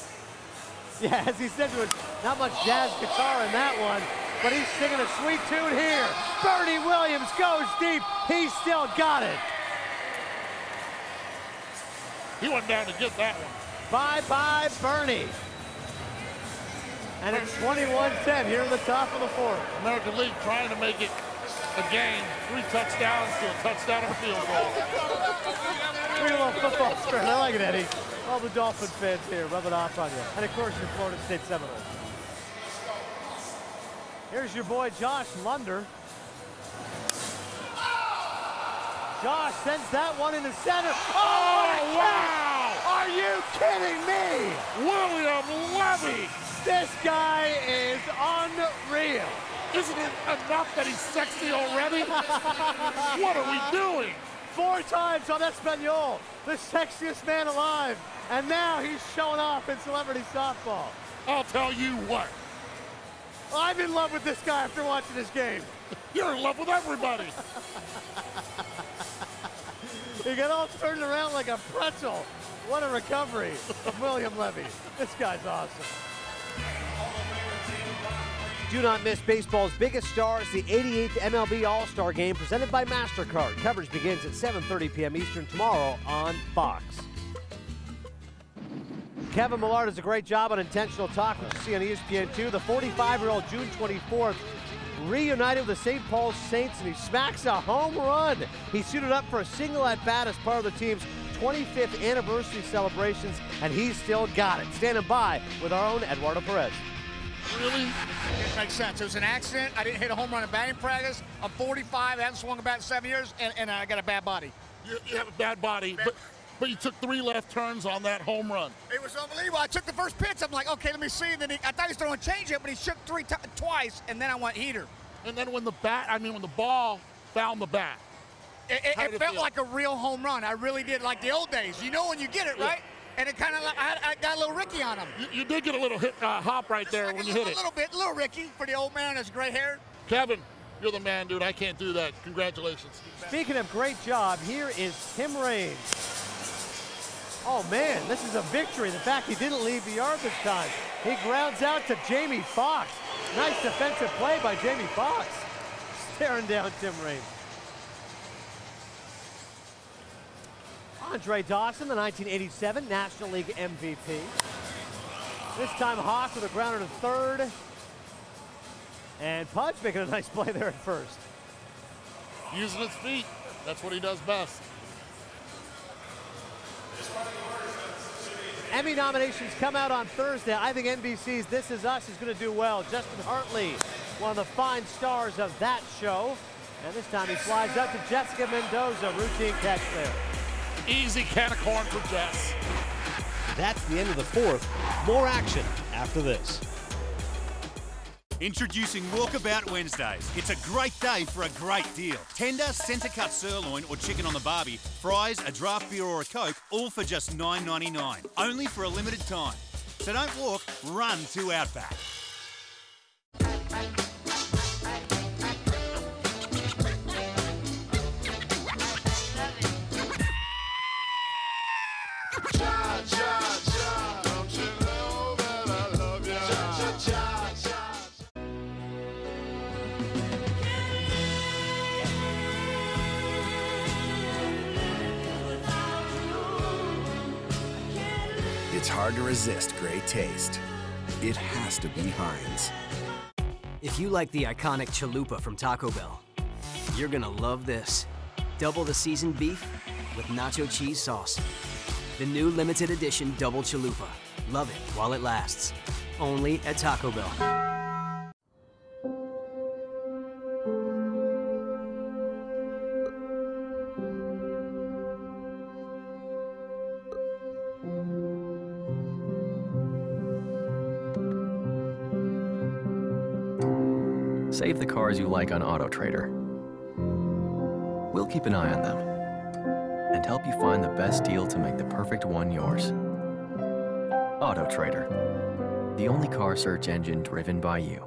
Yeah, as he said to us, not much jazz guitar in that one, but he's singing a sweet tune here. Bernie Williams goes deep. He's still got it. He went down to get that one. Bye-bye, Bernie. And it's 21-10 here in the top of the fourth. American League trying to make it a game. 3 touchdowns to a touchdown and a field goal. We love football spirit. I like it, Eddie. All the Dolphin fans here rubbing off on you. And of course, your Florida State Seminoles. Here's your boy, Josh Lunder. Josh sends that one into center. Oh, wow! Are you kidding me? William Levy! This guy is unreal. Isn't it enough that he's sexy already? What are we doing? 4 times on Espanol, the sexiest man alive. And now he's showing off in celebrity softball. I'll tell you what. I'm in love with this guy after watching this game. You're in love with everybody. He got all turned around like a pretzel. What a recovery from William Levy. This guy's awesome. Do not miss baseball's biggest stars, the 88th MLB All-Star Game presented by MasterCard. Coverage begins at 7:30 p.m. Eastern tomorrow on Fox. Kevin Millard does a great job on Intentional Talk, which you see on ESPN2. The 45-year-old June 24th reunited with the St. Paul Saints, and he smacks a home run. He suited up for a single at-bat as part of the team's 25th anniversary celebrations, and he's still got it. Standing by with our own Eduardo Perez. Really? It makes sense. It was an accident. I didn't hit a home run in batting practice. I'm 45, I haven't swung a bat in 7 years, and I got a bad body. You have a bad body, but you took 3 left turns on that home run. It was unbelievable. I took the first pitch. I'm like, okay, let me see. And then I thought he was throwing a changeup, but he shook twice, and then I went heater. And then when the ball found the bat. It felt like a real home run. I really did, like the old days. You know when you get it, right? And it kind of, I got a little Ricky on him. You did get a little hop right there when you hit it. A little Ricky for the old man that's gray hair. Kevin, you're the man, dude. I can't do that. Congratulations. Speaking of great job, here is Tim Raines. Oh man, this is a victory. The fact he didn't leave the yard this time. He grounds out to Jamie Foxx. Nice defensive play by Jamie Foxx. Staring down Tim Raines. Andre Dawson, the 1987 National League MVP. This time Hawk with a grounder to third. And Pudge making a nice play there at first. Using his feet. That's what he does best. Emmy nominations come out on Thursday. I think NBC's This Is Us is going to do well. Justin Hartley, one of the fine stars of that show. And this time he flies up to Jessica Mendoza. Routine catch there. Easy can of corn for Jess. That's the end of the fourth. More action after this. Introducing Walkabout Wednesdays. It's a great day for a great deal. Tender, centre-cut sirloin or chicken on the barbie, fries, a draft beer or a Coke, all for just $9.99. Only for a limited time. So don't walk, run to Outback. It's hard to resist great taste. It has to be Heinz. If you like the iconic chalupa from Taco Bell, you're gonna love this. Double the seasoned beef with nacho cheese sauce. The new limited edition double chalupa. Love it while it lasts. Only at Taco Bell. Save the cars you like on AutoTrader. We'll keep an eye on them and help you find the best deal to make the perfect one yours. AutoTrader, the only car search engine driven by you.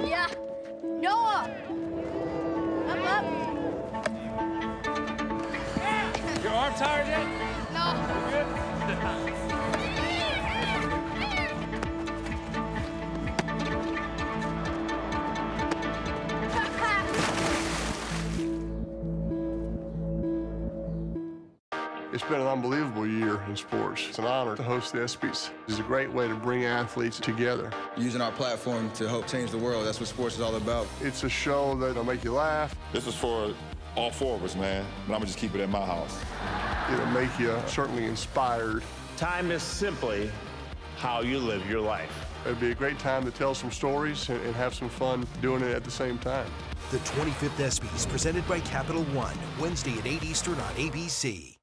Yeah. Noah! I'm up. Your arm tired yet? No. You good? It's been an unbelievable year in sports. It's an honor to host the ESPYs. It's a great way to bring athletes together. Using our platform to help change the world, that's what sports is all about. It's a show that'll make you laugh. This is for all four of us, man. But I'm gonna just keep it at my house. It'll make you certainly inspired. Time is simply how you live your life. It'd be a great time to tell some stories and have some fun doing it at the same time. The 25th ESPYs, presented by Capital One, Wednesday at 8 Eastern on ABC.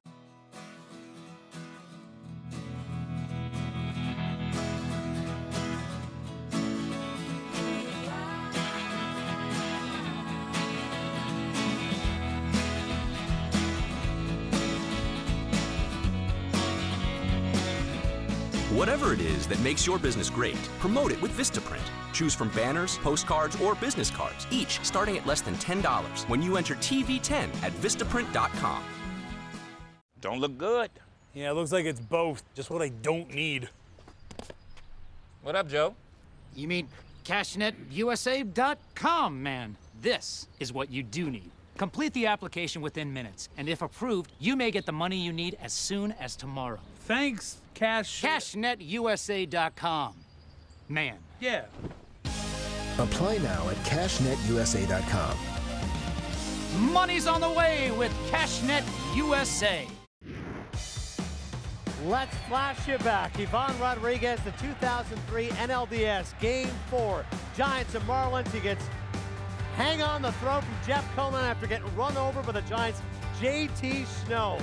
Whatever it is that makes your business great, promote it with Vistaprint. Choose from banners, postcards, or business cards, each starting at less than $10 when you enter TV10 at Vistaprint.com. Don't look good. Yeah, it looks like it's both. Just what I don't need. What up, Joe? You mean CashNetUSA.com, man. This is what you do need. Complete the application within minutes, and if approved, you may get the money you need as soon as tomorrow. Thanks, CashNetUSA.com. Man. Yeah. Apply now at CashNetUSA.com. Money's on the way with CashNet USA. Let's flash you back. Ivan Rodriguez, the 2003 NLDS Game 4. Giants and Marlins. He gets hang on the throw from Jeff Coleman after getting run over by the Giants' J.T. Snow.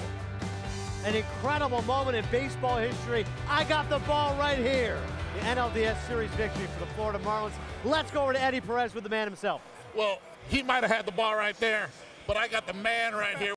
An incredible moment in baseball history. I got the ball right here. The NLDS Series victory for the Florida Marlins. Let's go over to Eddie Perez with the man himself. Well, he might have had the ball right there, but I got the man right here.